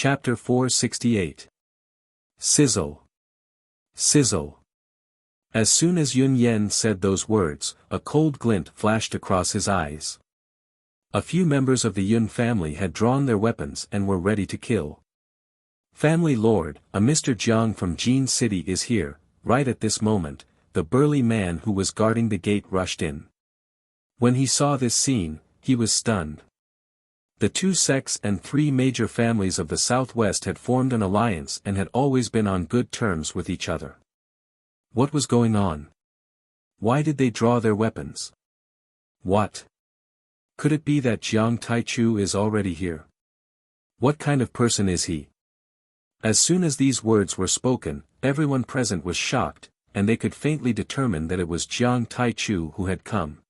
Chapter 468. Sizzle. Sizzle. As soon as Yun Yen said those words, a cold glint flashed across his eyes. A few members of the Yun family had drawn their weapons and were ready to kill. Family Lord, a Mr. Jiang from Jin City is here. Right at this moment, the burly man who was guarding the gate rushed in. When he saw this scene, he was stunned. The two sects and three major families of the Southwest had formed an alliance and had always been on good terms with each other. What was going on? Why did they draw their weapons? What? Could it be that Jiang Taichu is already here? What kind of person is he? As soon as these words were spoken, everyone present was shocked, and they could faintly determine that it was Jiang Taichu who had come.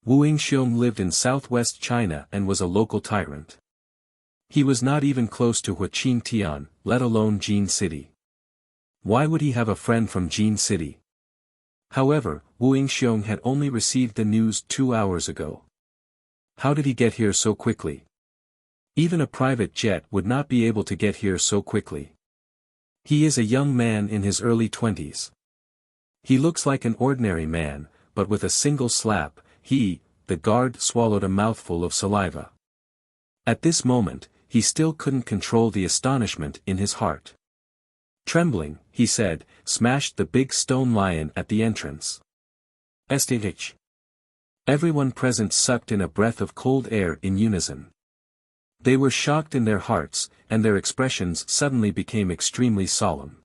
Wu Yingxiong lived in southwest China and was a local tyrant. He was not even close to Huaqin Tian, let alone Jin City. Why would he have a friend from Jin City? However, Wu Yingxiong had only received the news 2 hours ago. How did he get here so quickly? Even a private jet would not be able to get here so quickly. He is a young man in his early 20s. He looks like an ordinary man, but with a single slap, the guard swallowed a mouthful of saliva. At this moment, he still couldn't control the astonishment in his heart. Trembling, he said, smashed the big stone lion at the entrance. Estate. Everyone present sucked in a breath of cold air in unison. They were shocked in their hearts, and their expressions suddenly became extremely solemn.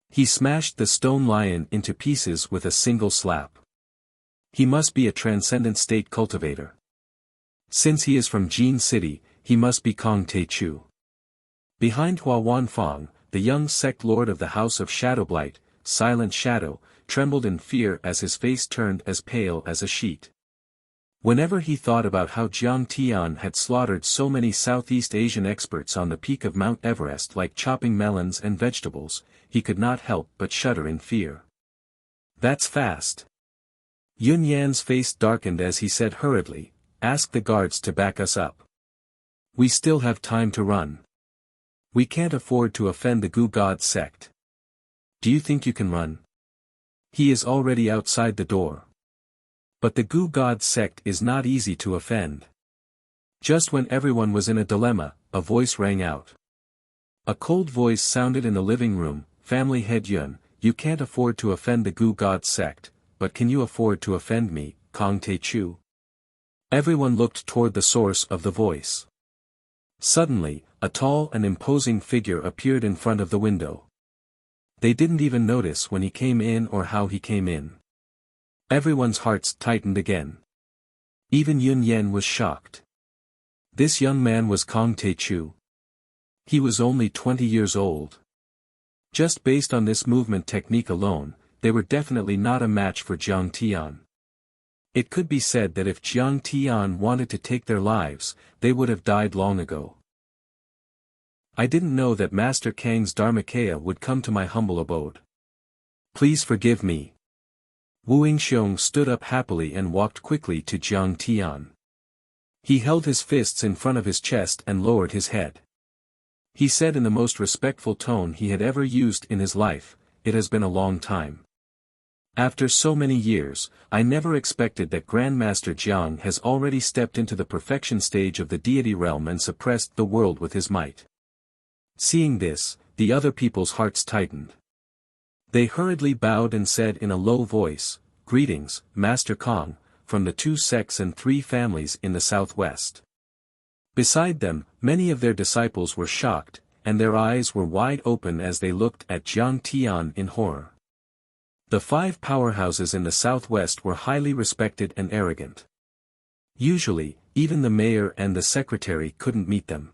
He smashed the stone lion into pieces with a single slap. He must be a transcendent state cultivator. Since he is from Jin City, he must be Kong Taichu. Behind Hua Wanfang, the young sect lord of the House of Shadowblight, Silent Shadow, trembled in fear as his face turned as pale as a sheet. Whenever he thought about how Jiang Tian had slaughtered so many Southeast Asian experts on the peak of Mount Everest like chopping melons and vegetables, he could not help but shudder in fear. That's fast. Yun Yan's face darkened as he said hurriedly, ask the guards to back us up. We still have time to run. We can't afford to offend the Gu God sect. Do you think you can run? He is already outside the door. But the Gu God sect is not easy to offend. Just when everyone was in a dilemma, a voice rang out. A cold voice sounded in the living room, Family Head Yun, you can't afford to offend the Gu God sect, but can you afford to offend me, Kong Taichu? Everyone looked toward the source of the voice. Suddenly, a tall and imposing figure appeared in front of the window. They didn't even notice when he came in or how he came in. Everyone's hearts tightened again. Even Yun Yen was shocked. This young man was Kong Taichu. He was only 20 years old. Just based on this movement technique alone, they were definitely not a match for Jiang Tian. It could be said that if Jiang Tian wanted to take their lives, they would have died long ago. I didn't know that Master Kang's Dharmakaya would come to my humble abode. Please forgive me. Wu Yingxiong stood up happily and walked quickly to Jiang Tian. He held his fists in front of his chest and lowered his head. He said in the most respectful tone he had ever used in his life, it has been a long time. After so many years, I never expected that Grandmaster Jiang has already stepped into the perfection stage of the deity realm and suppressed the world with his might. Seeing this, the other people's hearts tightened. They hurriedly bowed and said in a low voice, Greetings, Master Kong, from the two sects and three families in the southwest. Beside them, many of their disciples were shocked, and their eyes were wide open as they looked at Jiang Tian in horror. The 5 powerhouses in the southwest were highly respected and arrogant. Usually, even the mayor and the secretary couldn't meet them.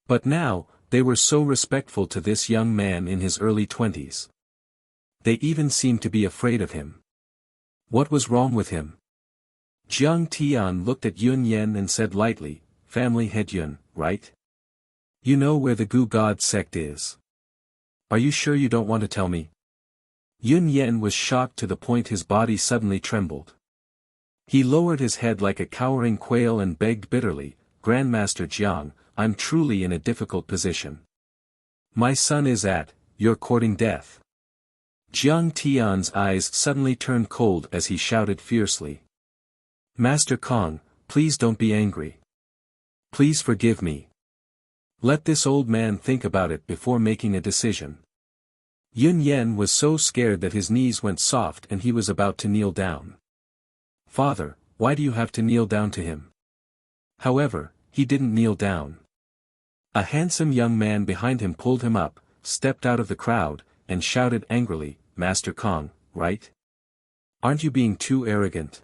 But now, they were so respectful to this young man in his early 20s. They even seemed to be afraid of him. What was wrong with him? Jiang Tian looked at Yun Yen and said lightly, Family Head Yun, right? You know where the Gu God sect is. Are you sure you don't want to tell me? Yun Yen was shocked to the point his body suddenly trembled. He lowered his head like a cowering quail and begged bitterly, Grandmaster Jiang, I'm truly in a difficult position. My son is you're courting death. Jiang Tian's eyes suddenly turned cold as he shouted fiercely. Master Kong, please don't be angry. Please forgive me. Let this old man think about it before making a decision. Yun Yan was so scared that his knees went soft and he was about to kneel down. Father, why do you have to kneel down to him? However, he didn't kneel down. A handsome young man behind him pulled him up, stepped out of the crowd, and shouted angrily, Master Kong, right? Aren't you being too arrogant?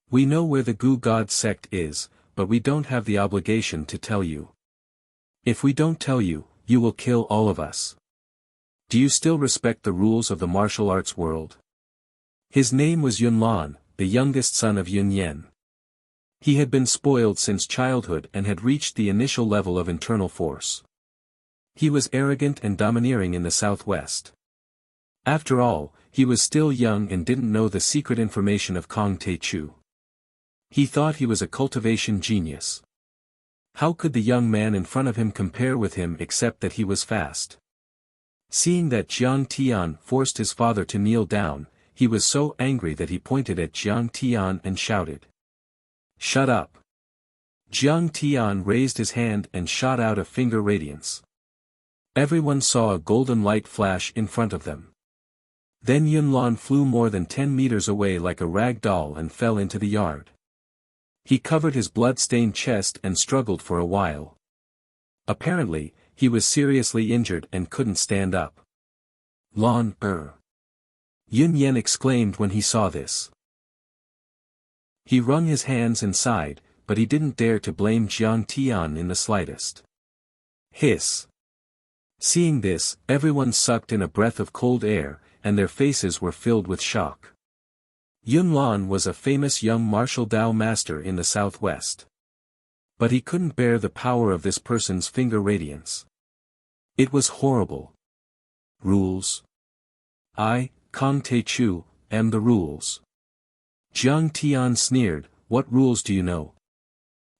We know where the Gu God sect is, but we don't have the obligation to tell you. If we don't tell you, you will kill all of us. Do you still respect the rules of the martial arts world? His name was Yun Lan, the youngest son of Yun Yan. He had been spoiled since childhood and had reached the initial level of internal force. He was arrogant and domineering in the southwest. After all, he was still young and didn't know the secret information of Kong Te Chu. He thought he was a cultivation genius. How could the young man in front of him compare with him except that he was fast? Seeing that Jiang Tian forced his father to kneel down, he was so angry that he pointed at Jiang Tian and shouted. Shut up! Jiang Tian raised his hand and shot out a finger radiance. Everyone saw a golden light flash in front of them. Then Yun Lan flew more than 10 meters away like a rag doll and fell into the yard. He covered his blood-stained chest and struggled for a while. Apparently, he was seriously injured and couldn't stand up. Yun Yan exclaimed when he saw this. He wrung his hands and sighed, but he didn't dare to blame Jiang Tian in the slightest. Hiss. Seeing this, everyone sucked in a breath of cold air, and their faces were filled with shock. Yun Lan was a famous young martial Dao master in the southwest. But he couldn't bear the power of this person's finger radiance. It was horrible. Rules? I, Kong Te Chu, am the rules. Jiang Tian sneered, what rules do you know?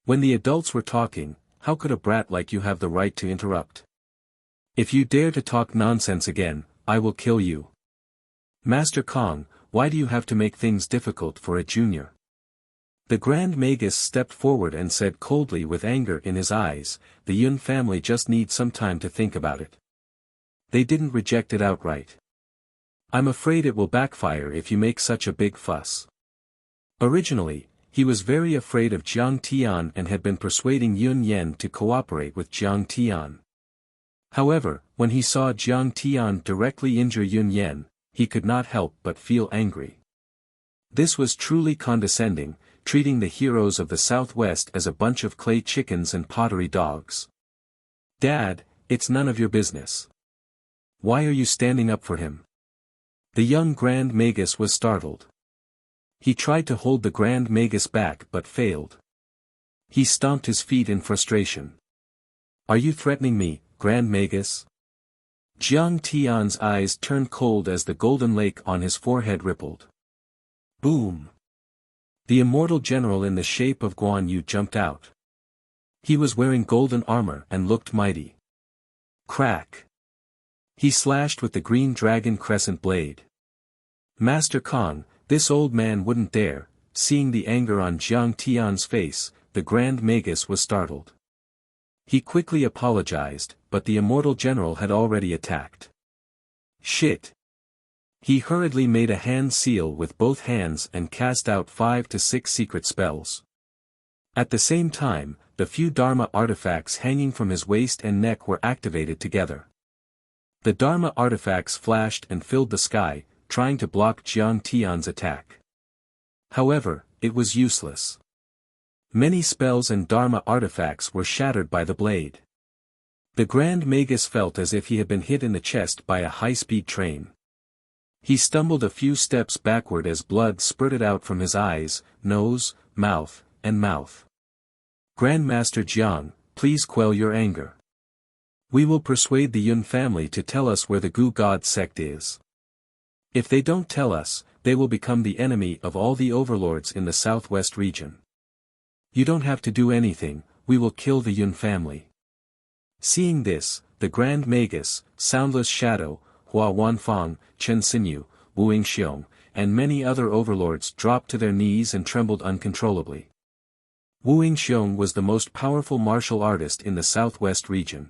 When the adults were talking, how could a brat like you have the right to interrupt? If you dare to talk nonsense again, I will kill you. Master Kong, why do you have to make things difficult for a junior? The Grand Magus stepped forward and said coldly with anger in his eyes, the Yun family just needs some time to think about it. They didn't reject it outright. I'm afraid it will backfire if you make such a big fuss. Originally, he was very afraid of Jiang Tian and had been persuading Yun Yan to cooperate with Jiang Tian. However, when he saw Jiang Tian directly injure Yun Yan, he could not help but feel angry. This was truly condescending, treating the heroes of the Southwest as a bunch of clay chickens and pottery dogs. Dad, it's none of your business. Why are you standing up for him? The young Grand Magus was startled. He tried to hold the Grand Magus back but failed. He stomped his feet in frustration. Are you threatening me, Grand Magus? Jiang Tian's eyes turned cold as the golden lake on his forehead rippled. Boom! The immortal general in the shape of Guan Yu jumped out. He was wearing golden armor and looked mighty. Crack! He slashed with the green dragon crescent blade. Master Kong, this old man wouldn't dare. Seeing the anger on Jiang Tian's face, the Grand Magus was startled. He quickly apologized, but the immortal general had already attacked. Shit! He hurriedly made a hand seal with both hands and cast out 5 to 6 secret spells. At the same time, the few Dharma artifacts hanging from his waist and neck were activated together. The Dharma artifacts flashed and filled the sky, trying to block Jiang Tian's attack. However, it was useless. Many spells and Dharma artifacts were shattered by the blade. The Grand Magus felt as if he had been hit in the chest by a high-speed train. He stumbled a few steps backward as blood spurted out from his eyes, nose, mouth, and mouth. Grandmaster Jiang, please quell your anger. We will persuade the Yun family to tell us where the Gu God sect is. If they don't tell us, they will become the enemy of all the overlords in the southwest region. You don't have to do anything, we will kill the Yun family. Seeing this, the Grand Magus, Soundless Shadow, Hua Wanfang, Chen Xinyu, Wu Xiong, and many other overlords dropped to their knees and trembled uncontrollably. Wu Xiong was the most powerful martial artist in the southwest region.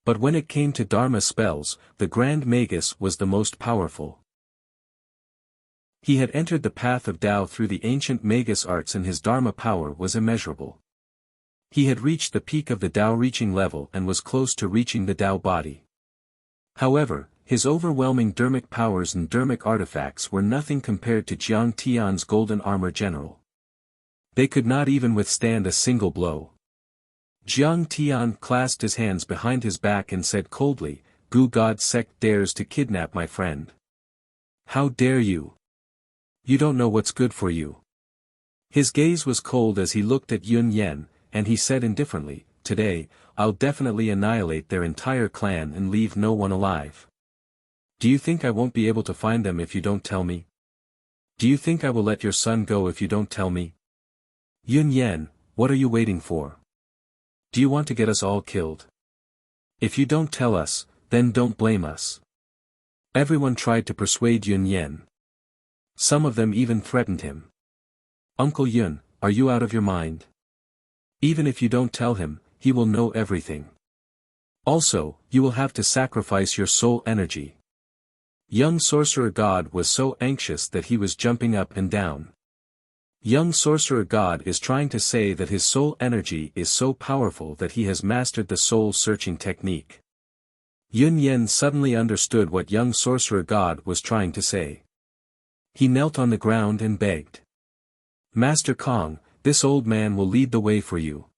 But when it came to Dharma spells, the Grand Magus was the most powerful. He had entered the path of Tao through the ancient Magus arts and his Dharma power was immeasurable. He had reached the peak of the Tao reaching level and was close to reaching the Tao body. However, his overwhelming Dharmic powers and Dharmic artifacts were nothing compared to Jiang Tian's golden armor general. They could not even withstand a single blow. Jiang Tian clasped his hands behind his back and said coldly, "Gu God sect dares to kidnap my friend. How dare you? You don't know what's good for you." His gaze was cold as he looked at Yun Yen, and he said indifferently, "Today, I'll definitely annihilate their entire clan and leave no one alive. Do you think I won't be able to find them if you don't tell me? Do you think I will let your son go if you don't tell me? Yun Yen, what are you waiting for? Do you want to get us all killed? If you don't tell us, then don't blame us." Everyone tried to persuade Yun Yen. Some of them even threatened him. "Uncle Yun, are you out of your mind? Even if you don't tell him, he will know everything. Also, you will have to sacrifice your soul energy." Young Sorcerer God was so anxious that he was jumping up and down. Young Sorcerer God is trying to say that his soul energy is so powerful that he has mastered the soul-searching technique. Yun Yen suddenly understood what Young Sorcerer God was trying to say. He knelt on the ground and begged. "Master Kong, this old man will lead the way for you.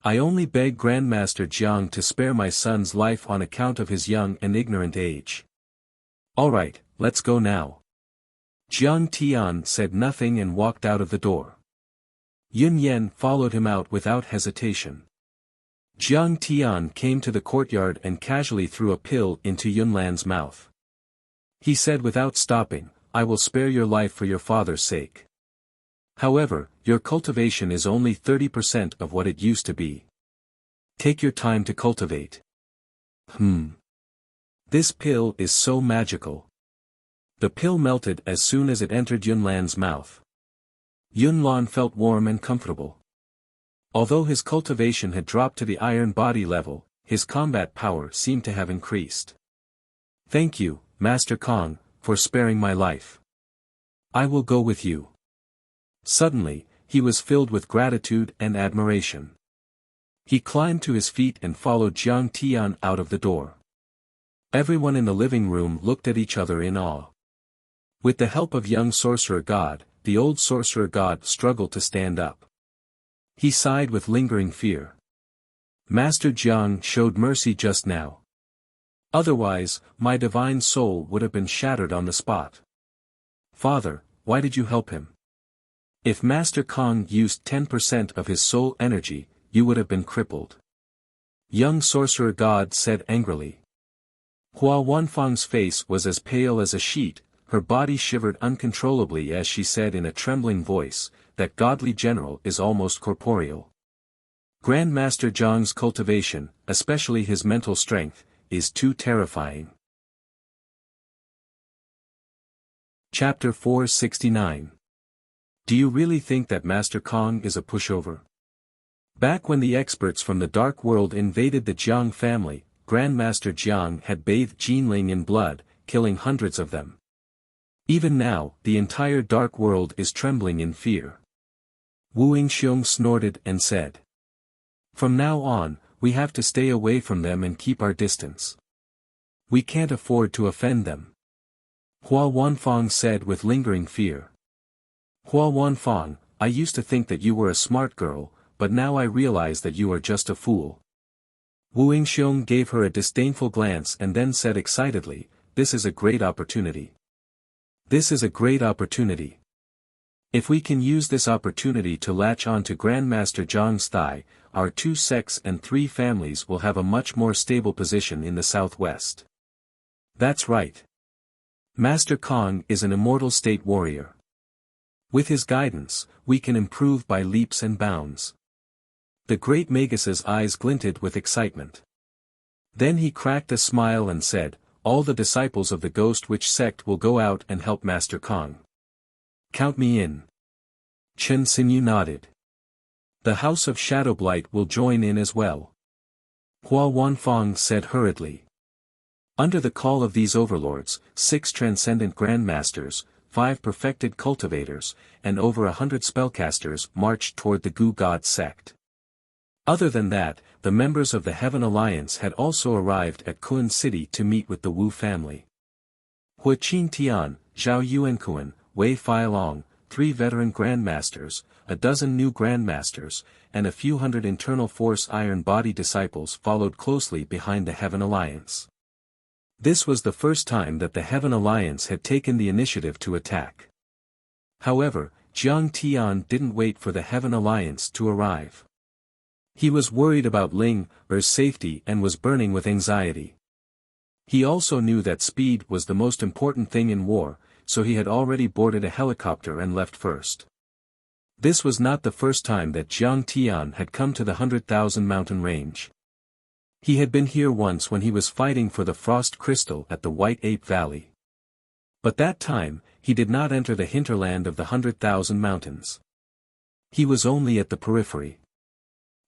I only beg Grandmaster Jiang to spare my son's life on account of his young and ignorant age." "All right, let's go now." Jiang Tian said nothing and walked out of the door. Yun Yen followed him out without hesitation. Jiang Tian came to the courtyard and casually threw a pill into Yun Lan's mouth. He said without stopping, "I will spare your life for your father's sake. However, your cultivation is only 30% of what it used to be. Take your time to cultivate." This pill is so magical. The pill melted as soon as it entered Yun Lan's mouth. Yun Lan felt warm and comfortable. Although his cultivation had dropped to the iron body level, his combat power seemed to have increased. "Thank you, Master Kong, for sparing my life. I will go with you." Suddenly, he was filled with gratitude and admiration. He climbed to his feet and followed Jiang Tian out of the door. Everyone in the living room looked at each other in awe. With the help of Young Sorcerer God, the old Sorcerer God struggled to stand up. He sighed with lingering fear. "Master Jiang showed mercy just now. Otherwise, my divine soul would have been shattered on the spot. Father, why did you help him? If Master Kong used 10% of his soul energy, you would have been crippled." Young Sorcerer God said angrily. Hua Wanfang's face was as pale as a sheet, her body shivered uncontrollably as she said in a trembling voice, "That godly general is almost corporeal. Grandmaster Zhang's cultivation, especially his mental strength, is too terrifying." Chapter 469. Do you really think that Master Kong is a pushover? Back when the experts from the Dark World invaded the Jiang family, Grandmaster Jiang had bathed Jinling in blood, killing hundreds of them. Even now, the entire Dark World is trembling in fear. Wu Xiong snorted and said, "From now on, we have to stay away from them and keep our distance. We can't afford to offend them." Hua Wanfang said with lingering fear. "Hua Wanfang, I used to think that you were a smart girl, but now I realize that you are just a fool." Wu Xiong gave her a disdainful glance and then said excitedly, "This is a great opportunity. This is a great opportunity. If we can use this opportunity to latch on to Grandmaster Zhang's thigh, our 2 sects and 3 families will have a much more stable position in the southwest." That's right. Master Kong is an immortal state warrior. With his guidance, we can improve by leaps and bounds. The great Magus's eyes glinted with excitement. Then he cracked a smile and said, "All the disciples of the Ghost Witch sect will go out and help Master Kong. Count me in." Chen Xinyu nodded. "The House of Shadowblight will join in as well," Hua Wanfang said hurriedly. Under the call of these overlords, 6 transcendent grandmasters, 5 perfected cultivators, and over 100 spellcasters marched toward the Gu God sect. Other than that, the members of the Heaven Alliance had also arrived at Kun City to meet with the Wu family. Hu Qin Tian, Zhao Yuankuan, Wei Feilong, 3 veteran grandmasters, a dozen new grandmasters, and a few hundred internal force iron body disciples followed closely behind the Heaven Alliance. This was the first time that the Heaven Alliance had taken the initiative to attack. However, Jiang Tian didn't wait for the Heaven Alliance to arrive. He was worried about Ling Er's safety and was burning with anxiety. He also knew that speed was the most important thing in war, so he had already boarded a helicopter and left first. This was not the first time that Jiang Tian had come to the 100,000 mountain range. He had been here once when he was fighting for the frost crystal at the White Ape Valley. But that time, he did not enter the hinterland of the 100,000 mountains. He was only at the periphery.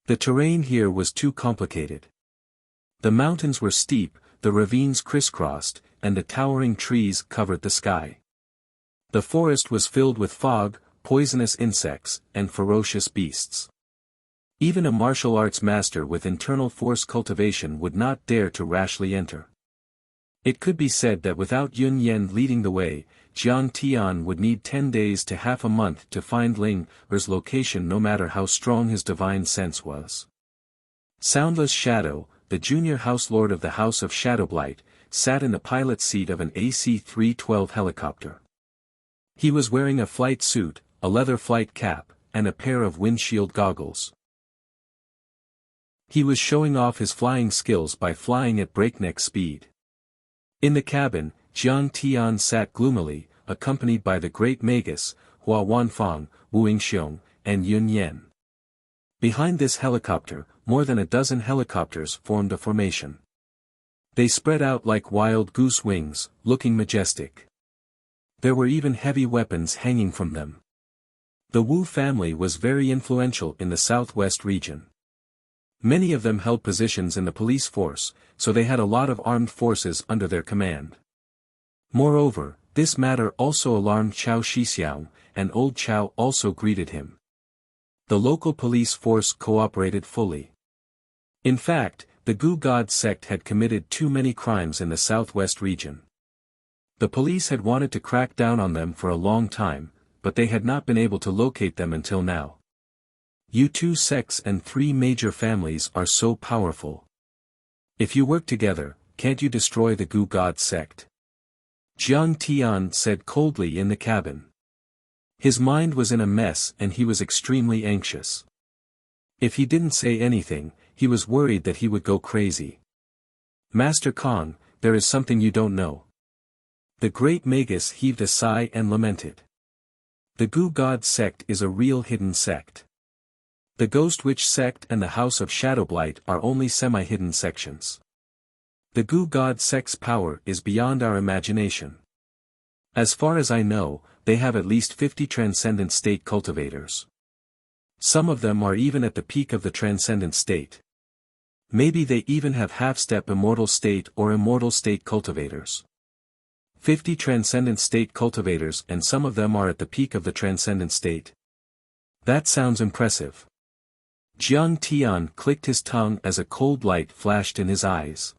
The terrain here was too complicated. The mountains were steep, the ravines crisscrossed, and the towering trees covered the sky. The forest was filled with fog, poisonous insects, and ferocious beasts. Even a martial arts master with internal force cultivation would not dare to rashly enter. It could be said that without Yun Yan leading the way, Jiang Tian would need 10 days to half a month to find Ling Er's location no matter how strong his divine sense was. Soundless Shadow, the junior house lord of the House of Shadowblight, sat in the pilot's seat of an AC-312 helicopter. He was wearing a flight suit, a leather flight cap, and a pair of windshield goggles. He was showing off his flying skills by flying at breakneck speed. In the cabin, Jiang Tian sat gloomily, accompanied by the great Magus, Hua Wanfang, Wu Yingxiong, and Yun Yan. Behind this helicopter, more than a dozen helicopters formed a formation. They spread out like wild goose wings, looking majestic. There were even heavy weapons hanging from them. The Wu family was very influential in the southwest region. Many of them held positions in the police force, so they had a lot of armed forces under their command. Moreover, this matter also alarmed Chao Shixiao, and old Chao also greeted him. The local police force cooperated fully. In fact, the Gu God sect had committed too many crimes in the southwest region. The police had wanted to crack down on them for a long time, but they had not been able to locate them until now. You 2 sects and 3 major families are so powerful. If you work together, can't you destroy the Gu God sect? Jiang Tian said coldly in the cabin. His mind was in a mess and he was extremely anxious. If he didn't say anything, he was worried that he would go crazy. Master Kong, there is something you don't know. The great Magus heaved a sigh and lamented. The Gu God sect is a real hidden sect. The Ghost Witch sect and the House of Shadowblight are only semi-hidden sections. The Gu God sect's power is beyond our imagination. As far as I know, they have at least 50 transcendent state cultivators. Some of them are even at the peak of the transcendent state. Maybe they even have half-step immortal state or immortal state cultivators. 50 transcendent state cultivators and some of them are at the peak of the transcendent state. That sounds impressive. Jiang Tian clicked his tongue as a cold light flashed in his eyes.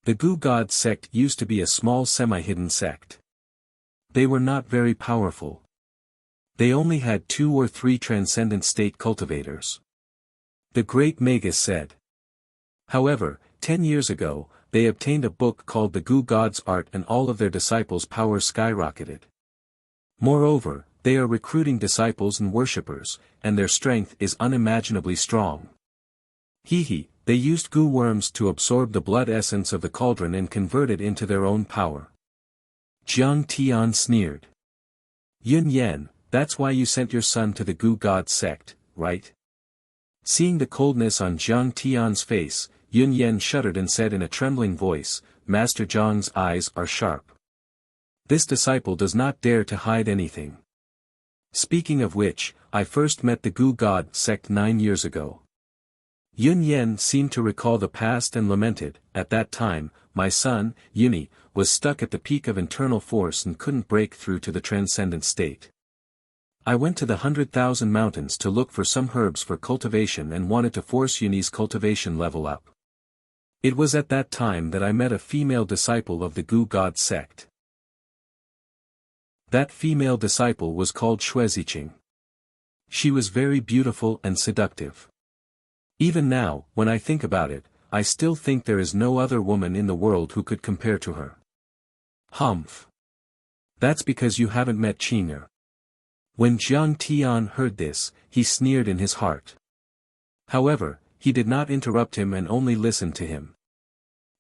The Gu God sect used to be a small semi-hidden sect. They were not very powerful. They only had 2 or 3 transcendent state cultivators. The great Magus said. However, 10 years ago, they obtained a book called the Gu God's Art and all of their disciples' power skyrocketed. Moreover, they are recruiting disciples and worshippers, and their strength is unimaginably strong. They used Gu worms to absorb the blood essence of the cauldron and convert it into their own power. Jiang Tian sneered. Yun Yan, that's why you sent your son to the Gu God sect, right? Seeing the coldness on Jiang Tian's face, Yun Yan shuddered and said in a trembling voice, Master Zhang's eyes are sharp. This disciple does not dare to hide anything. Speaking of which, I first met the Gu God sect 9 years ago. Yun Yan seemed to recall the past and lamented, at that time, my son, Yuni, was stuck at the peak of internal force and couldn't break through to the transcendent state. I went to the 100,000 mountains to look for some herbs for cultivation and wanted to force Yuni's cultivation level up. It was at that time that I met a female disciple of the Gu God sect. That female disciple was called Xueziqing. She was very beautiful and seductive. Even now, when I think about it, I still think there is no other woman in the world who could compare to her. Humph. That's because you haven't met Qing'er. When Jiang Tian heard this, he sneered in his heart. However, he did not interrupt him and only listened to him.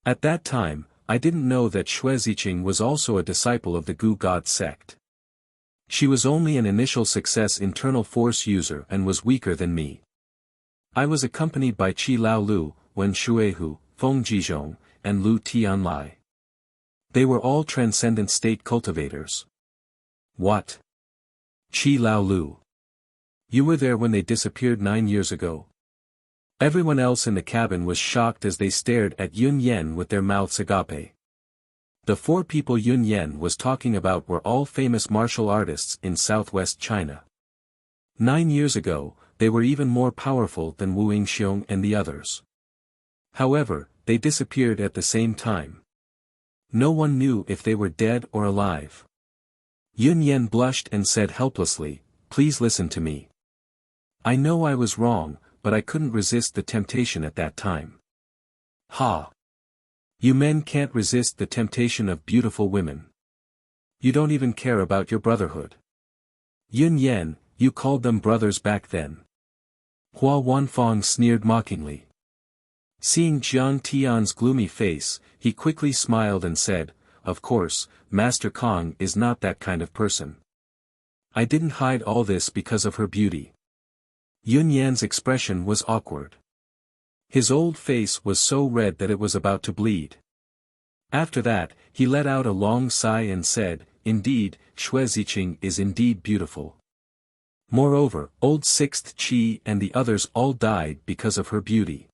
At that time, I didn't know that Xueziqing was also a disciple of the Gu God sect. She was only an initial success internal force user and was weaker than me. I was accompanied by Qi Lao Lu, Wen Shuehu, Feng Jizhong, and Lu Tianlai. They were all transcendent state cultivators. What? Qi Lao Lu. You were there when they disappeared 9 years ago. Everyone else in the cabin was shocked as they stared at Yun Yan with their mouths agape. The 4 people Yun Yan was talking about were all famous martial artists in southwest China. 9 years ago, they were even more powerful than Wu Yingxiong and the others. However, they disappeared at the same time. No one knew if they were dead or alive. Yun Yan blushed and said helplessly, please listen to me. I know I was wrong, but I couldn't resist the temptation at that time. Ha! You men can't resist the temptation of beautiful women. You don't even care about your brotherhood. Yun Yan, you called them brothers back then. Hua Wanfang sneered mockingly. Seeing Jiang Tian's gloomy face, he quickly smiled and said, of course, Master Kong is not that kind of person. I didn't hide all this because of her beauty. Yun Yan's expression was awkward. His old face was so red that it was about to bleed. After that, he let out a long sigh and said, indeed, Xueziqing is indeed beautiful. Moreover, old Sixth Qi and the others all died because of her beauty.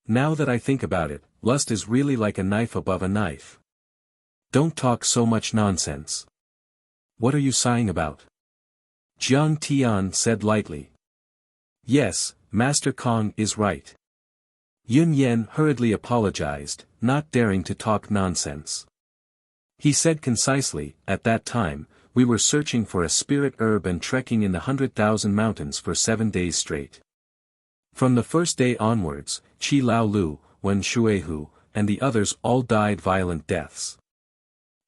Now that I think about it, lust is really like a knife above a knife. Don't talk so much nonsense. What are you sighing about? Jiang Tian said lightly. Yes, Master Kong is right. Yun Yan hurriedly apologized, not daring to talk nonsense. He said concisely, at that time, we were searching for a spirit herb and trekking in the 100,000 mountains for 7 days straight. From the first day onwards, Qi Lao Lu, Wen Shuehu, and the others all died violent deaths.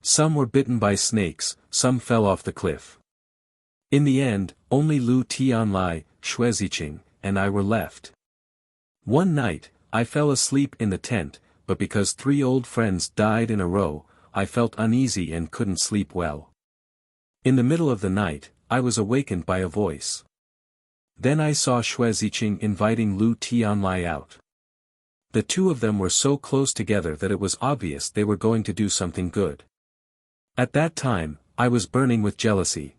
Some were bitten by snakes, some fell off the cliff. In the end, only Lu Tianlai, Xueziqing, and I were left. One night, I fell asleep in the tent, but because 3 old friends died in a row, I felt uneasy and couldn't sleep well. In the middle of the night, I was awakened by a voice. Then I saw Xueziqing inviting Lu Tianlai out. The 2 of them were so close together that it was obvious they were going to do something good. At that time, I was burning with jealousy.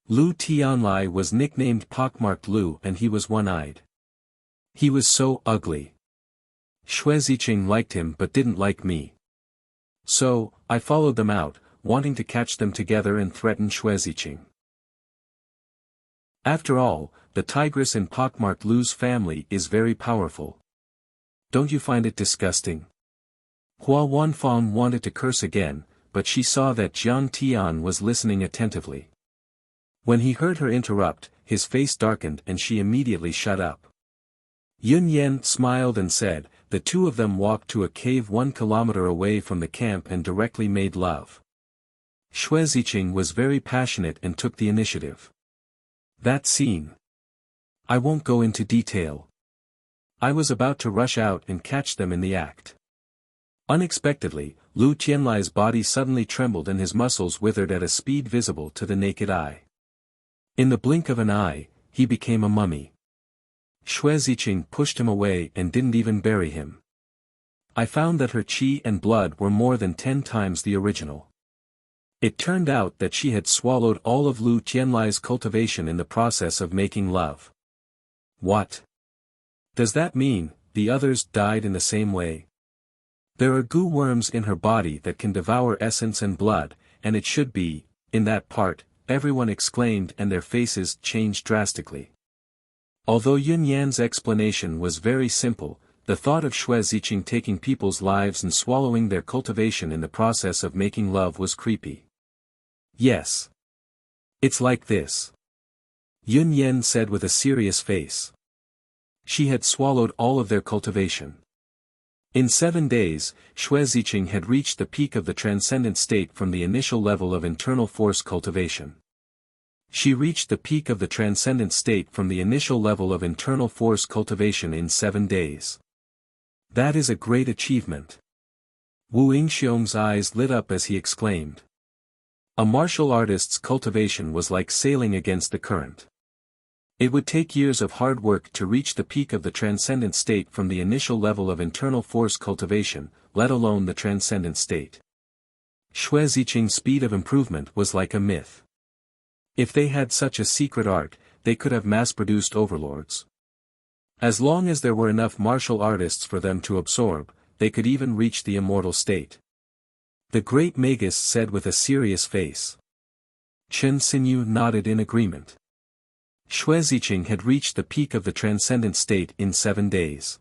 Lu Tianlai was nicknamed Pockmarked Lu and he was one-eyed. He was so ugly. Xueziqing liked him but didn't like me. So, I followed them out, wanting to catch them together and threaten Xueziqing. After all, the tigress in Pockmarked Lu's family is very powerful. Don't you find it disgusting? Hua Wanfang wanted to curse again, but she saw that Jiang Tian was listening attentively. When he heard her interrupt, his face darkened and she immediately shut up. Yun Yan smiled and said, the 2 of them walked to a cave 1 kilometer away from the camp and directly made love. Xueziqing was very passionate and took the initiative. That scene. I won't go into detail. I was about to rush out and catch them in the act. Unexpectedly, Lu Tianlai's body suddenly trembled and his muscles withered at a speed visible to the naked eye. In the blink of an eye, he became a mummy. Xue Ziqing pushed him away and didn't even bury him. I found that her qi and blood were more than 10 times the original. It turned out that she had swallowed all of Lu Tianlai's cultivation in the process of making love. What? Does that mean the others died in the same way? There are goo worms in her body that can devour essence and blood, and it should be, in that part, everyone exclaimed and their faces changed drastically. Although Yun Yan's explanation was very simple, the thought of Xue Ziqing taking people's lives and swallowing their cultivation in the process of making love was creepy. Yes. It's like this. Yun Yan said with a serious face. She had swallowed all of their cultivation. In 7 days, Xue Ziqing had reached the peak of the transcendent state from the initial level of internal force cultivation. She reached the peak of the transcendent state from the initial level of internal force cultivation in 7 days. That is a great achievement. Wu Yingxiong's eyes lit up as he exclaimed. A martial artist's cultivation was like sailing against the current. It would take years of hard work to reach the peak of the transcendent state from the initial level of internal force cultivation, let alone the transcendent state. Xue Ziqing's speed of improvement was like a myth. If they had such a secret art, they could have mass-produced overlords. As long as there were enough martial artists for them to absorb, they could even reach the immortal state. The great Magus said with a serious face. Chen Xinyu nodded in agreement. Xue Ziqing had reached the peak of the transcendent state in 7 days.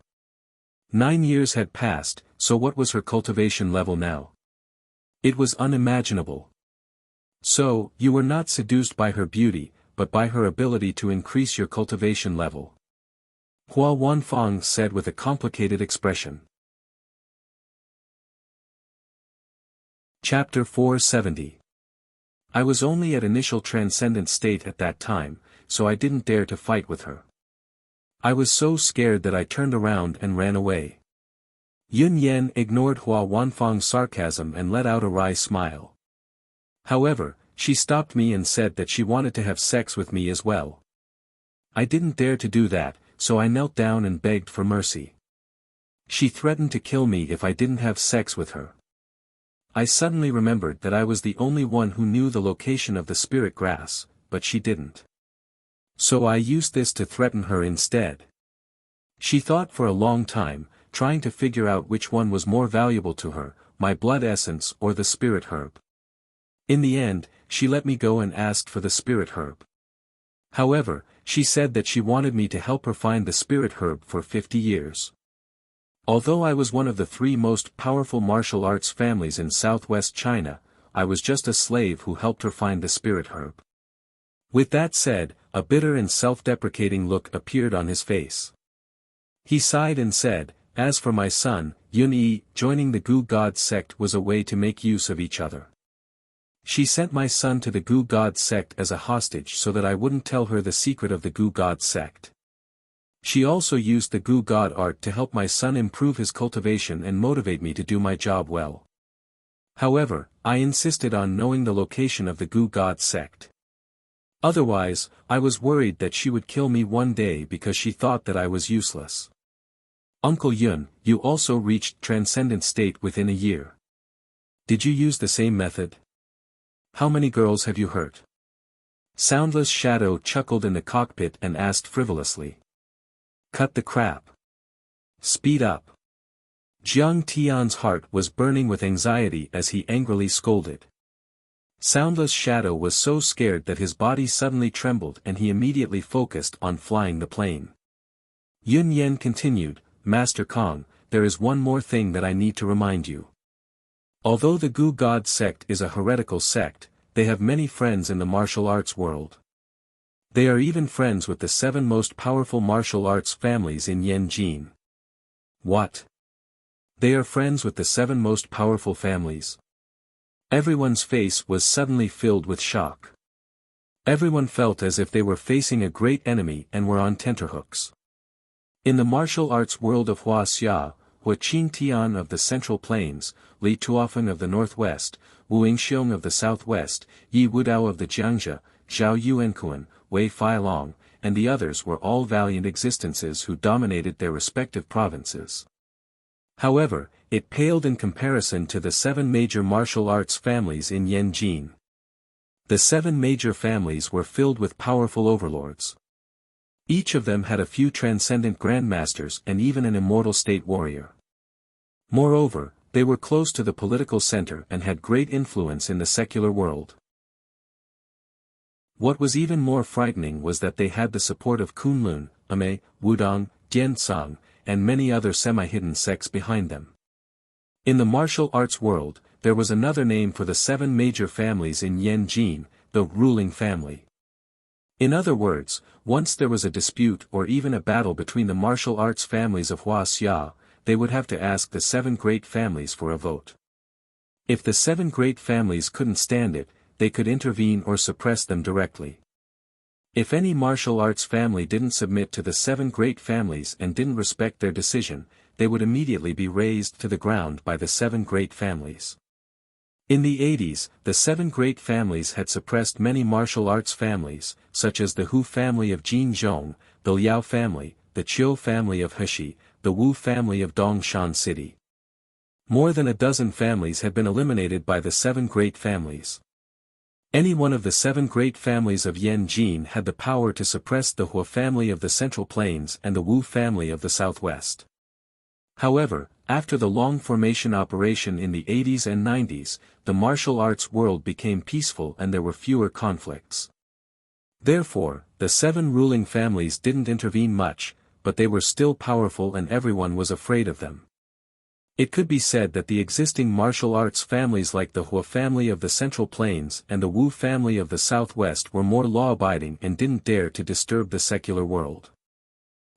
9 years had passed, so what was her cultivation level now? It was unimaginable. So, you were not seduced by her beauty, but by her ability to increase your cultivation level. Hua Wanfang said with a complicated expression. Chapter 470. I was only at initial transcendent state at that time, so I didn't dare to fight with her. I was so scared that I turned around and ran away. Yun Yan ignored Hua Wanfang's sarcasm and let out a wry smile. However, she stopped me and said that she wanted to have sex with me as well. I didn't dare to do that, so I knelt down and begged for mercy. She threatened to kill me if I didn't have sex with her. I suddenly remembered that I was the only one who knew the location of the spirit grass, but she didn't. So I used this to threaten her instead. She thought for a long time, trying to figure out which one was more valuable to her, my blood essence or the spirit herb. In the end, she let me go and asked for the spirit herb. However, she said that she wanted me to help her find the spirit herb for 50 years. Although I was one of the 3 most powerful martial arts families in southwest China, I was just a slave who helped her find the spirit herb. With that said, a bitter and self-deprecating look appeared on his face. He sighed and said, as for my son, Yun Yi, joining the Gu God sect was a way to make use of each other. She sent my son to the Gu God sect as a hostage so that I wouldn't tell her the secret of the Gu God sect. She also used the Gu God art to help my son improve his cultivation and motivate me to do my job well. However, I insisted on knowing the location of the Gu God sect. Otherwise, I was worried that she would kill me one day because she thought that I was useless. Uncle Yun, you also reached transcendent state within a year. Did you use the same method? How many girls have you hurt? Soundless Shadow chuckled in the cockpit and asked frivolously. Cut the crap. Speed up. Jiang Tian's heart was burning with anxiety as he angrily scolded. Soundless Shadow was so scared that his body suddenly trembled and he immediately focused on flying the plane. Yun Yan continued, Master Kong, there is one more thing that I need to remind you. Although the Gu God sect is a heretical sect, they have many friends in the martial arts world. They are even friends with the 7 most powerful martial arts families in Yanjin. What? They are friends with the 7 most powerful families. Everyone's face was suddenly filled with shock. Everyone felt as if they were facing a great enemy and were on tenterhooks. In the martial arts world of Huaxia, Hua Qingtian of the Central Plains, Li Tuofen of the Northwest, Wu Yingxiong of the Southwest, Yi Wudao of the Jiangxia, Zhao Yuankuan, Wei Feilong, and the others were all valiant existences who dominated their respective provinces. However, it paled in comparison to the 7 major martial arts families in Yanjin. The 7 major families were filled with powerful overlords. Each of them had a few transcendent grandmasters and even an immortal state warrior. Moreover, they were close to the political center and had great influence in the secular world. What was even more frightening was that they had the support of Kunlun, Ame, Wudong, Jiansang, and many other semi-hidden sects behind them. In the martial arts world, there was another name for the 7 major families in Yanjin, the ruling family. In other words, once there was a dispute or even a battle between the martial arts families of Wuxia, they would have to ask the 7 great families for a vote. If the 7 great families couldn't stand it, they could intervene or suppress them directly. If any martial arts family didn't submit to the 7 great families and didn't respect their decision, they would immediately be razed to the ground by the 7 great families. In the 80s, the 7 great families had suppressed many martial arts families, such as the Hu family of Jinzhong, the Liao family, the Qiu family of Heshi, the Wu family of Dongshan City. More than a dozen families had been eliminated by the 7 great families. Any one of the 7 great families of Yanjin had the power to suppress the Hua family of the Central Plains and the Wu family of the Southwest. However, after the long formation operation in the 80s and 90s, the martial arts world became peaceful and there were fewer conflicts. Therefore, the 7 ruling families didn't intervene much, but they were still powerful and everyone was afraid of them. It could be said that the existing martial arts families like the Hua family of the Central Plains and the Wu family of the Southwest were more law-abiding and didn't dare to disturb the secular world.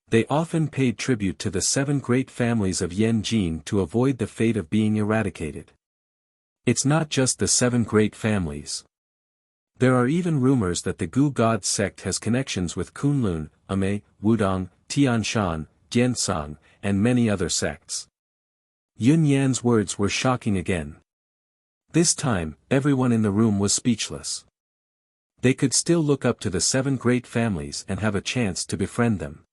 They often paid tribute to the 7 great families of Yanjin to avoid the fate of being eradicated. It's not just the 7 great families. There are even rumors that the Gu God sect has connections with Kunlun, Ame, Wudong, Tianshan, Jiansang, and many other sects. Yun Yan's words were shocking again. This time, everyone in the room was speechless. They could still look up to the 7 great families and have a chance to befriend them.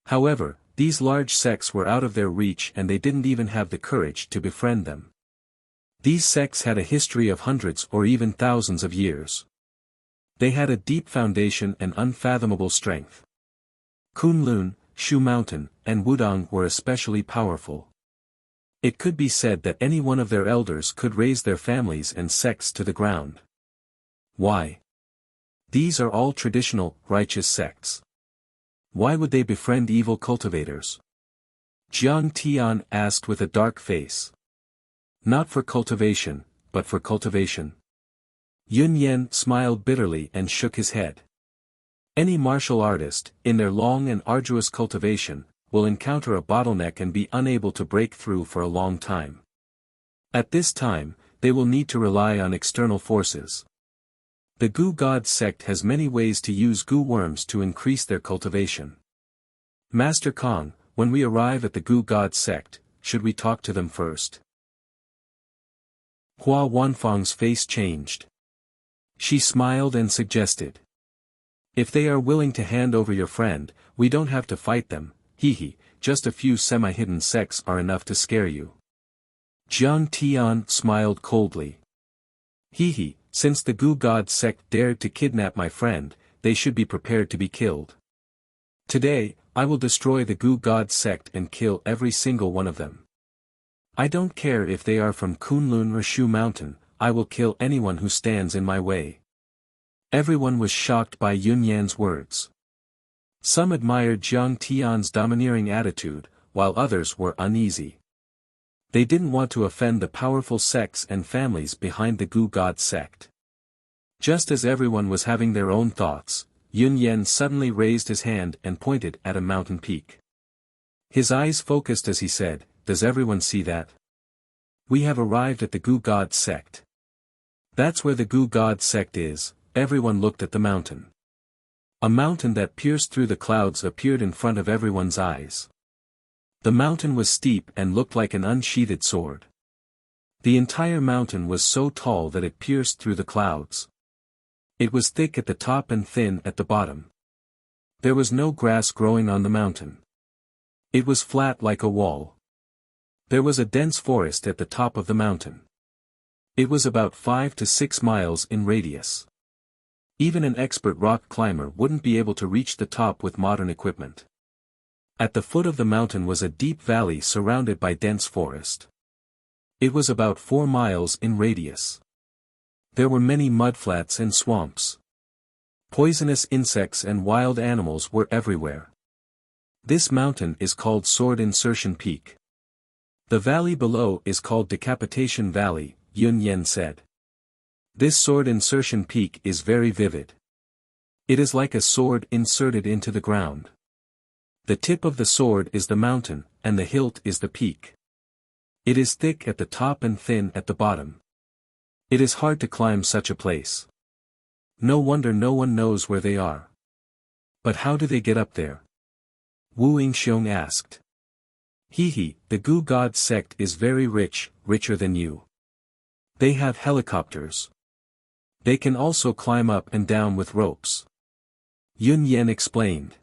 However, these large sects were out of their reach and they didn't even have the courage to befriend them. These sects had a history of hundreds or even thousands of years. They had a deep foundation and unfathomable strength. Kunlun, Shu Mountain, and Wudong were especially powerful. It could be said that any one of their elders could raise their families and sects to the ground. Why? These are all traditional, righteous sects. Why would they befriend evil cultivators? Jiang Tian asked with a dark face. Not for cultivation, but for cultivation. Yun Yan smiled bitterly and shook his head. Any martial artist, in their long and arduous cultivation, will encounter a bottleneck and be unable to break through for a long time. At this time, they will need to rely on external forces. The Gu God sect has many ways to use Gu worms to increase their cultivation. Master Kong, when we arrive at the Gu God sect, should we talk to them first? Hua Wanfang's face changed. She smiled and suggested. If they are willing to hand over your friend, we don't have to fight them. Just a few semi-hidden sects are enough to scare you. Jiang Tian smiled coldly. Since the Gu God sect dared to kidnap my friend, they should be prepared to be killed. Today, I will destroy the Gu God sect and kill every single one of them. I don't care if they are from Kunlun or Shu Mountain, I will kill anyone who stands in my way. Everyone was shocked by Yun Yan's words. Some admired Jiang Tian's domineering attitude, while others were uneasy. They didn't want to offend the powerful sects and families behind the Gu God sect. Just as everyone was having their own thoughts, Yun Yan suddenly raised his hand and pointed at a mountain peak. His eyes focused as he said, "Does everyone see that? We have arrived at the Gu God sect. That's where the Gu God sect is." Everyone looked at the mountain. A mountain that pierced through the clouds appeared in front of everyone's eyes. The mountain was steep and looked like an unsheathed sword. The entire mountain was so tall that it pierced through the clouds. It was thick at the top and thin at the bottom. There was no grass growing on the mountain. It was flat like a wall. There was a dense forest at the top of the mountain. It was about 5 to 6 miles in radius. Even an expert rock climber wouldn't be able to reach the top with modern equipment. At the foot of the mountain was a deep valley surrounded by dense forest. It was about 4 miles in radius. There were many mudflats and swamps. Poisonous insects and wild animals were everywhere. This mountain is called Sword Insertion Peak. The valley below is called Decapitation Valley, Yun Yen said. This sword insertion peak is very vivid. It is like a sword inserted into the ground. The tip of the sword is the mountain, and the hilt is the peak. It is thick at the top and thin at the bottom. It is hard to climb such a place. No wonder no one knows where they are. But how do they get up there? Wu Yingxiong asked. He, the Gu God sect is very rich, richer than you. They have helicopters. They can also climb up and down with ropes. Yun Yen explained.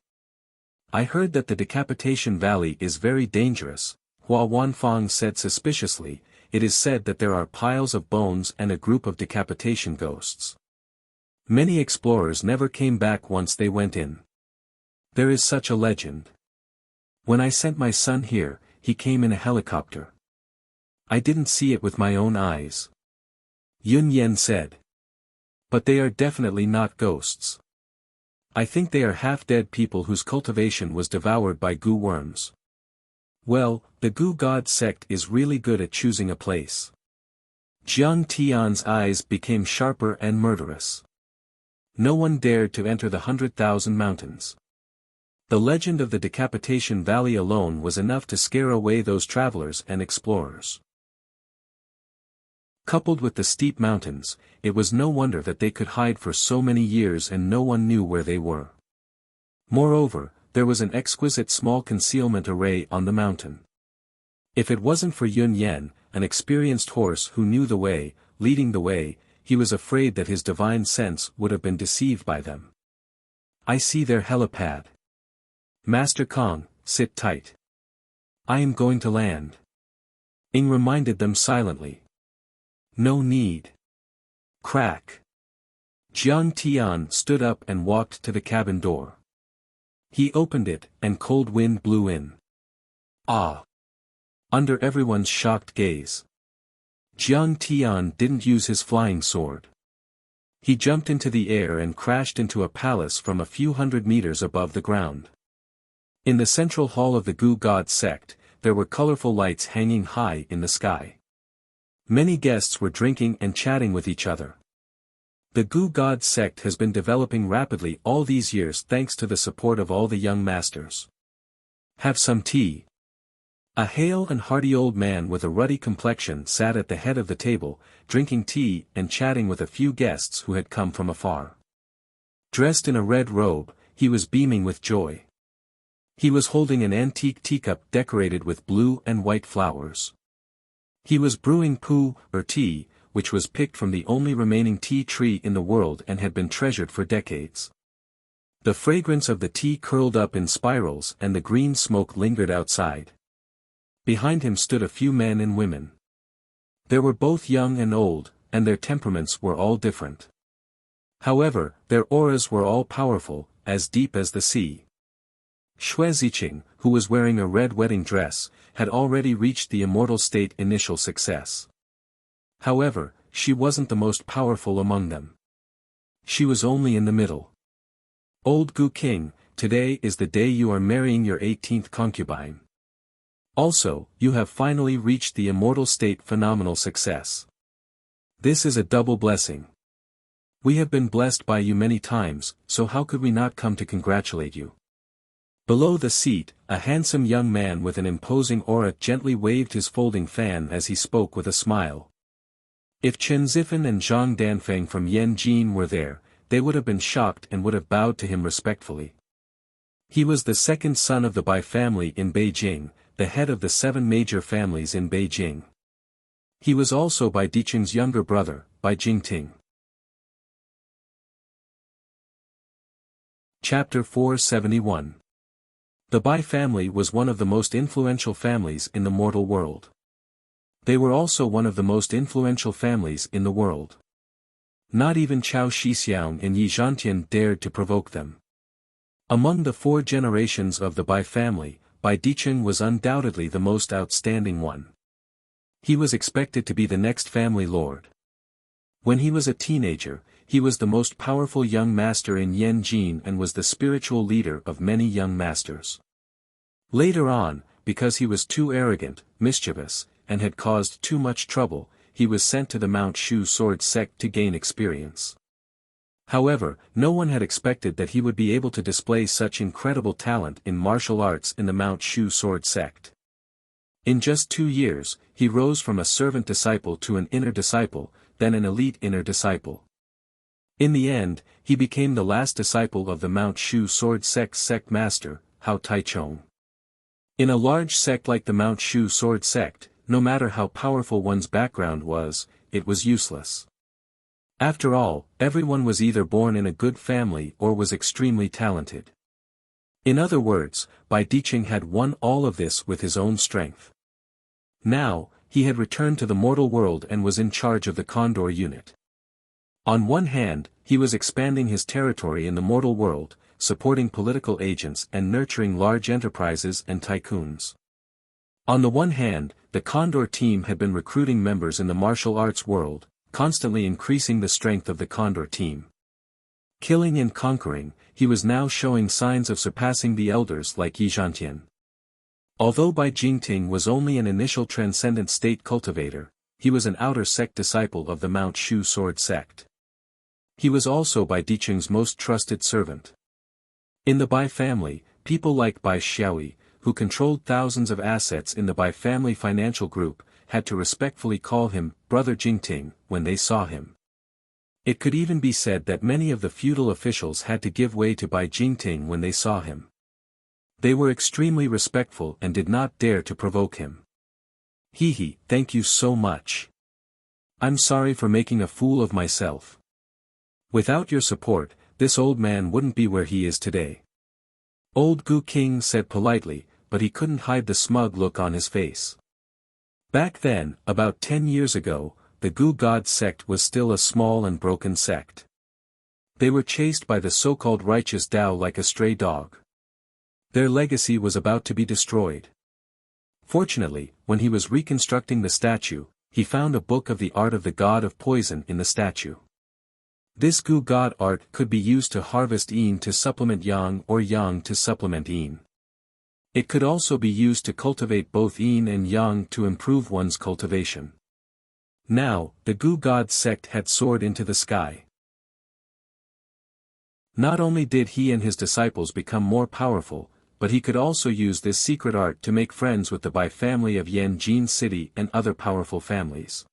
I heard that the Decapitation Valley is very dangerous, Hua Wanfang said suspiciously. It is said that there are piles of bones and a group of decapitation ghosts. Many explorers never came back once they went in. There is such a legend. When I sent my son here, he came in a helicopter. I didn't see it with my own eyes. Yun Yen said. But they are definitely not ghosts. I think they are half-dead people whose cultivation was devoured by Gu worms. Well, the Gu God sect is really good at choosing a place. Jiang Tian's eyes became sharper and murderous. No one dared to enter the 100,000 mountains. The legend of the Decapitation Valley alone was enough to scare away those travelers and explorers. Coupled with the steep mountains, it was no wonder that they could hide for so many years and no one knew where they were. Moreover, there was an exquisite small concealment array on the mountain. If it wasn't for Yun Yen, an experienced horse who knew the way, leading the way, he was afraid that his divine sense would have been deceived by them. I see their helipad. Master Kong, sit tight. I am going to land. Ing reminded them silently. No need. Crack. Jiang Tian stood up and walked to the cabin door. He opened it, and cold wind blew in. Ah! Under everyone's shocked gaze. Jiang Tian didn't use his flying sword. He jumped into the air and crashed into a palace from a few hundred meters above the ground. In the central hall of the Gu God sect, there were colorful lights hanging high in the sky. Many guests were drinking and chatting with each other. The Gu God sect has been developing rapidly all these years thanks to the support of all the young masters. Have some tea. A hale and hearty old man with a ruddy complexion sat at the head of the table, drinking tea and chatting with a few guests who had come from afar. Dressed in a red robe, he was beaming with joy. He was holding an antique teacup decorated with blue and white flowers. He was brewing pu, or tea, which was picked from the only remaining tea tree in the world and had been treasured for decades. The fragrance of the tea curled up in spirals and the green smoke lingered outside. Behind him stood a few men and women. They were both young and old, and their temperaments were all different. However, their auras were all powerful, as deep as the sea. Xue Ziqing, who was wearing a red wedding dress, had already reached the immortal state initial success. However, she wasn't the most powerful among them. She was only in the middle. Old Gu King, today is the day you are marrying your 18th concubine. Also, you have finally reached the immortal state phenomenal success. This is a double blessing. We have been blessed by you many times, so how could we not come to congratulate you? Below the seat, a handsome young man with an imposing aura gently waved his folding fan as he spoke with a smile. If Chen Zifan and Zhang Danfeng from Yanjin were there, they would have been shocked and would have bowed to him respectfully. He was the second son of the Bai family in Beijing, the head of the 7 major families in Beijing. He was also Bai Diqing's younger brother, Bai Jingting. Chapter 471. The Bai family was one of the most influential families in the mortal world. They were also one of the most influential families in the world. Not even Chao Shixiang and Yi Zhantian dared to provoke them. Among the 4 generations of the Bai family, Bai Dicheng was undoubtedly the most outstanding one. He was expected to be the next family lord. When he was a teenager, he was the most powerful young master in Yanjin and was the spiritual leader of many young masters. Later on, because he was too arrogant, mischievous, and had caused too much trouble, he was sent to the Mount Shu sword sect to gain experience. However, no one had expected that he would be able to display such incredible talent in martial arts in the Mount Shu sword sect. In just 2 years, he rose from a servant disciple to an inner disciple, then an elite inner disciple. In the end, he became the last disciple of the Mount Shu sword sect master, Hao Taichong. In a large sect like the Mount Shu sword sect, no matter how powerful one's background was, it was useless. After all, everyone was either born in a good family or was extremely talented. In other words, Bai Dicheng had won all of this with his own strength. Now, he had returned to the mortal world and was in charge of the Condor unit. On one hand, he was expanding his territory in the mortal world, supporting political agents and nurturing large enterprises and tycoons. On the one hand, the Condor team had been recruiting members in the martial arts world, constantly increasing the strength of the Condor team. Killing and conquering, he was now showing signs of surpassing the elders like Yi Zhantian. Although Bai Jingting was only an initial transcendent state cultivator, he was an outer sect disciple of the Mount Shu sword sect. He was also Bai Dicheng's most trusted servant. In the Bai family, people like Bai Xiaoyi, who controlled thousands of assets in the Bai family financial group, had to respectfully call him Brother Jingting when they saw him. It could even be said that many of the feudal officials had to give way to Bai Jingting when they saw him. They were extremely respectful and did not dare to provoke him. Hehe, thank you so much. I'm sorry for making a fool of myself. Without your support, this old man wouldn't be where he is today. Old Gu King said politely, but he couldn't hide the smug look on his face. Back then, about 10 years ago, the Gu God sect was still a small and broken sect. They were chased by the so-called righteous Tao like a stray dog. Their legacy was about to be destroyed. Fortunately, when he was reconstructing the statue, he found a book of the art of the god of poison in the statue. This Gu God art could be used to harvest yin to supplement yang or yang to supplement yin. It could also be used to cultivate both yin and yang to improve one's cultivation. Now, the Gu God sect had soared into the sky. Not only did he and his disciples become more powerful, but he could also use this secret art to make friends with the Bai family of Yanjin City and other powerful families.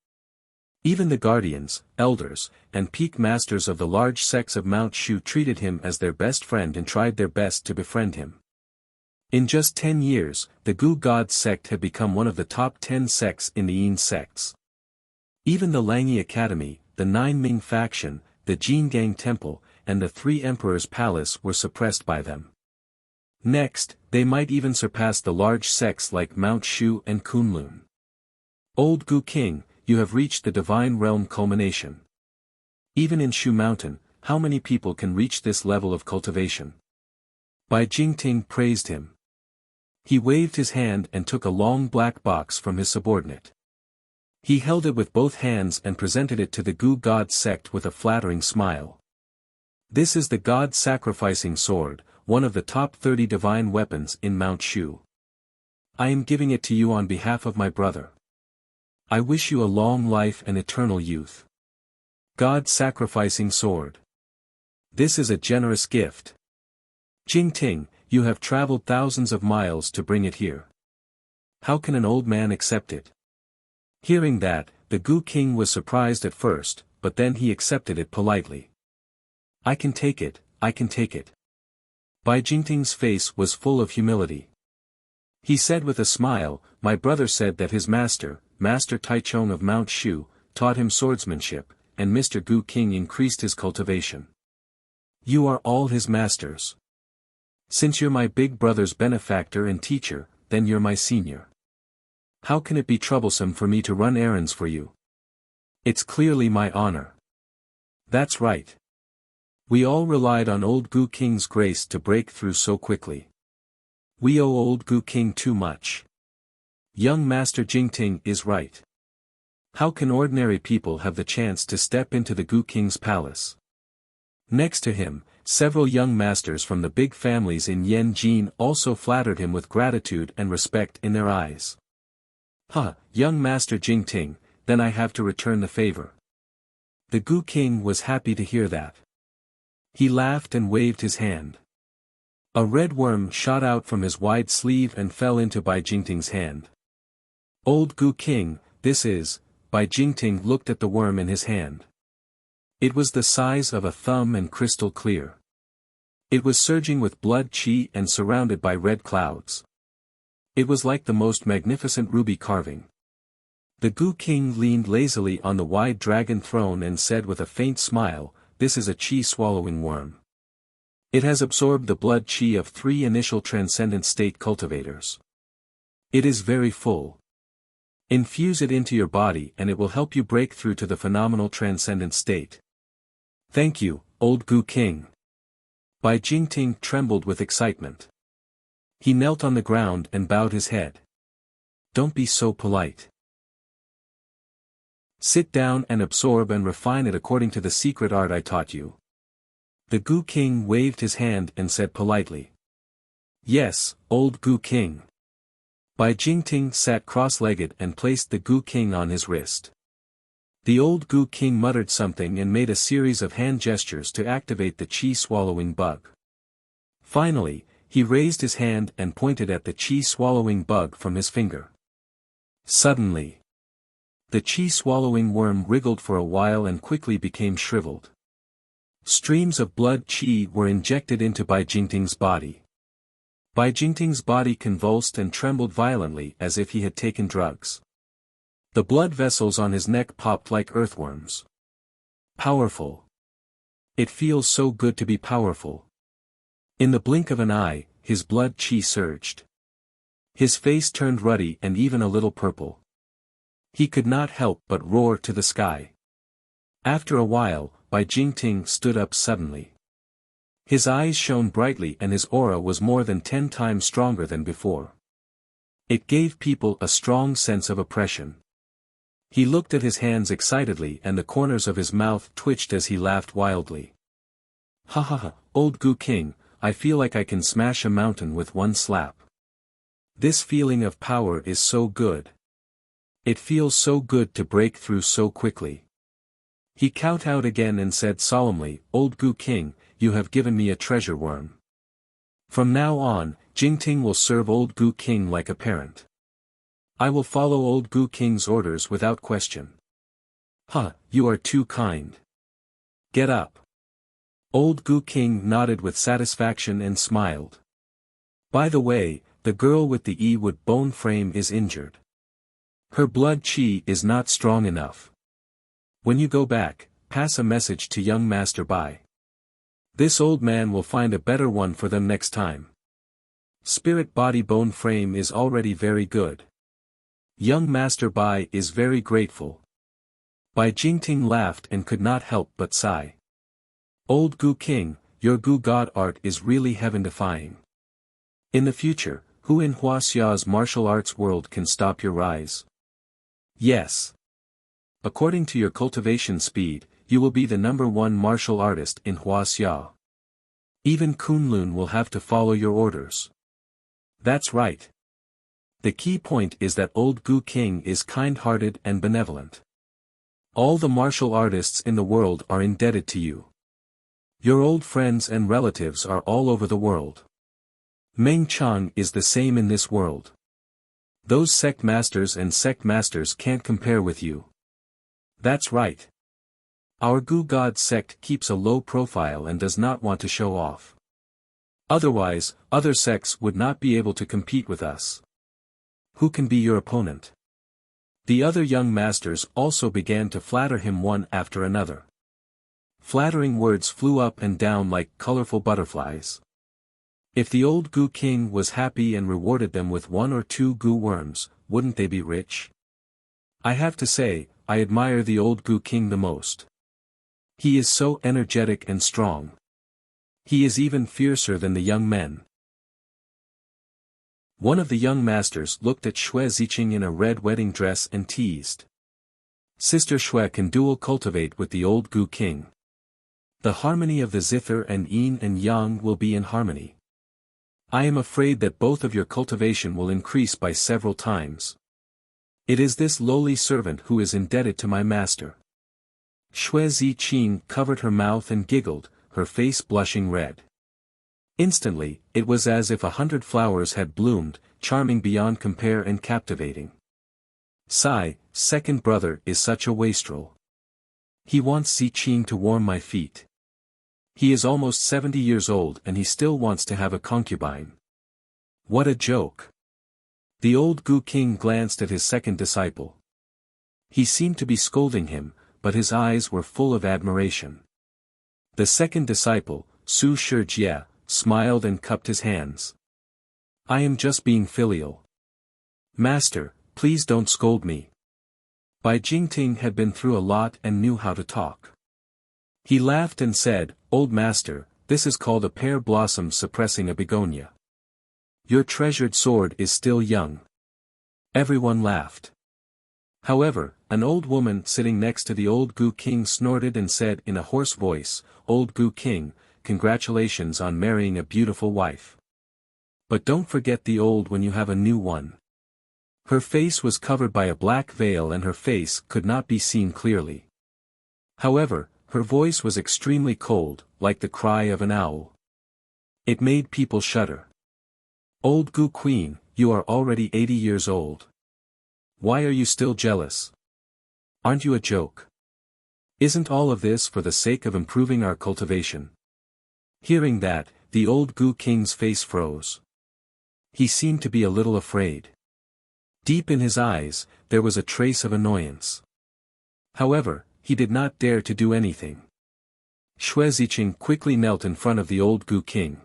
Even the guardians, elders, and peak masters of the large sects of Mount Shu treated him as their best friend and tried their best to befriend him. In just 10 years, the Gu God sect had become one of the top 10 sects in the Yin sects. Even the Langyi Academy, the 9 Ming faction, the Jingang Temple, and the 3 Emperors' Palace were suppressed by them. Next, they might even surpass the large sects like Mount Shu and Kunlun. Old Gu King, you have reached the divine realm culmination. Even in Shu Mountain, how many people can reach this level of cultivation? Bai Jingting praised him. He waved his hand and took a long black box from his subordinate. He held it with both hands and presented it to the Gu God sect with a flattering smile. This is the God-sacrificing sword, one of the top 30 divine weapons in Mount Shu. I am giving it to you on behalf of my brother. I wish you a long life and eternal youth. God-sacrificing sword. This is a generous gift. Jingting, you have traveled thousands of miles to bring it here. How can an old man accept it? Hearing that, the Gu King was surprised at first, but then he accepted it politely. I can take it, I can take it. Bai Jingting's face was full of humility. He said with a smile, my brother said that his master, Master Taichong of Mount Shu, taught him swordsmanship, and Mr. Gu King increased his cultivation. You are all his masters. Since you're my big brother's benefactor and teacher, then you're my senior. How can it be troublesome for me to run errands for you? It's clearly my honor. That's right. We all relied on old Gu King's grace to break through so quickly. We owe old Gu King too much. Young Master Jingting is right. How can ordinary people have the chance to step into the Gu King's palace? Next to him, several young masters from the big families in Yanjin also flattered him with gratitude and respect in their eyes. Young Master Jingting, then I have to return the favor. The Gu King was happy to hear that. He laughed and waved his hand. A red worm shot out from his wide sleeve and fell into Bai Jingting's hand. Old Gu King, this is, Bai Jingting looked at the worm in his hand. It was the size of a thumb and crystal clear. It was surging with blood qi and surrounded by red clouds. It was like the most magnificent ruby carving. The Gu King leaned lazily on the wide dragon throne and said with a faint smile, "This is a qi-swallowing worm. It has absorbed the blood qi of 3 initial transcendent state cultivators. It is very full. Infuse it into your body and it will help you break through to the phenomenal transcendent state." "Thank you, old Gu King." Bai Jingting trembled with excitement. He knelt on the ground and bowed his head. "Don't be so polite. Sit down and absorb and refine it according to the secret art I taught you." The Gu King waved his hand and said politely, "Yes, old Gu King." Bai Jingting sat cross-legged and placed the Gu King on his wrist. The old Gu King muttered something and made a series of hand gestures to activate the qi-swallowing bug. Finally, he raised his hand and pointed at the qi-swallowing bug from his finger. Suddenly, the qi-swallowing worm wriggled for a while and quickly became shriveled. Streams of blood qi were injected into Bai Jingting's body. Bai Jingting's body convulsed and trembled violently as if he had taken drugs. The blood vessels on his neck popped like earthworms. Powerful. It feels so good to be powerful. In the blink of an eye, his blood qi surged. His face turned ruddy and even a little purple. He could not help but roar to the sky. After a while, Bai Jingting stood up suddenly. His eyes shone brightly and his aura was more than 10 times stronger than before. It gave people a strong sense of oppression. He looked at his hands excitedly and the corners of his mouth twitched as he laughed wildly. "Ha ha ha, old Gu King, I feel like I can smash a mountain with one slap. This feeling of power is so good. It feels so good to break through so quickly." He kowtowed again and said solemnly, "Old Gu King, you have given me a treasure worm. From now on, Jingting will serve old Gu King like a parent. I will follow old Gu King's orders without question." You are too kind. Get up." Old Gu King nodded with satisfaction and smiled. "By the way, the girl with the E-wood bone frame is injured. Her blood qi is not strong enough. When you go back, pass a message to young Master Bai. This old man will find a better one for them next time. Spirit body bone frame is already very good. Young Master Bai is very grateful." Bai Jingting laughed and could not help but sigh. "Old Gu King, your Gu God art is really heaven-defying. In the future, who in Huaxia's martial arts world can stop your rise? Yes. According to your cultivation speed, you will be the #1 martial artist in Huaxia. Even Kunlun will have to follow your orders." "That's right. The key point is that old Gu King is kind-hearted and benevolent. All the martial artists in the world are indebted to you. Your old friends and relatives are all over the world. Meng Chang is the same in this world. Those sect masters and sect masters can't compare with you." "That's right. Our Gu God sect keeps a low profile and does not want to show off. Otherwise, other sects would not be able to compete with us. Who can be your opponent?" The other young masters also began to flatter him one after another. Flattering words flew up and down like colorful butterflies. If the old Goo King was happy and rewarded them with 1 or 2 goo worms, wouldn't they be rich? I have to say, I admire the old Goo King the most. He is so energetic and strong. He is even fiercer than the young men. One of the young masters looked at Xue Ziqing in a red wedding dress and teased. Sister Xue can dual cultivate with the old Goo King. The harmony of the zither and yin and yang will be in harmony. I am afraid that both of your cultivation will increase by several times. It is this lowly servant who is indebted to my master. Xue Ziqing covered her mouth and giggled, her face blushing red. Instantly, it was as if 100 flowers had bloomed, charming beyond compare and captivating. Sigh, second brother is such a wastrel. He wants Ziqing to warm my feet. He is almost 70 years old and he still wants to have a concubine. What a joke. The old Goo King glanced at his second disciple. He seemed to be scolding him, but his eyes were full of admiration. The second disciple, Su Shijie, smiled and cupped his hands. I am just being filial. Master, please don't scold me. Bai Jingting had been through a lot and knew how to talk. He laughed and said, Old master, this is called a pear blossom suppressing a begonia. Your treasured sword is still young. Everyone laughed. However, an old woman sitting next to the old Goo King snorted and said in a hoarse voice, Old Goo King, congratulations on marrying a beautiful wife. But don't forget the old when you have a new one. Her face was covered by a black veil and her face could not be seen clearly. However, her voice was extremely cold, like the cry of an owl. It made people shudder. Old Goo Queen, you are already 80 years old. Why are you still jealous? Aren't you a joke? Isn't all of this for the sake of improving our cultivation? Hearing that, the old Goo King's face froze. He seemed to be a little afraid. Deep in his eyes, there was a trace of annoyance. However, he did not dare to do anything. Xue Ziqing quickly knelt in front of the old Goo King.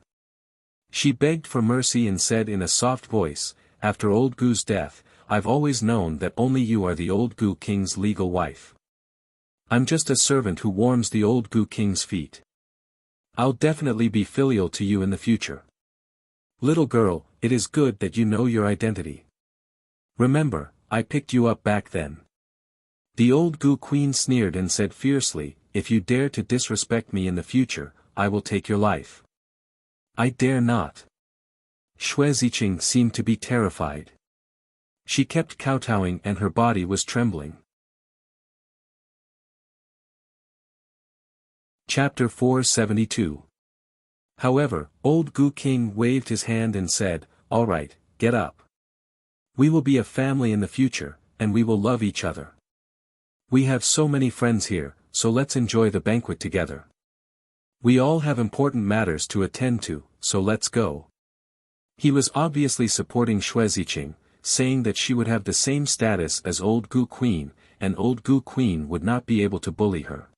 She begged for mercy and said in a soft voice, After old Goo's death, I've always known that only you are the old Goo King's legal wife. I'm just a servant who warms the old Goo King's feet. I'll definitely be filial to you in the future. Little girl, it is good that you know your identity. Remember, I picked you up back then. The old Goo Queen sneered and said fiercely, If you dare to disrespect me in the future, I will take your life. I dare not. Xue Ziqing seemed to be terrified. She kept kowtowing and her body was trembling. Chapter 472. However, old Goo King waved his hand and said, All right, get up. We will be a family in the future, and we will love each other. We have so many friends here, so let's enjoy the banquet together. We all have important matters to attend to, so let's go. He was obviously supporting Xue Ziqing, saying that she would have the same status as old Goo Queen, and old Goo Queen would not be able to bully her.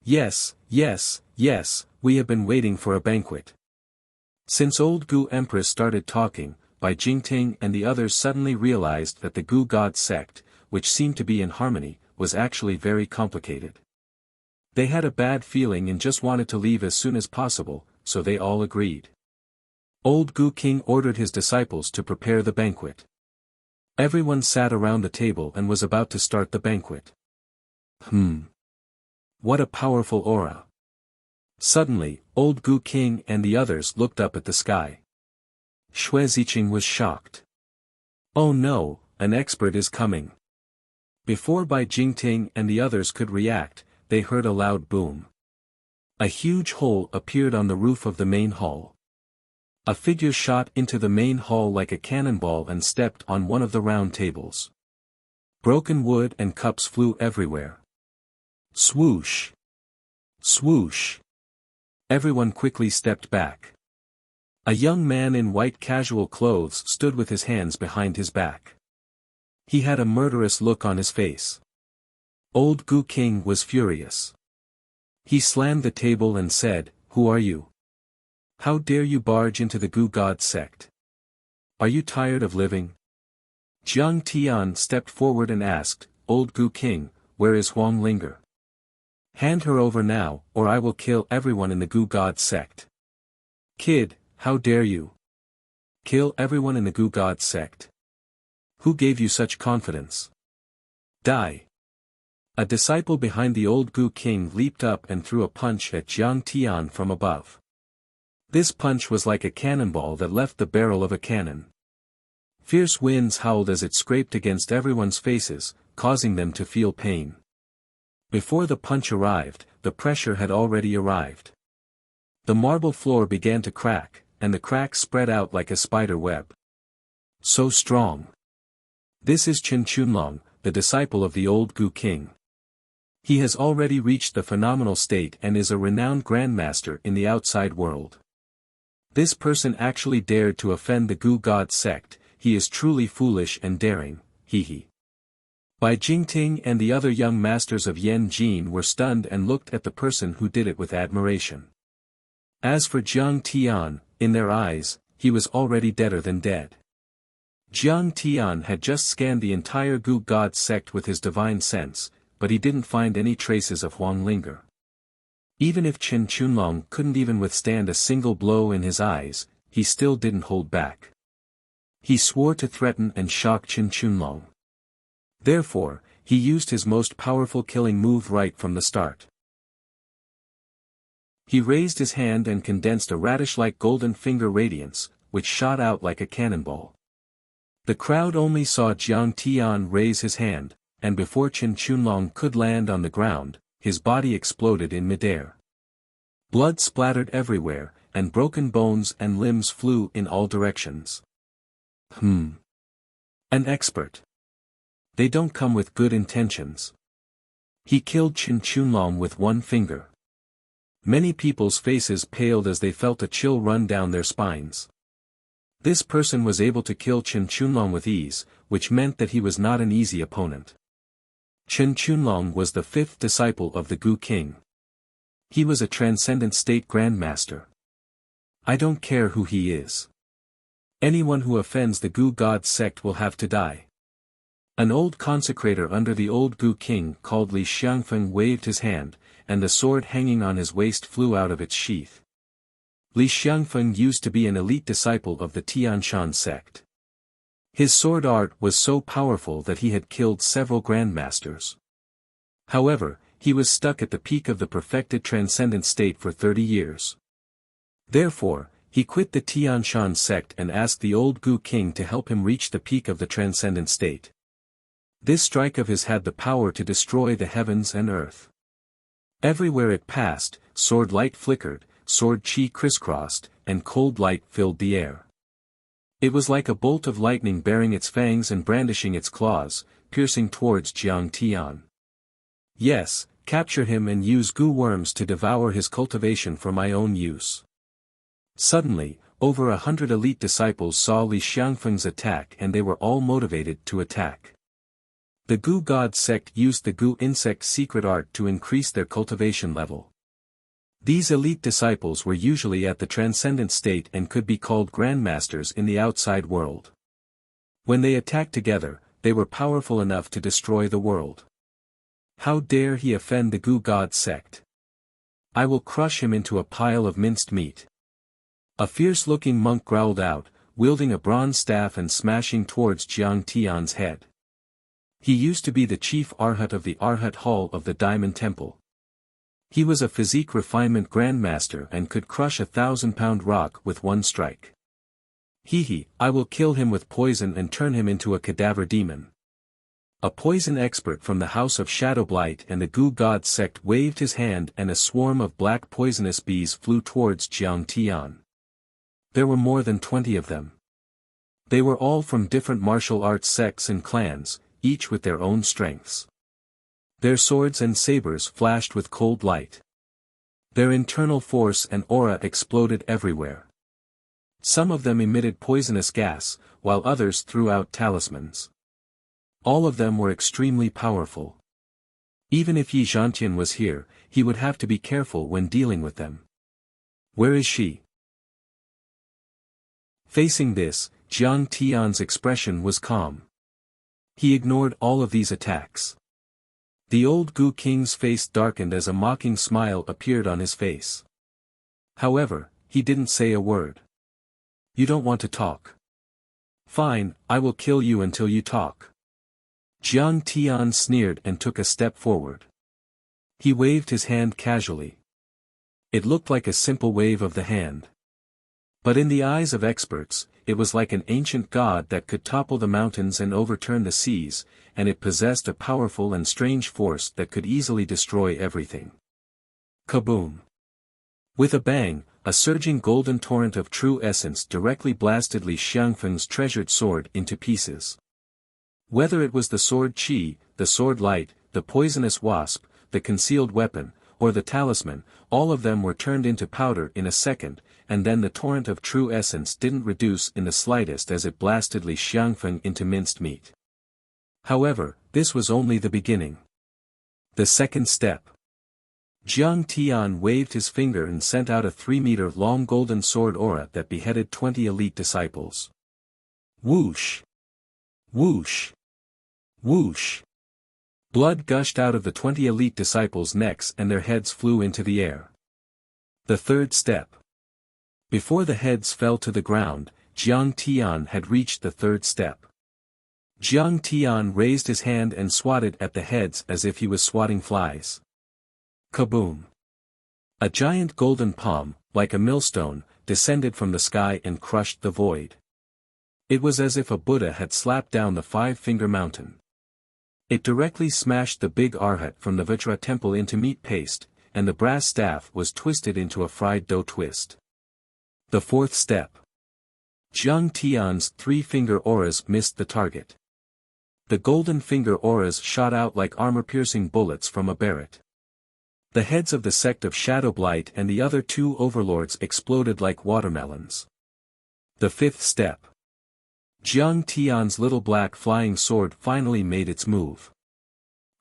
Yes, yes, yes, we have been waiting for a banquet. Since old Goo Empress started talking, Bai Jingting and the others suddenly realized that the Goo God sect, which seemed to be in harmony, was actually very complicated. They had a bad feeling and just wanted to leave as soon as possible, so they all agreed. Old Goo King ordered his disciples to prepare the banquet. Everyone sat around the table and was about to start the banquet. What a powerful aura. Suddenly, old Goo King and the others looked up at the sky. Xue Ziqing was shocked. Oh no, an expert is coming. Before Bai Jingting and the others could react, they heard a loud boom. A huge hole appeared on the roof of the main hall. A figure shot into the main hall like a cannonball and stepped on one of the round tables. Broken wood and cups flew everywhere. Swoosh! Swoosh! Everyone quickly stepped back. A young man in white casual clothes stood with his hands behind his back. He had a murderous look on his face. Old Goo King was furious. He slammed the table and said, "Who are you? How dare you barge into the Gu God sect? Are you tired of living?" Jiang Tian stepped forward and asked, "Old Gu King, where is Wang Lin? Hand her over now, or I will kill everyone in the Gu God sect." "Kid, how dare you? Kill everyone in the Gu God sect? Who gave you such confidence? Die!" A disciple behind the old Gu King leaped up and threw a punch at Jiang Tian from above. This punch was like a cannonball that left the barrel of a cannon. Fierce winds howled as it scraped against everyone's faces, causing them to feel pain. Before the punch arrived, the pressure had already arrived. The marble floor began to crack, and the cracks spread out like a spider web. So strong. This is Chen Chunlong, the disciple of the old Gu King. He has already reached the phenomenal state and is a renowned grandmaster in the outside world. This person actually dared to offend the Gu God sect. He is truly foolish and daring, he. Bai Jingting and the other young masters of Yan Jin were stunned and looked at the person who did it with admiration. As for Jiang Tian, in their eyes, he was already deader than dead. Jiang Tian had just scanned the entire Gu God sect with his divine sense, but he didn't find any traces of Wang Lin. Even if Chen Chunlong couldn't even withstand a single blow in his eyes, he still didn't hold back. He swore to threaten and shock Chen Chunlong. Therefore, he used his most powerful killing move right from the start. He raised his hand and condensed a radish-like golden finger radiance, which shot out like a cannonball. The crowd only saw Jiang Tian raise his hand, and before Chen Chunlong could land on the ground, his body exploded in midair. Blood splattered everywhere, and broken bones and limbs flew in all directions. An expert. They don't come with good intentions. He killed Chen Chunlong with one finger. Many people's faces paled as they felt a chill run down their spines. This person was able to kill Chen Chunlong with ease, which meant that he was not an easy opponent. Chen Chunlong was the fifth disciple of the Gu King. He was a transcendent state grandmaster. I don't care who he is. Anyone who offends the Gu God sect will have to die. An old consecrator under the old Gu King called Li Xiangfeng waved his hand, and the sword hanging on his waist flew out of its sheath. Li Xiangfeng used to be an elite disciple of the Tianshan sect. His sword art was so powerful that he had killed several grandmasters. However, he was stuck at the peak of the perfected transcendent state for 30 years. Therefore, he quit the Tianshan sect and asked the old Gu King to help him reach the peak of the transcendent state. This strike of his had the power to destroy the heavens and earth. Everywhere it passed, sword light flickered, sword chi crisscrossed, and cold light filled the air. It was like a bolt of lightning bearing its fangs and brandishing its claws, piercing towards Jiang Tian. Yes, capture him and use Gu worms to devour his cultivation for my own use. Suddenly, over 100 elite disciples saw Li Xiangfeng's attack and they were all motivated to attack. The Gu God sect used the Gu insect secret art to increase their cultivation level. These elite disciples were usually at the transcendent state and could be called grandmasters in the outside world. When they attacked together, they were powerful enough to destroy the world. How dare he offend the Gu God sect? I will crush him into a pile of minced meat. A fierce-looking monk growled out, wielding a bronze staff and smashing towards Jiang Tian's head. He used to be the chief Arhat of the Arhat Hall of the Diamond Temple. He was a physique refinement grandmaster and could crush a 1,000-pound rock with one strike. I will kill him with poison and turn him into a cadaver demon. A poison expert from the House of Shadowblight and the Gu God sect waved his hand and a swarm of black poisonous bees flew towards Jiang Tian. There were more than 20 of them. They were all from different martial arts sects and clans, each with their own strengths. Their swords and sabers flashed with cold light. Their internal force and aura exploded everywhere. Some of them emitted poisonous gas, while others threw out talismans. All of them were extremely powerful. Even if Yi Zhantian was here, he would have to be careful when dealing with them. Where is she? Facing this, Jiang Tian's expression was calm. He ignored all of these attacks. The old Gu King's face darkened as a mocking smile appeared on his face. However, he didn't say a word. You don't want to talk. Fine, I will kill you until you talk. Jiang Tian sneered and took a step forward. He waved his hand casually. It looked like a simple wave of the hand. But in the eyes of experts, it was like an ancient god that could topple the mountains and overturn the seas, and it possessed a powerful and strange force that could easily destroy everything. Kaboom! With a bang, a surging golden torrent of true essence directly blasted Li Xiangfeng's treasured sword into pieces. Whether it was the sword Qi, the sword light, the poisonous wasp, the concealed weapon, or the talisman, all of them were turned into powder in a second, and then the torrent of true essence didn't reduce in the slightest as it blasted Li Xiangfeng into minced meat. However, this was only the beginning. The second step. Jiang Tian waved his finger and sent out a 3-meter-long golden sword aura that beheaded 20 elite disciples. Whoosh! Whoosh! Whoosh! Blood gushed out of the 20 elite disciples' necks and their heads flew into the air. The third step. Before the heads fell to the ground, Jiang Tian had reached the third step. Jiang Tian raised his hand and swatted at the heads as if he was swatting flies. Kaboom! A giant golden palm, like a millstone, descended from the sky and crushed the void. It was as if a Buddha had slapped down the 5-finger mountain. It directly smashed the big arhat from the Vajra temple into meat paste, and the brass staff was twisted into a fried dough twist. The fourth step. Jiang Tian's 3-finger auras missed the target. The golden finger auras shot out like armor-piercing bullets from a Barrett. The heads of the sect of Shadow Blight and the other 2 overlords exploded like watermelons. The fifth step. Jiang Tian's little black flying sword finally made its move.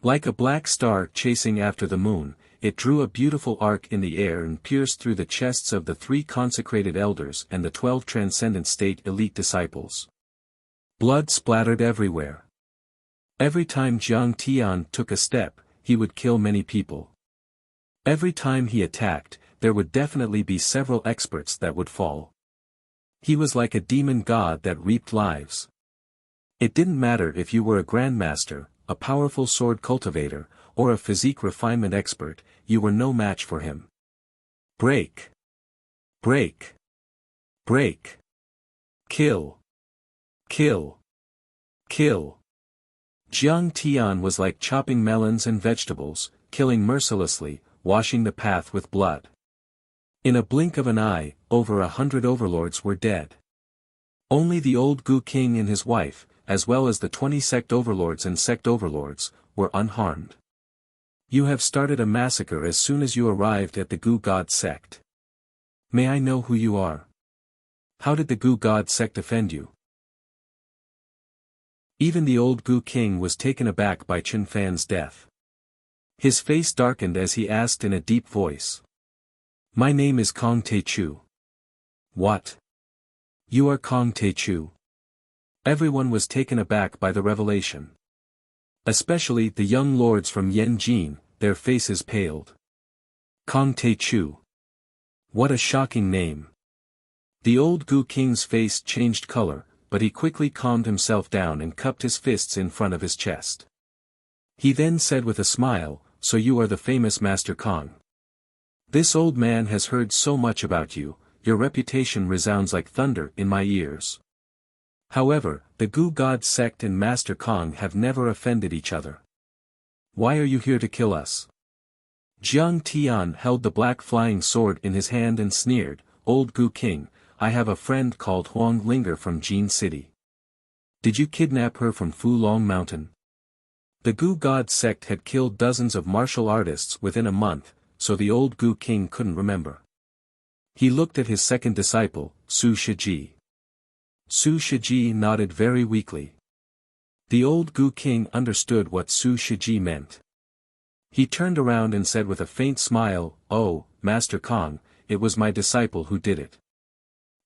Like a black star chasing after the moon, it drew a beautiful arc in the air and pierced through the chests of the 3 consecrated elders and the 12 transcendent state elite disciples. Blood splattered everywhere. Every time Jiang Tian took a step, he would kill many people. Every time he attacked, there would definitely be several experts that would fall. He was like a demon god that reaped lives. It didn't matter if you were a grandmaster, a powerful sword cultivator, or a physique refinement expert, you were no match for him. Break. Break. Break. Kill. Kill. Kill. Jiang Tian was like chopping melons and vegetables, killing mercilessly, washing the path with blood. In a blink of an eye, over 100 overlords were dead. Only the old Gu King and his wife, as well as the 20 sect overlords and sect overlords, were unharmed. You have started a massacre as soon as you arrived at the Gu God sect. May I know who you are? How did the Gu God sect offend you? Even the old Gu King was taken aback by Chen Fan's death. His face darkened as he asked in a deep voice. My name is Kong Teichu. What? You are Kong Teichu? Everyone was taken aback by the revelation. Especially the young lords from Yanjin, their faces paled. Kong Teichu. What a shocking name. The old Gu King's face changed color, but he quickly calmed himself down and cupped his fists in front of his chest. He then said with a smile, so you are the famous Master Kong. This old man has heard so much about you, your reputation resounds like thunder in my ears. However, the Gu God sect and Master Kong have never offended each other. Why are you here to kill us? Jiang Tian held the black flying sword in his hand and sneered, Old Gu King, I have a friend called Wang Lin from Jin City. Did you kidnap her from Fulong Mountain? The Gu God sect had killed dozens of martial artists within a month, so the old Gu King couldn't remember. He looked at his second disciple, Su Shiji. Su Shiji nodded very weakly. The old Gu King understood what Su Shiji meant. He turned around and said with a faint smile, "Oh, Master Kong, it was my disciple who did it.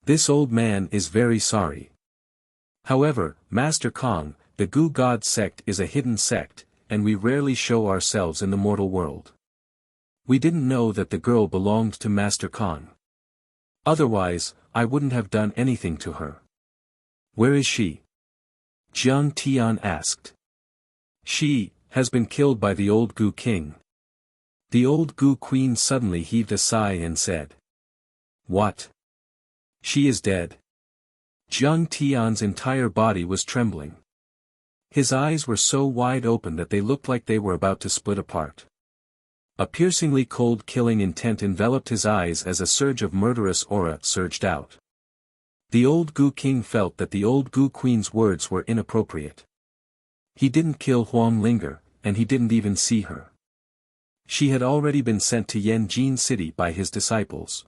This old man is very sorry. However, Master Kong, the Goo God sect is a hidden sect, and we rarely show ourselves in the mortal world. We didn't know that the girl belonged to Master Kong. Otherwise, I wouldn't have done anything to her." "Where is she?" Jiang Tian asked. "She has been killed by the old Goo King." The old Goo Queen suddenly heaved a sigh and said, "What? She is dead?" Jiang Tian's entire body was trembling. His eyes were so wide open that they looked like they were about to split apart. A piercingly cold killing intent enveloped his eyes as a surge of murderous aura surged out. The old Goo King felt that the old Goo Queen's words were inappropriate. He didn't kill Huang Linger, and he didn't even see her. She had already been sent to Yanjin City by his disciples.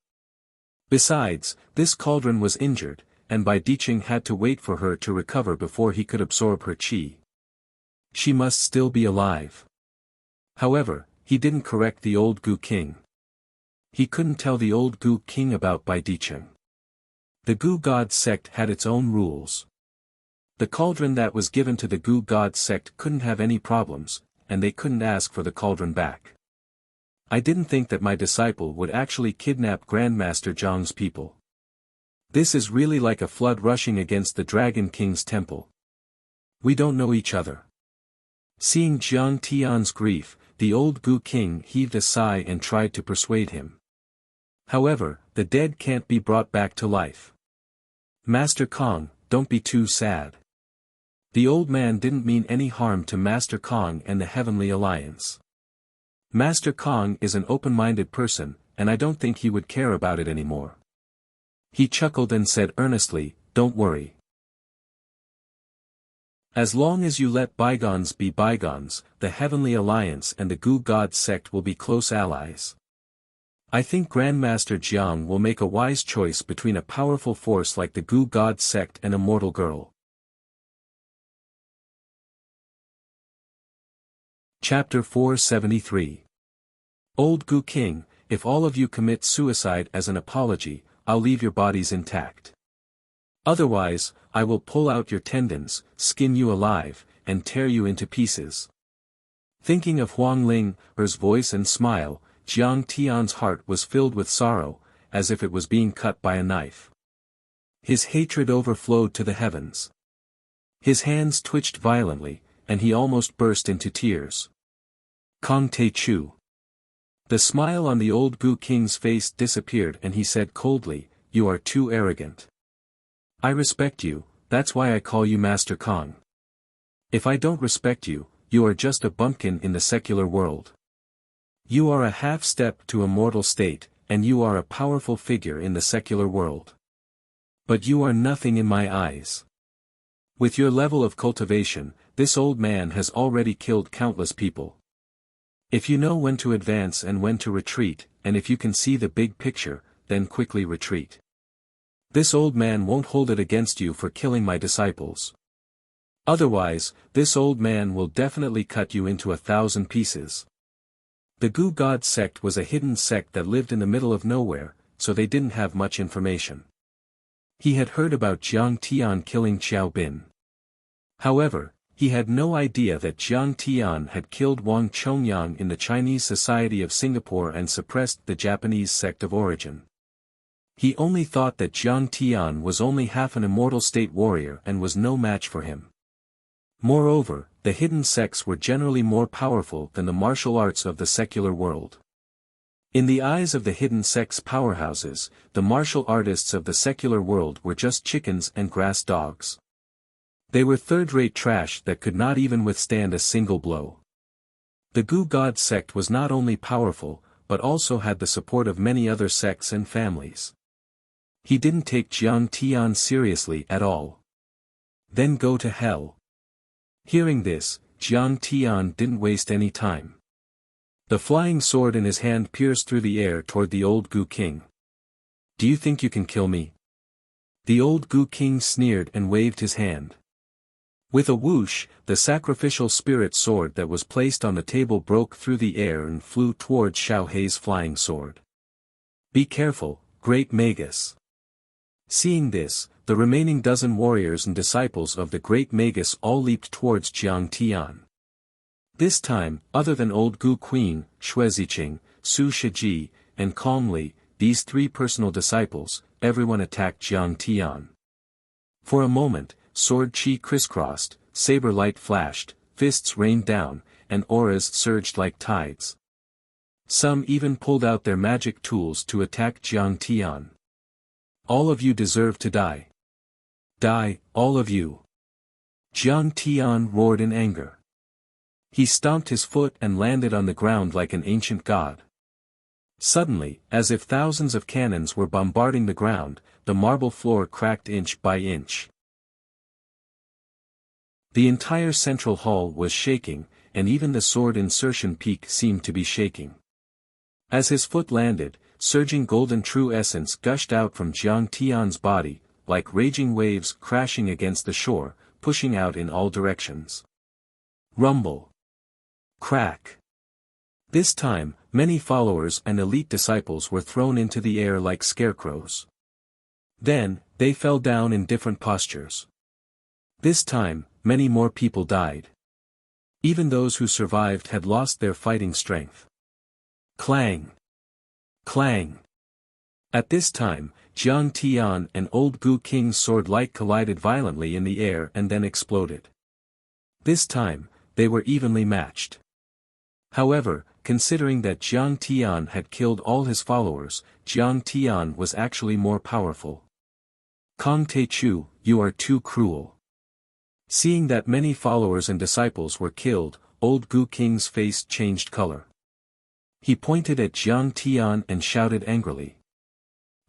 Besides, this cauldron was injured, and Bai Diqing had to wait for her to recover before he could absorb her qi. She must still be alive. However, he didn't correct the old Goo King. He couldn't tell the old Goo King about Bai Diqing. The Goo God sect had its own rules. The cauldron that was given to the Goo God sect couldn't have any problems, and they couldn't ask for the cauldron back. I didn't think that my disciple would actually kidnap Grandmaster Zhang's people. This is really like a flood rushing against the Dragon King's temple. We don't know each other. Seeing Jiang Tian's grief, the old Goo King heaved a sigh and tried to persuade him. However, the dead can't be brought back to life. Master Kong, don't be too sad. The old man didn't mean any harm to Master Kong and the Heavenly Alliance. Master Kong is an open-minded person, and I don't think he would care about it anymore. He chuckled and said earnestly, "Don't worry. As long as you let bygones be bygones, the Heavenly Alliance and the Goo God sect will be close allies. I think Grandmaster Jiang will make a wise choice between a powerful force like the Goo God sect and a mortal girl." Chapter 473. Old Goo King, if all of you commit suicide as an apology, I'll leave your bodies intact. Otherwise, I will pull out your tendons, skin you alive, and tear you into pieces. Thinking of Huang Ling, her voice and smile, Jiang Tian's heart was filled with sorrow, as if it was being cut by a knife. His hatred overflowed to the heavens. His hands twitched violently, and he almost burst into tears. Kong Te Chu. The smile on the old Goo King's face disappeared and he said coldly, "You are too arrogant. I respect you, that's why I call you Master Kong. If I don't respect you, you are just a bumpkin in the secular world. You are a half-step to a mortal state, and you are a powerful figure in the secular world. But you are nothing in my eyes. With your level of cultivation, this old man has already killed countless people. If you know when to advance and when to retreat, and if you can see the big picture, then quickly retreat. This old man won't hold it against you for killing my disciples. Otherwise, this old man will definitely cut you into 1,000 pieces." The Goo God sect was a hidden sect that lived in the middle of nowhere, so they didn't have much information. He had heard about Jiang Tian killing Xiao Bin. However, he had no idea that Jiang Tian had killed Wang Chongyang in the Chinese Society of Singapore and suppressed the Japanese sect of origin. He only thought that Jiang Tian was only half an immortal state warrior and was no match for him. Moreover, the hidden sects were generally more powerful than the martial arts of the secular world. In the eyes of the hidden sects' powerhouses, the martial artists of the secular world were just chickens and grass dogs. They were third-rate trash that could not even withstand a single blow. The Goo God sect was not only powerful, but also had the support of many other sects and families. He didn't take Jiang Tian seriously at all. Then go to hell. Hearing this, Jiang Tian didn't waste any time. The flying sword in his hand pierced through the air toward the old Goo King. "Do you think you can kill me?" The old Goo King sneered and waved his hand. With a whoosh, the sacrificial spirit sword that was placed on the table broke through the air and flew towards Xiao Hei's flying sword. Be careful, great Magus. Seeing this, the remaining dozen warriors and disciples of the great Magus all leaped towards Jiang Tian. This time, other than old Gu Queen, Xue Ziqing, Su Shiji, and Kong Li, these three personal disciples, everyone attacked Jiang Tian. For a moment, sword chi crisscrossed, saber light flashed, fists rained down, and auras surged like tides. Some even pulled out their magic tools to attack Jiang Tian. All of you deserve to die. Die, all of you. Jiang Tian roared in anger. He stomped his foot and landed on the ground like an ancient god. Suddenly, as if thousands of cannons were bombarding the ground, the marble floor cracked inch by inch. The entire central hall was shaking, and even the sword insertion peak seemed to be shaking. As his foot landed, surging golden true essence gushed out from Jiang Tian's body, like raging waves crashing against the shore, pushing out in all directions. Rumble. Crack. This time, many followers and elite disciples were thrown into the air like scarecrows. Then, they fell down in different postures. This time, many more people died. Even those who survived had lost their fighting strength. Clang. Clang. At this time, Jiang Tian and old Gu King's sword light collided violently in the air and then exploded. This time, they were evenly matched. However, considering that Jiang Tian had killed all his followers, Jiang Tian was actually more powerful. Kong Te Chu, you are too cruel. Seeing that many followers and disciples were killed, old Gu King's face changed color. He pointed at Jiang Tian and shouted angrily.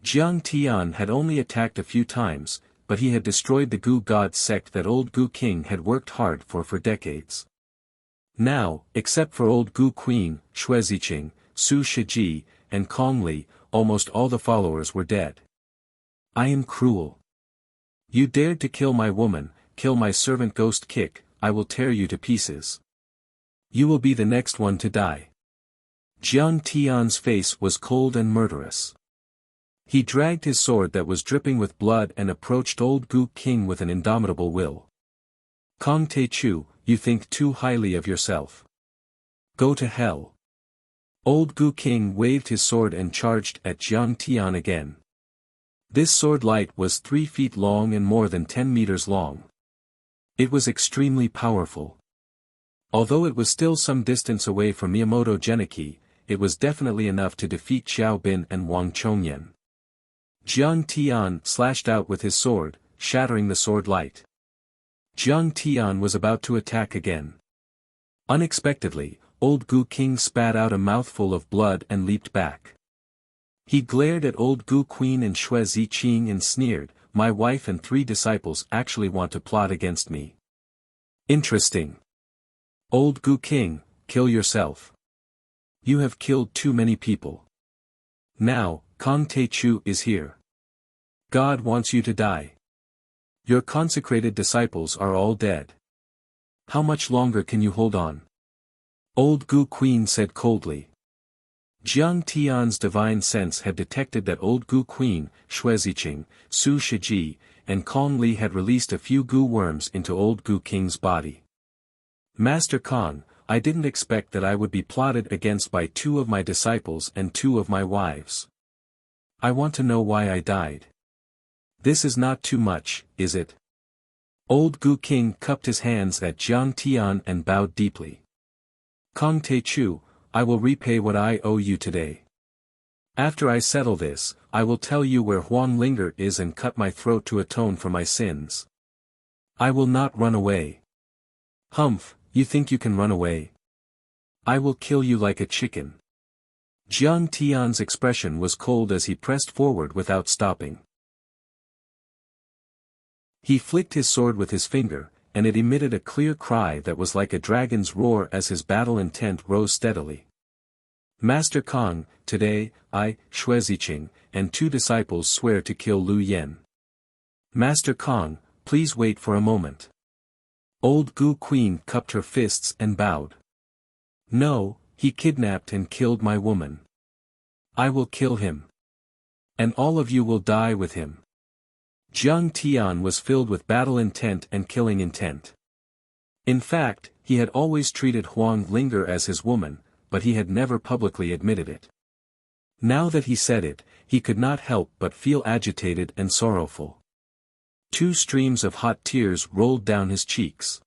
Jiang Tian had only attacked a few times, but he had destroyed the Gu God sect that old Gu King had worked hard for decades. Now, except for old Gu Queen, Xue Ziqing, Su Shiji, and Kong Li, almost all the followers were dead. I am cruel. You dared to kill my woman, kill my servant Ghost Kick, I will tear you to pieces. You will be the next one to die. Jiang Tian's face was cold and murderous. He dragged his sword that was dripping with blood and approached old Gu King with an indomitable will. Kong Te Chu, you think too highly of yourself. Go to hell. Old Gu King waved his sword and charged at Jiang Tian again. This sword light was 3 feet long and more than 10 meters long. It was extremely powerful. Although it was still some distance away from Miyamoto Geniki, it was definitely enough to defeat Xiao Bin and Wang Chongyan. Jiang Tian slashed out with his sword, shattering the sword light. Jiang Tian was about to attack again. Unexpectedly, old Gu King spat out a mouthful of blood and leaped back. He glared at old Gu Queen and Xue Ziqing and sneered, my wife and 3 disciples actually want to plot against me. Interesting. Old Gu King, kill yourself. You have killed too many people. Now, Kong Te Chu is here. God wants you to die. Your consecrated disciples are all dead. How much longer can you hold on? Old Gu Queen said coldly. Jiang Tian's divine sense had detected that old Gu Queen, Xue Ziqing, Su Shiji, and Kong Li had released a few Gu worms into old Gu King's body. Master Kong, I didn't expect that I would be plotted against by 2 of my disciples and 2 of my wives. I want to know why I died. This is not too much, is it? Old Gu King cupped his hands at Jiang Tian and bowed deeply. Kong Te Chu, I will repay what I owe you today. After I settle this, I will tell you where Huang Linger is and cut my throat to atone for my sins. I will not run away. Humph, you think you can run away? I will kill you like a chicken. Jiang Tian's expression was cold as he pressed forward without stopping. He flicked his sword with his finger, and it emitted a clear cry that was like a dragon's roar as his battle intent rose steadily. Master Kong, today, I, Xue Ziqing, and 2 disciples swear to kill Lu Yen. Master Kong, please wait for a moment. Old Gu Queen cupped her fists and bowed. No, he kidnapped and killed my woman. I will kill him. And all of you will die with him. Jiang Tian was filled with battle intent and killing intent. In fact, he had always treated Huang Lin as his woman, but he had never publicly admitted it. Now that he said it, he could not help but feel agitated and sorrowful. 2 streams of hot tears rolled down his cheeks.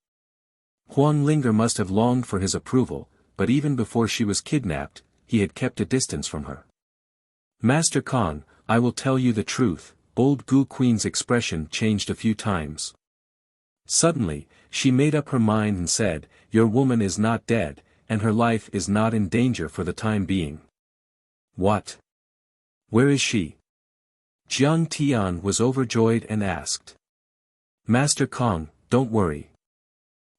Huang Lin must have longed for his approval, but even before she was kidnapped, he had kept a distance from her. Master Kong, I will tell you the truth. Old Gu Queen's expression changed a few times. Suddenly, she made up her mind and said, your woman is not dead, and her life is not in danger for the time being. What? Where is she? Jiang Tian was overjoyed and asked. Master Kong, don't worry.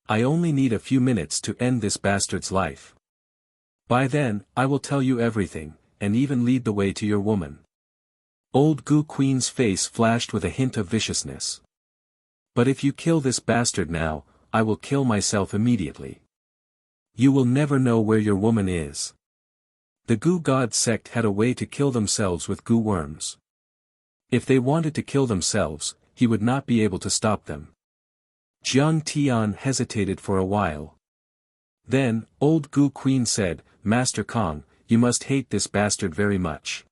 I only need a few minutes to end this bastard's life. By then, I will tell you everything, and even lead the way to your woman. Old Gu Queen's face flashed with a hint of viciousness. But if you kill this bastard now, I will kill myself immediately. You will never know where your woman is. The Gu God sect had a way to kill themselves with Gu worms. If they wanted to kill themselves, he would not be able to stop them. Jiang Tian hesitated for a while. Then, Old Gu Queen said, Master Kong, you must hate this bastard very much.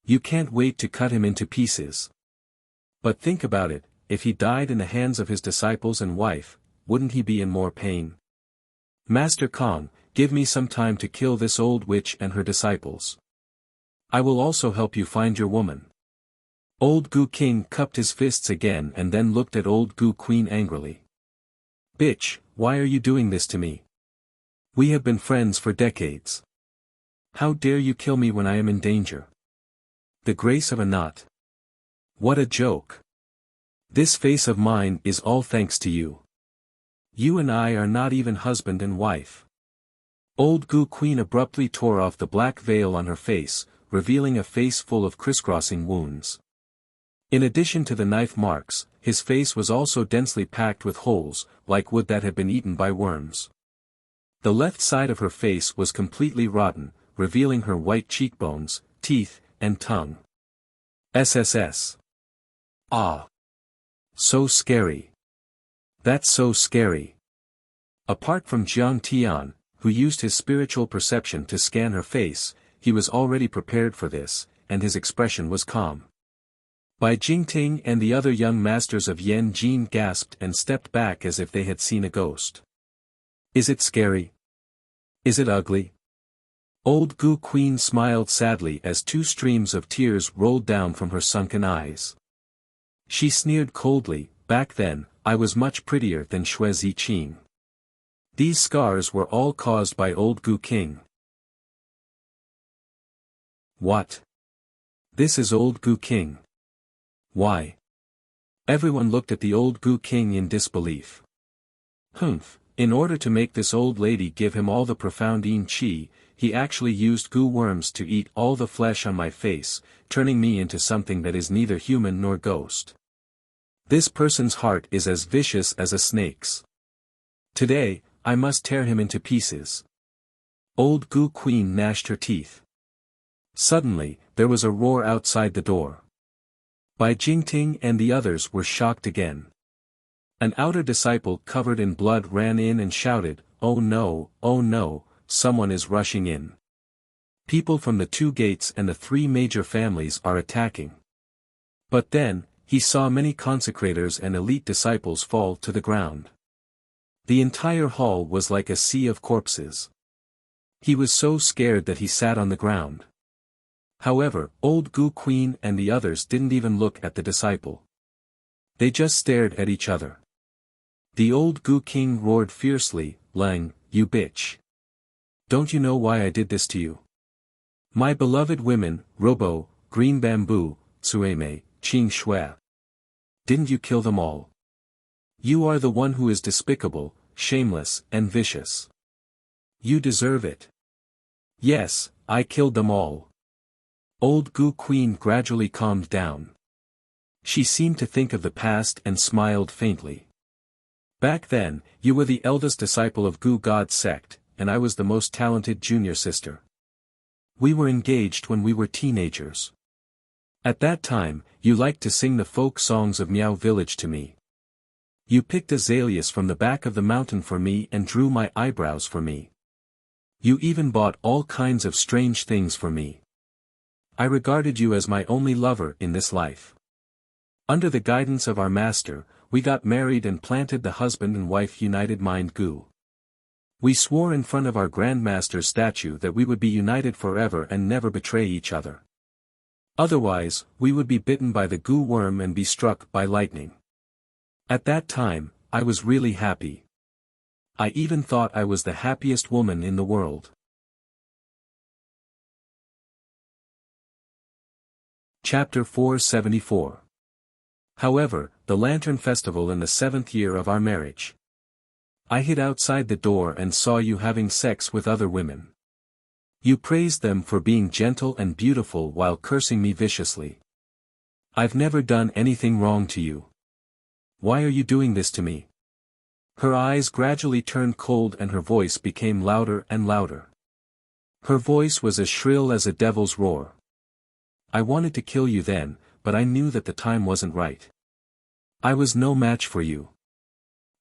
You can't wait to cut him into pieces. But think about it, if he died in the hands of his disciples and wife, wouldn't he be in more pain? Master Kong, give me some time to kill this old witch and her disciples. I will also help you find your woman. Old Gu King cupped his fists again and then looked at Old Gu Queen angrily. Bitch, why are you doing this to me? We have been friends for decades. How dare you kill me when I am in danger? The grace of a knot. What a joke. This face of mine is all thanks to you. You and I are not even husband and wife. Old Gu Queen abruptly tore off the black veil on her face, revealing a face full of crisscrossing wounds. In addition to the knife marks, his face was also densely packed with holes, like wood that had been eaten by worms. The left side of her face was completely rotten, revealing her white cheekbones, teeth, and tongue. SSS. Ah. So scary. That's so scary. Apart from Jiang Tian, who used his spiritual perception to scan her face, he was already prepared for this, and his expression was calm. Bai Jingting and the other young masters of Yan Jin gasped and stepped back as if they had seen a ghost. Is it scary? Is it ugly? Old Gu Queen smiled sadly as 2 streams of tears rolled down from her sunken eyes. She sneered coldly, back then, I was much prettier than Xue Ziqing. These scars were all caused by Old Gu King. What? This is Old Gu King. Why? Everyone looked at the Old Gu King in disbelief. Humph, in order to make this old lady give him all the profound yin qi, he actually used Gu worms to eat all the flesh on my face, turning me into something that is neither human nor ghost. This person's heart is as vicious as a snake's. Today, I must tear him into pieces. Old Gu Queen gnashed her teeth. Suddenly, there was a roar outside the door. Bai Jingting and the others were shocked again. An outer disciple covered in blood ran in and shouted, oh no, someone is rushing in. People from the 2 gates and the 3 major families are attacking. But then, he saw many consecrators and elite disciples fall to the ground. The entire hall was like a sea of corpses. He was so scared that he sat on the ground. However, Old Gu Queen and the others didn't even look at the disciple. They just stared at each other. The Old Gu King roared fiercely, Lang, you bitch. Don't you know why I did this to you? My beloved women, Robo, Green Bamboo, Tsueme, Qing Shui. Didn't you kill them all? You are the one who is despicable, shameless, and vicious. You deserve it. Yes, I killed them all. Old Gu Queen gradually calmed down. She seemed to think of the past and smiled faintly. Back then, you were the eldest disciple of Gu God's sect, and I was the most talented junior sister. We were engaged when we were teenagers. At that time, you liked to sing the folk songs of Miao Village to me. You picked azaleas from the back of the mountain for me and drew my eyebrows for me. You even bought all kinds of strange things for me. I regarded you as my only lover in this life. Under the guidance of our master, we got married and planted the husband and wife united mind Gu. We swore in front of our grandmaster's statue that we would be united forever and never betray each other. Otherwise, we would be bitten by the Gu worm and be struck by lightning. At that time, I was really happy. I even thought I was the happiest woman in the world. Chapter 474. However, the Lantern Festival in the 7th year of our marriage. I hid outside the door and saw you having sex with other women. You praised them for being gentle and beautiful while cursing me viciously. I've never done anything wrong to you. Why are you doing this to me? Her eyes gradually turned cold and her voice became louder and louder. Her voice was as shrill as a devil's roar. I wanted to kill you then, but I knew that the time wasn't right. I was no match for you.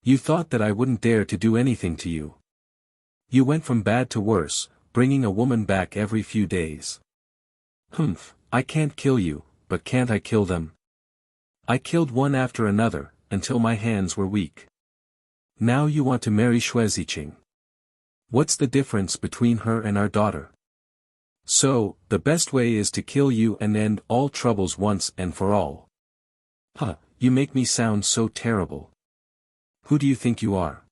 You thought that I wouldn't dare to do anything to you. You went from bad to worse, bringing a woman back every few days. Humph, I can't kill you, but can't I kill them? I killed one after another, until my hands were weak. Now you want to marry Xueziqing. What's the difference between her and our daughter? So, the best way is to kill you and end all troubles once and for all. Huh, you make me sound so terrible. Who do you think you are?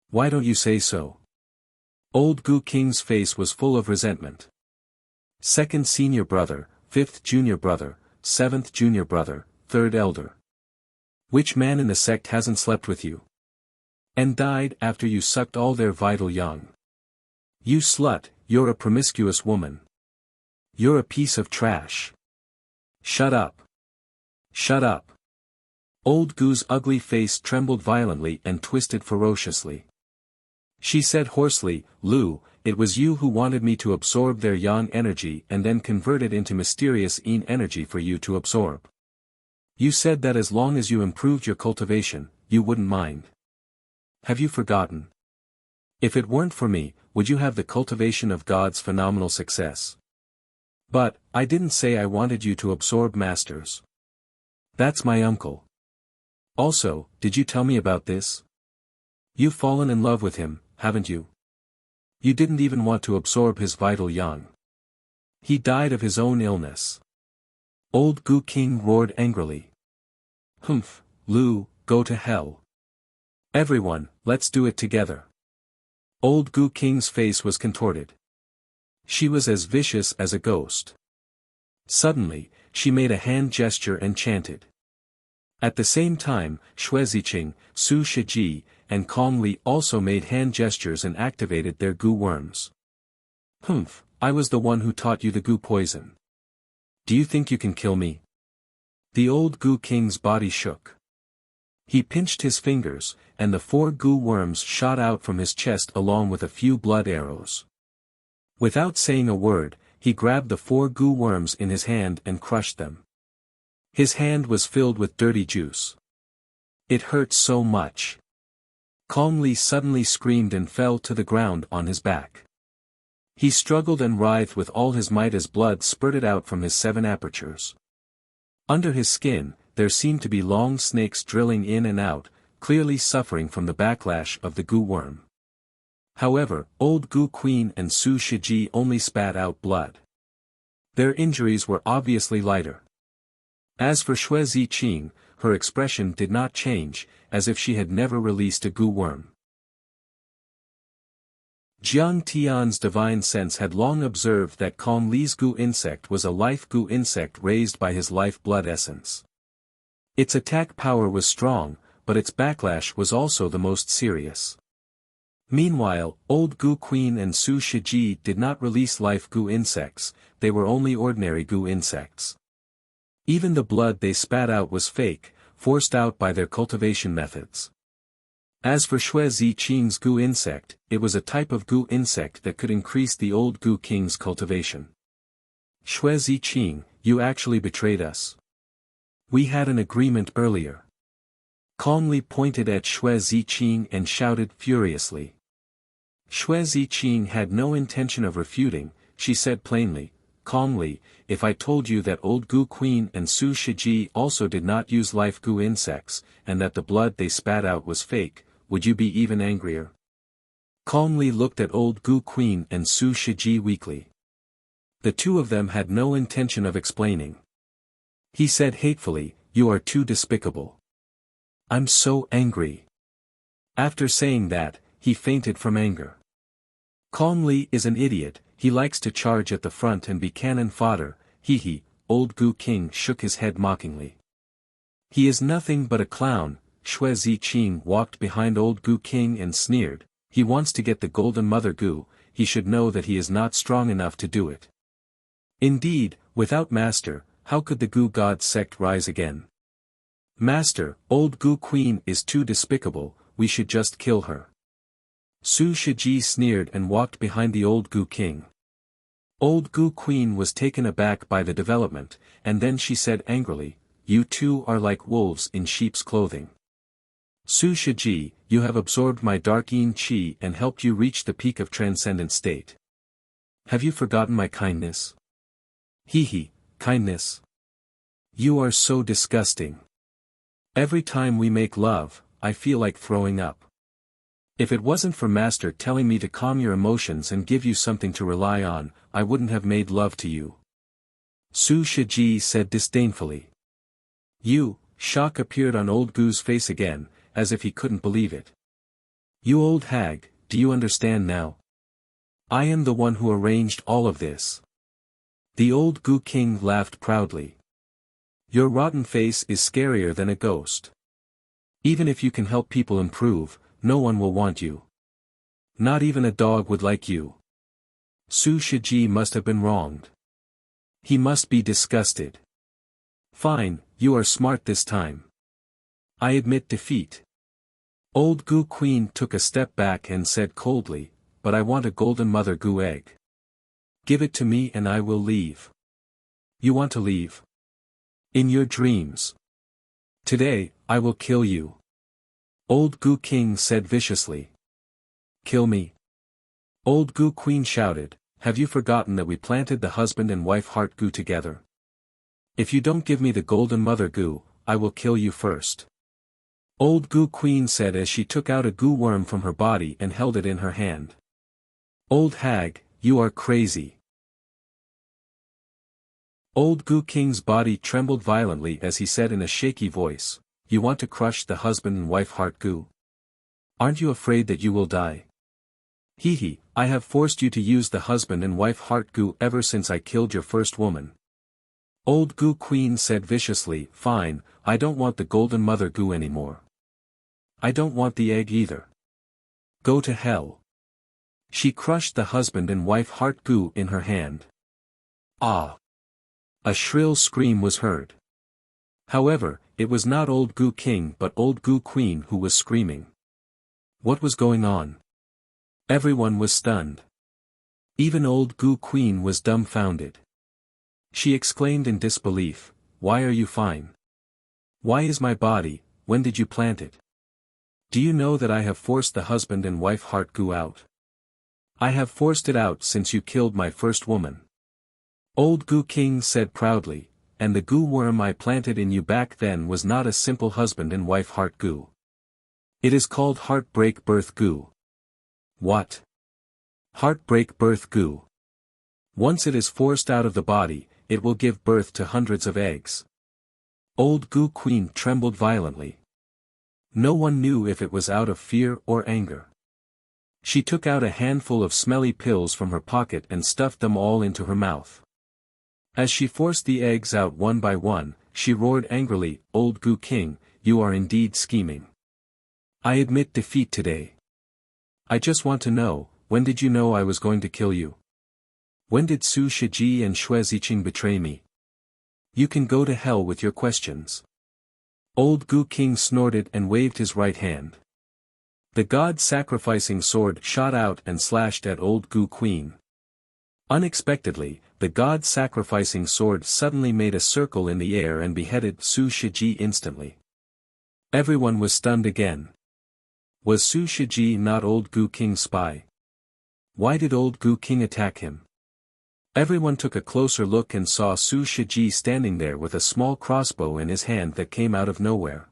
Why don't you say so? Old Gu King's face was full of resentment. 2nd senior brother, 5th junior brother, 7th junior brother, 3rd elder. Which man in the sect hasn't slept with you? And died after you sucked all their vital young? You slut, you're a promiscuous woman. You're a piece of trash. Shut up. Shut up. Old Gu's ugly face trembled violently and twisted ferociously. She said hoarsely, Lu, it was you who wanted me to absorb their yang energy and then convert it into mysterious yin energy for you to absorb. You said that as long as you improved your cultivation, you wouldn't mind. Have you forgotten? If it weren't for me, would you have the cultivation of God's phenomenal success? But, I didn't say I wanted you to absorb masters. That's my uncle. Also, did you tell me about this? You've fallen in love with him, haven't you? You didn't even want to absorb his vital yang. He died of his own illness. Old Gu King roared angrily. Humph, Lu, go to hell. Everyone, let's do it together. Old Gu King's face was contorted. She was as vicious as a ghost. Suddenly, she made a hand gesture and chanted. At the same time, Xueziqing, Su Shiji, and Kong Li also made hand gestures and activated their Gu worms. Humph, I was the one who taught you the Gu poison. Do you think you can kill me? The old Gu King's body shook. He pinched his fingers, and the 4 Gu worms shot out from his chest along with a few blood arrows. Without saying a word, he grabbed the 4 Gu worms in his hand and crushed them. His hand was filled with dirty juice. It hurt so much. Kong Li suddenly screamed and fell to the ground on his back. He struggled and writhed with all his might as blood spurted out from his 7 apertures. Under his skin, there seemed to be long snakes drilling in and out, clearly suffering from the backlash of the Gu worm. However, old Gu Queen and Su Shiji only spat out blood. Their injuries were obviously lighter. As for Xueziqing, her expression did not change, as if she had never released a Gu worm. Jiang Tian's divine sense had long observed that Kong Li's Gu insect was a life Gu insect raised by his life blood essence. Its attack power was strong, but its backlash was also the most serious. Meanwhile, old Gu Queen and Su Shiji did not release life Gu insects, they were only ordinary Gu insects. Even the blood they spat out was fake, forced out by their cultivation methods. As for Xue Ziqing's goo insect, it was a type of goo insect that could increase the old goo king's cultivation. Xue Ziqing, you actually betrayed us. We had an agreement earlier. Calmly pointed at Xue Ziqing and shouted furiously. Xue Ziqing had no intention of refuting, she said plainly, calmly, if I told you that old goo queen and Su Shiji also did not use life goo insects, and that the blood they spat out was fake, would you be even angrier? Calmly looked at old goo queen and Su Shiji weakly. The two of them had no intention of explaining. He said hatefully, you are too despicable. I'm so angry. After saying that, he fainted from anger. Calmly is an idiot, he likes to charge at the front and be cannon fodder, hee, old goo king shook his head mockingly. He is nothing but a clown. Xue Ziqing walked behind old goo king and sneered, he wants to get the golden mother goo, he should know that he is not strong enough to do it. Indeed, without master, how could the goo god sect rise again? Master, old goo queen is too despicable, we should just kill her. Su Shiji sneered and walked behind the old goo king. Old goo queen was taken aback by the development, and then she said angrily, you two are like wolves in sheep's clothing. Su Shiji, you have absorbed my dark yin qi and helped you reach the peak of transcendent state. Have you forgotten my kindness? Hee, kindness. You are so disgusting. Every time we make love, I feel like throwing up. If it wasn't for master telling me to calm your emotions and give you something to rely on, I wouldn't have made love to you. Su Shiji said disdainfully. Shock appeared on old goo's face again, as if he couldn't believe it. You old hag, do you understand now? I am the one who arranged all of this. The old goo king laughed proudly. Your rotten face is scarier than a ghost. Even if you can help people improve, no one will want you. Not even a dog would like you. Su Shiji must have been wronged. He must be disgusted. Fine, you are smart this time. I admit defeat. Old goo queen took a step back and said coldly, but I want a golden mother goo egg. Give it to me and I will leave. You want to leave? In your dreams. Today, I will kill you. Old goo king said viciously. Kill me. Old goo queen shouted, have you forgotten that we planted the husband and wife heart goo together? If you don't give me the golden mother goo, I will kill you first. Old goo queen said as she took out a goo worm from her body and held it in her hand. Old hag, you are crazy. Old goo king's body trembled violently as he said in a shaky voice, you want to crush the husband and wife heart goo? Aren't you afraid that you will die? Hee, I have forced you to use the husband and wife heart goo ever since I killed your first woman. Old goo queen said viciously, fine, I don't want the golden mother goo anymore. I don't want the egg either. Go to hell. She crushed the husband and wife heart goo in her hand. Ah! A shrill scream was heard. However, it was not old goo king but old goo queen who was screaming. What was going on? Everyone was stunned. Even old goo queen was dumbfounded. She exclaimed in disbelief, why are you fine? Why is my body, when did you plant it? Do you know that I have forced the husband and wife heart goo out? I have forced it out since you killed my first woman. Old goo king said proudly, and the goo worm I planted in you back then was not a simple husband and wife heart goo. It is called heartbreak birth goo. What? Heartbreak birth goo. Once it is forced out of the body, it will give birth to hundreds of eggs. Old goo queen trembled violently. No one knew if it was out of fear or anger. She took out a handful of smelly pills from her pocket and stuffed them all into her mouth. As she forced the eggs out one by one, she roared angrily, old goo king, you are indeed scheming. I admit defeat today. I just want to know, when did you know I was going to kill you? When did Su Shiji and Xue Ziqing betray me? You can go to hell with your questions. Old goo king snorted and waved his right hand. The god-sacrificing sword shot out and slashed at old Gu Queen. Unexpectedly, the god-sacrificing sword suddenly made a circle in the air and beheaded Su Shiji instantly. Everyone was stunned again. Was Su Shiji not old Gu King's spy? Why did old Gu King attack him? Everyone took a closer look and saw Su Shiji standing there with a small crossbow in his hand that came out of nowhere.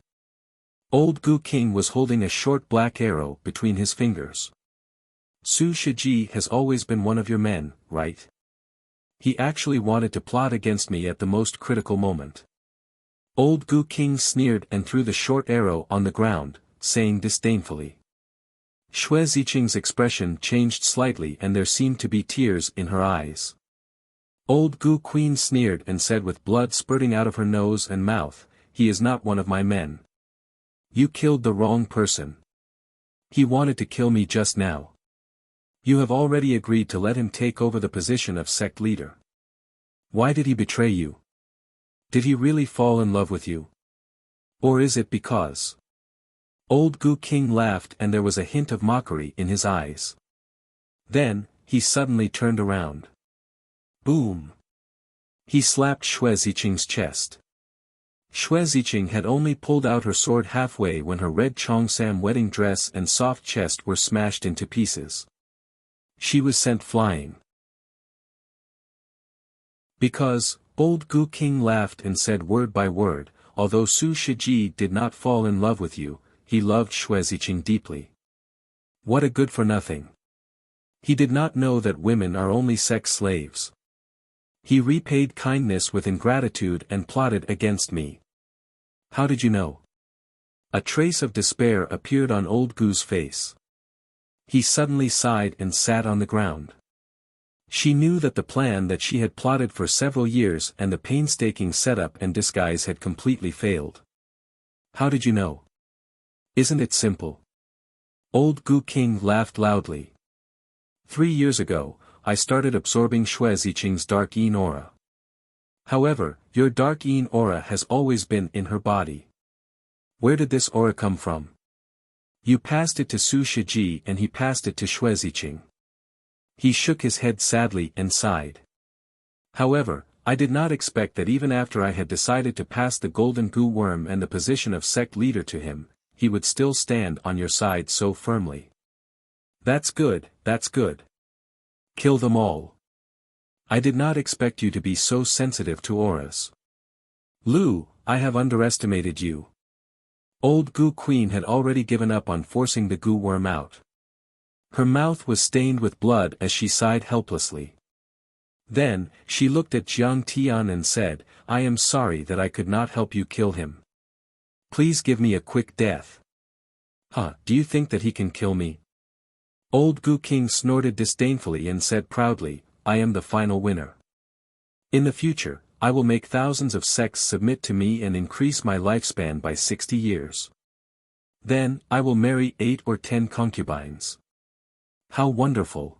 Old Gu King was holding a short black arrow between his fingers. Su Shiji has always been one of your men, right? He actually wanted to plot against me at the most critical moment. Old Gu King sneered and threw the short arrow on the ground, saying disdainfully. Xue Ziqing's expression changed slightly and there seemed to be tears in her eyes. Old Gu Queen sneered and said with blood spurting out of her nose and mouth, "He is not one of my men. You killed the wrong person. He wanted to kill me just now. You have already agreed to let him take over the position of sect leader. Why did he betray you? Did he really fall in love with you? Or is it because?" Old Gu King laughed and there was a hint of mockery in his eyes. Then, he suddenly turned around. Boom! He slapped Xue Ziqing's chest. Xue Ziqing had only pulled out her sword halfway when her red cheongsam wedding dress and soft chest were smashed into pieces. She was sent flying. Because, old Gu King laughed and said word by word, although Su Shiji did not fall in love with you, he loved Xue Ziqing deeply. What a good-for-nothing. He did not know that women are only sex slaves. He repaid kindness with ingratitude and plotted against me. How did you know? A trace of despair appeared on old Gu's face. He suddenly sighed and sat on the ground. She knew that the plan that she had plotted for several years and the painstaking setup and disguise had completely failed. How did you know? Isn't it simple? Old Gu King laughed loudly. 3 years ago, I started absorbing Xue Ziqing's dark yin aura. However, your dark yin aura has always been in her body. Where did this aura come from? You passed it to Su Shiji and he passed it to Xue Ziqing. He shook his head sadly and sighed. However, I did not expect that even after I had decided to pass the golden Gu worm and the position of sect leader to him, he would still stand on your side so firmly. That's good, that's good. Kill them all. I did not expect you to be so sensitive to auras. Lu, I have underestimated you. Old Gu Queen had already given up on forcing the Gu worm out. Her mouth was stained with blood as she sighed helplessly. Then, she looked at Jiang Tian and said, I am sorry that I could not help you kill him. Please give me a quick death. Huh, do you think that he can kill me? Old Gu King snorted disdainfully and said proudly, I am the final winner. In the future, I will make thousands of sects submit to me and increase my lifespan by 60 years. Then, I will marry 8 or 10 concubines. How wonderful.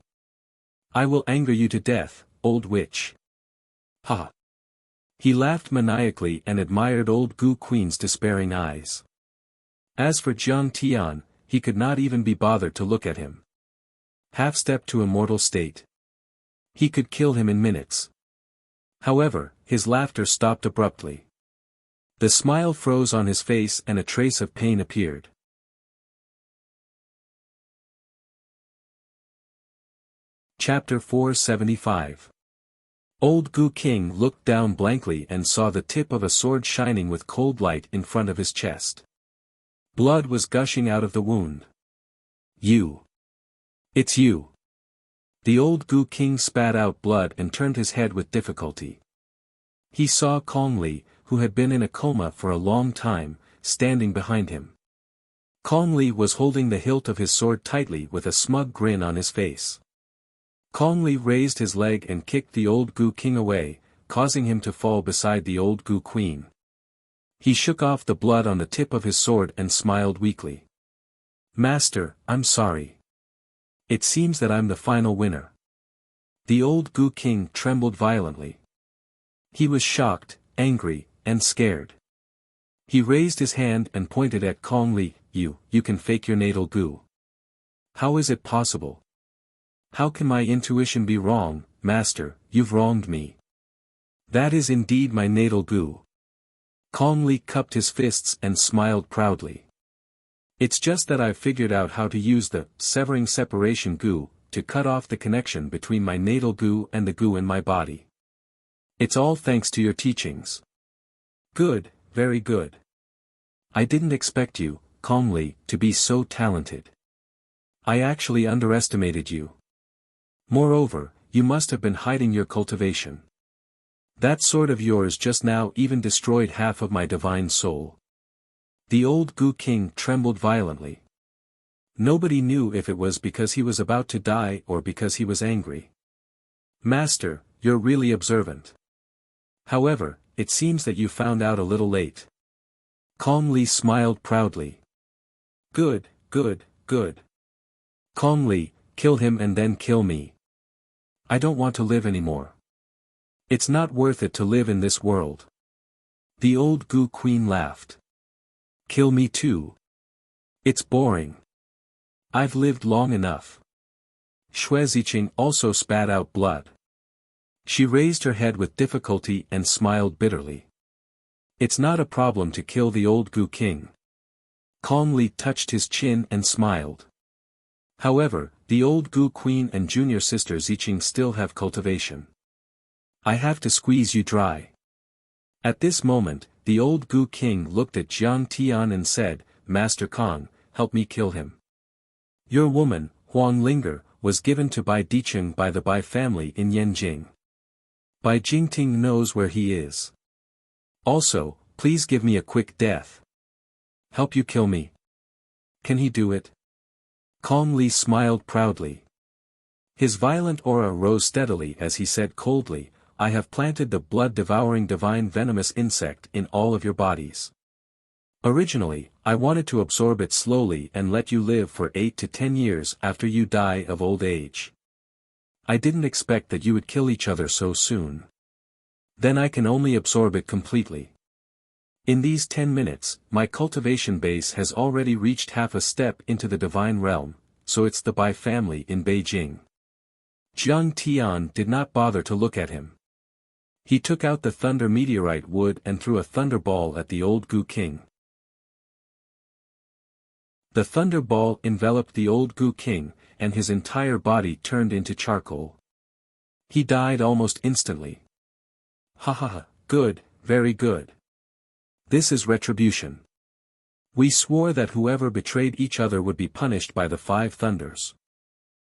I will anger you to death, old witch. Ha! He laughed maniacally and admired old Gu Queen's despairing eyes. As for Jiang Tian, he could not even be bothered to look at him. Half-step to immortal state. He could kill him in minutes. However, his laughter stopped abruptly. The smile froze on his face and a trace of pain appeared. Chapter 475. Old Gu King looked down blankly and saw the tip of a sword shining with cold light in front of his chest. Blood was gushing out of the wound. You. It's you. The old Gu King spat out blood and turned his head with difficulty. He saw Kong Li, who had been in a coma for a long time, standing behind him. Kong Li was holding the hilt of his sword tightly with a smug grin on his face. Kong Li raised his leg and kicked the old Gu King away, causing him to fall beside the old Gu Queen. He shook off the blood on the tip of his sword and smiled weakly. Master, I'm sorry. It seems that I'm the final winner. The old Gu King trembled violently. He was shocked, angry, and scared. He raised his hand and pointed at Kong Li, you can fake your natal Gu. How is it possible? How can my intuition be wrong, master? You've wronged me. That is indeed my natal goo. Calmly cupped his fists and smiled proudly. It's just that I've figured out how to use the severing separation goo to cut off the connection between my natal goo and the goo in my body. It's all thanks to your teachings. Good, very good. I didn't expect you, calmly, to be so talented. I actually underestimated you. Moreover, you must have been hiding your cultivation. That sword of yours just now even destroyed half of my divine soul. The old Goo King trembled violently. Nobody knew if it was because he was about to die or because he was angry. Master, you're really observant. However, it seems that you found out a little late. Calmly smiled proudly. Good, good, good. Calmly, kill him and then kill me. I don't want to live anymore. It's not worth it to live in this world. The old Goo Queen laughed. Kill me too. It's boring. I've lived long enough. Xue Ziqing also spat out blood. She raised her head with difficulty and smiled bitterly. It's not a problem to kill the old Goo King. Calmly touched his chin and smiled. However, the old Goo Queen and junior sister Ziqing still have cultivation. I have to squeeze you dry. At this moment, the old Goo King looked at Jiang Tian and said, Master Kong, help me kill him. Your woman, Huang Linger, was given to Bai Dicheng by the Bai family in Yanjing. Bai Jingting knows where he is. Also, please give me a quick death. Help you kill me. Can he do it? Calmly smiled proudly. His violent aura rose steadily as he said coldly, I have planted the blood-devouring divine venomous insect in all of your bodies. Originally, I wanted to absorb it slowly and let you live for 8 to 10 years after you die of old age. I didn't expect that you would kill each other so soon. Then I can only absorb it completely. In these 10 minutes, my cultivation base has already reached half a step into the divine realm, so it's the Bai family in Beijing. Jiang Tian did not bother to look at him. He took out the thunder meteorite wood and threw a thunderball at the old Goo King. The thunderball enveloped the old Goo King, and his entire body turned into charcoal. He died almost instantly. Ha ha ha, good, very good. This is retribution. We swore that whoever betrayed each other would be punished by the 5 thunders.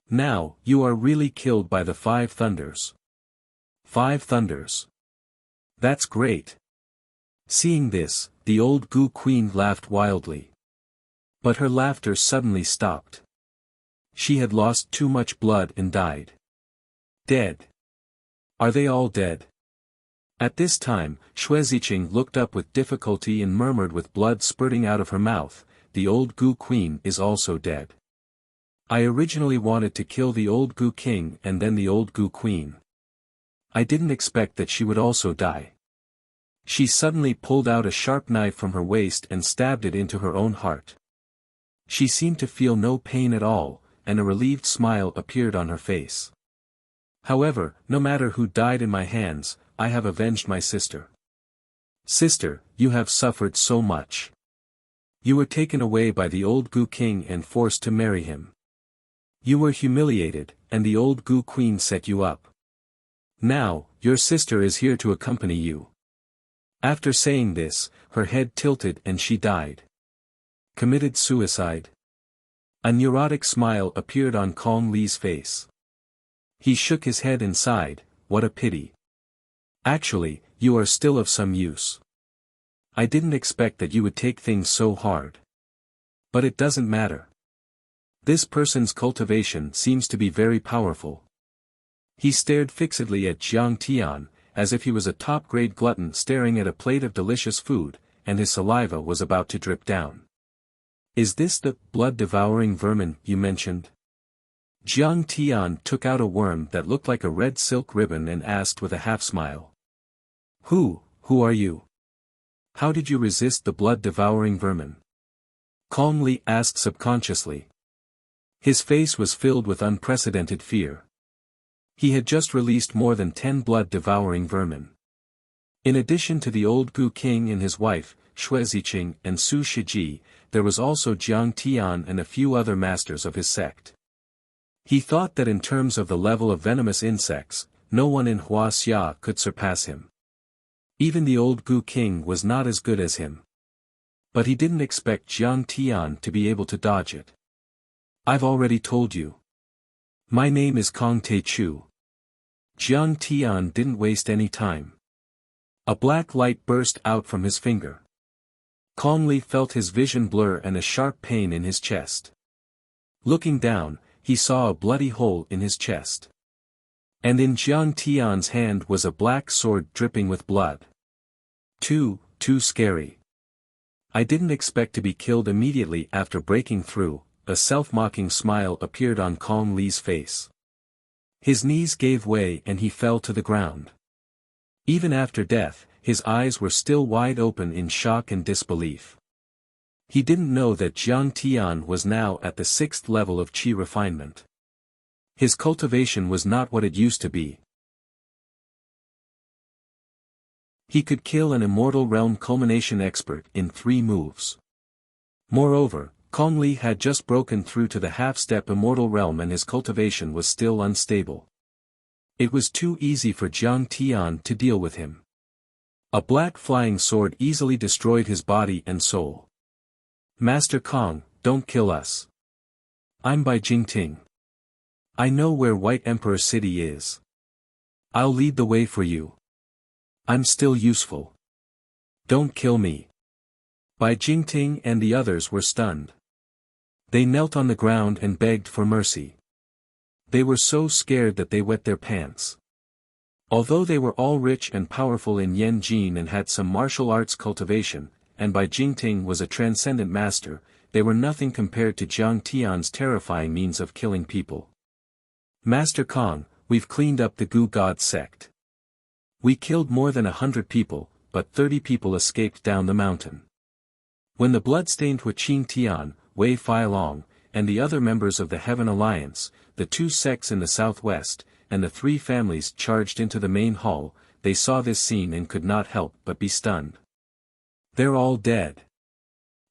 Now, you are really killed by the 5 thunders. 5 thunders. That's great. Seeing this, the old Goo Queen laughed wildly. But her laughter suddenly stopped. She had lost too much blood and died. Dead. Are they all dead? At this time, Xue Ziqing looked up with difficulty and murmured with blood spurting out of her mouth, the old Goo Queen is also dead. I originally wanted to kill the old Goo King and then the old Goo Queen. I didn't expect that she would also die. She suddenly pulled out a sharp knife from her waist and stabbed it into her own heart. She seemed to feel no pain at all, and a relieved smile appeared on her face. However, no matter who died in my hands, I have avenged my sister. Sister, you have suffered so much. You were taken away by the old Goo King and forced to marry him. You were humiliated, and the old Goo Queen set you up. Now, your sister is here to accompany you. After saying this, her head tilted and she died. Committed suicide? A neurotic smile appeared on Kong Li's face. He shook his head and sighed, what a pity. Actually, you are still of some use. I didn't expect that you would take things so hard. But it doesn't matter. This person's cultivation seems to be very powerful. He stared fixedly at Jiang Tian, as if he was a top-grade glutton staring at a plate of delicious food, and his saliva was about to drip down. Is this the blood-devouring vermin you mentioned? Jiang Tian took out a worm that looked like a red silk ribbon and asked with a half-smile. Who are you? How did you resist the blood-devouring vermin? Calmly asked subconsciously. His face was filled with unprecedented fear. He had just released more than 10 blood-devouring vermin. In addition to the old Gu King and his wife, Shui Ziqing and Su Shiji, there was also Jiang Tian and a few other masters of his sect. He thought that in terms of the level of venomous insects, no one in Huaxia could surpass him. Even the old Gu King was not as good as him. But he didn't expect Jiang Tian to be able to dodge it. "I've already told you. My name is Kong Te Chu." Jiang Tian didn't waste any time. A black light burst out from his finger. Kong Li felt his vision blur and a sharp pain in his chest. Looking down, he saw a bloody hole in his chest. And in Jiang Tian's hand was a black sword dripping with blood. Too scary. "I didn't expect to be killed immediately after breaking through." A self-mocking smile appeared on Kong Li's face. His knees gave way and he fell to the ground. Even after death, his eyes were still wide open in shock and disbelief. He didn't know that Jiang Tian was now at the 6th level of qi refinement. His cultivation was not what it used to be. He could kill an immortal realm culmination expert in 3 moves. Moreover, Kong Li had just broken through to the half-step immortal realm and his cultivation was still unstable. It was too easy for Jiang Tian to deal with him. A black flying sword easily destroyed his body and soul. "Master Kong, don't kill us. I'm Bai Jingting. I know where White Emperor City is. I'll lead the way for you. I'm still useful. Don't kill me." Bai Jingting and the others were stunned. They knelt on the ground and begged for mercy. They were so scared that they wet their pants. Although they were all rich and powerful in Yanjin and had some martial arts cultivation, and Bai Jingting was a transcendent master, they were nothing compared to Jiang Tian's terrifying means of killing people. "Master Kong, we've cleaned up the Gu God sect. We killed more than 100 people, but 30 people escaped down the mountain." When the blood-stained Huaqing Tian, Wei Feilong, and the other members of the Heaven Alliance, the 2 sects in the southwest, and the 3 families charged into the main hall, they saw this scene and could not help but be stunned. "They're all dead.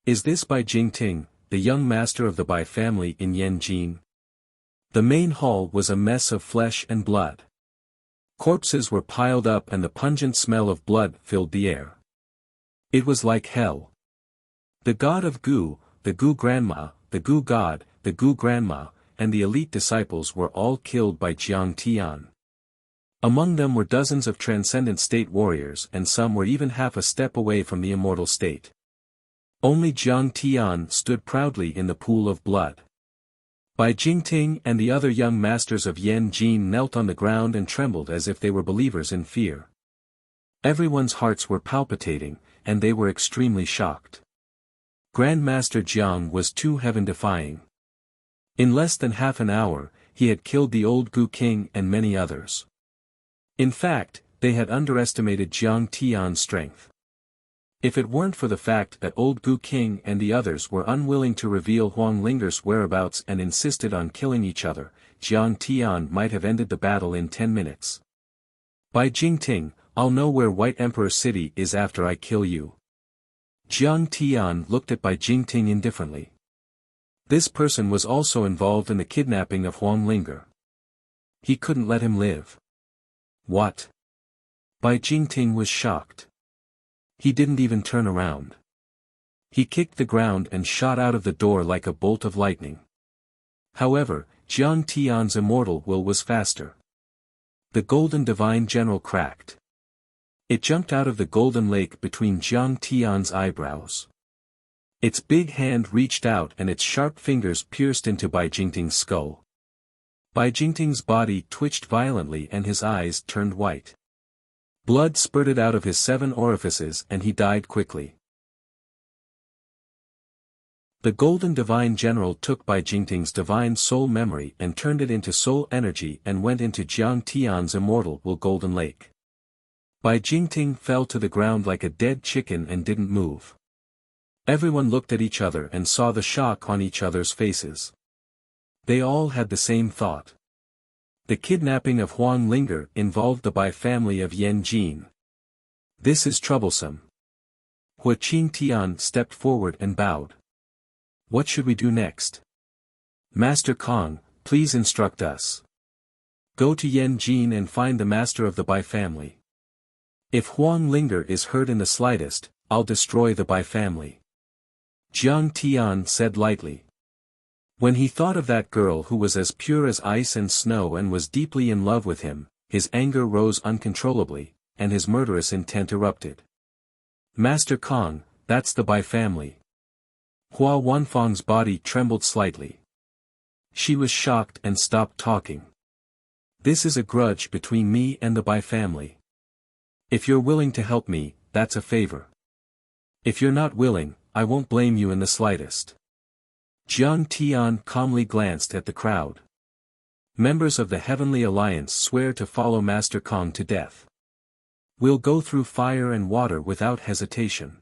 Is this Bai Jingting, the young master of the Bai family in Yanjin?" The main hall was a mess of flesh and blood. Corpses were piled up and the pungent smell of blood filled the air. It was like hell. The god of Gu, the Gu Grandma, the Gu God, the Gu Grandma, and the elite disciples were all killed by Jiang Tian. Among them were dozens of transcendent state warriors and some were even half a step away from the immortal state. Only Jiang Tian stood proudly in the pool of blood. Bai Jingting and the other young masters of Yanjin knelt on the ground and trembled as if they were believers in fear. Everyone's hearts were palpitating, and they were extremely shocked. Grandmaster Jiang was too heaven-defying. In less than half an hour, he had killed the old Gu King and many others. In fact, they had underestimated Jiang Tian's strength. If it weren't for the fact that old Gu King and the others were unwilling to reveal Wang Linger's whereabouts and insisted on killing each other, Jiang Tian might have ended the battle in 10 minutes. "Bai Jingting, I'll know where White Emperor City is after I kill you." Jiang Tian looked at Bai Jingting indifferently. This person was also involved in the kidnapping of Wang Linger. He couldn't let him live. "What?" Bai Jingting was shocked. He didn't even turn around. He kicked the ground and shot out of the door like a bolt of lightning. However, Jiang Tian's immortal will was faster. The golden divine general cracked. It jumped out of the golden lake between Jiang Tian's eyebrows. Its big hand reached out and its sharp fingers pierced into Bai Jingting's skull. Bai Jingting's body twitched violently and his eyes turned white. Blood spurted out of his 7 orifices and he died quickly. The golden divine general took Bai Jingting's divine soul memory and turned it into soul energy and went into Jiang Tian's immortal will golden lake. Bai Jingting fell to the ground like a dead chicken and didn't move. Everyone looked at each other and saw the shock on each other's faces. They all had the same thought. The kidnapping of Wang Lin involved the Bai family of Yan Jin. This is troublesome. Wuxia and Xianxia stepped forward and bowed. What should we do next? Master Kong, please instruct us. Go to Yan Jin and find the master of the Bai family. If Wang Lin is hurt in the slightest, I'll destroy the Bai family. Jiang Tian said lightly. When he thought of that girl who was as pure as ice and snow and was deeply in love with him, his anger rose uncontrollably, and his murderous intent erupted. Master Kong, that's the Bai family. Hua Wanfang's body trembled slightly. She was shocked and stopped talking. This is a grudge between me and the Bai family. If you're willing to help me, that's a favor. If you're not willing, I won't blame you in the slightest. Jiang Tian calmly glanced at the crowd. Members of the Heavenly Alliance swear to follow Master Kong to death. We'll go through fire and water without hesitation.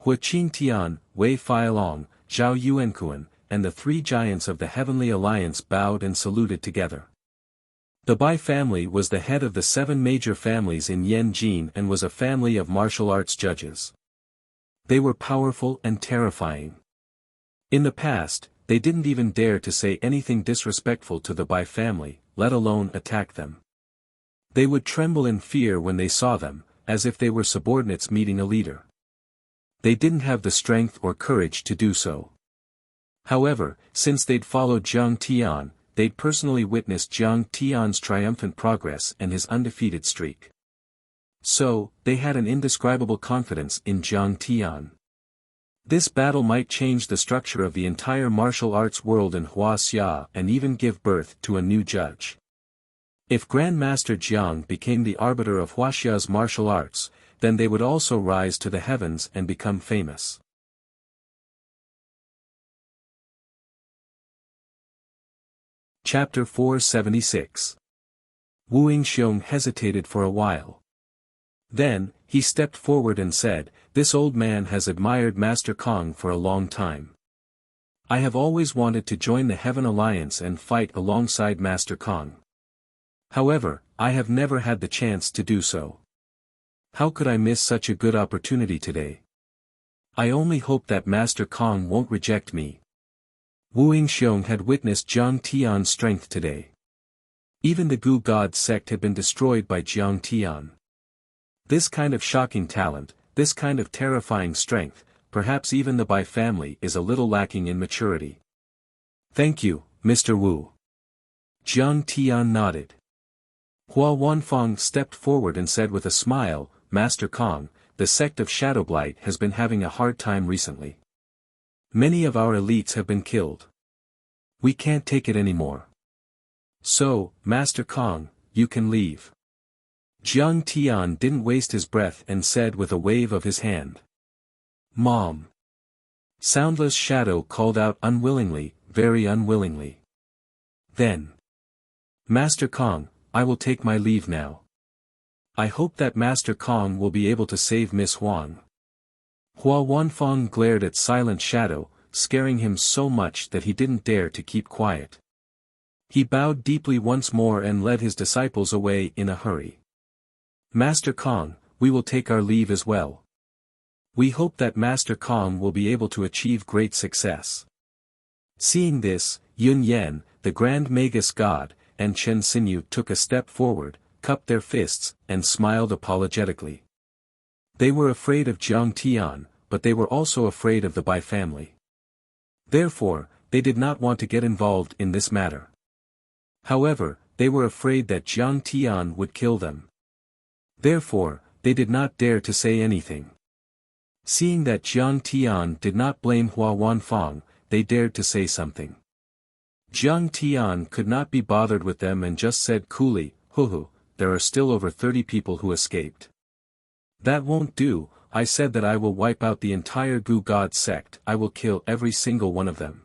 Wuxia Tian, Wei Feilong, Zhao Yuankuan, and the three giants of the Heavenly Alliance bowed and saluted together. The Bai family was the head of the 7 major families in Yan Jin and was a family of martial arts judges. They were powerful and terrifying. In the past, they didn't even dare to say anything disrespectful to the Bai family, let alone attack them. They would tremble in fear when they saw them, as if they were subordinates meeting a leader. They didn't have the strength or courage to do so. However, since they'd followed Jiang Tian, they'd personally witnessed Jiang Tian's triumphant progress and his undefeated streak. So, they had an indescribable confidence in Jiang Tian. This battle might change the structure of the entire martial arts world in Wuxia and even give birth to a new judge. If Grandmaster Jiang became the arbiter of Wuxia's martial arts, then they would also rise to the heavens and become famous. Chapter 476. Wu Yingxiong hesitated for a while. Then, he stepped forward and said, "This old man has admired Master Kong for a long time. I have always wanted to join the Heaven Alliance and fight alongside Master Kong. However, I have never had the chance to do so. How could I miss such a good opportunity today? I only hope that Master Kong won't reject me." Wu Yingxiong had witnessed Jiang Tian's strength today. Even the Gu God sect had been destroyed by Jiang Tian. This kind of shocking talent, this kind of terrifying strength, perhaps even the Bai family is a little lacking in maturity. "Thank you, Mr. Wu." Jiang Tian nodded. Hua Wanfang stepped forward and said with a smile, "Master Kong, the sect of Shadowblight has been having a hard time recently. Many of our elites have been killed. We can't take it anymore. So, Master Kong, you can leave." Jiang Tian didn't waste his breath and said with a wave of his hand. "Mom." Soundless Shadow called out unwillingly, very unwillingly. Then. "Master Kong, I will take my leave now. I hope that Master Kong will be able to save Miss Huang." Hua Wanfang glared at Silent Shadow, scaring him so much that he didn't dare to keep quiet. He bowed deeply once more and led his disciples away in a hurry. "Master Kong, we will take our leave as well. We hope that Master Kong will be able to achieve great success." Seeing this, Yun Yan, the Grand Magus God, and Chen Xinyu took a step forward, cupped their fists, and smiled apologetically. They were afraid of Jiang Tian, but they were also afraid of the Bai family. Therefore, they did not want to get involved in this matter. However, they were afraid that Jiang Tian would kill them. Therefore, they did not dare to say anything. Seeing that Jiang Tian did not blame Hua Wanfang, they dared to say something. Jiang Tian could not be bothered with them and just said coolly, "Hoo, there are still over 30 people who escaped. That won't do. I said that I will wipe out the entire Gu God sect. I will kill every single one of them.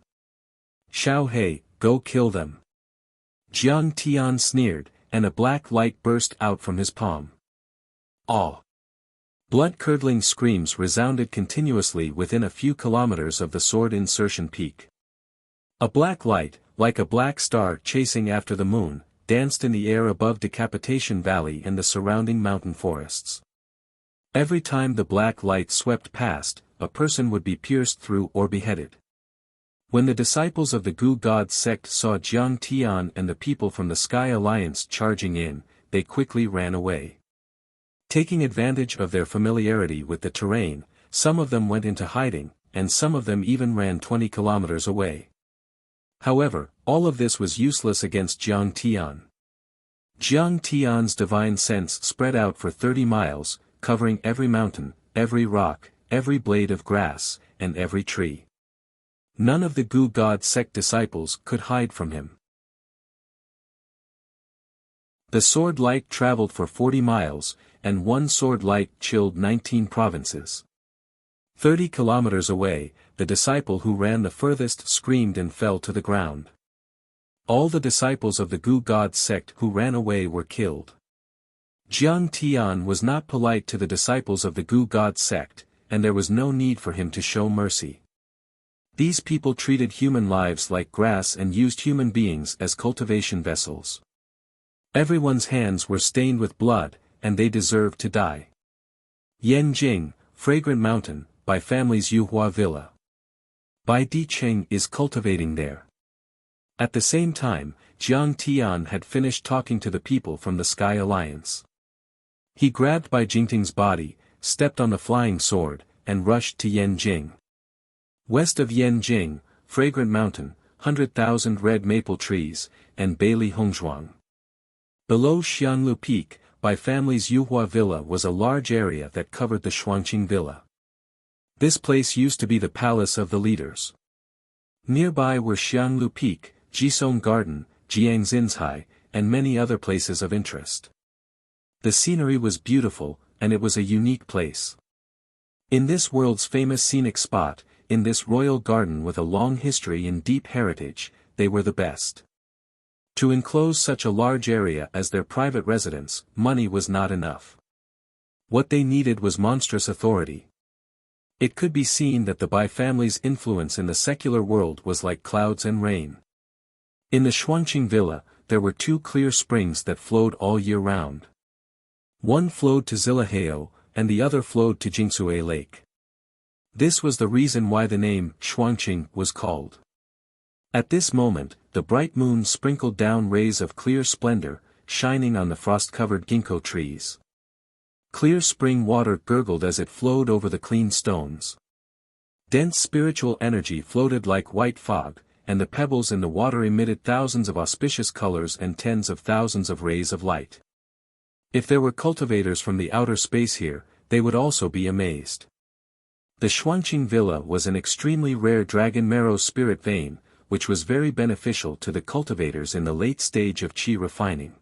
Xiao He, go kill them." Jiang Tian sneered, and a black light burst out from his palm. Aw! Blood-curdling screams resounded continuously within a few kilometers of the sword insertion peak. A black light, like a black star chasing after the moon, danced in the air above Decapitation Valley and the surrounding mountain forests. Every time the black light swept past, a person would be pierced through or beheaded. When the disciples of the Gu God sect saw Jiang Tian and the people from the Sky Alliance charging in, they quickly ran away. Taking advantage of their familiarity with the terrain, some of them went into hiding, and some of them even ran 20 kilometers away. However, all of this was useless against Jiang Tian. Jiang Tian's divine sense spread out for 30 miles, covering every mountain, every rock, every blade of grass, and every tree. None of the Gu God sect disciples could hide from him. The sword light traveled for 40 miles, and one sword light chilled 19 provinces. 30 kilometers away, the disciple who ran the furthest screamed and fell to the ground. All the disciples of the Gu God sect who ran away were killed. Jiang Tian was not polite to the disciples of the Gu God sect, and there was no need for him to show mercy. These people treated human lives like grass and used human beings as cultivation vessels. Everyone's hands were stained with blood, and they deserved to die. Yanjing, Fragrant Mountain, by families Yuhua Villa. Bai Dicheng is cultivating there. At the same time, Jiang Tian had finished talking to the people from the Sky Alliance. He grabbed Bai Jingting's body, stepped on the flying sword, and rushed to Yanjing. West of Yanjing, Fragrant Mountain, 100,000 red maple trees, and Bailey Hongzhuang. Below Xianlu Peak, by families Yuhua Villa was a large area that covered the Shuangqing Villa. This place used to be the palace of the leaders. Nearby were Xianlu Peak, Jisong Garden, Jiangxinzhai, and many other places of interest. The scenery was beautiful, and it was a unique place. In this world's famous scenic spot, in this royal garden with a long history and deep heritage, they were the best. To enclose such a large area as their private residence, money was not enough. What they needed was monstrous authority. It could be seen that the Bai family's influence in the secular world was like clouds and rain. In the Shuangqing Villa, there were 2 clear springs that flowed all year round. One flowed to Zilahao, and the other flowed to Jingsue Lake. This was the reason why the name Shuangqing was called. At this moment, the bright moon sprinkled down rays of clear splendor, shining on the frost-covered ginkgo trees. Clear spring water gurgled as it flowed over the clean stones. Dense spiritual energy floated like white fog, and the pebbles in the water emitted thousands of auspicious colors and tens of thousands of rays of light. If there were cultivators from the outer space here, they would also be amazed. The Shuangqing Villa was an extremely rare dragon marrow spirit vein, which was very beneficial to the cultivators in the late stage of qi refining.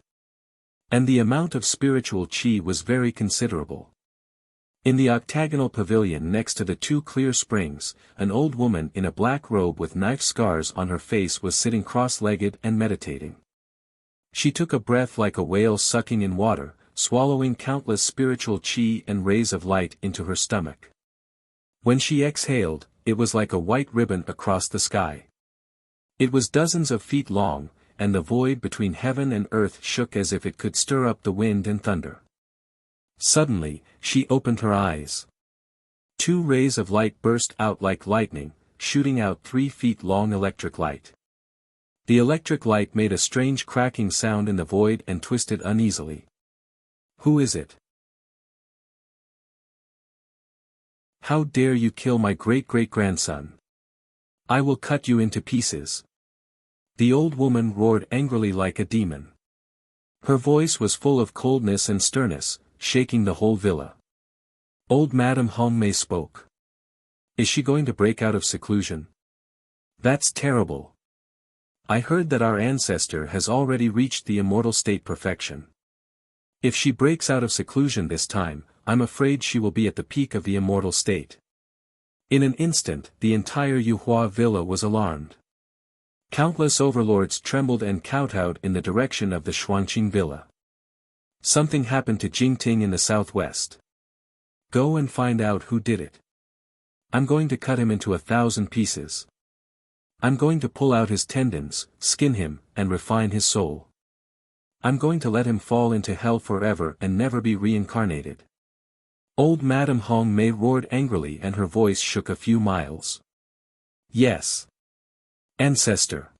And the amount of spiritual qi was very considerable. In the octagonal pavilion next to the 2 clear springs, an old woman in a black robe with knife scars on her face was sitting cross-legged and meditating. She took a breath like a whale sucking in water, swallowing countless spiritual qi and rays of light into her stomach. When she exhaled, it was like a white ribbon across the sky. It was dozens of feet long, and the void between heaven and earth shook as if it could stir up the wind and thunder. Suddenly, she opened her eyes. 2 rays of light burst out like lightning, shooting out 3 feet long electric light. The electric light made a strange cracking sound in the void and twisted uneasily. Who is it? How dare you kill my great-great-grandson? I will cut you into pieces. The old woman roared angrily like a demon. Her voice was full of coldness and sternness, shaking the whole villa. Old Madame Hongmei spoke. Is she going to break out of seclusion? That's terrible. I heard that our ancestor has already reached the immortal state perfection. If she breaks out of seclusion this time, I'm afraid she will be at the peak of the immortal state. In an instant, the entire Yuhua villa was alarmed. Countless overlords trembled and kowtowed in the direction of the Shuangqing villa. Something happened to Jingting in the southwest. Go and find out who did it. I'm going to cut him into 1,000 pieces. I'm going to pull out his tendons, skin him, and refine his soul. I'm going to let him fall into hell forever and never be reincarnated. Old Madame Hong Mei roared angrily and her voice shook a few miles. Yes. Ancestor.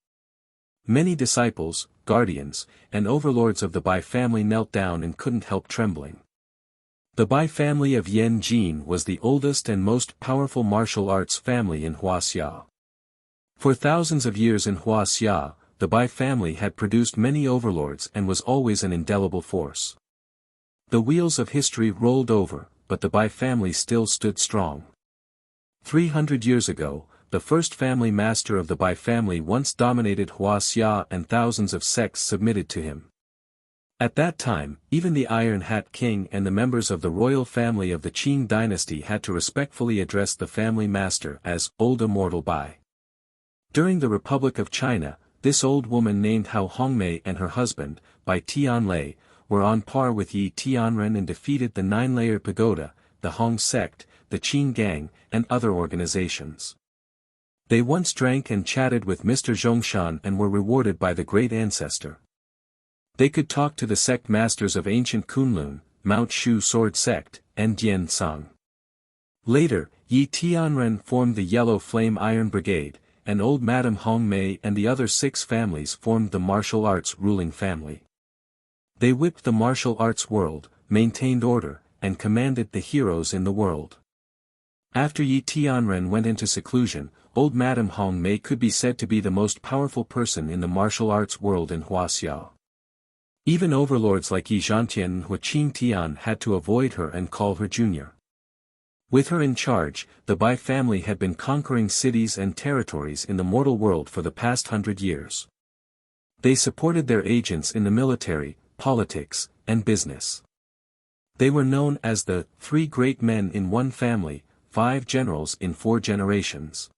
Many disciples, guardians, and overlords of the Bai family knelt down and couldn't help trembling. The Bai family of Yan Jin was the oldest and most powerful martial arts family in Wuxia. For thousands of years in Wuxia, the Bai family had produced many overlords and was always an indelible force. The wheels of history rolled over, but the Bai family still stood strong. 300 years ago, the first family master of the Bai family once dominated Wuxia and thousands of sects submitted to him. At that time, even the Iron Hat King and the members of the royal family of the Qing dynasty had to respectfully address the family master as Old Immortal Bai. During the Republic of China, this old woman named Hao Hongmei and her husband, Bai Tianlei, were on par with Yi Tianren and defeated the Nine-Layered Pagoda, the Hong sect, the Qin Gang, and other organizations. They once drank and chatted with Mr. Zhongshan and were rewarded by the great ancestor. They could talk to the sect masters of ancient Kunlun, Mount Shu Sword Sect, and Jian Sang. Later, Yi Tianren formed the Yellow Flame Iron Brigade, and old Madame Hong Mei and the other 6 families formed the martial arts ruling family. They whipped the martial arts world, maintained order, and commanded the heroes in the world. After Yi Tianren went into seclusion, old Madame Hong Mei could be said to be the most powerful person in the martial arts world in Wuxia. Even overlords like Yi Zhantian and Hu Qingtian had to avoid her and call her junior. With her in charge, the Bai family had been conquering cities and territories in the mortal world for the past 100 years. They supported their agents in the military, politics, and business. They were known as the 3 great men in one family, 5 generals in 4 generations.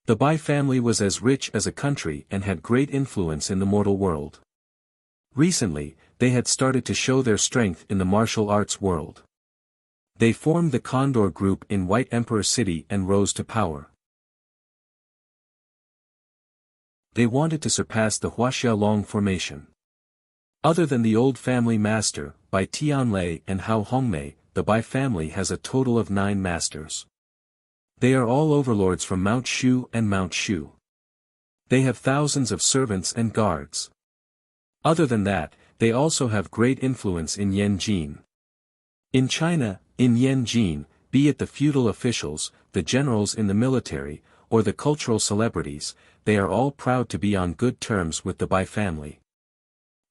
The Bai family was as rich as a country and had great influence in the mortal world. Recently, they had started to show their strength in the martial arts world. They formed the Condor Group in White Emperor City and rose to power. They wanted to surpass the Huaxia Long formation. Other than the old family master, Bai Tianlei and Hao Hongmei, the Bai family has a total of 9 masters. They are all overlords from Mount Shu and Mount Shu. They have thousands of servants and guards. Other than that, they also have great influence in Yanjin. In China, in Yanjin, be it the feudal officials, the generals in the military, or the cultural celebrities, they are all proud to be on good terms with the Bai family.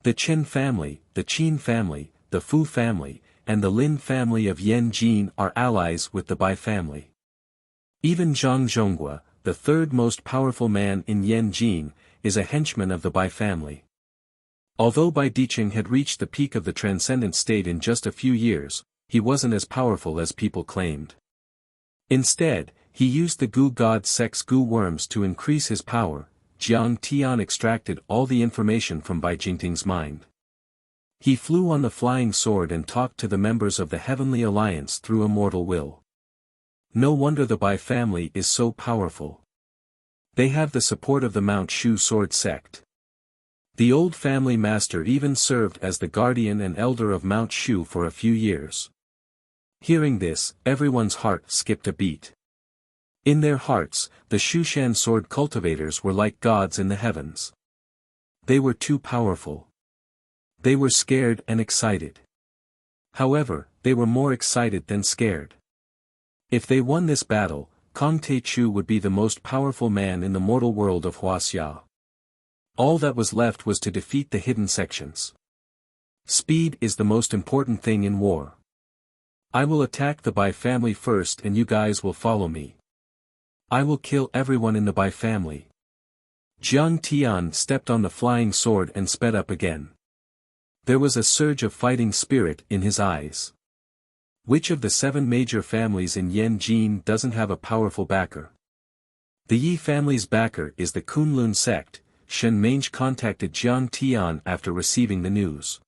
The Chen family, the Qin family, the Fu family, and the Lin family of Yanjin are allies with the Bai family. Even Zhang Zhonghua, the 3rd most powerful man in Yanjin, is a henchman of the Bai family. Although Bai Diqing had reached the peak of the transcendent state in just a few years, he wasn't as powerful as people claimed. Instead, he used the Gu God Sect's Gu worms to increase his power. Jiang Tian extracted all the information from Bai Jingting's mind. He flew on the flying sword and talked to the members of the Heavenly Alliance through a mortal will. No wonder the Bai family is so powerful. They have the support of the Mount Shu Sword Sect. The old family master even served as the guardian and elder of Mount Shu for a few years. Hearing this, everyone's heart skipped a beat. In their hearts, the Shushan sword cultivators were like gods in the heavens. They were too powerful. They were scared and excited. However, they were more excited than scared. If they won this battle, Kong Taichu would be the most powerful man in the mortal world of Huaxia. All that was left was to defeat the hidden sections. Speed is the most important thing in war. I will attack the Bai family first and you guys will follow me. I will kill everyone in the Bai family. Jiang Tian stepped on the flying sword and sped up again. There was a surge of fighting spirit in his eyes. Which of the 7 major families in Yanjin doesn't have a powerful backer? The Yi family's backer is the Kunlun sect. Shen Mange contacted Jiang Tian after receiving the news.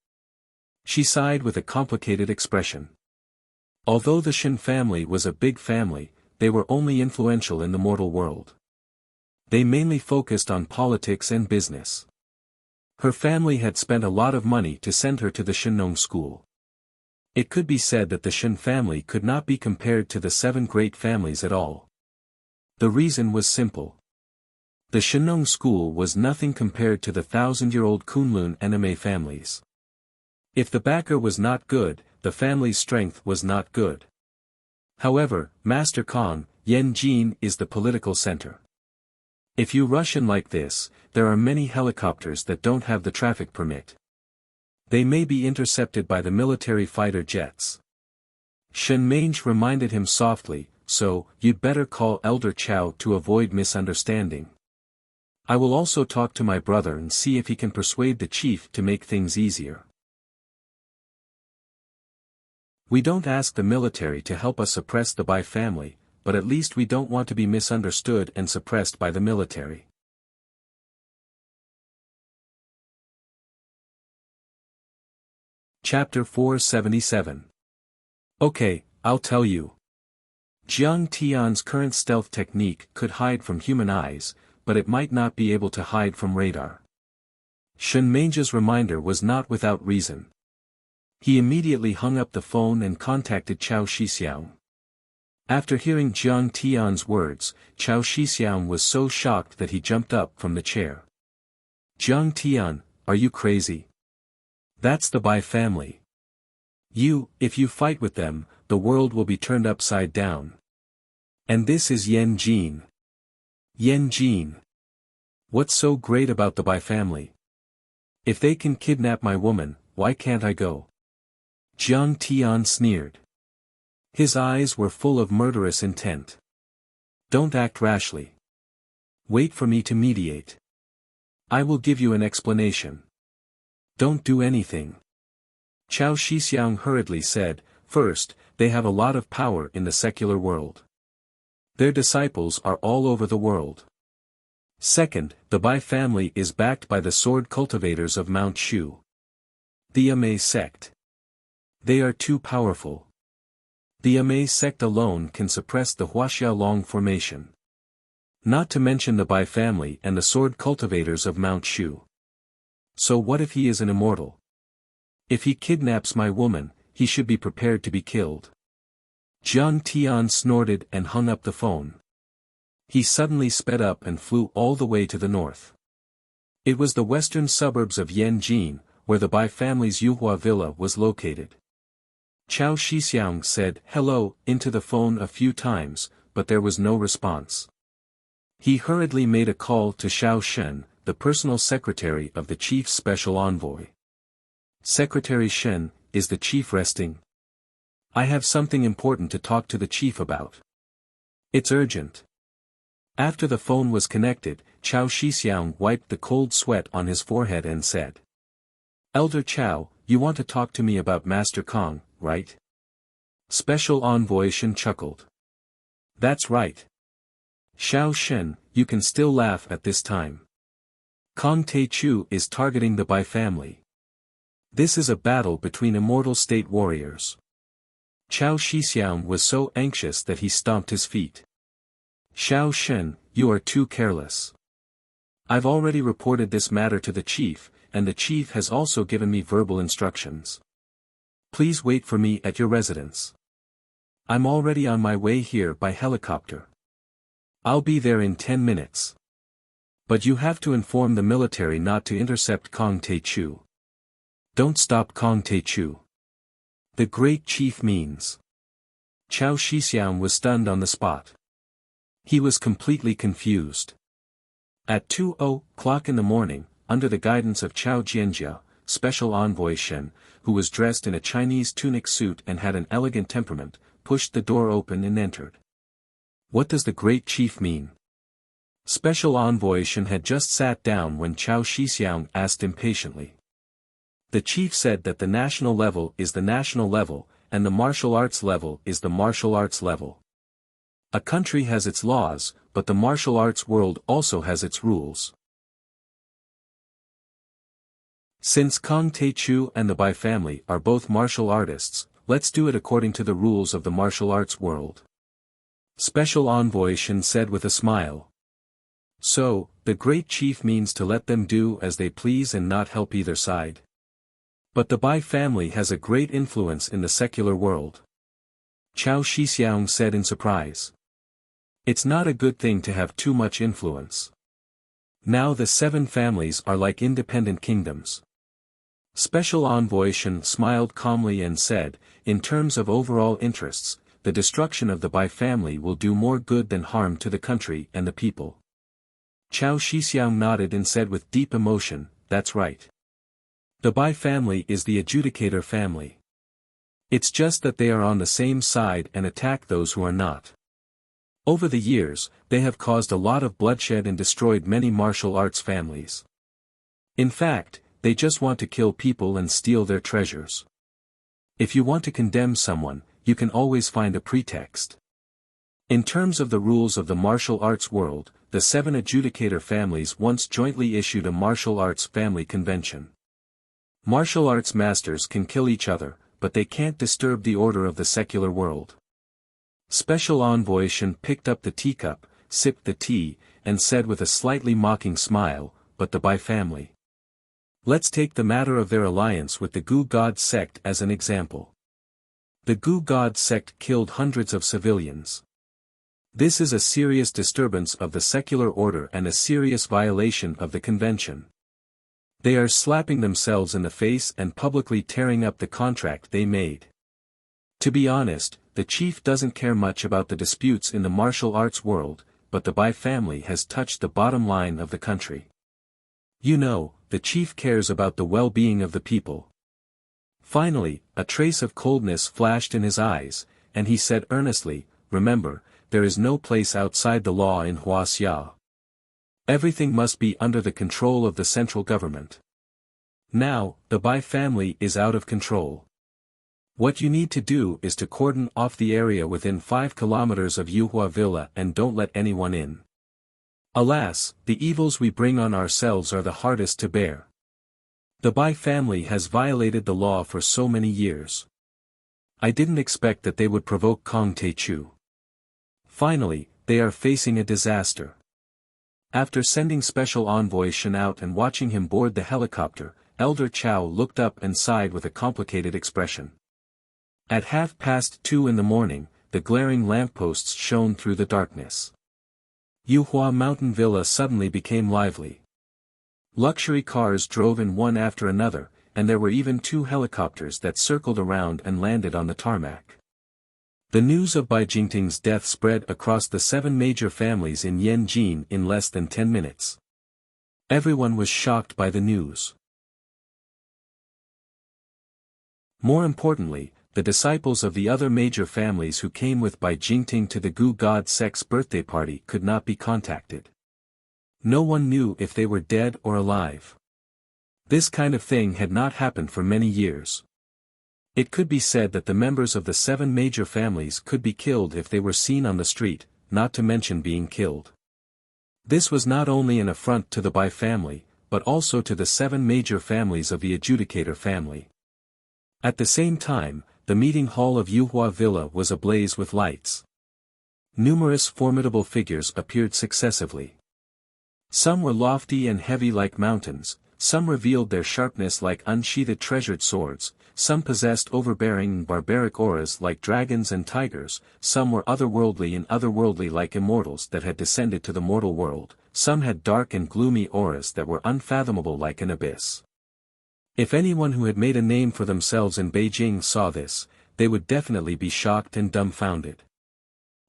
She sighed with a complicated expression. Although the Shen family was a big family, they were only influential in the mortal world. They mainly focused on politics and business. Her family had spent a lot of money to send her to the Shenong school. It could be said that the Shen family could not be compared to the 7 great families at all. The reason was simple. The Shenong school was nothing compared to the 1,000-year-old Kunlun and Amei families. If the backer was not good, the family's strength was not good. However, Master Kong, Yen Jin is the political center. If you rush in like this, there are many helicopters that don't have the traffic permit. They may be intercepted by the military fighter jets. Shen Mange reminded him softly, so, you'd better call Elder Chow to avoid misunderstanding. I will also talk to my brother and see if he can persuade the chief to make things easier. We don't ask the military to help us suppress the Bai family, but at least we don't want to be misunderstood and suppressed by the military. Chapter 477. Okay, I'll tell you. Jiang Tian's current stealth technique could hide from human eyes, but it might not be able to hide from radar. Shen Mange's reminder was not without reason. He immediately hung up the phone and contacted Chao Shixiang. After hearing Jiang Tian's words, Chao Shixiang was so shocked that he jumped up from the chair. Jiang Tian, are you crazy? That's the Bai family. If you fight with them, the world will be turned upside down. And this is Yen Jin. Yen Jin. What's so great about the Bai family? If they can kidnap my woman, why can't I go? Jiang Tian sneered. His eyes were full of murderous intent. Don't act rashly. Wait for me to mediate. I will give you an explanation. Don't do anything. Chao Shixiang hurriedly said, first, they have a lot of power in the secular world. Their disciples are all over the world. Second, the Bai family is backed by the sword cultivators of Mount Shu. The Amei sect. They are too powerful. The Amei sect alone can suppress the Huaxia Long formation. Not to mention the Bai family and the sword cultivators of Mount Shu. So what if he is an immortal? If he kidnaps my woman, he should be prepared to be killed. Jiang Tian snorted and hung up the phone. He suddenly sped up and flew all the way to the north. It was the western suburbs of Yanjin, where the Bai family's Yuhua villa was located. Chao Shixiang said hello into the phone a few times, but there was no response. He hurriedly made a call to Xiao Shen, the personal secretary of the chief's special envoy. Secretary Shen, is the chief resting? I have something important to talk to the chief about. It's urgent. After the phone was connected, Chao Shixiang wiped the cold sweat on his forehead and said. Elder Chao, you want to talk to me about Master Kong, right? Special Envoy Shen chuckled. That's right. Xiao Shen, you can still laugh at this time. Kong Taichu is targeting the Bai family. This is a battle between immortal state warriors. Chao Shixiang was so anxious that he stomped his feet. Xiao Shen, you are too careless. I've already reported this matter to the chief, and the chief has also given me verbal instructions. Please wait for me at your residence. I'm already on my way here by helicopter. I'll be there in 10 minutes. But you have to inform the military not to intercept Kong Taichu. Don't stop Kong Taichu. The great chief means. Chao Shixiang was stunned on the spot. He was completely confused. At 2:00 in the morning, under the guidance of Chao Jianjia, Special Envoy Shen, who was dressed in a Chinese tunic suit and had an elegant temperament, pushed the door open and entered. What does the great chief mean? Special Envoy Shen had just sat down when Chao Shixiang asked impatiently. The chief said that the national level is the national level, and the martial arts level is the martial arts level. A country has its laws, but the martial arts world also has its rules. Since Kong Taichu and the Bai family are both martial artists, let's do it according to the rules of the martial arts world. Special Envoy Shen said with a smile. So, the great chief means to let them do as they please and not help either side. But the Bai family has a great influence in the secular world. Qiao Shixiang said in surprise. It's not a good thing to have too much influence. Now the 7 families are like independent kingdoms. Special Envoy Shen smiled calmly and said, in terms of overall interests, the destruction of the Bai family will do more good than harm to the country and the people. Qiao Shixiang nodded and said with deep emotion, that's right. The Bai family is the adjudicator family. It's just that they are on the same side and attack those who are not. Over the years, they have caused a lot of bloodshed and destroyed many martial arts families. In fact, they just want to kill people and steal their treasures. If you want to condemn someone, you can always find a pretext. In terms of the rules of the martial arts world, the 7 adjudicator families once jointly issued a martial arts family convention. Martial arts masters can kill each other, but they can't disturb the order of the secular world. Special Envoy Shen picked up the teacup, sipped the tea, and said with a slightly mocking smile, but the Bai family. Let's take the matter of their alliance with the Gu God sect as an example. The Gu God sect killed hundreds of civilians. This is a serious disturbance of the secular order and a serious violation of the convention. They are slapping themselves in the face and publicly tearing up the contract they made. To be honest, the chief doesn't care much about the disputes in the martial arts world, but the Bai family has touched the bottom line of the country. You know, the chief cares about the well-being of the people. Finally, a trace of coldness flashed in his eyes, and he said earnestly, remember, there is no place outside the law in Huaxia. Everything must be under the control of the central government. Now, the Bai family is out of control. What you need to do is to cordon off the area within 5 kilometers of Yuhua Villa and don't let anyone in. Alas, the evils we bring on ourselves are the hardest to bear. The Bai family has violated the law for so many years. I didn't expect that they would provoke Kong Teichu. Finally, they are facing a disaster. After sending Special Envoy Shen out and watching him board the helicopter, Elder Chao looked up and sighed with a complicated expression. At 2:30 in the morning, the glaring lampposts shone through the darkness. Yuhua Mountain Villa suddenly became lively. Luxury cars drove in one after another, and there were even 2 helicopters that circled around and landed on the tarmac. The news of Bai Jingting's death spread across the 7 major families in Yanjin in less than 10 minutes. Everyone was shocked by the news. More importantly, the disciples of the other major families who came with Bai Jingting to the Gu God sect's birthday party could not be contacted. No one knew if they were dead or alive. This kind of thing had not happened for many years. It could be said that the members of the 7 major families could be killed if they were seen on the street, not to mention being killed. This was not only an affront to the Bai family, but also to the 7 major families of the adjudicator family. At the same time, the meeting hall of Yuhua Villa was ablaze with lights. Numerous formidable figures appeared successively. Some were lofty and heavy like mountains, some revealed their sharpness like unsheathed treasured swords, some possessed overbearing and barbaric auras like dragons and tigers, some were otherworldly and otherworldly like immortals that had descended to the mortal world, some had dark and gloomy auras that were unfathomable like an abyss. If anyone who had made a name for themselves in Beijing saw this, they would definitely be shocked and dumbfounded.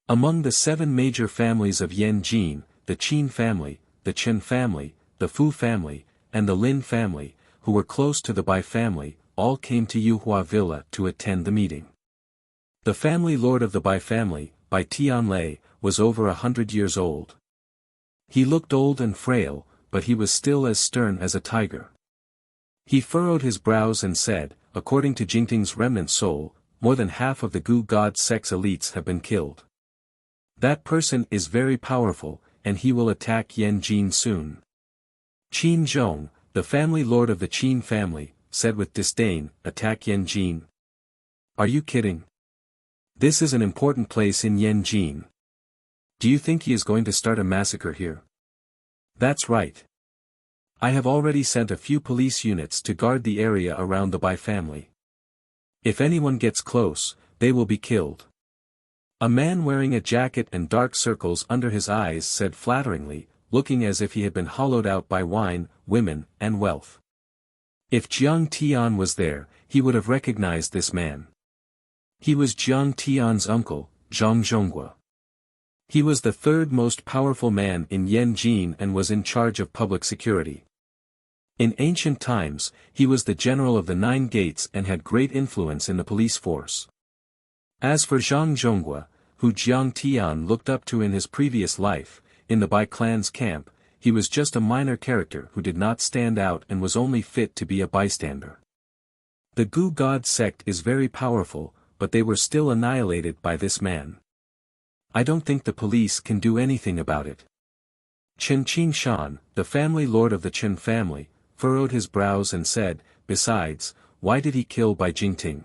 Among the 7 major families of Yanjin, the Qin family, the Chen family, the Fu family, and the Lin family, who were close to the Bai family, all came to Yuhua Villa to attend the meeting. The family lord of the Bai family, Bai Tianlei, was over 100 years old. He looked old and frail, but he was still as stern as a tiger. He furrowed his brows and said, according to Jingting's remnant soul, more than half of the Gu God sect's elites have been killed. That person is very powerful, and he will attack Yanjin soon. Qin Zhong, the family lord of the Qin family, said with disdain, attack Yanjin? Are you kidding? This is an important place in Yanjin. Do you think he is going to start a massacre here? That's right. I have already sent a few police units to guard the area around the Bai family. If anyone gets close, they will be killed. A man wearing a jacket and dark circles under his eyes said flatteringly, looking as if he had been hollowed out by wine, women, and wealth. If Jiang Tian was there, he would have recognized this man. He was Jiang Tian's uncle, Zhang Zhonggua. He was the third most powerful man in Yanjin and was in charge of public security. In ancient times, he was the general of the Nine Gates and had great influence in the police force. As for Zhang Zhonggua, who Jiang Tian looked up to in his previous life, in the Bai clan's camp, he was just a minor character who did not stand out and was only fit to be a bystander. The Gu God sect is very powerful, but they were still annihilated by this man. I don't think the police can do anything about it. Chen Qingshan, the family lord of the Chen family, furrowed his brows and said, besides, why did he kill Bai Jingting?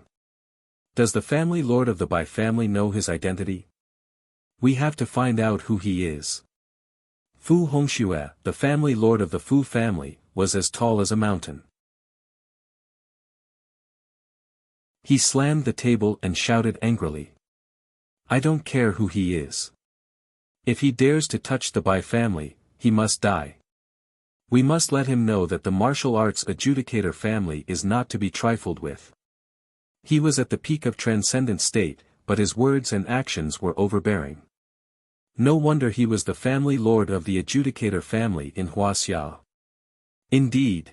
Does the family lord of the Bai family know his identity? We have to find out who he is. Fu Hongxue, the family lord of the Fu family, was as tall as a mountain. He slammed the table and shouted angrily. I don't care who he is. If he dares to touch the Bai family, he must die. We must let him know that the martial arts adjudicator family is not to be trifled with. He was at the peak of transcendent state, but his words and actions were overbearing. No wonder he was the family lord of the adjudicator family in Huaxia. Indeed.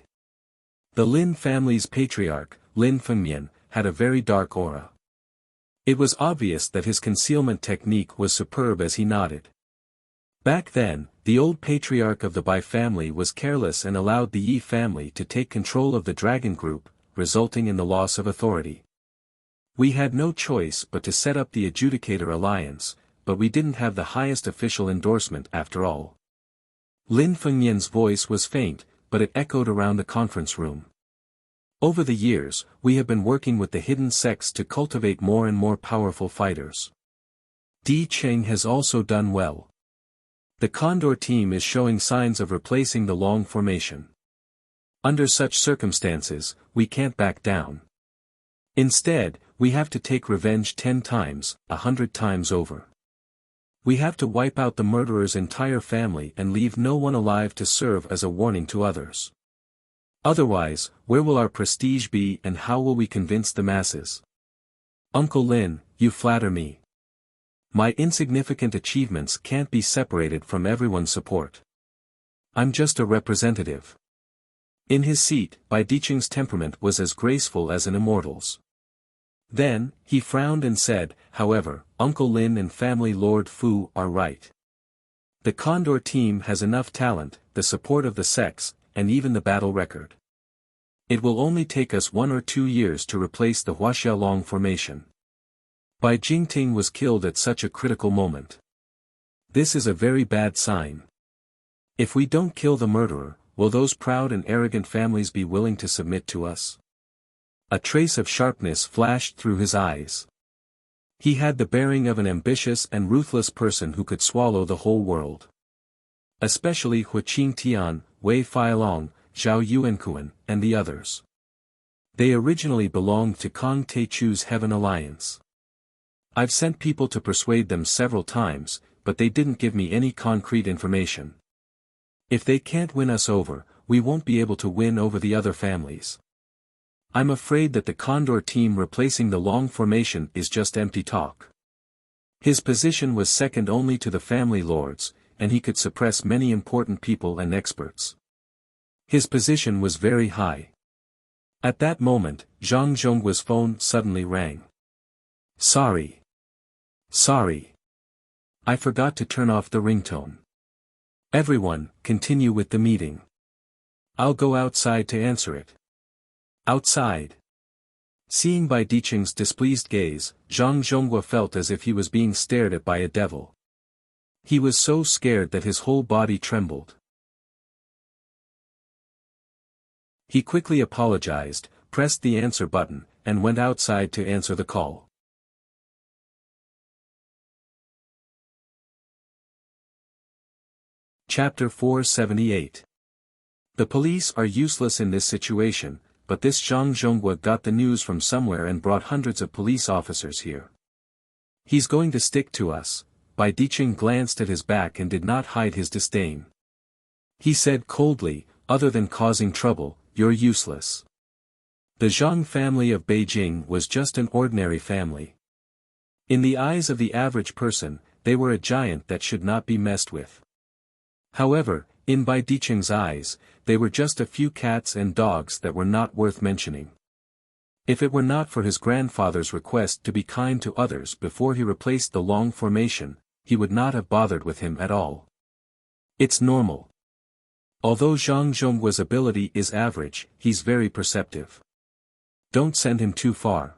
The Lin family's patriarch, Lin Fengmian, had a very dark aura. It was obvious that his concealment technique was superb as he nodded. Back then, the old patriarch of the Bai family was careless and allowed the Yi family to take control of the dragon group, resulting in the loss of authority. We had no choice but to set up the adjudicator alliance, but we didn't have the highest official endorsement after all. Lin Fengmian's voice was faint, but it echoed around the conference room. Over the years, we have been working with the hidden sects to cultivate more and more powerful fighters. Di Cheng has also done well. The Condor team is showing signs of replacing the Long formation. Under such circumstances, we can't back down. Instead, we have to take revenge 10 times, 100 times over. We have to wipe out the murderer's entire family and leave no one alive to serve as a warning to others. Otherwise, where will our prestige be and how will we convince the masses? Uncle Lin, you flatter me. My insignificant achievements can't be separated from everyone's support. I'm just a representative. In his seat, Bai Diqing's temperament was as graceful as an immortal's. Then, he frowned and said, however, Uncle Lin and family Lord Fu are right. The Condor team has enough talent, the support of the sects, and even the battle record. It will only take us 1 or 2 years to replace the Huaxia Long formation. Bai Jingting was killed at such a critical moment. This is a very bad sign. If we don't kill the murderer, will those proud and arrogant families be willing to submit to us? A trace of sharpness flashed through his eyes. He had the bearing of an ambitious and ruthless person who could swallow the whole world. Especially Hu Qingtian, Wei Feilong, Zhao Yuankuan, and the others. They originally belonged to Kang Teichu's Heaven Alliance. I've sent people to persuade them several times, but they didn't give me any concrete information. If they can't win us over, we won't be able to win over the other families. I'm afraid that the Condor team replacing the Long formation is just empty talk. His position was second only to the family lords, and he could suppress many important people and experts. His position was very high. At that moment, Zhang Zhonggua's phone suddenly rang. Sorry. I forgot to turn off the ringtone. Everyone, continue with the meeting. I'll go outside to answer it. Outside. Seeing Bai Diqing's displeased gaze, Zhang Zhonggua felt as if he was being stared at by a devil. He was so scared that his whole body trembled. He quickly apologized, pressed the answer button, and went outside to answer the call. Chapter 478. The police are useless in this situation, but this Zhang Zhonghua got the news from somewhere and brought hundreds of police officers here. He's going to stick to us. Bai Diqing glanced at his back and did not hide his disdain. He said coldly, other than causing trouble, you're useless. The Zhang family of Beijing was just an ordinary family. In the eyes of the average person, they were a giant that should not be messed with. However, in Bai Diqing's eyes, they were just a few cats and dogs that were not worth mentioning. If it were not for his grandfather's request to be kind to others before he replaced the long formation, he would not have bothered with him at all. It's normal. Although Zhang Zhonghua's ability is average, he's very perceptive. Don't send him too far.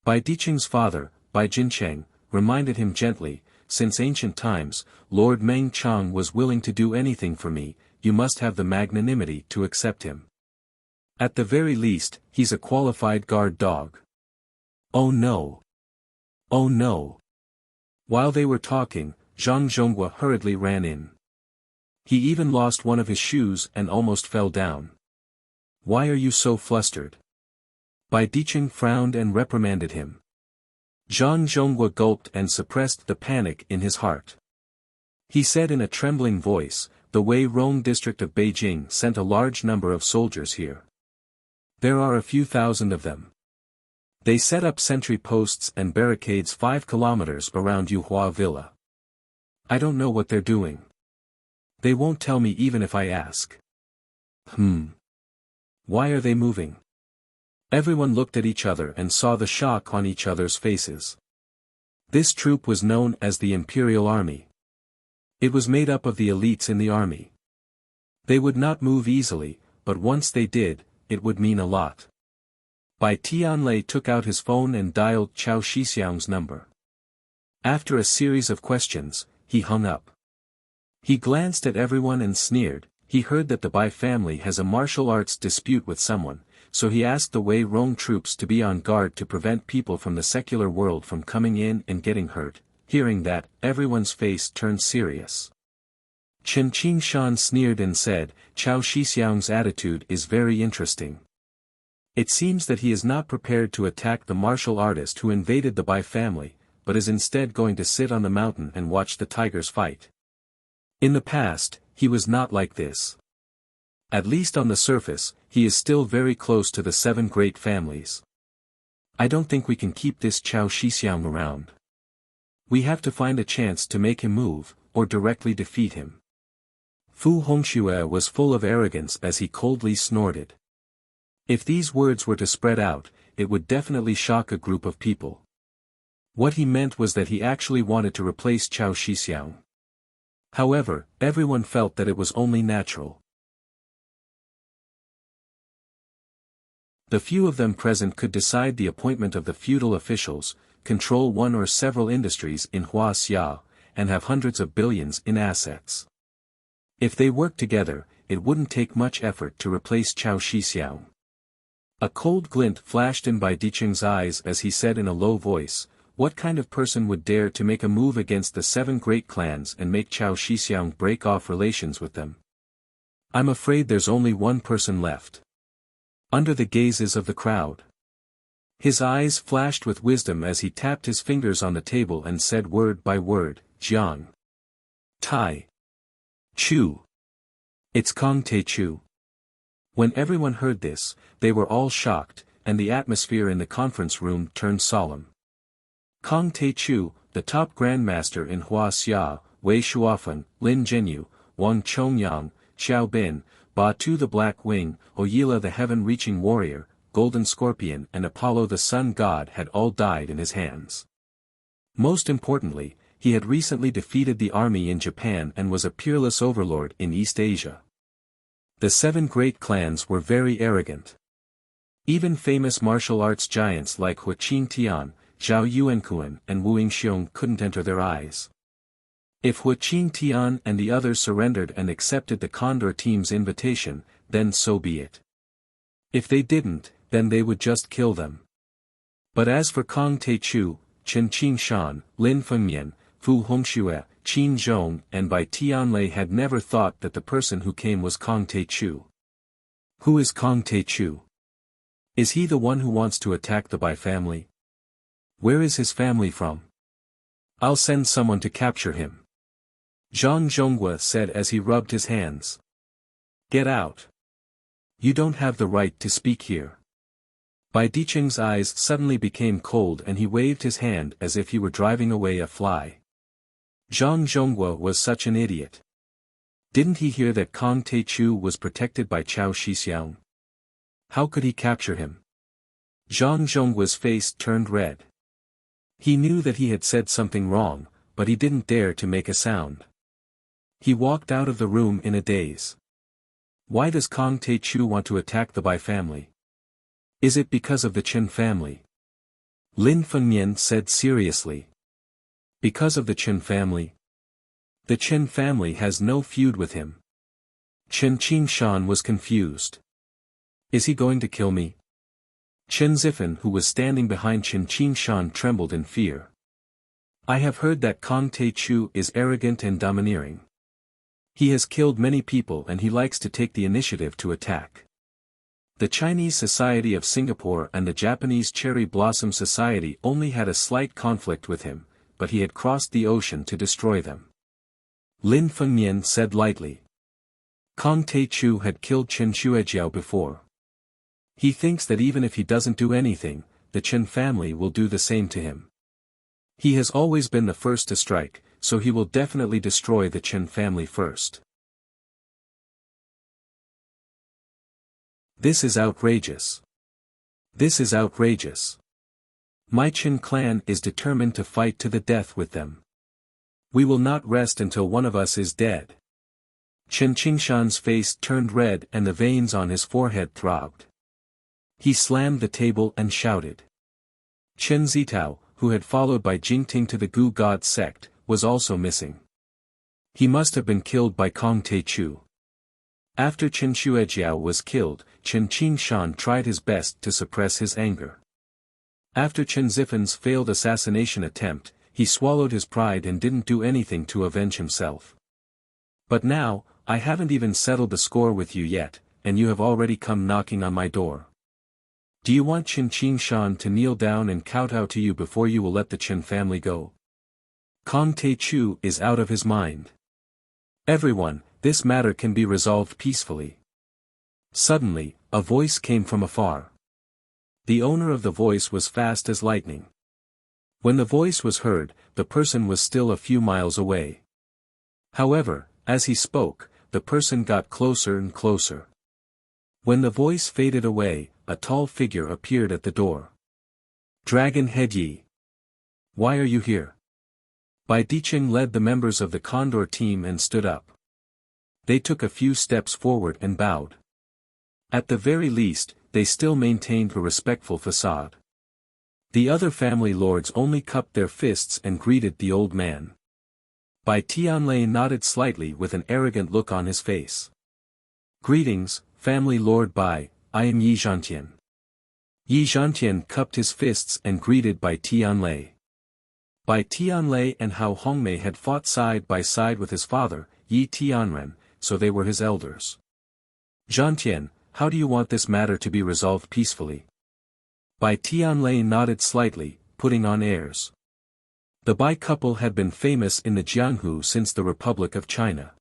Bai Diqing's father, Bai Jincheng, reminded him gently, since ancient times, Lord Meng Chang was willing to do anything for me, you must have the magnanimity to accept him. At the very least, he's a qualified guard dog. Oh no. Oh no. While they were talking, Zhang Zhonghua hurriedly ran in. He even lost one of his shoes and almost fell down. Why are you so flustered? Bai Diqing frowned and reprimanded him. Zhang Zhonghua gulped and suppressed the panic in his heart. He said in a trembling voice, the Wei-Rong district of Beijing sent a large number of soldiers here. There are a few thousand of them. They set up sentry posts and barricades 5 kilometers around Yuhua Villa. I don't know what they're doing. They won't tell me even if I ask. Why are they moving? Everyone looked at each other and saw the shock on each other's faces. This troop was known as the Imperial Army. It was made up of the elites in the army. They would not move easily, but once they did, it would mean a lot. Bai Tianlei took out his phone and dialed Chao Shixiang's number. After a series of questions, he hung up. He glanced at everyone and sneered. He heard that the Bai family has a martial arts dispute with someone, so he asked the Wei-Rong troops to be on guard to prevent people from the secular world from coming in and getting hurt. Hearing that, everyone's face turned serious. Chen Qingshan sneered and said, Chao Shixiang's attitude is very interesting. It seems that he is not prepared to attack the martial artist who invaded the Bai family, but is instead going to sit on the mountain and watch the tigers fight. In the past, he was not like this. At least on the surface, he is still very close to the 7 great families. I don't think we can keep this Chao Shixiang around. We have to find a chance to make him move, or directly defeat him. Fu Hongxue was full of arrogance as he coldly snorted. If these words were to spread out, it would definitely shock a group of people. What he meant was that he actually wanted to replace Chao Shixiang. However, everyone felt that it was only natural. The few of them present could decide the appointment of the feudal officials, control one or several industries in Huaxia, and have hundreds of billions in assets. If they worked together, it wouldn't take much effort to replace Chao Shixiang. A cold glint flashed in Bai Diqing's eyes as he said in a low voice, what kind of person would dare to make a move against the 7 great clans and make Chao Shixiang break off relations with them? I'm afraid there's only one person left. Under the gazes of the crowd. His eyes flashed with wisdom as he tapped his fingers on the table and said word by word, Jiang. Tai. Chu. It's Kong Te Chu. When everyone heard this, they were all shocked, and the atmosphere in the conference room turned solemn. Kong Te Chu, the top grandmaster in Huaxia, Wei Shuofeng, Lin Zhenyu, Wang Chongyang, Xiao Bin, Ba Tu the Black Wing, Oyila the heaven-reaching warrior, Golden Scorpion and Apollo the sun god had all died in his hands. Most importantly, he had recently defeated the army in Japan and was a peerless overlord in East Asia. The 7 great clans were very arrogant. Even famous martial arts giants like Hu Qingtian, Zhao Yuankuan and Wu Yingxiong couldn't enter their eyes. If Hu Qingtian and the others surrendered and accepted the Condor team's invitation, then so be it. If they didn't, then they would just kill them. But as for Kong Te Chu, Chen Qingshan, Lin Fengmian, Fu Hongxue, Qin Zhong and Bai Tianlei had never thought that the person who came was Kong Taichu. Who is Kong Taichu? Is he the one who wants to attack the Bai family? Where is his family from? I'll send someone to capture him. Zhang Zhonghua said as he rubbed his hands. Get out. You don't have the right to speak here. Bai Dicheng's eyes suddenly became cold and he waved his hand as if he were driving away a fly. Zhang Zhonghua was such an idiot. Didn't he hear that Kong Taichu was protected by Chao Shixiang? How could he capture him? Zhang Zhonghua's face turned red. He knew that he had said something wrong, but he didn't dare to make a sound. He walked out of the room in a daze. Why does Kong Taichu want to attack the Bai family? Is it because of the Chen family? Lin Fengmian said seriously. Because of the Chen family? The Chen family has no feud with him. Chen Qingshan was confused. Is he going to kill me? Chen Zifen who was standing behind Chen Qingshan trembled in fear. I have heard that Kong Taichu is arrogant and domineering. He has killed many people and he likes to take the initiative to attack. The Chinese Society of Singapore and the Japanese Cherry Blossom Society only had a slight conflict with him, but he had crossed the ocean to destroy them. Lin Fengmian said lightly. Kong Taichu had killed Chen Xuejiao before. He thinks that even if he doesn't do anything, the Chen family will do the same to him. He has always been the first to strike, so he will definitely destroy the Chen family first. This is outrageous. This is outrageous. My Chen clan is determined to fight to the death with them. We will not rest until one of us is dead. Chen Qingshan's face turned red and the veins on his forehead throbbed. He slammed the table and shouted. Chen Zitao, who had followed by Jingting to the Gu God sect, was also missing. He must have been killed by Kong Taichu. After Chen Xuejiao was killed, Chen Qingshan tried his best to suppress his anger. After Chen Zifen's failed assassination attempt, he swallowed his pride and didn't do anything to avenge himself. But now, I haven't even settled the score with you yet, and you have already come knocking on my door. Do you want Chen Qingshan to kneel down and kowtow to you before you will let the Chen family go? Kong Taichu is out of his mind. Everyone, this matter can be resolved peacefully. Suddenly, a voice came from afar. The owner of the voice was fast as lightning. When the voice was heard, the person was still a few miles away. However, as he spoke, the person got closer and closer. When the voice faded away, a tall figure appeared at the door. Dragon Head Yi. Why are you here? Bai Dicheng led the members of the Condor team and stood up. They took a few steps forward and bowed. At the very least, they still maintained a respectful facade. The other family lords only cupped their fists and greeted the old man. Bai Tianlei nodded slightly with an arrogant look on his face. Greetings, family lord Bai, I am Yi Zhantian. Yi Zhantian cupped his fists and greeted Bai Tianlei. Bai Tianlei and Hao Hongmei had fought side by side with his father, Yi Tianren, so they were his elders. Zhantian, how do you want this matter to be resolved peacefully? Bai Tianlei nodded slightly, putting on airs. The Bai couple had been famous in the Jianghu since the Republic of China.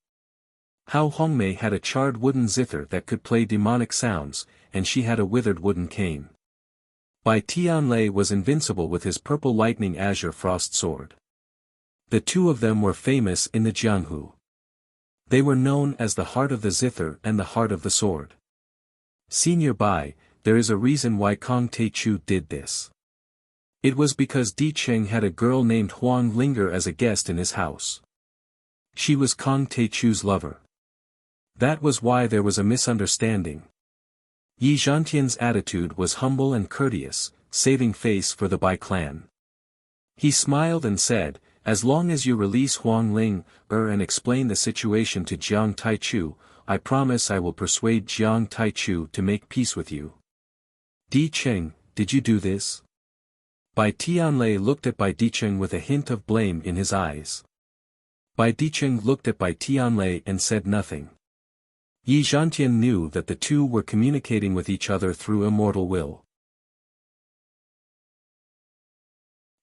Hao Hongmei had a charred wooden zither that could play demonic sounds, and she had a withered wooden cane. Bai Tianlei was invincible with his purple lightning azure frost sword. The two of them were famous in the Jianghu. They were known as the heart of the zither and the heart of the sword. Senior Bai, there is a reason why Kong Taichu did this. It was because Di Cheng had a girl named Huang Linger as a guest in his house. She was Kong Taichu's lover. That was why there was a misunderstanding. Yi Zhantian's attitude was humble and courteous, saving face for the Bai clan. He smiled and said, as long as you release Huang Ling, and explain the situation to Jiang Taichu, I promise I will persuade Jiang Taichu to make peace with you. Di Cheng, did you do this? Bai Tianlei looked at Bai Dicheng with a hint of blame in his eyes. Bai Dicheng looked at Bai Tianlei and said nothing. Yi Zhantian knew that the two were communicating with each other through immortal will.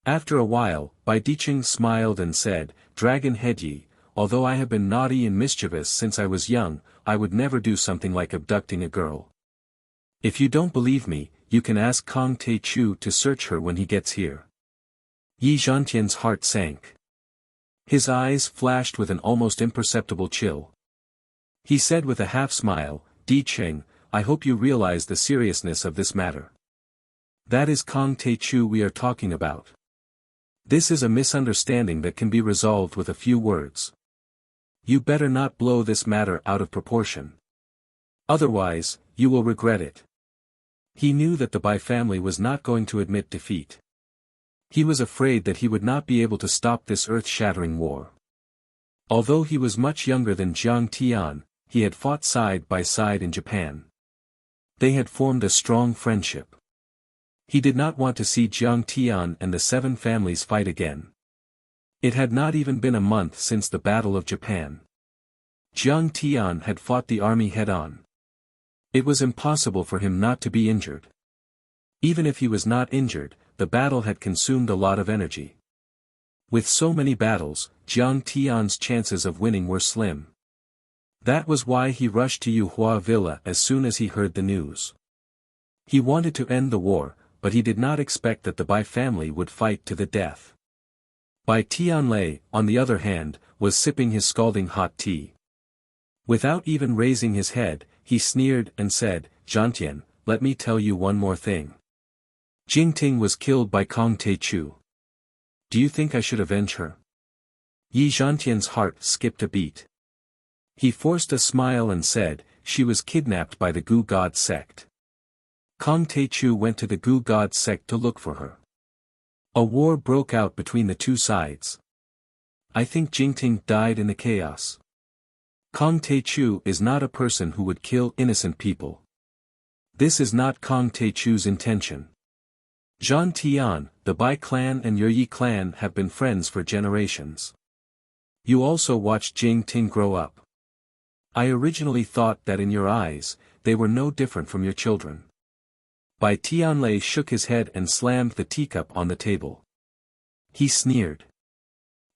After a while, Bai Dicheng smiled and said, "Dragon Head Yi, although I have been naughty and mischievous since I was young, I would never do something like abducting a girl. If you don't believe me, you can ask Kong Te Chu to search her when he gets here." Yi Zhantian's heart sank. His eyes flashed with an almost imperceptible chill. He said with a half-smile, "Dicheng, I hope you realize the seriousness of this matter. That is Kong Te Chu we are talking about. This is a misunderstanding that can be resolved with a few words. You better not blow this matter out of proportion. Otherwise, you will regret it." He knew that the Bai family was not going to admit defeat. He was afraid that he would not be able to stop this earth-shattering war. Although he was much younger than Jiang Tian, he had fought side by side in Japan. They had formed a strong friendship. He did not want to see Jiang Tian and the 7 families fight again. It had not even been a month since the Battle of Japan. Jiang Tian had fought the army head-on. It was impossible for him not to be injured. Even if he was not injured, the battle had consumed a lot of energy. With so many battles, Jiang Tian's chances of winning were slim. That was why he rushed to Yuhua Villa as soon as he heard the news. He wanted to end the war, but he did not expect that the Bai family would fight to the death. Bai Tianlei, on the other hand, was sipping his scalding hot tea. Without even raising his head, he sneered and said, "Zhantian, let me tell you one more thing. Jingting was killed by Kong Te Chu. Do you think I should avenge her?" Yi Zhantian's heart skipped a beat. He forced a smile and said, "She was kidnapped by the Gu God sect. Kong Te Chu went to the Gu God sect to look for her. A war broke out between the two sides. I think Jingting died in the chaos. Kong Te Chu is not a person who would kill innocent people. This is not Kong Te Chu's intention. Zhan Tian, the Bai clan and Yi clan have been friends for generations. You also watched Jingting grow up. I originally thought that in your eyes, they were no different from your children." Bai Tianlei shook his head and slammed the teacup on the table. He sneered.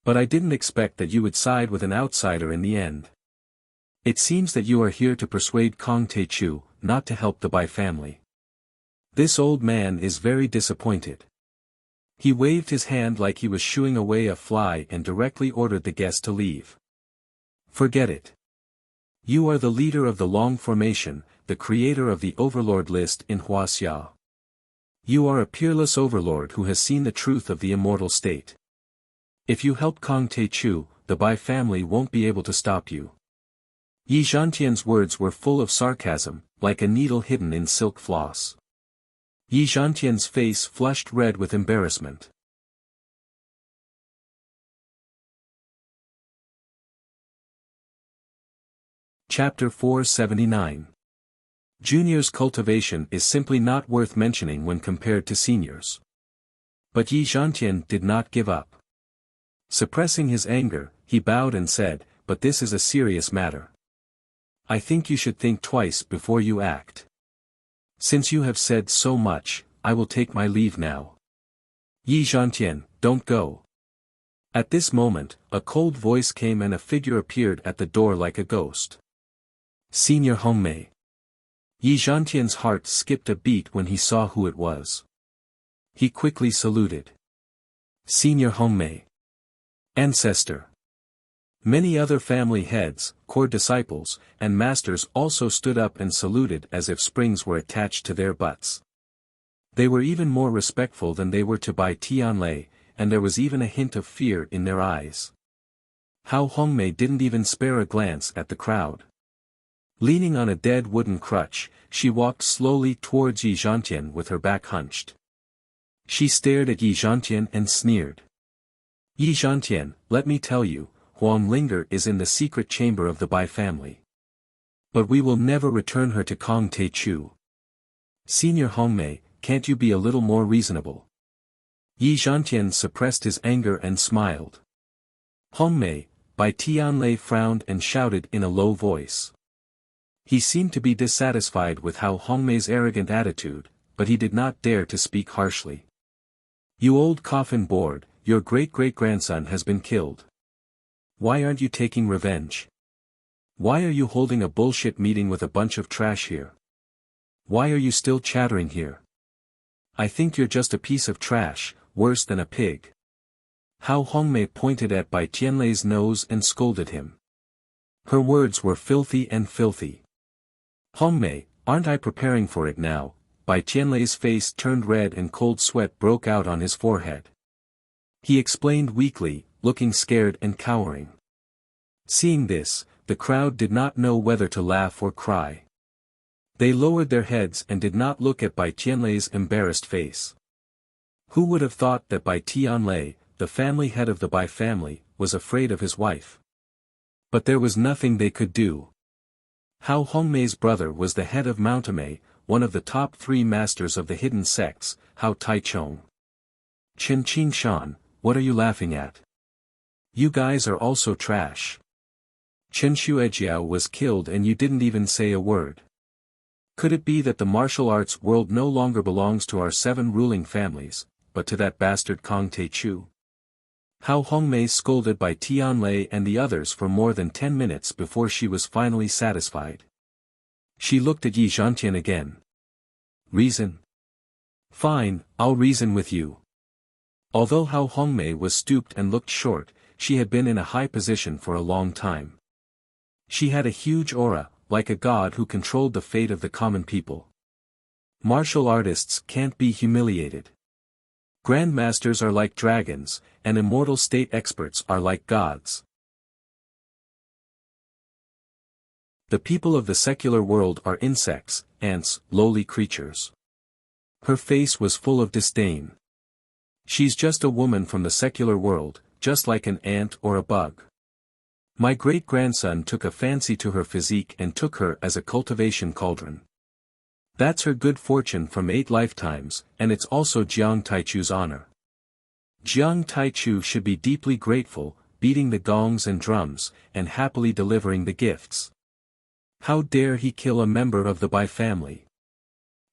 "But I didn't expect that you would side with an outsider in the end. It seems that you are here to persuade Kong Te Chu, not to help the Bai family. This old man is very disappointed." He waved his hand like he was shooing away a fly and directly ordered the guest to leave. "Forget it. You are the leader of the Long Formation, the creator of the Overlord list in Huaxia. You are a peerless overlord who has seen the truth of the immortal state. If you help Kong Te Chu, the Bai family won't be able to stop you." Yi Zhantian's words were full of sarcasm, like a needle hidden in silk floss. Yi Zhantian's face flushed red with embarrassment. Chapter 479. Juniors' cultivation is simply not worth mentioning when compared to seniors. But Yi Zhantian did not give up. Suppressing his anger, he bowed and said, "But this is a serious matter. I think you should think twice before you act. Since you have said so much, I will take my leave now." "Yi Zhantian, don't go." At this moment, a cold voice came and a figure appeared at the door like a ghost. "Senior Hongmei." Yi Zhantian's heart skipped a beat when he saw who it was. He quickly saluted. "Senior Hongmei. Ancestor." Many other family heads, core disciples, and masters also stood up and saluted as if springs were attached to their butts. They were even more respectful than they were to Bai Tianlei, and there was even a hint of fear in their eyes. How Hongmei didn't even spare a glance at the crowd. Leaning on a dead wooden crutch, she walked slowly towards Yi Zhantian with her back hunched. She stared at Yi Zhantian and sneered. "Yi Zhantian, let me tell you, Wang Lin is in the secret chamber of the Bai family. But we will never return her to Kong Te Chu. Senior Hongmei, can't you be a little more reasonable?" Yi Zhantian suppressed his anger and smiled. Hongmei, Bai Tianlei frowned and shouted in a low voice. He seemed to be dissatisfied with Hongmei's arrogant attitude, but he did not dare to speak harshly. You old coffin board, your great-great-grandson has been killed. Why aren't you taking revenge? Why are you holding a bullshit meeting with a bunch of trash here? Why are you still chattering here? I think you're just a piece of trash, worse than a pig. Hongmei pointed at Bai Tianlei's nose and scolded him. Her words were filthy and filthy. Hongmei, aren't I preparing for it now? Bai Tianlei's face turned red and cold sweat broke out on his forehead. He explained weakly, looking scared and cowering. Seeing this, the crowd did not know whether to laugh or cry. They lowered their heads and did not look at Bai Tianlei's embarrassed face. Who would have thought that Bai Tianlei, the family head of the Bai family, was afraid of his wife? But there was nothing they could do. Hongmei's brother was the head of Mountamei, one of the top 3 masters of the hidden sects, Taichong. Chen Qingshan, what are you laughing at? You guys are also trash. Chen Shuejiao was killed and you didn't even say a word. Could it be that the martial arts world no longer belongs to our 7 ruling families, but to that bastard Kong Taichu? Hongmei scolded Bai Tianlei and the others for more than 10 minutes before she was finally satisfied. She looked at Yi Zhantian again. Reason? Fine, I'll reason with you. Although Hongmei was stooped and looked short, she had been in a high position for a long time. She had a huge aura, like a god who controlled the fate of the common people. Martial artists can't be humiliated. Grandmasters are like dragons, and immortal state experts are like gods. The people of the secular world are insects, ants, lowly creatures. Her face was full of disdain. She's just a woman from the secular world, just like an ant or a bug. My great-grandson took a fancy to her physique and took her as a cultivation cauldron. That's her good fortune from 8 lifetimes, and it's also Jiang Taichu's honor. Jiang Taichu should be deeply grateful, beating the gongs and drums, and happily delivering the gifts. How dare he kill a member of the Bai family?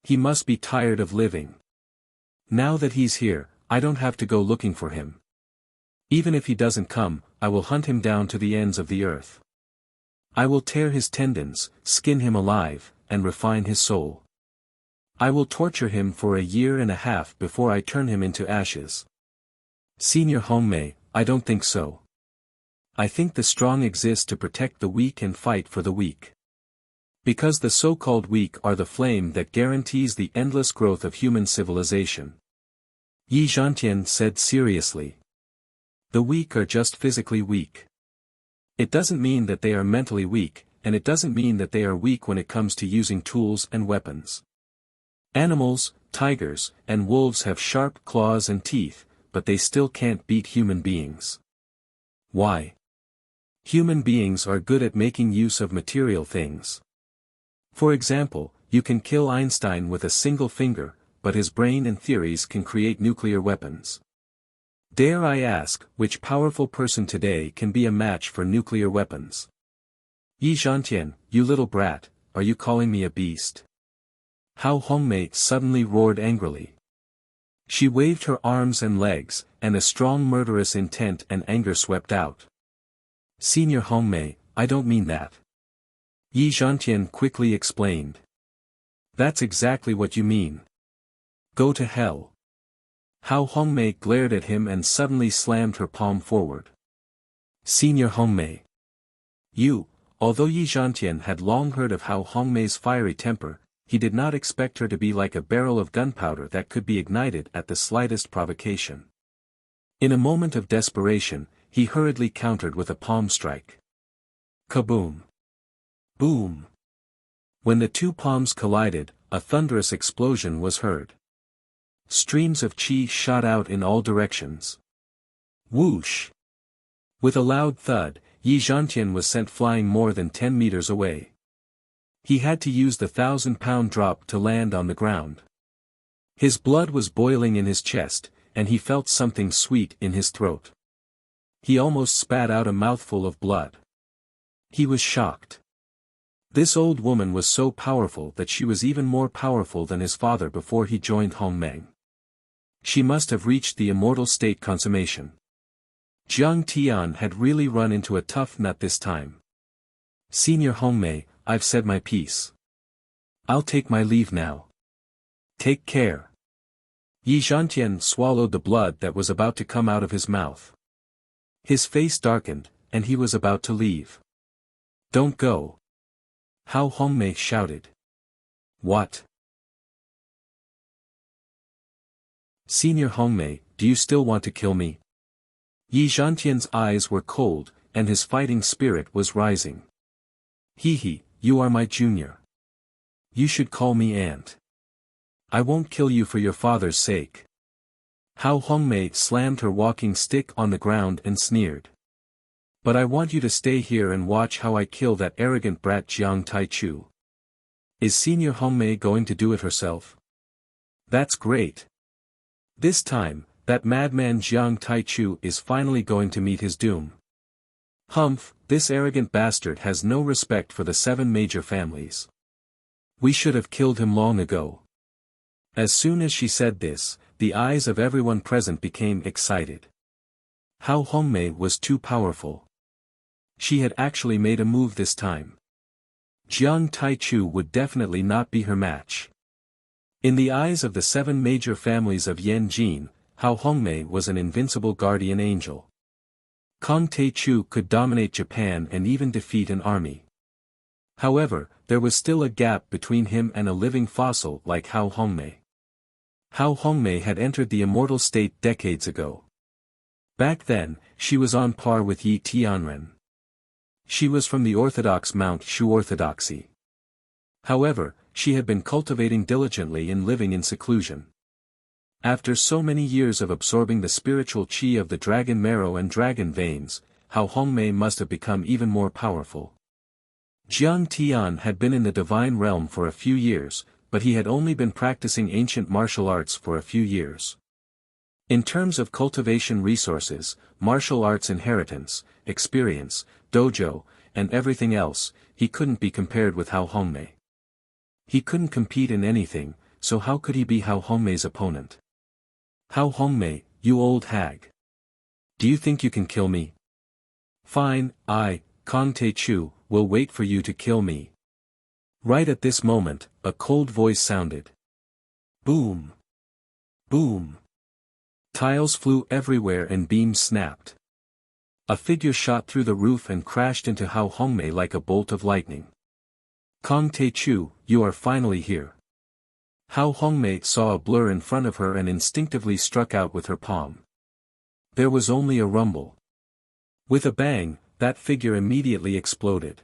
He must be tired of living. Now that he's here, I don't have to go looking for him. Even if he doesn't come, I will hunt him down to the ends of the earth. I will tear his tendons, skin him alive, and refine his soul. I will torture him for 1.5 years before I turn him into ashes. Senior Hongmei, I don't think so. I think the strong exist to protect the weak and fight for the weak. Because the so-called weak are the flame that guarantees the endless growth of human civilization. Yi Zhantian said seriously. The weak are just physically weak. It doesn't mean that they are mentally weak, and it doesn't mean that they are weak when it comes to using tools and weapons. Animals, tigers, and wolves have sharp claws and teeth, but they still can't beat human beings. Why? Human beings are good at making use of material things. For example, you can kill Einstein with a single finger, but his brain and theories can create nuclear weapons. Dare I ask, which powerful person today can be a match for nuclear weapons? Yi Zhantian, you little brat, are you calling me a beast? Hongmei suddenly roared angrily. She waved her arms and legs, and a strong murderous intent and anger swept out. Senior Hongmei, I don't mean that. Yi Zhantian quickly explained. That's exactly what you mean. Go to hell. Hongmei glared at him and suddenly slammed her palm forward. Senior Hongmei. You, although Yi Zhantian had long heard of Hongmei's fiery temper, he did not expect her to be like a barrel of gunpowder that could be ignited at the slightest provocation. In a moment of desperation, he hurriedly countered with a palm strike. Kaboom! Boom! When the 2 palms collided, a thunderous explosion was heard. Streams of qi shot out in all directions. Whoosh! With a loud thud, Yi Zhantian was sent flying more than 10 meters away. He had to use the 1,000-pound drop to land on the ground. His blood was boiling in his chest, and he felt something sweet in his throat. He almost spat out a mouthful of blood. He was shocked. This old woman was so powerful that she was even more powerful than his father before he joined Hongmeng. She must have reached the immortal state consummation. Jiang Tian had really run into a tough nut this time. Senior Hongmei, I've said my piece. I'll take my leave now. Take care. Yi Zhantian swallowed the blood that was about to come out of his mouth. His face darkened, and he was about to leave. Don't go. Hao Hongmei shouted. What? Senior Hongmei, do you still want to kill me? Yi Zhantian's eyes were cold, and his fighting spirit was rising. He, you are my junior. You should call me aunt. I won't kill you for your father's sake. Hao Hongmei slammed her walking stick on the ground and sneered. But I want you to stay here and watch how I kill that arrogant brat Jiang Taichu. Is Senior Hongmei going to do it herself? That's great. This time, that madman Jiang Taichu is finally going to meet his doom. Humph, this arrogant bastard has no respect for the 7 major families. We should have killed him long ago. As soon as she said this, the eyes of everyone present became excited. Hao Hongmei was too powerful. She had actually made a move this time. Jiang Taichu would definitely not be her match. In the eyes of the 7 major families of Yanjin, Hao Hongmei was an invincible guardian angel. Kong Taichu could dominate Japan and even defeat an army. However, there was still a gap between him and a living fossil like Hao Hongmei. Hao Hongmei had entered the immortal state decades ago. Back then, she was on par with Yi Tianren. She was from the orthodox Mount Shu orthodoxy. However, she had been cultivating diligently and living in seclusion. After so many years of absorbing the spiritual qi of the dragon marrow and dragon veins, Hao Hongmei must have become even more powerful. Jiang Tian had been in the divine realm for a few years, but he had only been practicing ancient martial arts for a few years. In terms of cultivation resources, martial arts inheritance, experience, dojo, and everything else, he couldn't be compared with Hao Hongmei. He couldn't compete in anything, so how could he be Hao Hongmei's opponent? Hao Hongmei, you old hag. Do you think you can kill me? Fine, Kong Taichu, will wait for you to kill me. Right at this moment, a cold voice sounded. Boom! Boom! Tiles flew everywhere and beams snapped. A figure shot through the roof and crashed into Hao Hongmei like a bolt of lightning. Kong Taichu, you are finally here. Hao Hongmei saw a blur in front of her and instinctively struck out with her palm. There was only a rumble. With a bang, that figure immediately exploded.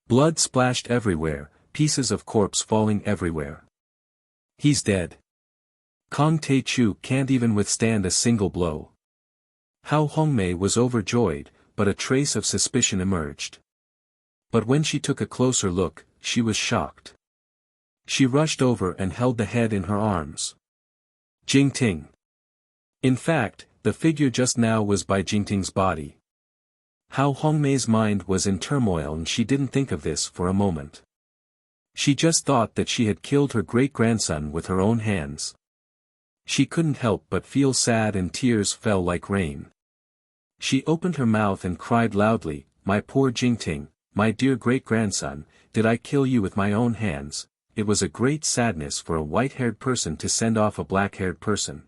Blood splashed everywhere, pieces of corpse falling everywhere. He's dead. Kong Taichu can't even withstand a single blow. Hao Hongmei was overjoyed, but a trace of suspicion emerged. But when she took a closer look, she was shocked. She rushed over and held the head in her arms. Jingting. In fact, the figure just now was by Jingting's body. Hao Hongmei's mind was in turmoil and she didn't think of this for a moment. She just thought that she had killed her great-grandson with her own hands. She couldn't help but feel sad and tears fell like rain. She opened her mouth and cried loudly, "My poor Jingting, my dear great-grandson, did I kill you with my own hands?" It was a great sadness for a white-haired person to send off a black-haired person.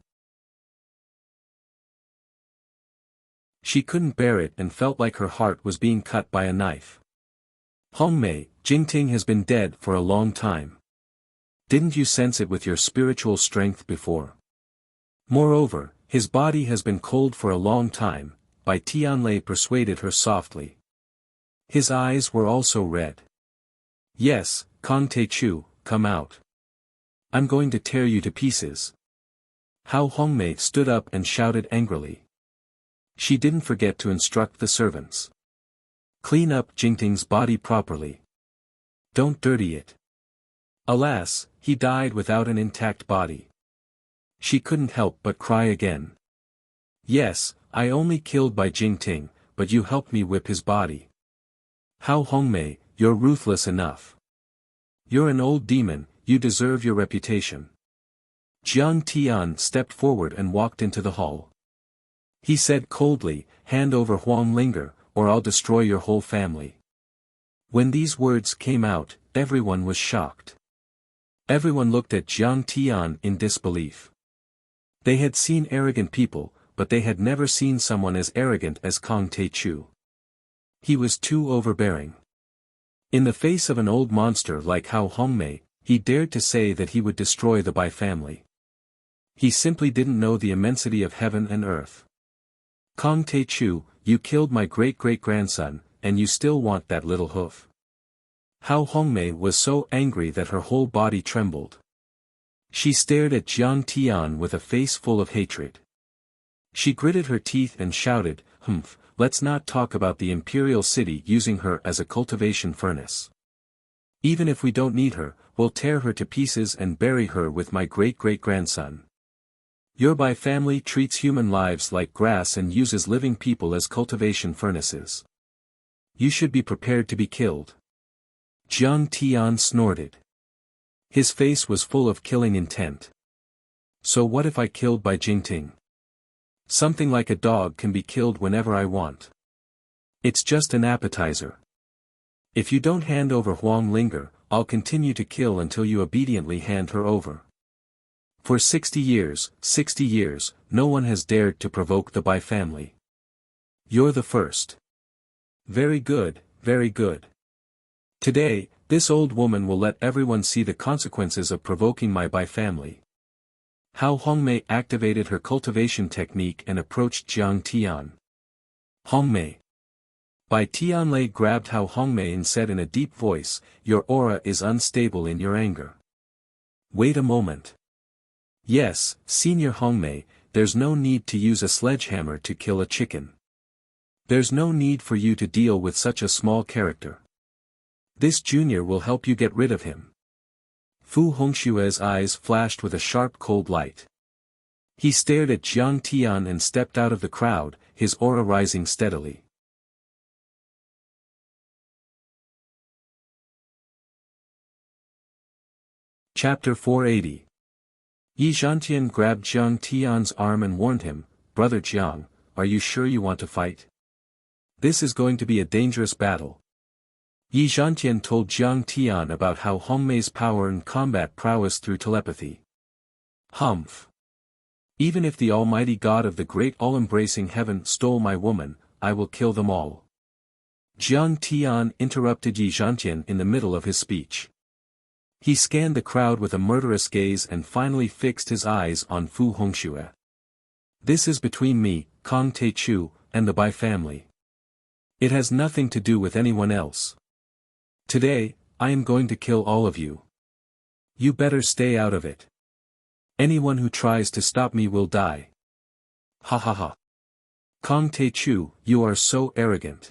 She couldn't bear it and felt like her heart was being cut by a knife. Hongmei, Jingting has been dead for a long time. Didn't you sense it with your spiritual strength before? Moreover, his body has been cold for a long time, Bai Tianlei persuaded her softly. His eyes were also red. Yes, Kong Taichu, come out. I'm going to tear you to pieces. Hao Hongmei stood up and shouted angrily. She didn't forget to instruct the servants. Clean up Jingting's body properly. Don't dirty it. Alas, he died without an intact body. She couldn't help but cry again. Yes, I only killed by Jingting, but you helped me whip his body. Hao Hongmei, you're ruthless enough. You're an old demon, you deserve your reputation. Jiang Tian stepped forward and walked into the hall. He said coldly, hand over Huang Linger, or I'll destroy your whole family. When these words came out, everyone was shocked. Everyone looked at Jiang Tian in disbelief. They had seen arrogant people, but they had never seen someone as arrogant as Kong Taichu. He was too overbearing. In the face of an old monster like Hao Hongmei, he dared to say that he would destroy the Bai family. He simply didn't know the immensity of heaven and earth. Kong Taichu, you killed my great-great-grandson, and you still want that little hoof. Hao Hongmei was so angry that her whole body trembled. She stared at Jiang Tian with a face full of hatred. She gritted her teeth and shouted, "Humph, let's not talk about the imperial city using her as a cultivation furnace. Even if we don't need her, we'll tear her to pieces and bury her with my great-great-grandson. Your Bai family treats human lives like grass and uses living people as cultivation furnaces. You should be prepared to be killed." Jiang Tian snorted. His face was full of killing intent. So what if I killed by Jingting? Something like a dog can be killed whenever I want. It's just an appetizer. If you don't hand over Huang Linger, I'll continue to kill until you obediently hand her over. For 60 years, no one has dared to provoke the Bai family. You're the first. Very good, very good. Today, this old woman will let everyone see the consequences of provoking my Bai family. Hao Hongmei activated her cultivation technique and approached Jiang Tian. Hongmei. Bai Tianlei grabbed Hao Hongmei and said in a deep voice, "Your aura is unstable in your anger." Wait a moment. Yes, Senior Hongmei, there's no need to use a sledgehammer to kill a chicken. There's no need for you to deal with such a small character. This junior will help you get rid of him. Fu Hongshue's eyes flashed with a sharp cold light. He stared at Jiang Tian and stepped out of the crowd, his aura rising steadily. Chapter 480. Yi Zhantian grabbed Jiang Tian's arm and warned him, "Brother Jiang, are you sure you want to fight? This is going to be a dangerous battle." Yi Zhantian told Jiang Tian about Hao Hongmei's power and combat prowess through telepathy. Humph. Even if the almighty God of the great all-embracing heaven stole my woman, I will kill them all. Jiang Tian interrupted Yi Zhantian in the middle of his speech. He scanned the crowd with a murderous gaze and finally fixed his eyes on Fu Hongxue. This is between me, Kong Taichu, and the Bai family. It has nothing to do with anyone else. Today, I am going to kill all of you. You better stay out of it. Anyone who tries to stop me will die. Ha ha ha. Kong Taichu, you are so arrogant.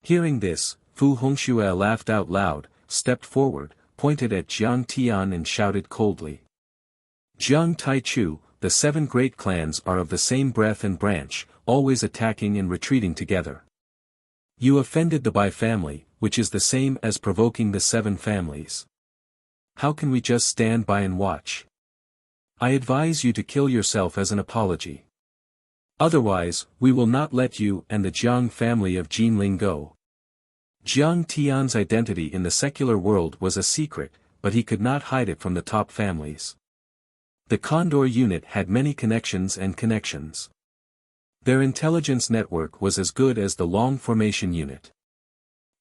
Hearing this, Fu Hongxue laughed out loud, stepped forward, pointed at Jiang Tian and shouted coldly. Jiang Taichu, the 7 great clans are of the same breath and branch, always attacking and retreating together. You offended the Bai family, which is the same as provoking the 7 families. How can we just stand by and watch? I advise you to kill yourself as an apology. Otherwise, we will not let you and the Jiang family of Jinling go. Jiang Tian's identity in the secular world was a secret, but he could not hide it from the top families. The Condor unit had many connections and connections. Their intelligence network was as good as the Long Formation unit.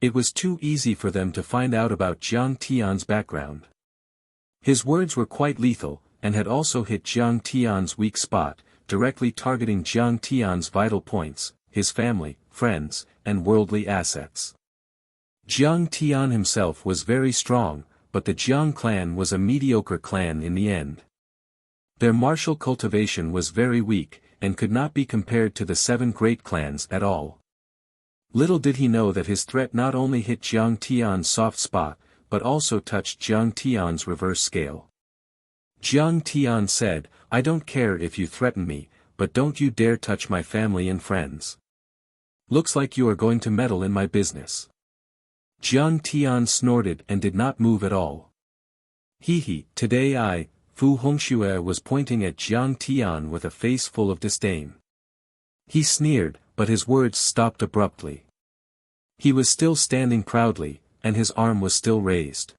It was too easy for them to find out about Jiang Tian's background. His words were quite lethal, and had also hit Jiang Tian's weak spot, directly targeting Jiang Tian's vital points, his family, friends, and worldly assets. Jiang Tian himself was very strong, but the Jiang clan was a mediocre clan in the end. Their martial cultivation was very weak, and could not be compared to the 7 great clans at all. Little did he know that his threat not only hit Jiang Tian's soft spot, but also touched Jiang Tian's reverse scale. Jiang Tian said, I don't care if you threaten me, but don't you dare touch my family and friends. Looks like you are going to meddle in my business. Jiang Tian snorted and did not move at all. Today Fu Hongxue was pointing at Jiang Tian with a face full of disdain. He sneered, but his words stopped abruptly. He was still standing proudly, and his arm was still raised.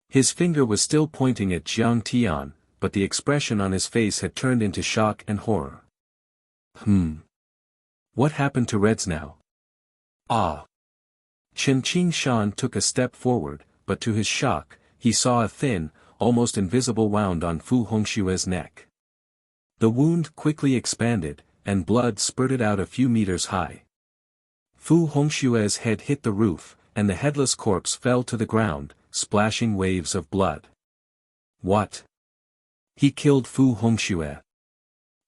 His finger was still pointing at Jiang Tian, but the expression on his face had turned into shock and horror. What happened to Reds now? Ah! Chen Qingshan took a step forward, but to his shock, he saw a thin, almost invisible wound on Fu Hongxue's neck. The wound quickly expanded, and blood spurted out a few meters high. Fu Hongxue's head hit the roof, and the headless corpse fell to the ground, splashing waves of blood. What? He killed Fu Hongxue.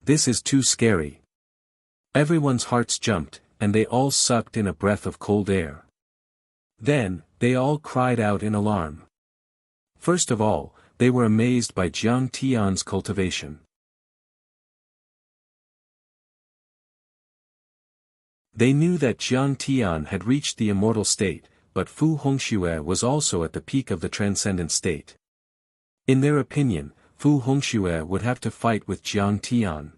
This is too scary. Everyone's hearts jumped, and they all sucked in a breath of cold air. Then, they all cried out in alarm. First of all, they were amazed by Jiang Tian's cultivation. They knew that Jiang Tian had reached the immortal state, but Fu Hongxue was also at the peak of the transcendent state. In their opinion, Fu Hongxue would have to fight with Jiang Tian.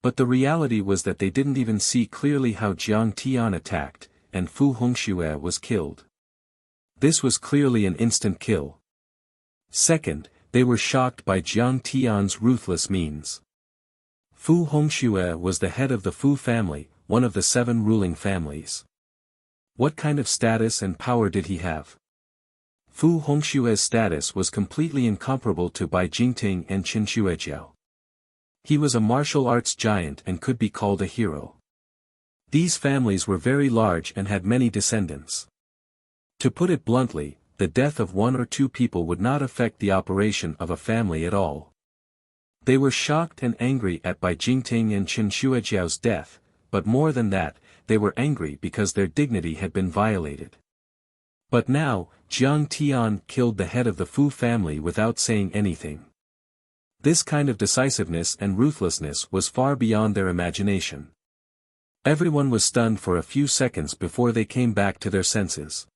But the reality was that they didn't even see clearly how Jiang Tian attacked, and Fu Hongxue was killed. This was clearly an instant kill. Second, they were shocked by Jiang Tian's ruthless means. Fu Hongxue was the head of the Fu family, one of the 7 ruling families. What kind of status and power did he have? Fu Hongxue's status was completely incomparable to Bai Jingting and Qin Shuejiao. He was a martial arts giant and could be called a hero. These families were very large and had many descendants. To put it bluntly, the death of 1 or 2 people would not affect the operation of a family at all. They were shocked and angry at Bai Jingting and Qin Shuejiao's death, but more than that, they were angry because their dignity had been violated. But now, Jiang Tian killed the head of the Fu family without saying anything. This kind of decisiveness and ruthlessness was far beyond their imagination. Everyone was stunned for a few seconds before they came back to their senses.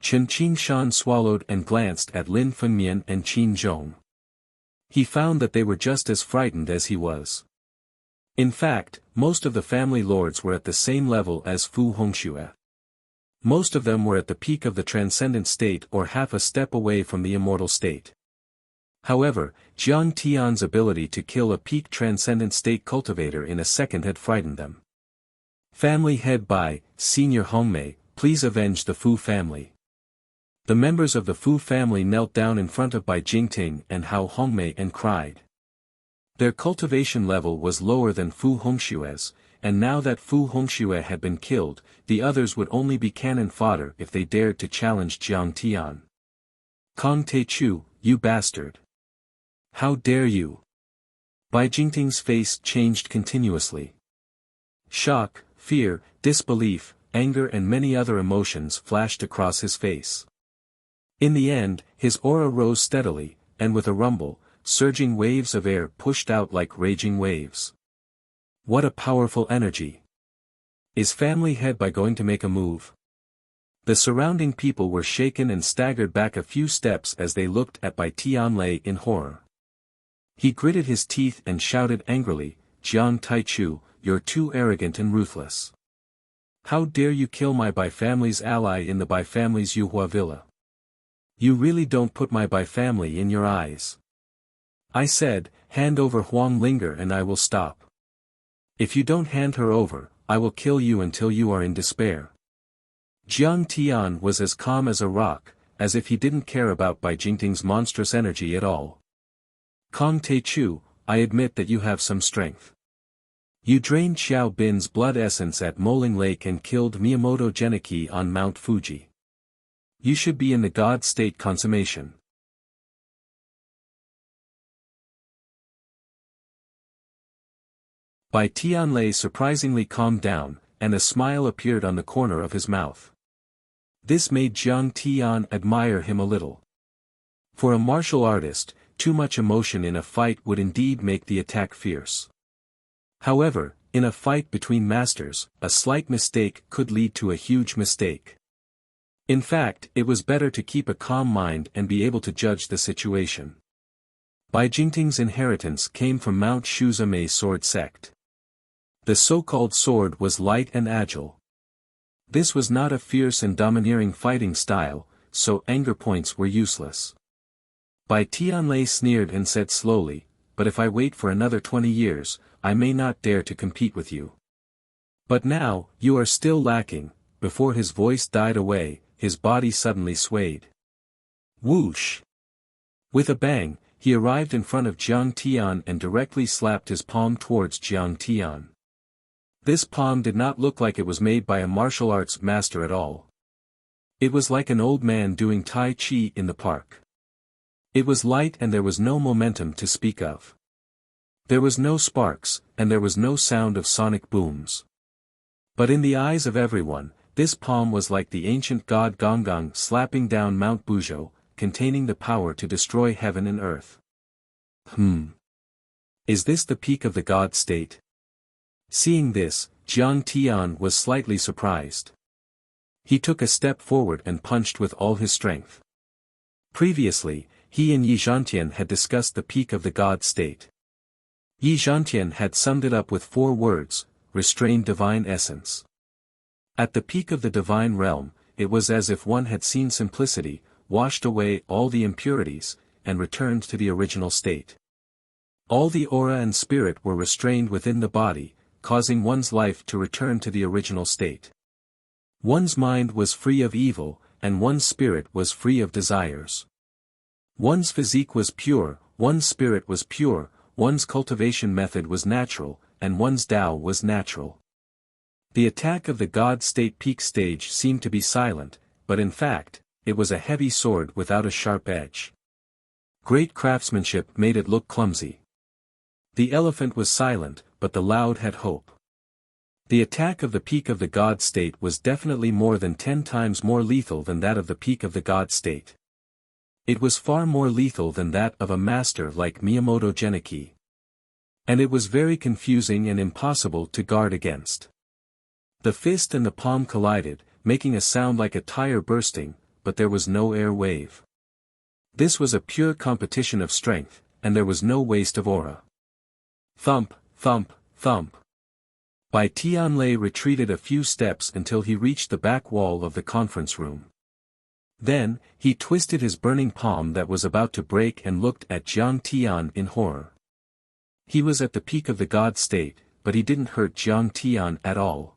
Chen Qingshan swallowed and glanced at Lin Fengmian and Qin Zhong. He found that they were just as frightened as he was. In fact, most of the family lords were at the same level as Fu Hongxue. Most of them were at the peak of the transcendent state or half a step away from the immortal state. However, Jiang Tian's ability to kill a peak transcendent state cultivator in a second had frightened them. Family head Bai, Senior Hongmei, please avenge the Fu family. The members of the Fu family knelt down in front of Bai Jingting and Hao Hongmei and cried. Their cultivation level was lower than Fu Hongxue's, and now that Fu Hongxue had been killed, the others would only be cannon fodder if they dared to challenge Jiang Tian. Kong Teichu, you bastard! How dare you! Bai Jingting's face changed continuously. Shock, fear, disbelief, anger and many other emotions flashed across his face. In the end, his aura rose steadily, and with a rumble, surging waves of air pushed out like raging waves. What a powerful energy! Is family head Bai going to make a move? The surrounding people were shaken and staggered back a few steps as they looked at Bai Tianlei in horror. He gritted his teeth and shouted angrily, Jiang Taichu, you're too arrogant and ruthless. How dare you kill my Bai family's ally in the Bai family's Yuhua villa? You really don't put my Bai family in your eyes. I said, hand over Huang Linger and I will stop. If you don't hand her over, I will kill you until you are in despair. Jiang Tian was as calm as a rock, as if he didn't care about Bai Jingting's monstrous energy at all. Kong Teichu, I admit that you have some strength. You drained Xiao Bin's blood essence at Moling Lake and killed Miyamoto Geniki on Mount Fuji. You should be in the God state consummation. Bai Tianlei surprisingly calmed down, and a smile appeared on the corner of his mouth. This made Jiang Tian admire him a little. For a martial artist, too much emotion in a fight would indeed make the attack fierce. However, in a fight between masters, a slight mistake could lead to a huge mistake. In fact, it was better to keep a calm mind and be able to judge the situation. Bai Jingting's inheritance came from Mount Shu's sword sect. The so-called sword was light and agile. This was not a fierce and domineering fighting style, so anger points were useless. Bai Tianlei sneered and said slowly, "But if I wait for another 20 years, I may not dare to compete with you. But now, you are still lacking." Before his voice died away, his body suddenly swayed. Whoosh! With a bang, he arrived in front of Jiang Tian and directly slapped his palm towards Jiang Tian. This palm did not look like it was made by a martial arts master at all. It was like an old man doing Tai Chi in the park. It was light and there was no momentum to speak of. There was no sparks, and there was no sound of sonic booms. But in the eyes of everyone, this palm was like the ancient god Gonggong slapping down Mount Buzhou, containing the power to destroy heaven and earth. Is this the peak of the god state? Seeing this, Jiang Tian was slightly surprised. He took a step forward and punched with all his strength. Previously, he and Yi Zhantian had discussed the peak of the god state. Yi Zhantian had summed it up with 4 words: restrained divine essence. At the peak of the divine realm, it was as if one had seen simplicity, washed away all the impurities, and returned to the original state. All the aura and spirit were restrained within the body, causing one's life to return to the original state. One's mind was free of evil, and one's spirit was free of desires. One's physique was pure, one's spirit was pure, one's cultivation method was natural, and one's Tao was natural. The attack of the God State peak stage seemed to be silent, but in fact, it was a heavy sword without a sharp edge. Great craftsmanship made it look clumsy. The elephant was silent, but the loud had hope. The attack of the peak of the God State was definitely more than 10 times more lethal than that of the peak of the God State. It was far more lethal than that of a master like Miyamoto Genichi. And it was very confusing and impossible to guard against. The fist and the palm collided, making a sound like a tire bursting, but there was no air wave. This was a pure competition of strength, and there was no waste of aura. Thump, thump, thump. Bai Tianlei retreated a few steps until he reached the back wall of the conference room. Then, he twisted his burning palm that was about to break and looked at Jiang Tian in horror. He was at the peak of the God State, but he didn't hurt Jiang Tian at all.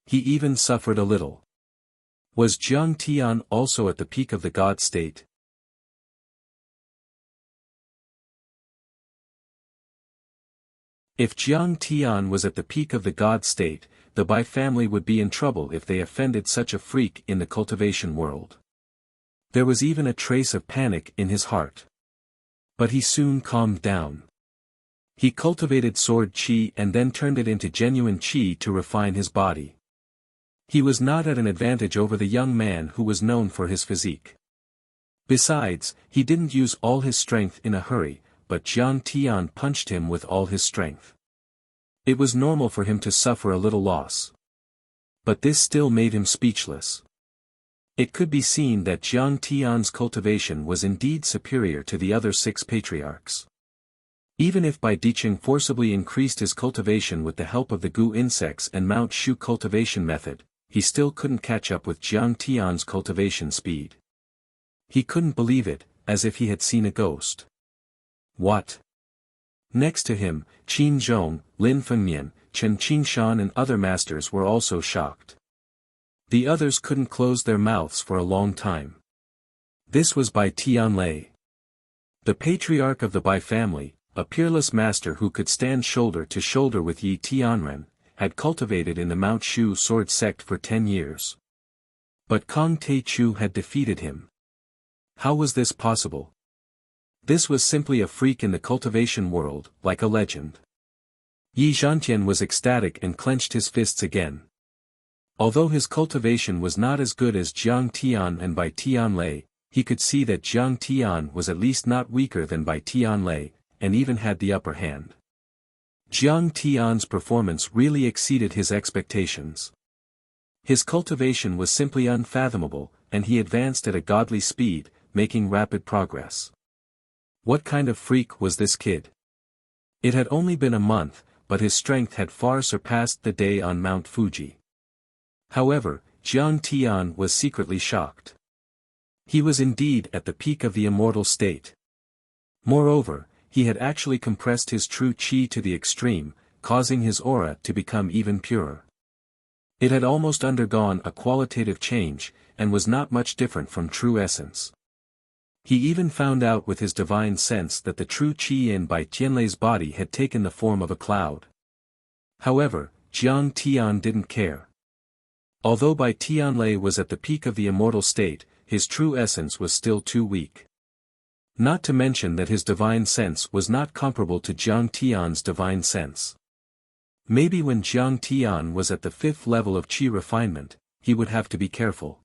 He even suffered a little. Was Jiang Tian also at the peak of the God State? If Jiang Tian was at the peak of the God State, the Bai family would be in trouble if they offended such a freak in the cultivation world. There was even a trace of panic in his heart. But he soon calmed down. He cultivated sword qi and then turned it into genuine qi to refine his body. He was not at an advantage over the young man who was known for his physique. Besides, he didn't use all his strength in a hurry, but Jiang Tian punched him with all his strength. It was normal for him to suffer a little loss. But this still made him speechless. It could be seen that Jiang Tian's cultivation was indeed superior to the other 6 patriarchs. Even if Bai Diqing forcibly increased his cultivation with the help of the Gu insects and Mount Shu cultivation method, he still couldn't catch up with Jiang Tian's cultivation speed. He couldn't believe it, as if he had seen a ghost. What? Next to him, Qin Zhong, Lin Fengmian, Chen Qingshan and other masters were also shocked. The others couldn't close their mouths for a long time. This was Bai Tianlei. The patriarch of the Bai family, a peerless master who could stand shoulder to shoulder with Yi Tianren, had cultivated in the Mount Shu sword sect for 10 years. But Kong Teichu had defeated him. How was this possible? This was simply a freak in the cultivation world, like a legend. Yi Zhantian was ecstatic and clenched his fists again. Although his cultivation was not as good as Jiang Tian and Bai Tianlei, he could see that Jiang Tian was at least not weaker than Bai Tianlei, and even had the upper hand. Jiang Tian's performance really exceeded his expectations. His cultivation was simply unfathomable, and he advanced at a godly speed, making rapid progress. What kind of freak was this kid? It had only been a month, but his strength had far surpassed the day on Mount Fuji. However, Jiang Tian was secretly shocked. He was indeed at the peak of the immortal state. Moreover, he had actually compressed his true qi to the extreme, causing his aura to become even purer. It had almost undergone a qualitative change, and was not much different from true essence. He even found out with his divine sense that the true qi in Bai Tianlei's body had taken the form of a cloud. However, Jiang Tian didn't care. Although Bai Tianlei was at the peak of the immortal state, his true essence was still too weak. Not to mention that his divine sense was not comparable to Jiang Tian's divine sense. Maybe when Jiang Tian was at the 5th level of qi refinement, he would have to be careful.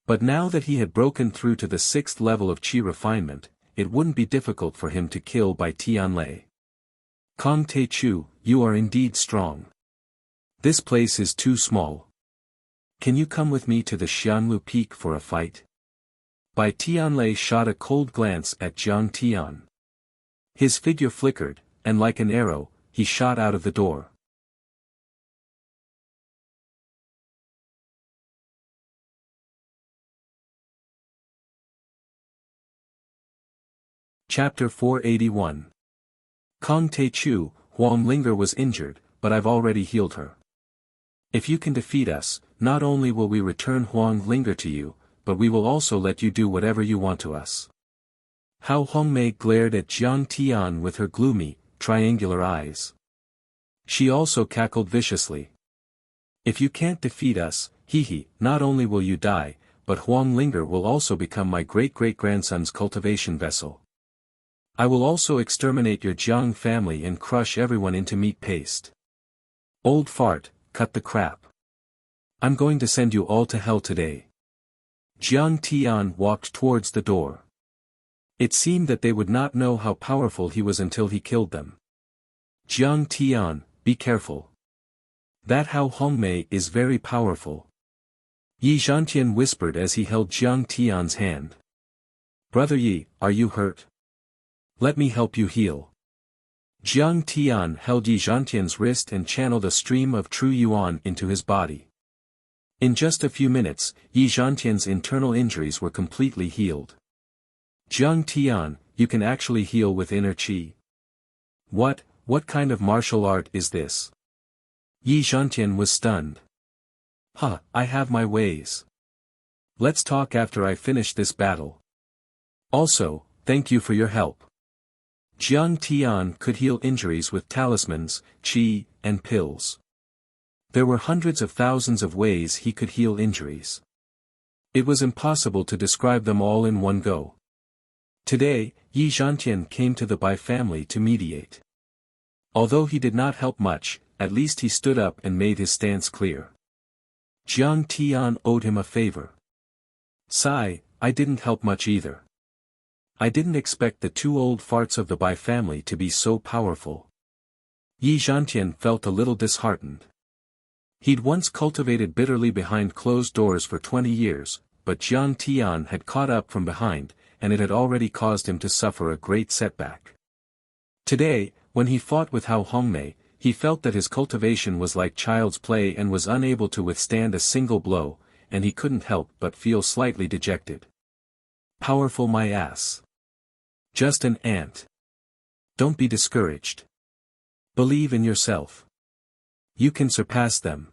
But now that he had broken through to the 6th level of qi refinement, it wouldn't be difficult for him to kill Bai Tianlei. Kong Te Chu, you are indeed strong. This place is too small. Can you come with me to the Xianlu Peak for a fight? Bai Tianlei shot a cold glance at Jiang Tian. His figure flickered, and like an arrow, he shot out of the door. Chapter 481. Kong Te Chu, Wang Lin was injured, but I've already healed her. If you can defeat us, not only will we return Wang Lin to you, but we will also let you do whatever you want to us. Hao Hongmei glared at Jiang Tian with her gloomy, triangular eyes. She also cackled viciously. If you can't defeat us, not only will you die, but Wang Lin will also become my great-great-grandson's cultivation vessel. I will also exterminate your Jiang family and crush everyone into meat paste. Old fart, cut the crap. I'm going to send you all to hell today. Jiang Tian walked towards the door. It seemed that they would not know how powerful he was until he killed them. Jiang Tian, be careful. That Hao Hongmei is very powerful. Yi Zhantian whispered as he held Jiang Tian's hand. Brother Yi, are you hurt? Let me help you heal. Jiang Tian held Yi Zhantian's wrist and channeled a stream of true yuan into his body. In just a few minutes, Yi Zhantian's internal injuries were completely healed. Jiang Tian, you can actually heal with inner qi. What kind of martial art is this? Yi Zhantian was stunned. I have my ways. Let's talk after I finish this battle. Also, thank you for your help. Jiang Tian could heal injuries with talismans, qi, and pills. There were hundreds of thousands of ways he could heal injuries. It was impossible to describe them all in one go. Today, Yi Zhantian came to the Bai family to mediate. Although he did not help much, at least he stood up and made his stance clear. Jiang Tian owed him a favor. Sigh, I didn't help much either. I didn't expect the two old farts of the Bai family to be so powerful. Yi Zhantian felt a little disheartened. He'd once cultivated bitterly behind closed doors for 20 years, but Jiang Tian had caught up from behind, and it had already caused him to suffer a great setback. Today, when he fought with Hao Hongmei, he felt that his cultivation was like child's play and was unable to withstand a single blow, and he couldn't help but feel slightly dejected. Powerful my ass. Just an ant. Don't be discouraged. Believe in yourself. You can surpass them.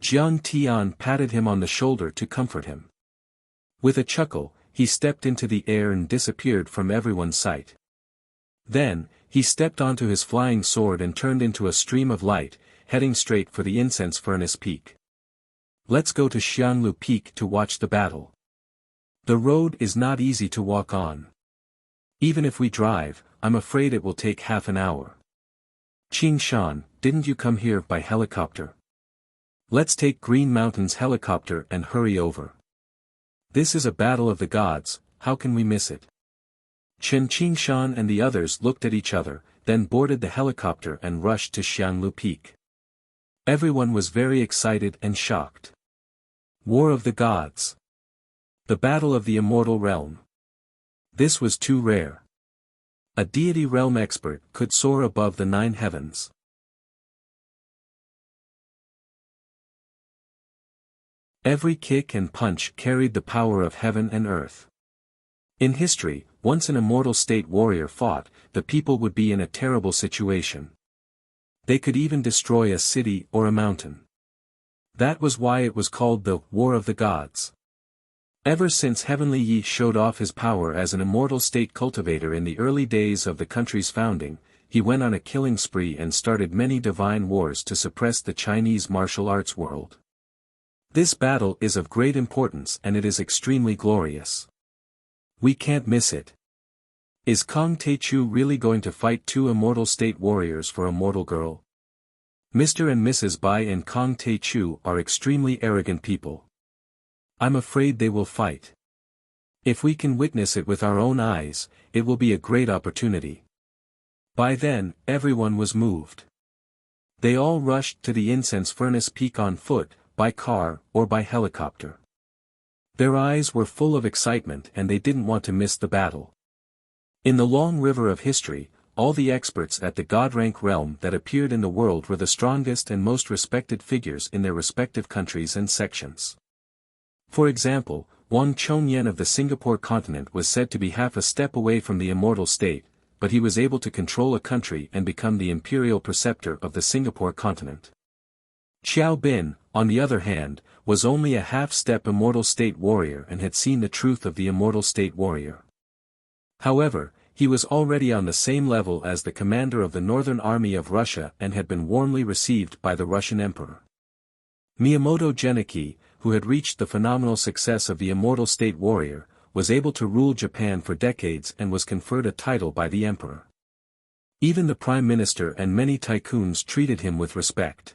Jiang Tian patted him on the shoulder to comfort him. With a chuckle, he stepped into the air and disappeared from everyone's sight. Then, he stepped onto his flying sword and turned into a stream of light, heading straight for the incense furnace peak. Let's go to Xianlu Peak to watch the battle. The road is not easy to walk on. Even if we drive, I'm afraid it will take half an hour. Qing Shan, didn't you come here by helicopter? Let's take Green Mountain's helicopter and hurry over. This is a battle of the gods, how can we miss it? Chen Qingshan and the others looked at each other, then boarded the helicopter and rushed to Xianglu Peak. Everyone was very excited and shocked. War of the Gods. The Battle of the Immortal Realm. This was too rare. A deity realm expert could soar above the 9 heavens. Every kick and punch carried the power of heaven and earth. In history, once an immortal state warrior fought, the people would be in a terrible situation. They could even destroy a city or a mountain. That was why it was called the War of the Gods. Ever since Heavenly Yi showed off his power as an immortal state cultivator in the early days of the country's founding, he went on a killing spree and started many divine wars to suppress the Chinese martial arts world. This battle is of great importance and it is extremely glorious. We can't miss it. Is Kong Teichu really going to fight 2 immortal state warriors for a mortal girl? Mr. and Mrs. Bai and Kong Teichu are extremely arrogant people. I'm afraid they will fight. If we can witness it with our own eyes, it will be a great opportunity. By then, everyone was moved. They all rushed to the incense furnace peak on foot, by car, or by helicopter. Their eyes were full of excitement and they didn't want to miss the battle. In the long river of history, all the experts at the God-rank realm that appeared in the world were the strongest and most respected figures in their respective countries and sections. For example, Wang Chonyan of the Singapore continent was said to be half a step away from the immortal state, but he was able to control a country and become the imperial preceptor of the Singapore continent. Xiao Bin, on the other hand, was only a half-step immortal state warrior and had seen the truth of the immortal state warrior. However, he was already on the same level as the commander of the Northern Army of Russia and had been warmly received by the Russian Emperor. Miyamoto Genichi, who had reached the phenomenal success of the immortal state warrior, was able to rule Japan for decades and was conferred a title by the emperor. Even the prime minister and many tycoons treated him with respect.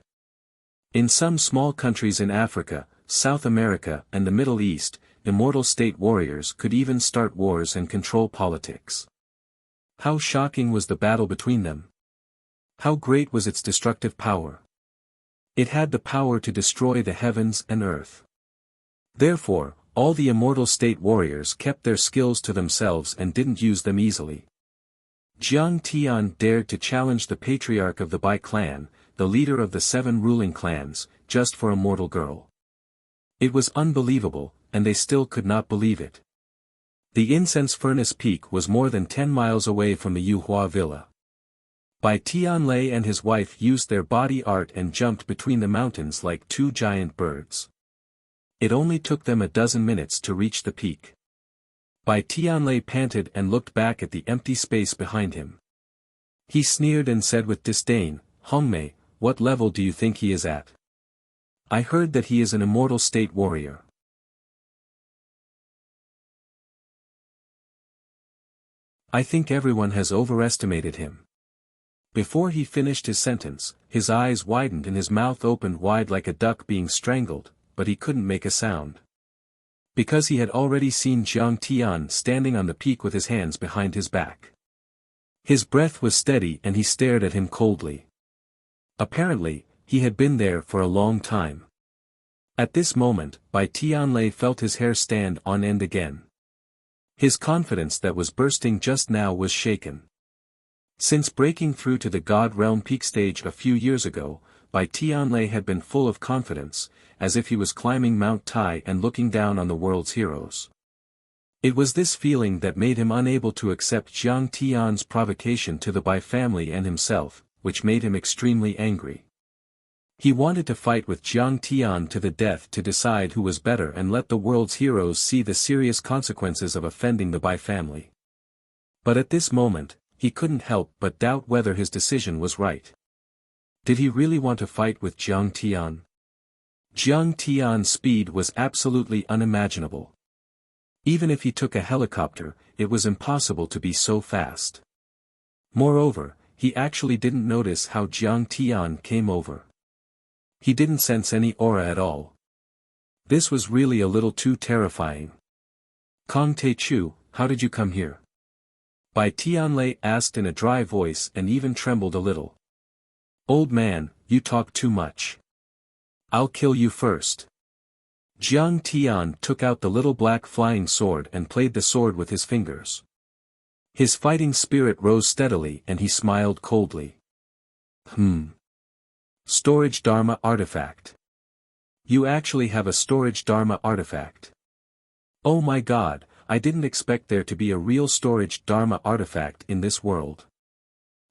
In some small countries in Africa, South America and the Middle East, immortal state warriors could even start wars and control politics. How shocking was the battle between them? How great was its destructive power? It had the power to destroy the heavens and earth. Therefore, all the immortal state warriors kept their skills to themselves and didn't use them easily. Jiang Tian dared to challenge the patriarch of the Bai clan, the leader of the 7 ruling clans, just for a mortal girl. It was unbelievable, and they still could not believe it. The incense furnace peak was more than 10 miles away from the Yuhua villa. Bai Tianlei and his wife used their body art and jumped between the mountains like 2 giant birds. It only took them a dozen minutes to reach the peak. Bai Tianlei panted and looked back at the empty space behind him. He sneered and said with disdain, "Hongmei, what level do you think he is at? I heard that he is an immortal state warrior." I think everyone has overestimated him. Before he finished his sentence, his eyes widened and his mouth opened wide like a duck being strangled, but he couldn't make a sound. Because he had already seen Jiang Tian standing on the peak with his hands behind his back. His breath was steady and he stared at him coldly. Apparently, he had been there for a long time. At this moment, Bai Tianlei felt his hair stand on end again. His confidence that was bursting just now was shaken. Since breaking through to the God Realm peak stage a few years ago, Bai Tianlei had been full of confidence, as if he was climbing Mount Tai and looking down on the world's heroes. It was this feeling that made him unable to accept Jiang Tian's provocation to the Bai family and himself, which made him extremely angry. He wanted to fight with Jiang Tian to the death to decide who was better and let the world's heroes see the serious consequences of offending the Bai family. But at this moment, he couldn't help but doubt whether his decision was right. Did he really want to fight with Jiang Tian? Jiang Tian's speed was absolutely unimaginable. Even if he took a helicopter, it was impossible to be so fast. Moreover, he actually didn't notice how Jiang Tian came over. He didn't sense any aura at all. This was really a little too terrifying. Kong Te Chu, how did you come here? Bai Tianlei asked in a dry voice and even trembled a little. Old man, you talk too much. I'll kill you first. Jiang Tian took out the little black flying sword and played the sword with his fingers. His fighting spirit rose steadily and he smiled coldly. Storage Dharma artifact. You actually have a storage Dharma artifact. Oh my god, I didn't expect there to be a real storage Dharma artifact in this world.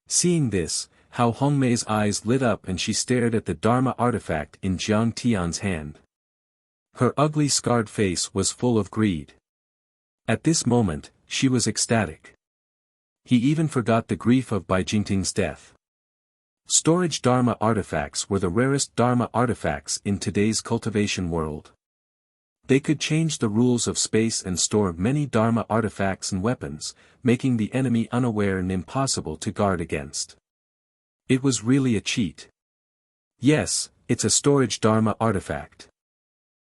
Seeing this, Hao Hongmei's eyes lit up and she stared at the Dharma artifact in Jiang Tian's hand. Her ugly scarred face was full of greed. At this moment, she was ecstatic. He even forgot the grief of Bai Jingting's death. Storage Dharma artifacts were the rarest Dharma artifacts in today's cultivation world. They could change the rules of space and store many Dharma artifacts and weapons, making the enemy unaware and impossible to guard against. It was really a cheat. Yes, it's a storage Dharma artifact.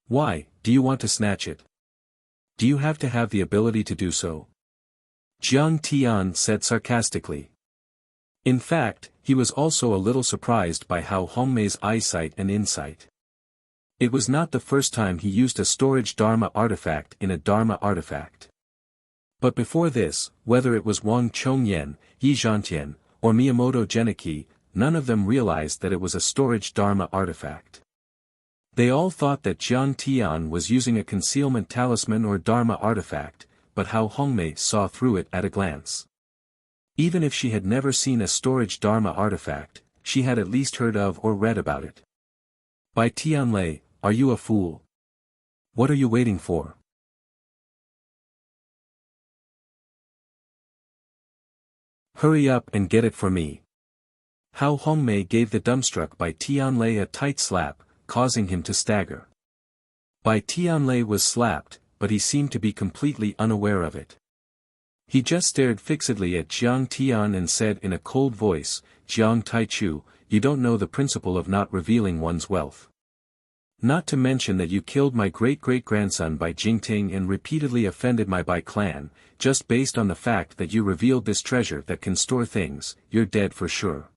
Why, do you want to snatch it? Do you have to have the ability to do so? Jiang Tian said sarcastically. In fact, he was also a little surprised by Hao Hongmei's eyesight and insight. It was not the first time he used a storage Dharma artifact in a Dharma artifact. But before this, whether it was Wang Chongyan, Yi Zhantian, or Miyamoto Genichi, none of them realized that it was a storage Dharma artifact. They all thought that Jiang Tian was using a concealment talisman or Dharma artifact, but Hao Hongmei saw through it at a glance. Even if she had never seen a storage Dharma artifact, she had at least heard of or read about it. Bai Tianlei, are you a fool? What are you waiting for? Hurry up and get it for me. Hao Hongmei gave the dumbstruck Bai Tianlei a tight slap, causing him to stagger. Bai Tianlei was slapped, but he seemed to be completely unaware of it. He just stared fixedly at Jiang Tian and said in a cold voice, Jiang Taichu, you don't know the principle of not revealing one's wealth. Not to mention that you killed my great-great-grandson Bai Jingting and repeatedly offended my Bai clan, just based on the fact that you revealed this treasure that can store things, you're dead for sure.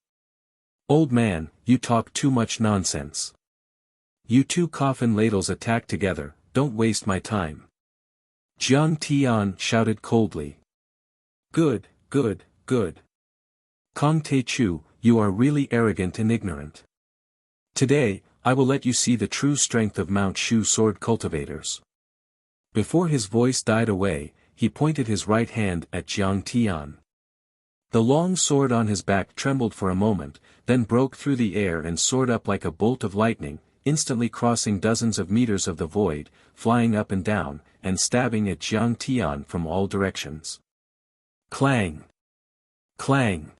Old man, you talk too much nonsense. You two coffin ladles attack together, don't waste my time. Jiang Tian shouted coldly. Good, good, good. Kong Te Chu, you are really arrogant and ignorant. Today, I will let you see the true strength of Mount Shu sword cultivators. Before his voice died away, he pointed his right hand at Jiang Tian. The long sword on his back trembled for a moment, then broke through the air and soared up like a bolt of lightning, instantly crossing dozens of meters of the void, flying up and down, and stabbing at Jiang Tian from all directions. Clang! Clang!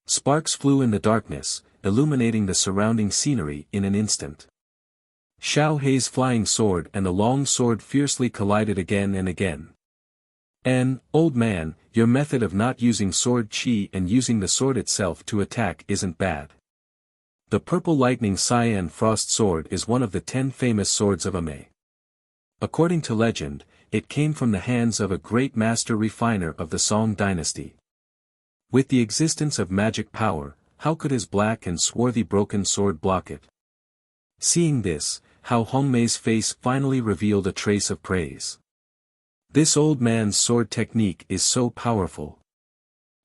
Sparks flew in the darkness, illuminating the surrounding scenery in an instant. Xiao Hei's flying sword and the long sword fiercely collided again and again. Old man, your method of not using sword chi and using the sword itself to attack isn't bad. The purple lightning cyan frost sword is one of the 10 famous swords of Ame. According to legend, it came from the hands of a great master refiner of the Song dynasty. With the existence of magic power, how could his black and swarthy broken sword block it? Seeing this, Hao Hongmei's face finally revealed a trace of praise. This old man's sword technique is so powerful.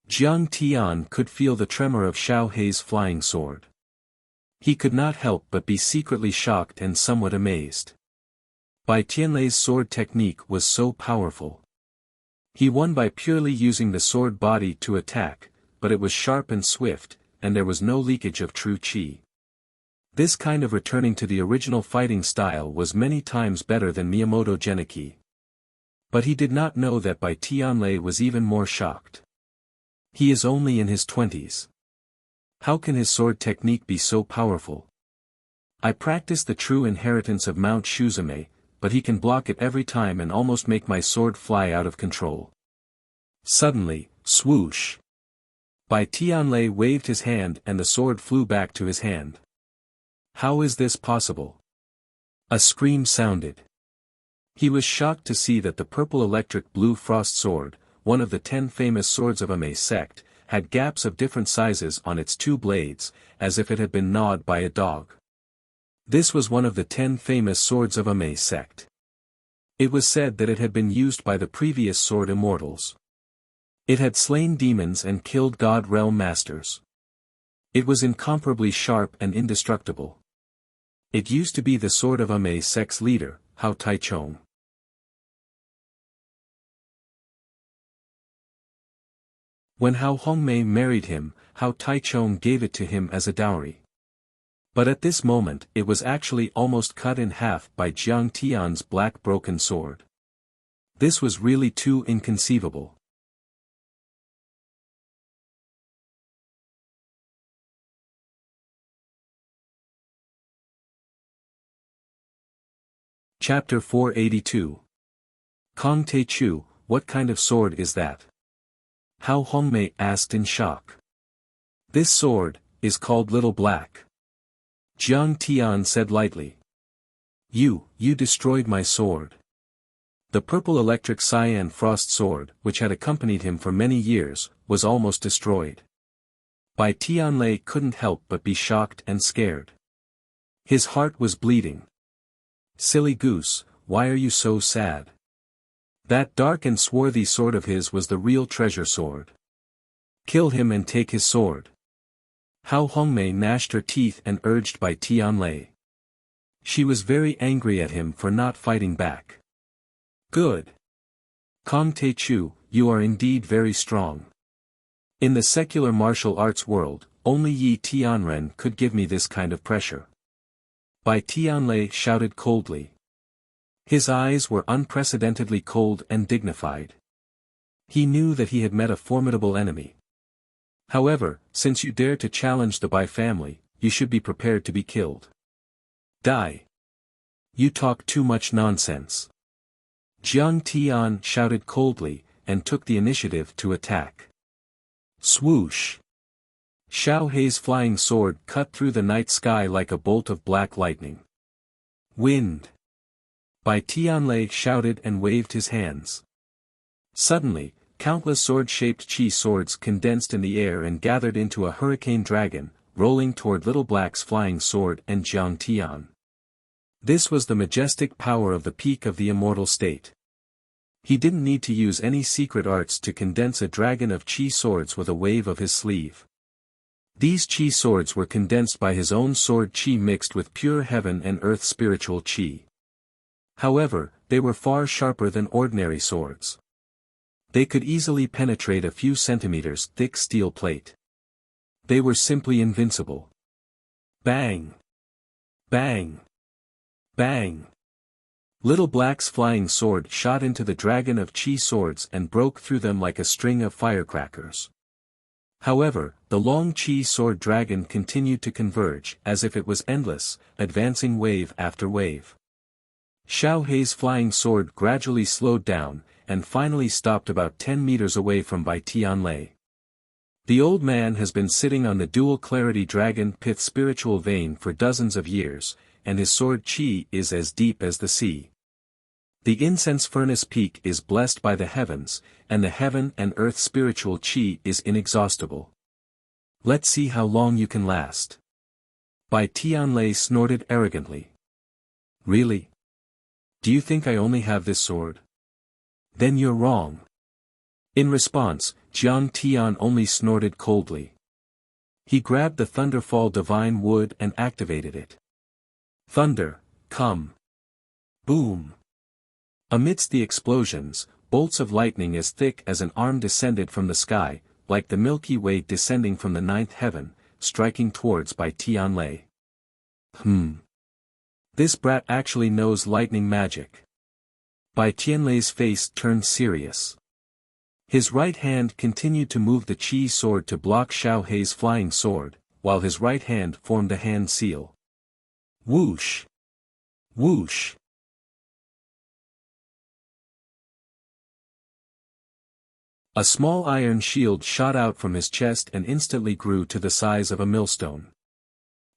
Jiang Tian could feel the tremor of Xiao Hei's flying sword. He could not help but be secretly shocked and somewhat amazed. Bai Tianlei's sword technique was so powerful. He won by purely using the sword body to attack, but it was sharp and swift, and there was no leakage of true chi. This kind of returning to the original fighting style was many times better than Miyamoto Genichi. But he did not know that Bai Tianlei was even more shocked. He is only in his 20s. How can his sword technique be so powerful? I practice the true inheritance of Mount Shuzame, but he can block it every time and almost make my sword fly out of control. Suddenly, swoosh! Bai Tianlei waved his hand and the sword flew back to his hand. How is this possible? A scream sounded. He was shocked to see that the purple electric blue frost sword, one of the 10 famous swords of Amei sect, had gaps of different sizes on its 2 blades, as if it had been gnawed by a dog. This was one of the 10 famous swords of Amei sect. It was said that it had been used by the previous sword immortals. It had slain demons and killed god realm masters. It was incomparably sharp and indestructible. It used to be the sword of Amei sect's leader, Hao Taichong. When Hao Hongmei married him, Hao Taichong gave it to him as a dowry. But at this moment it was actually almost cut in half by Jiang Tian's black broken sword. This was really too inconceivable. Chapter 482. Kong Te Chu, what kind of sword is that? Hao Hongmei asked in shock. This sword is called Little Black. Jiang Tian said lightly. You destroyed my sword. The purple electric cyan frost sword, which had accompanied him for many years, was almost destroyed. Bai Tianlei couldn't help but be shocked and scared. His heart was bleeding. Silly goose, why are you so sad? That dark and swarthy sword of his was the real treasure sword. Kill him and take his sword. Hao Hongmei gnashed her teeth and urged Bai Tianlei. She was very angry at him for not fighting back. Good. Kong Te Chu, you are indeed very strong. In the secular martial arts world, only Yi Tianren could give me this kind of pressure. Bai Tianlei shouted coldly. His eyes were unprecedentedly cold and dignified. He knew that he had met a formidable enemy. However, since you dare to challenge the Bai family, you should be prepared to be killed. Die. You talk too much nonsense. Jiang Tian shouted coldly, and took the initiative to attack. Swoosh! Xiao Hei's flying sword cut through the night sky like a bolt of black lightning. Wind! Bai Tianlei shouted and waved his hands. Suddenly, countless sword-shaped chi swords condensed in the air and gathered into a hurricane dragon, rolling toward Little Black's flying sword and Jiang Tian. This was the majestic power of the peak of the immortal state. He didn't need to use any secret arts to condense a dragon of chi swords with a wave of his sleeve. These chi swords were condensed by his own sword chi mixed with pure heaven and earth spiritual chi. However, they were far sharper than ordinary swords. They could easily penetrate a few centimeters thick steel plate. They were simply invincible. Bang! Bang! Bang! Little Black's flying sword shot into the dragon of chi swords and broke through them like a string of firecrackers. However, the long chi sword dragon continued to converge as if it was endless, advancing wave after wave. Xiao Hei's flying sword gradually slowed down, and finally stopped about 10 meters away from Bai Tianlei. The old man has been sitting on the dual clarity dragon pith spiritual vein for dozens of years, and his sword chi is as deep as the sea. The incense furnace peak is blessed by the heavens, and the heaven and earth spiritual chi is inexhaustible. Let's see how long you can last. Bai Tianlei snorted arrogantly. Really? Do you think I only have this sword? Then you're wrong. In response, Jiang Tian only snorted coldly. He grabbed the Thunderfall divine wood and activated it. Thunder, come. Boom. Amidst the explosions, bolts of lightning as thick as an arm descended from the sky, like the Milky Way descending from the ninth heaven, striking towards Bai Tianlei. This brat actually knows lightning magic. Bai Tianlei's face turned serious. His right hand continued to move the chi sword to block Xiao Hei's flying sword, while his right hand formed a hand seal. Whoosh! Whoosh! A small iron shield shot out from his chest and instantly grew to the size of a millstone.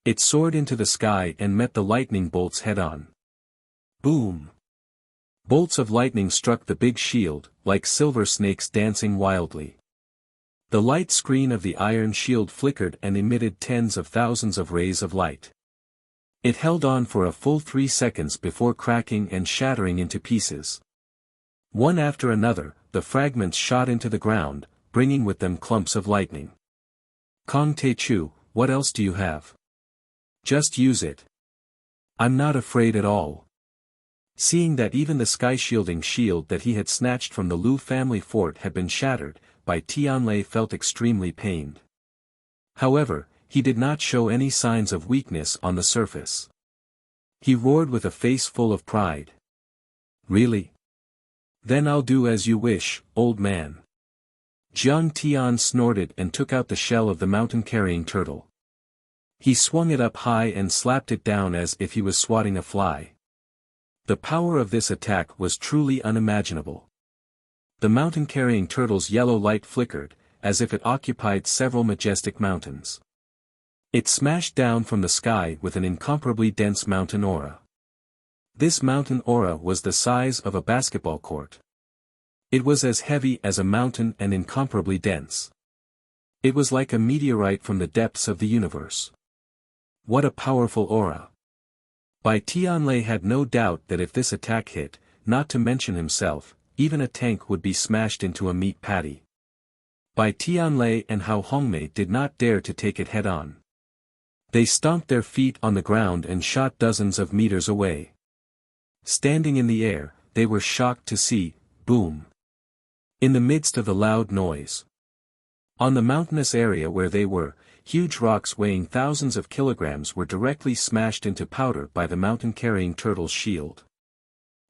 It soared into the sky and met the lightning bolts head-on. Boom! Bolts of lightning struck the big shield, like silver snakes dancing wildly. The light screen of the iron shield flickered and emitted tens of thousands of rays of light. It held on for a full 3 seconds before cracking and shattering into pieces. One after another, the fragments shot into the ground, bringing with them clumps of lightning. Kong Te-chu, what else do you have? Just use it. I'm not afraid at all. Seeing that even the sky-shielding shield that he had snatched from the Lu family fort had been shattered, Bai Tianlei felt extremely pained. However, he did not show any signs of weakness on the surface. He roared with a face full of pride. Really? Then I'll do as you wish, old man. Jiang Tian snorted and took out the shell of the mountain-carrying turtle. He swung it up high and slapped it down as if he was swatting a fly. The power of this attack was truly unimaginable. The mountain-carrying turtle's yellow light flickered, as if it occupied several majestic mountains. It smashed down from the sky with an incomparably dense mountain aura. This mountain aura was the size of a basketball court. It was as heavy as a mountain and incomparably dense. It was like a meteorite from the depths of the universe. What a powerful aura! Bai Tianlei had no doubt that if this attack hit, not to mention himself, even a tank would be smashed into a meat patty. Bai Tianlei and Hao Hongmei did not dare to take it head-on. They stomped their feet on the ground and shot dozens of meters away. Standing in the air, they were shocked to see, boom! In the midst of the loud noise. On the mountainous area where they were, huge rocks weighing thousands of kilograms were directly smashed into powder by the mountain-carrying turtle's shield.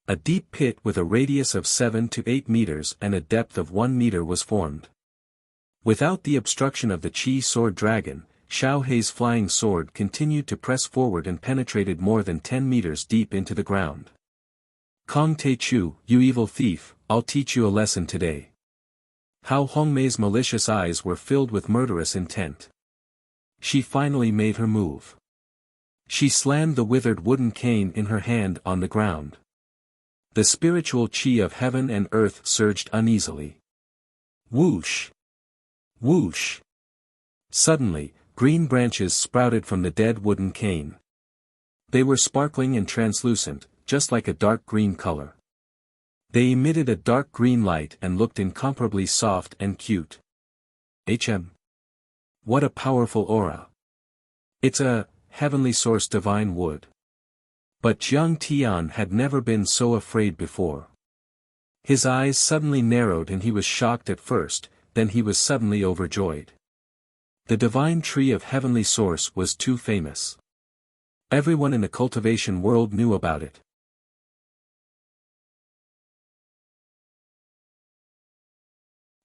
A deep pit with a radius of 7 to 8 meters and a depth of 1 meter was formed. Without the obstruction of the Qi sword dragon, Xiao Hei's flying sword continued to press forward and penetrated more than 10 meters deep into the ground. Kong Te-chu, you evil thief, I'll teach you a lesson today. Hao Hongmei's malicious eyes were filled with murderous intent. She finally made her move. She slammed the withered wooden cane in her hand on the ground. The spiritual qi of heaven and earth surged uneasily. Whoosh! Whoosh! Suddenly, green branches sprouted from the dead wooden cane. They were sparkling and translucent, just like a dark green color. They emitted a dark green light and looked incomparably soft and cute. What a powerful aura. It's a heavenly source divine wood. But Jiang Tian had never been so afraid before. His eyes suddenly narrowed and he was shocked at first, then he was suddenly overjoyed. The divine tree of heavenly source was too famous. Everyone in the cultivation world knew about it.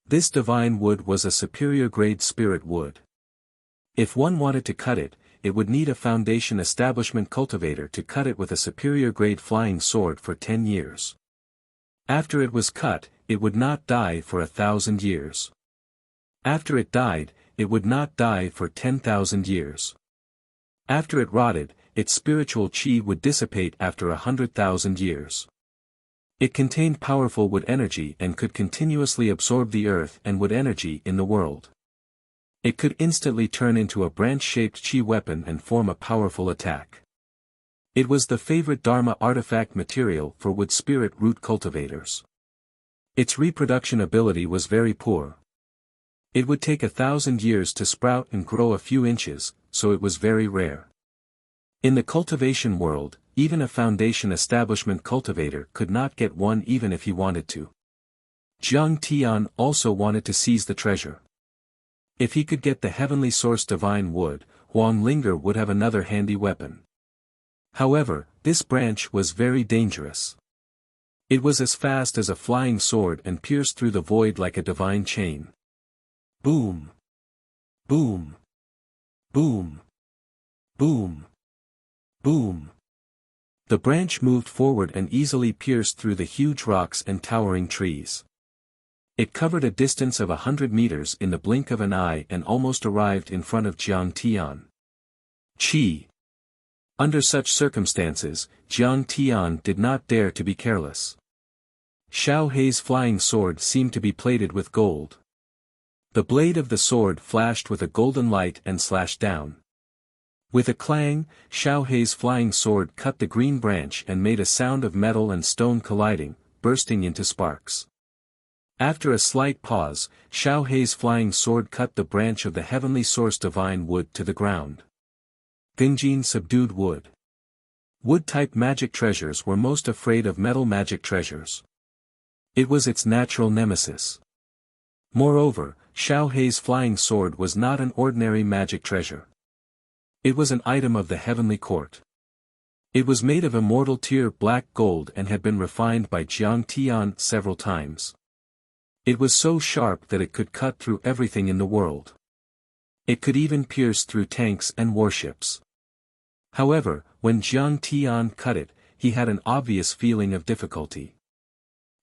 This divine wood was a superior grade spirit wood. If one wanted to cut it, it would need a foundation establishment cultivator to cut it with a superior grade flying sword for 10 years. After it was cut, it would not die for 1,000 years. After it died, it would not die for 10,000 years. After it rotted, its spiritual qi would dissipate after 100,000 years. It contained powerful wood energy and could continuously absorb the earth and wood energy in the world. It could instantly turn into a branch-shaped qi weapon and form a powerful attack. It was the favorite Dharma artifact material for wood spirit root cultivators. Its reproduction ability was very poor. It would take 1,000 years to sprout and grow a few inches, so it was very rare. In the cultivation world, even a foundation establishment cultivator could not get one even if he wanted to. Jiang Tian also wanted to seize the treasure. If he could get the heavenly source divine wood, Wang Lin would have another handy weapon. However, this branch was very dangerous. It was as fast as a flying sword and pierced through the void like a divine chain. Boom! Boom! Boom! Boom! Boom! The branch moved forward and easily pierced through the huge rocks and towering trees. It covered a distance of 100 meters in the blink of an eye and almost arrived in front of Jiang Tian. Qi! Under such circumstances, Jiang Tian did not dare to be careless. Xiao Hei's flying sword seemed to be plated with gold. The blade of the sword flashed with a golden light and slashed down. With a clang, Xiao Hei's flying sword cut the green branch and made a sound of metal and stone colliding, bursting into sparks. After a slight pause, Xiao Hei's flying sword cut the branch of the heavenly source divine wood to the ground. Genjin subdued wood. Wood-type magic treasures were most afraid of metal magic treasures. It was its natural nemesis. Moreover, Xiao Hei's flying sword was not an ordinary magic treasure. It was an item of the heavenly court. It was made of immortal tier black gold and had been refined by Jiang Tian several times. It was so sharp that it could cut through everything in the world. It could even pierce through tanks and warships. However, when Jiang Tian cut it, he had an obvious feeling of difficulty.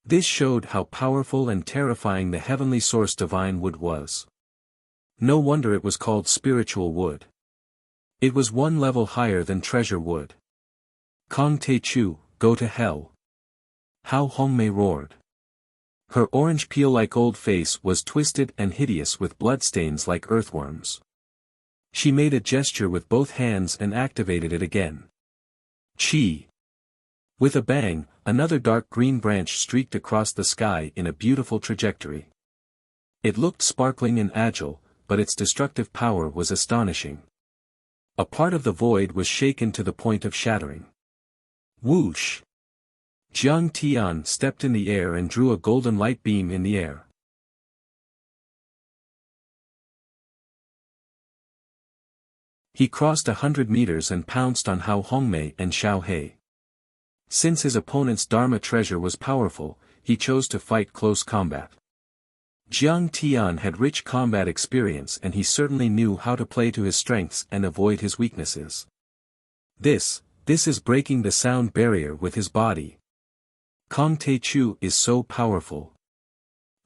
This showed how powerful and terrifying the heavenly source divine wood was. No wonder it was called spiritual wood. It was one level higher than treasure wood. Kong Te-chu, go to hell. How Hongmei roared. Her orange peel-like old face was twisted and hideous with bloodstains like earthworms. She made a gesture with both hands and activated it again. Chi. With a bang, another dark green branch streaked across the sky in a beautiful trajectory. It looked sparkling and agile, but its destructive power was astonishing. A part of the void was shaken to the point of shattering. Whoosh! Jiang Tian stepped in the air and drew a golden light beam in the air. He crossed 100 meters and pounced on Hao Hongmei and Xiao Hei. Since his opponent's Dharma treasure was powerful, he chose to fight close combat. Jiang Tian had rich combat experience and he certainly knew how to play to his strengths and avoid his weaknesses. This is breaking the sound barrier with his body. Kong Te-chu is so powerful.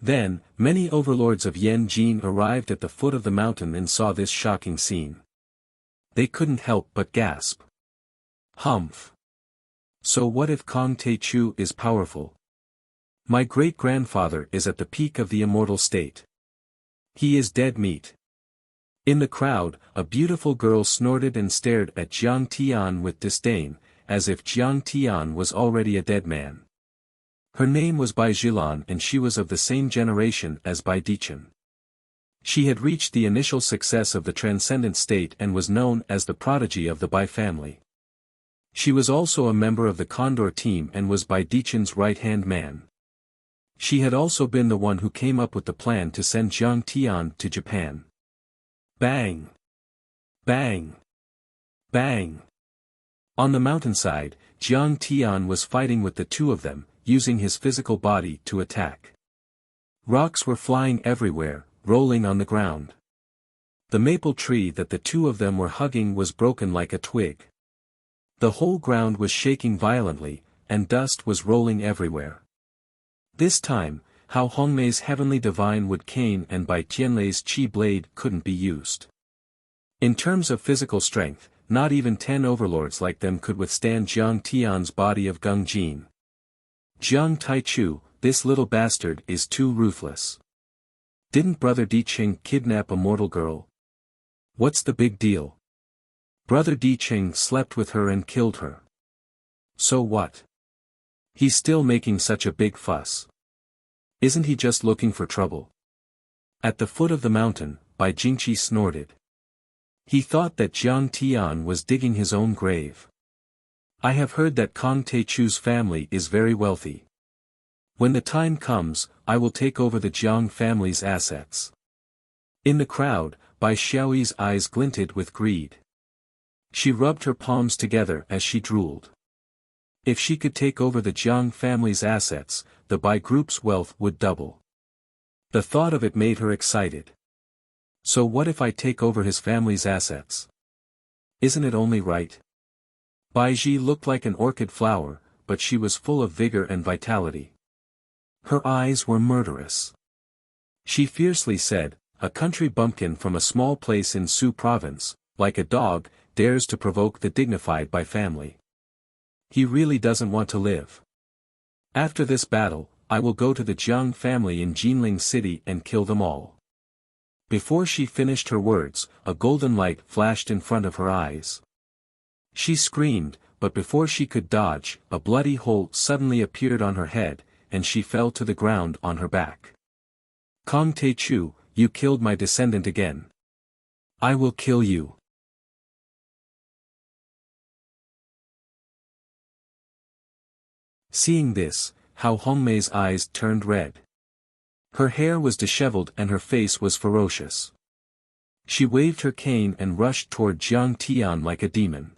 Then, many overlords of Yan Jin arrived at the foot of the mountain and saw this shocking scene. They couldn't help but gasp. Humph. So what if Kong Te-chu is powerful? My great-grandfather is at the peak of the immortal state. He is dead meat. In the crowd, a beautiful girl snorted and stared at Jiang Tian with disdain, as if Jiang Tian was already a dead man. Her name was Bai Zhilan and she was of the same generation as Bai Dichen. She had reached the initial success of the transcendent state and was known as the prodigy of the Bai family. She was also a member of the Condor team and was Bai Dichen's right-hand man. She had also been the one who came up with the plan to send Jiang Tian to Japan. Bang! Bang! Bang! On the mountainside, Jiang Tian was fighting with the two of them, using his physical body to attack. Rocks were flying everywhere, rolling on the ground. The maple tree that the two of them were hugging was broken like a twig. The whole ground was shaking violently, and dust was rolling everywhere. This time, Hao Hongmei's heavenly divine wood cane and Bai Tianlei's chi blade couldn't be used. In terms of physical strength, not even 10 overlords like them could withstand Jiang Tian's body of Gung Jin. Jiang Taichu, this little bastard is too ruthless. Didn't Brother Dicheng kidnap a mortal girl? What's the big deal? Brother Dicheng slept with her and killed her. So what? He's still making such a big fuss. Isn't he just looking for trouble? At the foot of the mountain, Bai Jingqi snorted. He thought that Jiang Tian was digging his own grave. I have heard that Kong Te-chu's family is very wealthy. When the time comes, I will take over the Jiang family's assets. In the crowd, Bai Xiaoyi's eyes glinted with greed. She rubbed her palms together as she drooled. If she could take over the Jiang family's assets, the Bai group's wealth would double. The thought of it made her excited. So what if I take over his family's assets? Isn't it only right? Bai Ji looked like an orchid flower, but she was full of vigor and vitality. Her eyes were murderous. She fiercely said, a country bumpkin from a small place in Su province, like a dog, dares to provoke the dignified Bai family. He really doesn't want to live. After this battle, I will go to the Jiang family in Jinling City and kill them all. Before she finished her words, a golden light flashed in front of her eyes. She screamed, but before she could dodge, a bloody hole suddenly appeared on her head, and she fell to the ground on her back. Kong Te-chu, you killed my descendant again. I will kill you. Seeing this, Hao Hongmei's eyes turned red. Her hair was disheveled and her face was ferocious. She waved her cane and rushed toward Jiang Tian like a demon.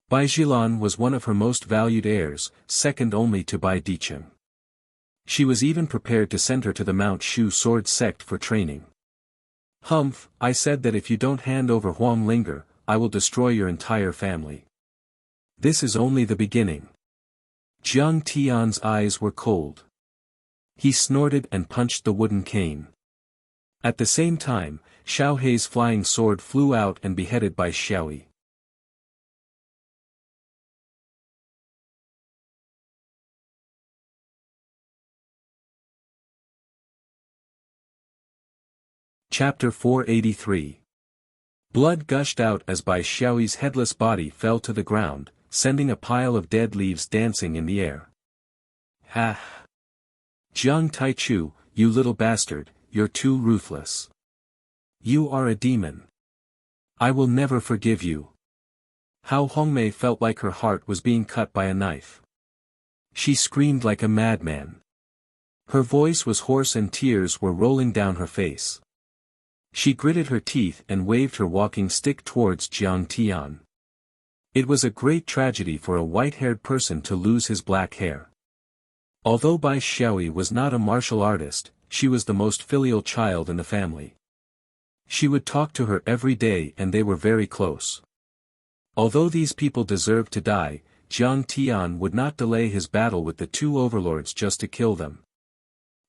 Bai Zhilan was one of her most valued heirs, second only to Bai Dicheng. She was even prepared to send her to the Mount Shu sword sect for training. Humph, I said that if you don't hand over Huang Linger, I will destroy your entire family. This is only the beginning. Jiang Tian's eyes were cold. He snorted and punched the wooden cane. At the same time, Xiao Hei's flying sword flew out and beheaded Bai Xiaoyi. Chapter 483. Blood gushed out as Bai Xiaoyi's headless body fell to the ground, sending a pile of dead leaves dancing in the air. Ha! Jiang Taichu, you little bastard, you're too ruthless. You are a demon. I will never forgive you. Hao Hongmei felt like her heart was being cut by a knife. She screamed like a madman. Her voice was hoarse and tears were rolling down her face. She gritted her teeth and waved her walking stick towards Jiang Tian. It was a great tragedy for a white-haired person to lose his black hair. Although Bai Xiaoyi was not a martial artist, she was the most filial child in the family. She would talk to her every day and they were very close. Although these people deserved to die, Jiang Tian would not delay his battle with the two overlords just to kill them.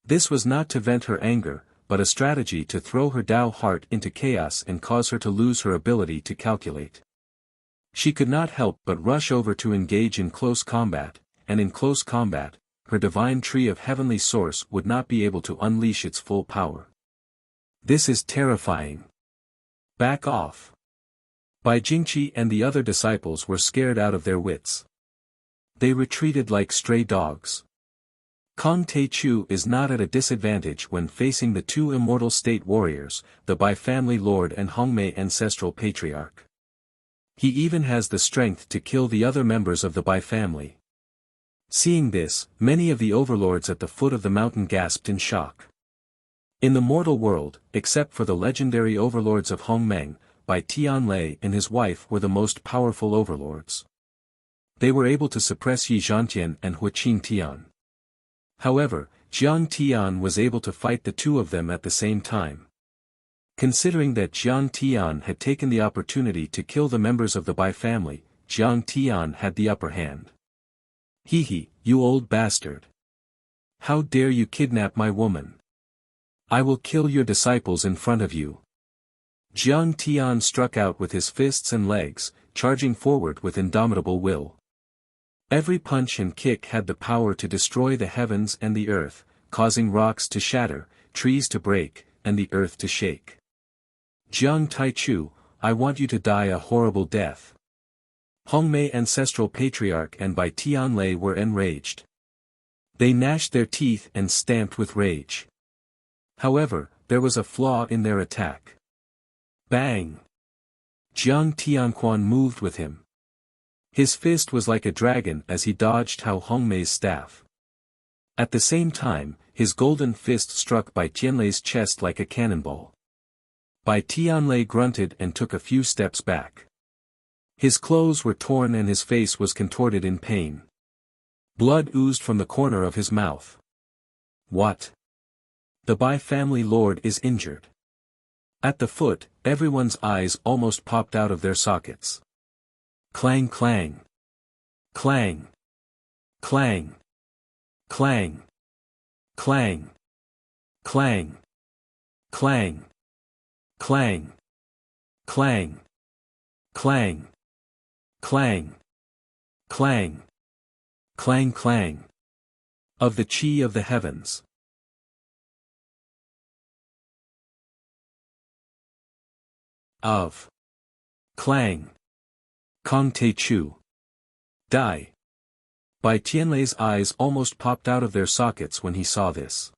This was not to vent her anger, but a strategy to throw her Dao heart into chaos and cause her to lose her ability to calculate. She could not help but rush over to engage in close combat, and in close combat, her divine tree of heavenly source would not be able to unleash its full power. This is terrifying. Back off. Bai Jingqi and the other disciples were scared out of their wits. They retreated like stray dogs. Kong Te-chu is not at a disadvantage when facing the two immortal state warriors, the Bai family lord and Hongmei ancestral patriarch. He even has the strength to kill the other members of the Bai family. Seeing this, many of the overlords at the foot of the mountain gasped in shock. In the mortal world, except for the legendary overlords of Hongmeng, Bai Tianlei and his wife were the most powerful overlords. They were able to suppress Yi Zhantian and Huqing Tian. However, Jiang Tian was able to fight the two of them at the same time. Considering that Jiang Tian had taken the opportunity to kill the members of the Bai family, Jiang Tian had the upper hand. Hee, you old bastard. How dare you kidnap my woman? I will kill your disciples in front of you. Jiang Tian struck out with his fists and legs, charging forward with indomitable will. Every punch and kick had the power to destroy the heavens and the earth, causing rocks to shatter, trees to break, and the earth to shake. Jiang Taichu, I want you to die a horrible death. Hongmei ancestral patriarch and Bai Tianlei were enraged. They gnashed their teeth and stamped with rage. However, there was a flaw in their attack. Bang! Jiang Tianquan moved with him. His fist was like a dragon as he dodged Hao Hongmei's staff. At the same time, his golden fist struck Bai Tianlei's chest like a cannonball. Bai Tianlei grunted and took a few steps back. His clothes were torn and his face was contorted in pain. Blood oozed from the corner of his mouth. What? The Bai family lord is injured. At the foot, everyone's eyes almost popped out of their sockets. Clang clang. Clang. Clang. Clang. Clang. Clang. Clang. Clang. Clang. Clang. Clang. Clang. Clang clang. Of the Qi of the Heavens. Of. Clang. Kong Te Chu. Die. Bai Tianlei's eyes almost popped out of their sockets when he saw this.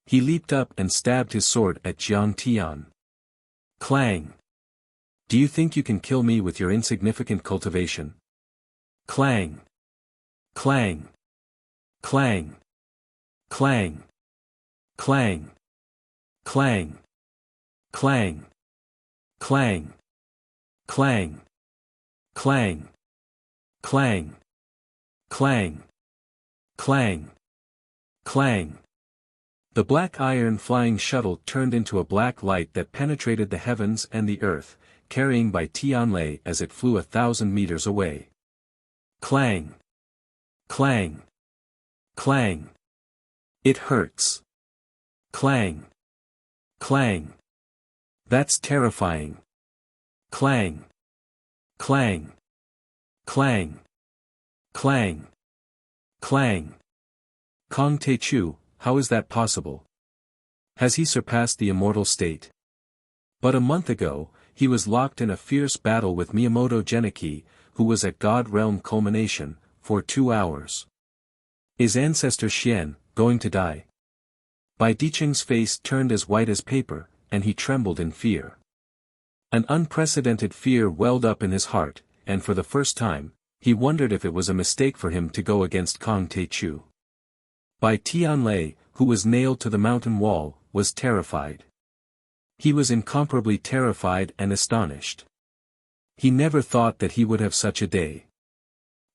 He leaped up and stabbed his sword at Jiang Tian. Clang. Do you think you can kill me with your insignificant cultivation? Clang. Clang. Clang. Clang. Clang. Clang. Clang. Clang. Clang. Clang. Clang. Clang. Clang. Clang. The black iron flying shuttle turned into a black light that penetrated the heavens and the earth, carrying Bai Tianlei as it flew 1,000 meters away. Clang. Clang. Clang. It hurts. Clang. Clang. That's terrifying. Clang. Clang. Clang. Clang. Clang. Kong Te Chu, how is that possible? Has he surpassed the immortal state? But a month ago, he was locked in a fierce battle with Miyamoto Geniki, who was at God Realm Culmination, for 2 hours. Is Ancestor Xian going to die? Bai Dicheng's face turned as white as paper, and he trembled in fear. An unprecedented fear welled up in his heart, and for the first time, he wondered if it was a mistake for him to go against Kong Te Chu. Bai Tianlei, who was nailed to the mountain wall, was terrified. He was incomparably terrified and astonished. He never thought that he would have such a day.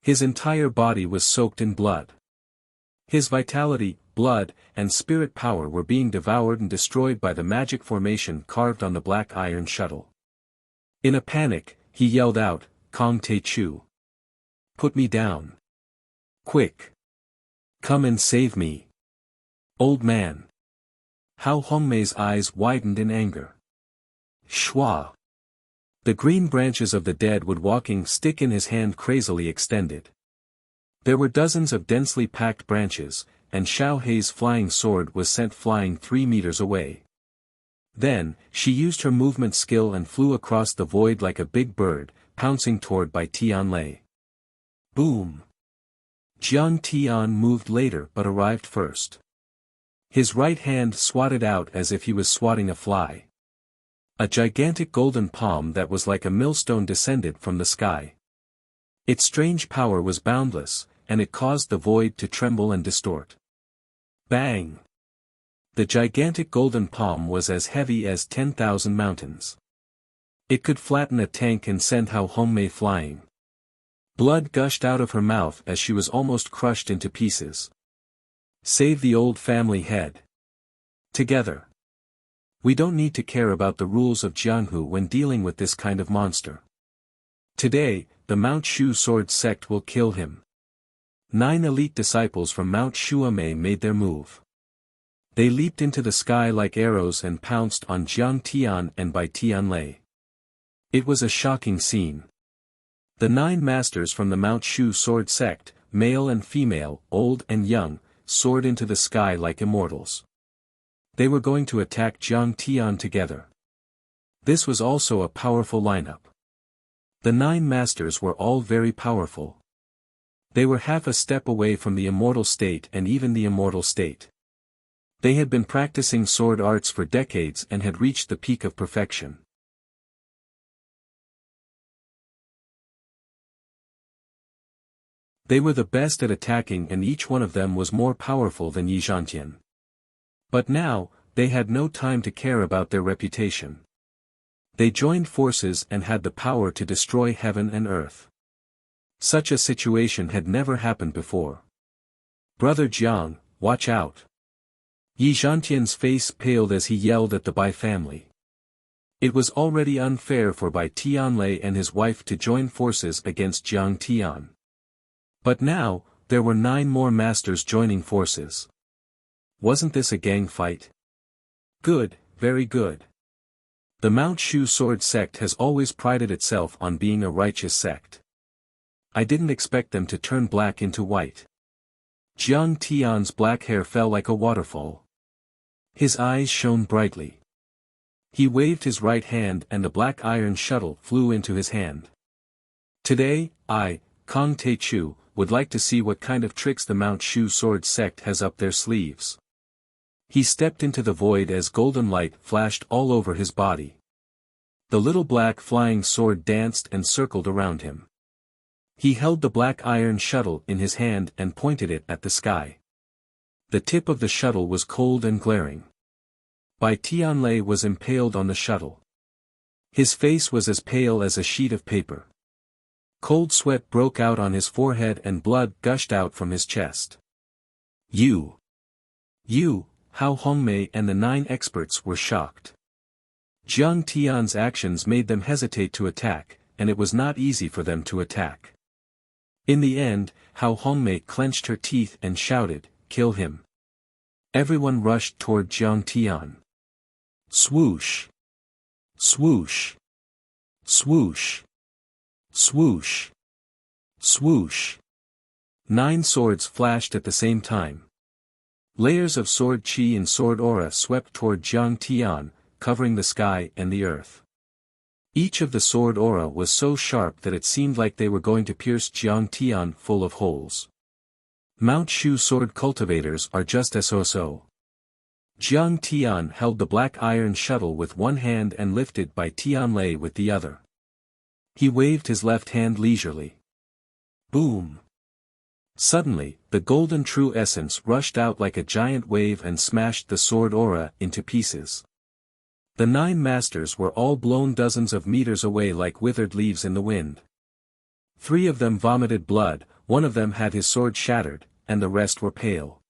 His entire body was soaked in blood. His vitality, blood, and spirit power were being devoured and destroyed by the magic formation carved on the black iron shuttle. In a panic, he yelled out, Kong Te Chu. Put me down. Quick. Come and save me. Old man. Hao Hongmei's eyes widened in anger. Shua. The green branches of the deadwood walking stick in his hand crazily extended. There were dozens of densely packed branches, and Xiao Hei's flying sword was sent flying 3 meters away. Then, she used her movement skill and flew across the void like a big bird, pouncing toward Bai Tianlei. Boom! Jiang Tian moved later but arrived first. His right hand swatted out as if he was swatting a fly. A gigantic golden palm that was like a millstone descended from the sky. Its strange power was boundless, and it caused the void to tremble and distort. Bang! The gigantic golden palm was as heavy as 10,000 mountains. It could flatten a tank and send Hao Hongmei flying. Blood gushed out of her mouth as she was almost crushed into pieces. Save the old family head. Together. We don't need to care about the rules of Jianghu when dealing with this kind of monster. Today, the Mount Shu sword sect will kill him. 9 elite disciples from Mount Shuamei made their move. They leaped into the sky like arrows and pounced on Jiang Tian and Bai Tianlei. It was a shocking scene. The 9 masters from the Mount Shu sword sect, male and female, old and young, soared into the sky like immortals. They were going to attack Jiang Tian together. This was also a powerful lineup. The 9 masters were all very powerful. They were half a step away from the immortal state and even the immortal state. They had been practicing sword arts for decades and had reached the peak of perfection. They were the best at attacking and each one of them was more powerful than Yi Zhantian. But now, they had no time to care about their reputation. They joined forces and had the power to destroy heaven and earth. Such a situation had never happened before. Brother Jiang, watch out. Yi Zhantian's face paled as he yelled at the Bai family. It was already unfair for Bai Tianlei and his wife to join forces against Jiang Tian. But now, there were 9 more masters joining forces. Wasn't this a gang fight? Good, very good. The Mount Shu sword sect has always prided itself on being a righteous sect. I didn't expect them to turn black into white. Jiang Tian's black hair fell like a waterfall. His eyes shone brightly. He waved his right hand and a black iron shuttle flew into his hand. Today, I, Kong Teichu, would like to see what kind of tricks the Mount Shu sword sect has up their sleeves. He stepped into the void as golden light flashed all over his body. The little black flying sword danced and circled around him. He held the black iron shuttle in his hand and pointed it at the sky. The tip of the shuttle was cold and glaring. Bai Tianlei was impaled on the shuttle. His face was as pale as a sheet of paper. Cold sweat broke out on his forehead and blood gushed out from his chest. You, Hao Hongmei and the 9 experts were shocked. Jiang Tian's actions made them hesitate to attack, and it was not easy for them to attack. In the end, Hao Hongmei clenched her teeth and shouted, "Kill him." Everyone rushed toward Jiang Tian. Swoosh! Swoosh! Swoosh! Swoosh! Swoosh! 9 swords flashed at the same time. Layers of sword chi and sword aura swept toward Jiang Tian, covering the sky and the earth. Each of the sword aura was so sharp that it seemed like they were going to pierce Jiang Tian full of holes. Mount Shu sword cultivators are just so. Jiang Tian held the black iron shuttle with one hand and lifted Bai Tianlei with the other. He waved his left hand leisurely. Boom! Suddenly, the golden true essence rushed out like a giant wave and smashed the sword aura into pieces. The 9 masters were all blown dozens of meters away like withered leaves in the wind. 3 of them vomited blood, 1 of them had his sword shattered, and the rest were pale.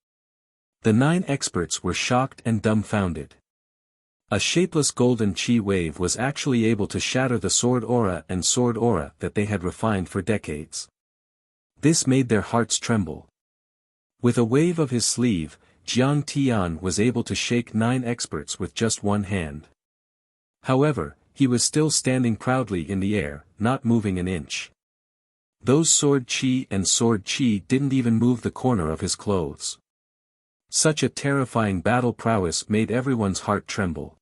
The 9 experts were shocked and dumbfounded. A shapeless golden chi wave was actually able to shatter the sword aura that they had refined for decades. This made their hearts tremble. With a wave of his sleeve, Jiang Tian was able to shake 9 experts with just one hand. However, he was still standing proudly in the air, not moving an inch. Those sword chi didn't even move the corner of his clothes. Such a terrifying battle prowess made everyone's heart tremble.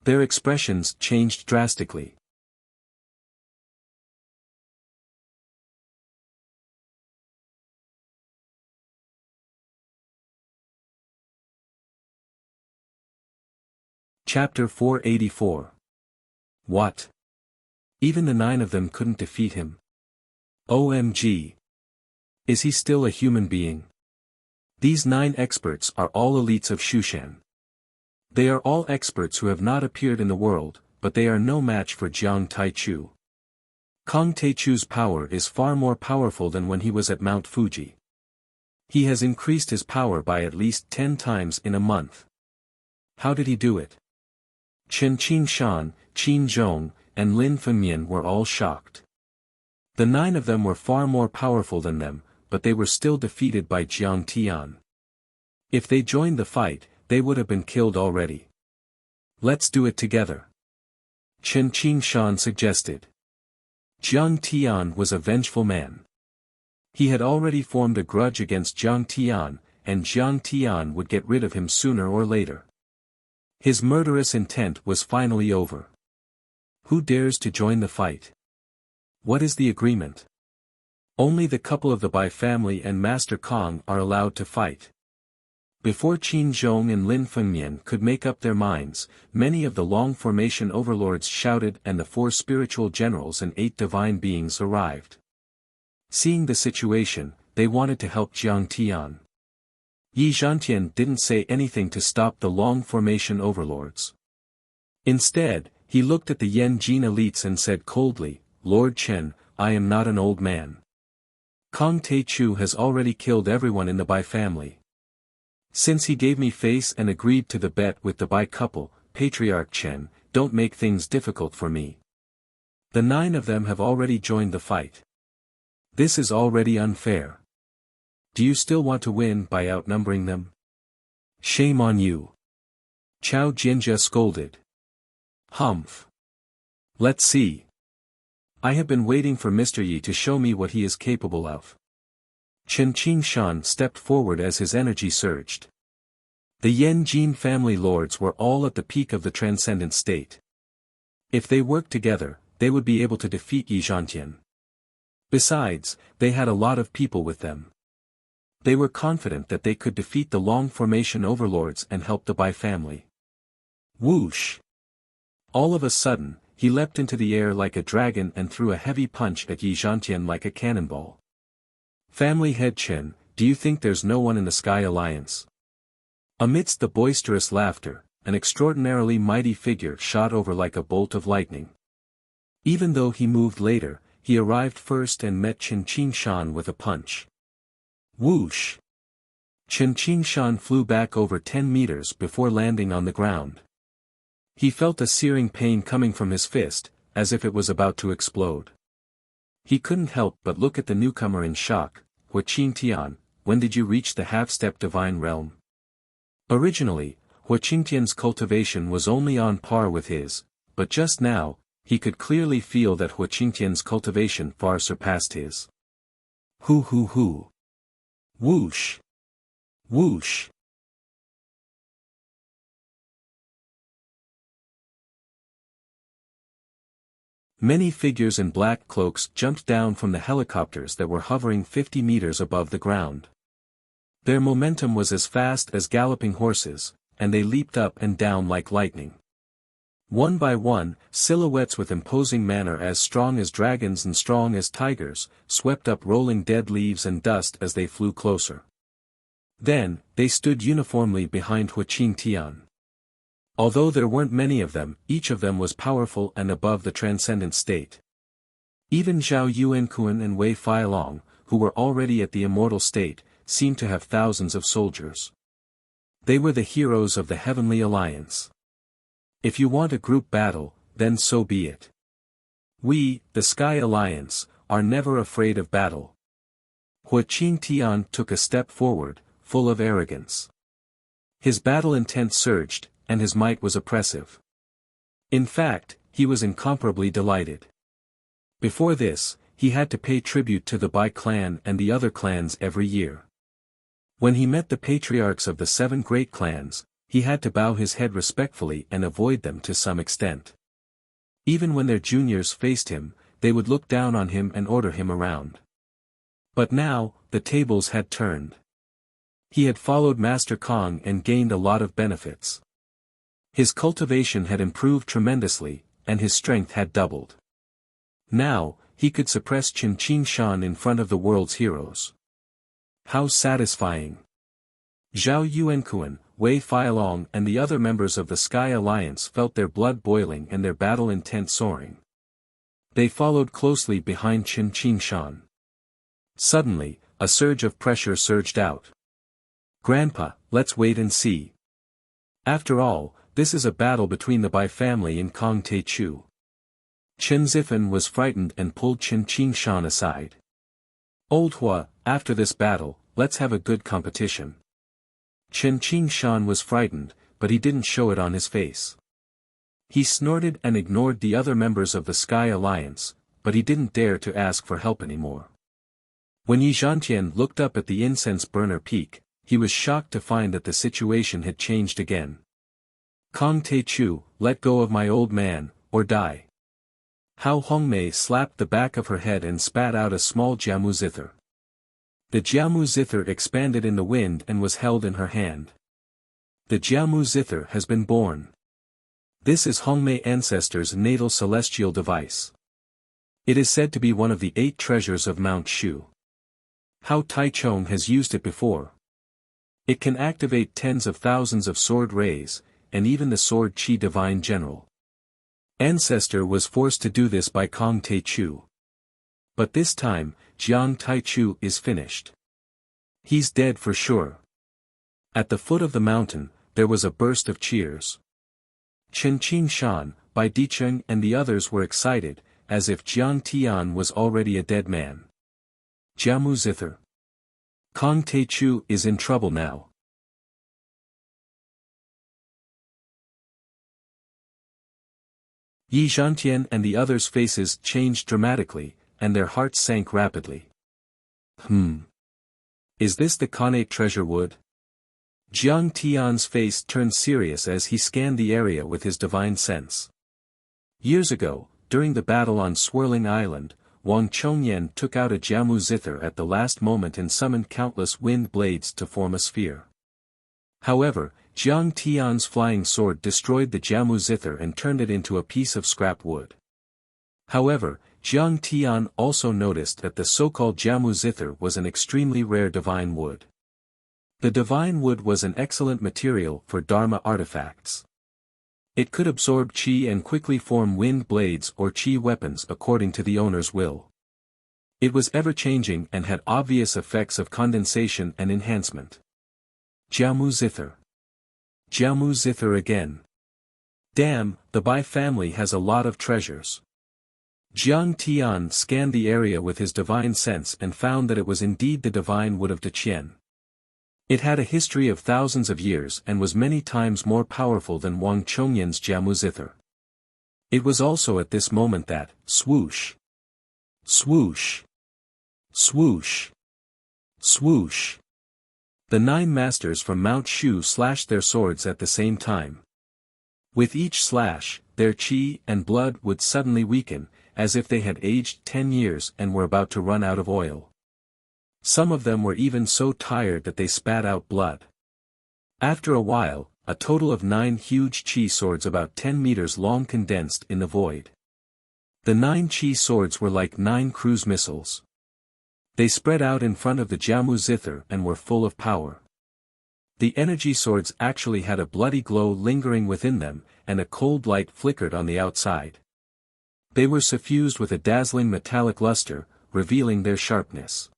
Their expressions changed drastically. Chapter 484. What? Even the 9 of them couldn't defeat him. OMG. Is he still a human being? These 9 experts are all elites of Shushan. They are all experts who have not appeared in the world, but they are no match for Jiang Taichu. Kong Teichu's power is far more powerful than when he was at Mount Fuji. He has increased his power by at least 10 times in a month. How did he do it? Chen Qingshan, Qin Zhong, and Lin Fengmian were all shocked. The 9 of them were far more powerful than them, but they were still defeated by Jiang Tian. If they joined the fight, they would have been killed already. Let's do it together. Chen Qingshan suggested. Jiang Tian was a vengeful man. He had already formed a grudge against Jiang Tian, and Jiang Tian would get rid of him sooner or later. His murderous intent was finally over. Who dares to join the fight? What is the agreement? Only the couple of the Bai family and Master Kong are allowed to fight. Before Qin Zhong and Lin Fengmian could make up their minds, many of the long formation overlords shouted and the 4 spiritual generals and 8 divine beings arrived. Seeing the situation, they wanted to help Jiang Tian. Yi Zhantian didn't say anything to stop the long formation overlords. Instead, he looked at the Yan Jin elites and said coldly, "Lord Chen, I am not an old man. Kong Teichu has already killed everyone in the Bai family. Since he gave me face and agreed to the bet with the Bai couple, Patriarch Chen, don't make things difficult for me. The 9 of them have already joined the fight. This is already unfair. Do you still want to win by outnumbering them? Shame on you." Chao Jinjia scolded. "Humph. Let's see. I have been waiting for Mr. Yi to show me what he is capable of." Chen Qingshan stepped forward as his energy surged. The Yan Jin family lords were all at the peak of the transcendent state. If they worked together, they would be able to defeat Yi Zhantian. Besides, they had a lot of people with them. They were confident that they could defeat the Long Formation overlords and help the Bai family. Whoosh! All of a sudden, he leapt into the air like a dragon and threw a heavy punch at Yi Zhantian like a cannonball. Family head Chen, do you think there's no one in the Sky Alliance? Amidst the boisterous laughter, an extraordinarily mighty figure shot over like a bolt of lightning. Even though he moved later, he arrived first and met Chen Qingshan with a punch. Whoosh! Chen Qingshan flew back over 10 meters before landing on the ground. He felt a searing pain coming from his fist, as if it was about to explode. He couldn't help but look at the newcomer in shock. Wuxia and Xianxia, when did you reach the half-step divine realm? Originally, Wuxia and Xianxia's cultivation was only on par with his, but just now, he could clearly feel that Wuxia and Xianxia's cultivation far surpassed his. Hoo. Whoosh! Whoosh! Many figures in black cloaks jumped down from the helicopters that were hovering 50 meters above the ground. Their momentum was as fast as galloping horses, and they leaped up and down like lightning. One by one, silhouettes with imposing manner as strong as dragons and strong as tigers, swept up rolling dead leaves and dust as they flew closer. Then, they stood uniformly behind Wuxia and Xianxia. Although there weren't many of them, each of them was powerful and above the transcendent state. Even Zhao Yuankuan and Wei Feilong, who were already at the immortal state, seemed to have thousands of soldiers. They were the heroes of the Heavenly Alliance. If you want a group battle, then so be it. We, the Sky Alliance, are never afraid of battle. Wuxia and Xianxia took a step forward, full of arrogance. His battle intent surged, and his might was oppressive. In fact, he was incomparably delighted. Before this, he had to pay tribute to the Bai clan and the other clans every year. When he met the patriarchs of the 7 great clans, he had to bow his head respectfully and avoid them to some extent. Even when their juniors faced him, they would look down on him and order him around. But now, the tables had turned. He had followed Master Kong and gained a lot of benefits. His cultivation had improved tremendously, and his strength had doubled. Now, he could suppress Chen Qingshan in front of the world's heroes. How satisfying! Zhao Yuankuan, Wei Feilong and the other members of the Sky Alliance felt their blood boiling and their battle intent soaring. They followed closely behind Chen Qingshan. Suddenly, a surge of pressure surged out. Grandpa, let's wait and see. After all, this is a battle between the Bai family and Kong Taichu. Chen Zifan was frightened and pulled Chen Qingshan aside. Old Hua, after this battle, let's have a good competition. Chen Qingshan was frightened, but he didn't show it on his face. He snorted and ignored the other members of the Sky Alliance, but he didn't dare to ask for help anymore. When Yi Zhantian looked up at the incense burner peak, he was shocked to find that the situation had changed again. Kong Taichu, let go of my old man, or die. Hao Hongmei slapped the back of her head and spat out a small jiamu zither. The jiamu zither expanded in the wind and was held in her hand. The jiamu zither has been born. This is Hongmei ancestors' natal celestial device. It is said to be one of the 8 treasures of Mount Shu. Hao Taichong has used it before. It can activate tens of thousands of sword rays, and even the sword Qi Divine General. Ancestor was forced to do this by Kong Taichu. But this time, Jiang Taichu is finished. He's dead for sure. At the foot of the mountain, there was a burst of cheers. Chen Qingshan, Bai Dicheng and the others were excited, as if Jiang Tian was already a dead man. Jiamu Zither. Kong Taichu is in trouble now. Yi Zhantian and the others' faces changed dramatically, and their hearts sank rapidly. Is this the Khanate treasure wood? Jiang Tian's face turned serious as he scanned the area with his divine sense. Years ago, during the battle on Swirling Island, Wang Chongyan took out a Jiamu zither at the last moment and summoned countless wind blades to form a sphere. However, Jiang Tian's flying sword destroyed the Jiamu zither and turned it into a piece of scrap wood. However, Jiang Tian also noticed that the so-called Jiamu zither was an extremely rare divine wood. The divine wood was an excellent material for Dharma artifacts. It could absorb qi and quickly form wind blades or qi weapons according to the owner's will. It was ever-changing and had obvious effects of condensation and enhancement. Jiamu zither. Jiamu zither again. Damn, the Bai family has a lot of treasures. Jiang Tian scanned the area with his divine sense and found that it was indeed the divine wood of Deqian. It had a history of thousands of years and was many times more powerful than Wang Chongyan's Jiamu zither. It was also at this moment that, swoosh, swoosh, swoosh, swoosh. The 9 masters from Mount Shu slashed their swords at the same time. With each slash, their qi and blood would suddenly weaken, as if they had aged 10 years and were about to run out of oil. Some of them were even so tired that they spat out blood. After a while, a total of 9 huge qi swords about 10 meters long condensed in the void. The 9 qi swords were like 9 cruise missiles. They spread out in front of the Jiamu zither and were full of power. The energy swords actually had a bloody glow lingering within them, and a cold light flickered on the outside. They were suffused with a dazzling metallic luster, revealing their sharpness.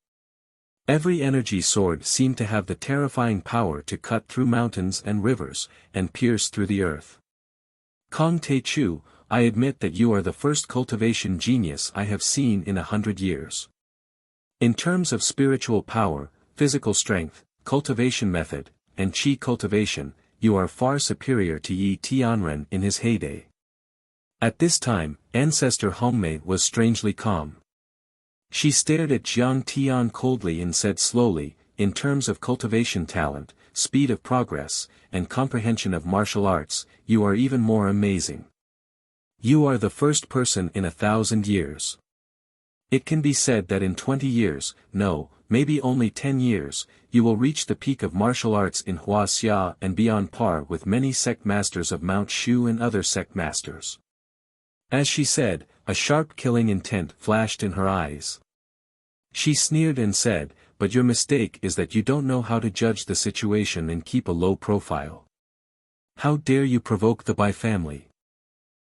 Every energy sword seemed to have the terrifying power to cut through mountains and rivers, and pierce through the earth. Kong Te-Chu, I admit that you are the first cultivation genius I have seen in 100 years. In terms of spiritual power, physical strength, cultivation method, and qi cultivation, you are far superior to Yi Tianren in his heyday. At this time, Ancestor Hongmei was strangely calm. She stared at Jiang Tian coldly and said slowly, in terms of cultivation talent, speed of progress, and comprehension of martial arts, you are even more amazing. You are the first person in 1,000 years. It can be said that in 20 years, no, maybe only 10 years, you will reach the peak of martial arts in Huaxia and be on par with many sect masters of Mount Shu and other sect masters. As she said, a sharp killing intent flashed in her eyes. She sneered and said, but your mistake is that you don't know how to judge the situation and keep a low profile. How dare you provoke the Bai family?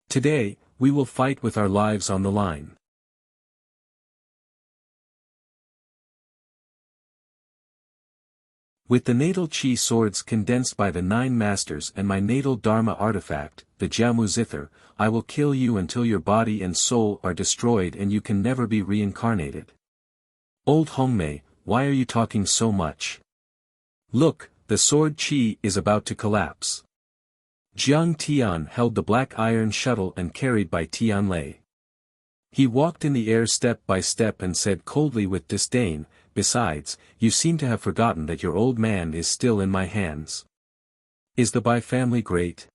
Today, we will fight with our lives on the line. With the natal qi swords condensed by the 9 masters and my natal dharma artifact, the Jiamu zither, I will kill you until your body and soul are destroyed and you can never be reincarnated. Old Hongmei, why are you talking so much? Look, the sword qi is about to collapse. Jiang Tian held the black iron shuttle and carried by Tianlei. He walked in the air step by step and said coldly with disdain, besides, you seem to have forgotten that your old man is still in my hands. Is the Bai family great?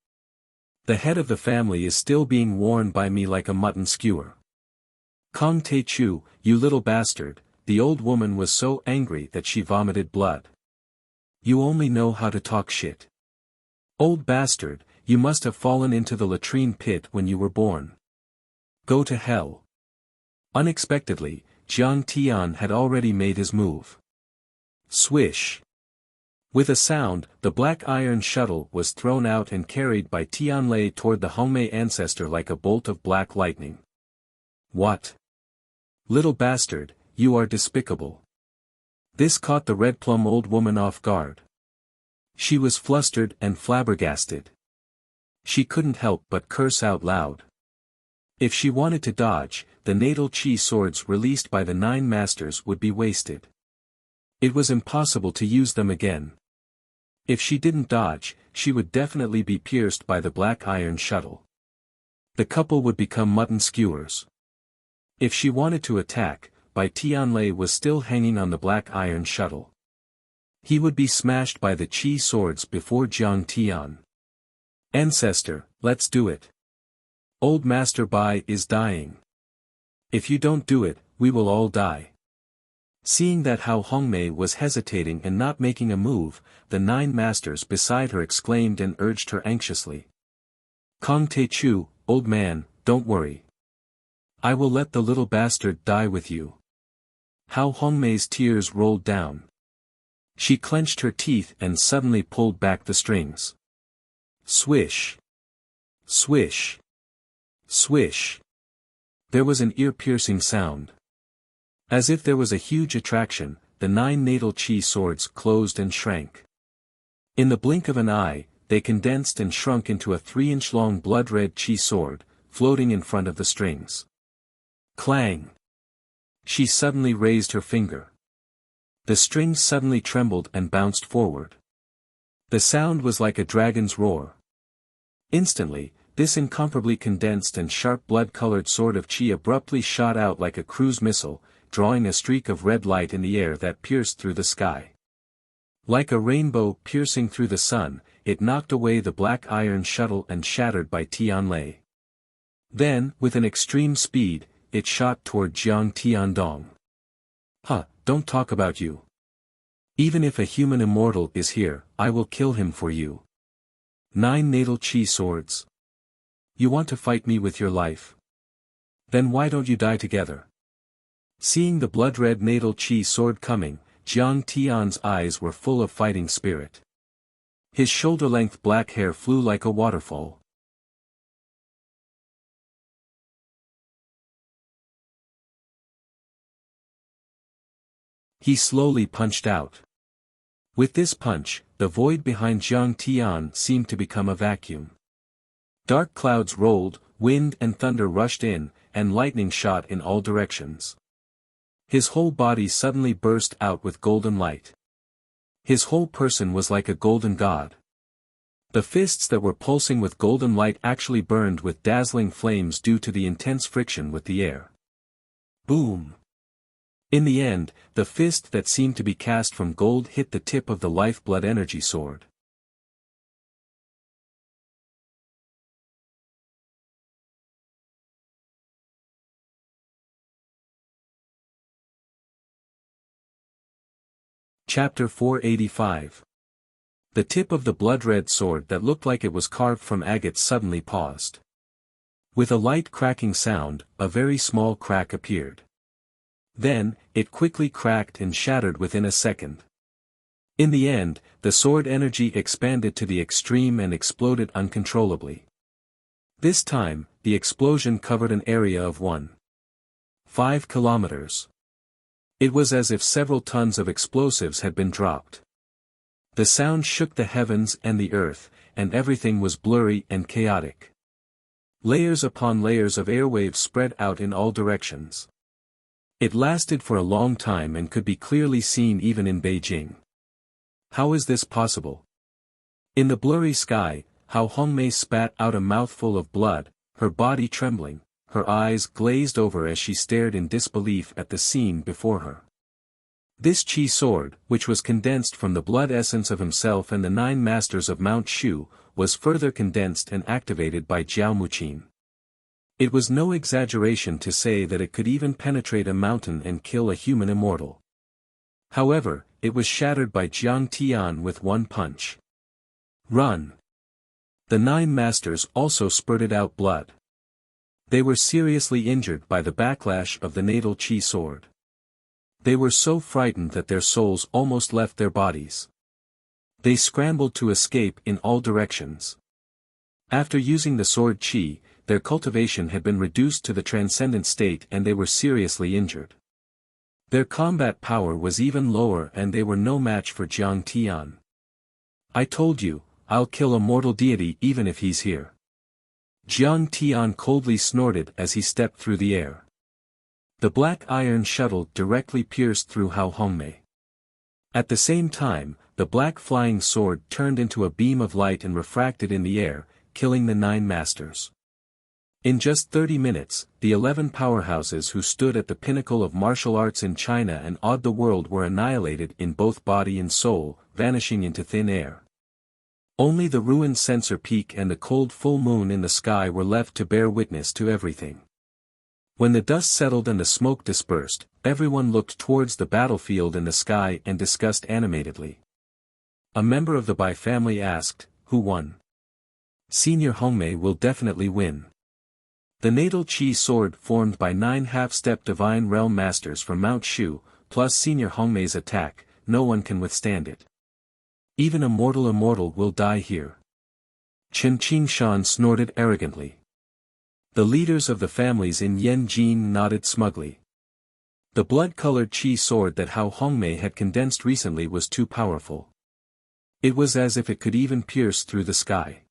The head of the family is still being worn by me like a mutton skewer. Kong Te-Chu, you little bastard, the old woman was so angry that she vomited blood. You only know how to talk shit. Old bastard, you must have fallen into the latrine pit when you were born. Go to hell. Unexpectedly, Jiang Tian had already made his move. Swish. With a sound, the black iron shuttle was thrown out and carried by Tianlei toward the Hongmei ancestor like a bolt of black lightning. What? Little bastard, you are despicable. This caught the red plum old woman off guard. She was flustered and flabbergasted. She couldn't help but curse out loud. If she wanted to dodge, the natal qi swords released by the 9 masters would be wasted. It was impossible to use them again. If she didn't dodge, she would definitely be pierced by the black iron shuttle. The couple would become mutton skewers. If she wanted to attack, Bai Tianlei was still hanging on the black iron shuttle. He would be smashed by the Qi swords before Jiang Tian. Ancestor, let's do it. Old Master Bai is dying. If you don't do it, we will all die. Seeing that Hao Hongmei was hesitating and not making a move, the 9 masters beside her exclaimed and urged her anxiously. Kong Te-chu, old man, don't worry. I will let the little bastard die with you. Hao Hongmei's tears rolled down. She clenched her teeth and suddenly pulled back the strings. Swish. Swish. Swish. There was an ear-piercing sound. As if there was a huge attraction, the 9 natal Qi swords closed and shrank. In the blink of an eye, they condensed and shrunk into a 3-inch-long blood-red Qi sword, floating in front of the strings. Clang! She suddenly raised her finger. The strings suddenly trembled and bounced forward. The sound was like a dragon's roar. Instantly, this incomparably condensed and sharp blood-colored sword of Qi abruptly shot out like a cruise missile, drawing a streak of red light in the air that pierced through the sky. Like a rainbow piercing through the sun, it knocked away the black iron shuttle and shattered by Tianlei. Then, with an extreme speed, it shot toward Jiang Tiandong. Don't talk about you. Even if a human immortal is here, I will kill him for you. 9 natal Qi swords. You want to fight me with your life? Then why don't you die together? Seeing the blood-red natal Qi sword coming, Jiang Tian's eyes were full of fighting spirit. His shoulder-length black hair flew like a waterfall. He slowly punched out. With this punch, the void behind Jiang Tian seemed to become a vacuum. Dark clouds rolled, wind and thunder rushed in, and lightning shot in all directions. His whole body suddenly burst out with golden light. His whole person was like a golden god. The fists that were pulsing with golden light actually burned with dazzling flames due to the intense friction with the air. Boom! In the end, the fist that seemed to be cast from gold hit the tip of the lifeblood energy sword. Chapter 485. The tip of the blood-red sword that looked like it was carved from agate suddenly paused. With a light cracking sound, a very small crack appeared. Then, it quickly cracked and shattered within a second. In the end, the sword energy expanded to the extreme and exploded uncontrollably. This time, the explosion covered an area of 1.5 kilometers. It was as if several tons of explosives had been dropped. The sound shook the heavens and the earth, and everything was blurry and chaotic. Layers upon layers of airwaves spread out in all directions. It lasted for a long time and could be clearly seen even in Beijing. How is this possible? In the blurry sky, Hao Hongmei spat out a mouthful of blood, her body trembling, her eyes glazed over as she stared in disbelief at the scene before her. This Qi sword, which was condensed from the blood essence of himself and the 9 masters of Mount Shu, was further condensed and activated by Jiao Muqin. It was no exaggeration to say that it could even penetrate a mountain and kill a human immortal. However, it was shattered by Jiang Tian with one punch. Run! The 9 masters also spurted out blood. They were seriously injured by the backlash of the natal Qi sword. They were so frightened that their souls almost left their bodies. They scrambled to escape in all directions. After using the sword Qi, their cultivation had been reduced to the transcendent state and they were seriously injured. Their combat power was even lower and they were no match for Jiang Tian. I told you, I'll kill a mortal deity even if he's here. Jiang Tian coldly snorted as he stepped through the air. The black iron shuttle directly pierced through Hao Hongmei. At the same time, the black flying sword turned into a beam of light and refracted in the air, killing the 9 masters. In just 30 minutes, the 11 powerhouses who stood at the pinnacle of martial arts in China and awed the world were annihilated in both body and soul, vanishing into thin air. Only the ruined censer peak and the cold full moon in the sky were left to bear witness to everything. When the dust settled and the smoke dispersed, everyone looked towards the battlefield in the sky and discussed animatedly. A member of the Bai family asked, "Who won?" "Senior Hongmei will definitely win." The natal Qi sword formed by 9 half-step divine realm masters from Mount Shu, plus Senior Hongmei's attack, no one can withstand it. Even a mortal immortal will die here. Chen Qingshan snorted arrogantly. The leaders of the families in Yanjin nodded smugly. The blood-colored Qi sword that Hao Hongmei had condensed recently was too powerful. It was as if it could even pierce through the sky.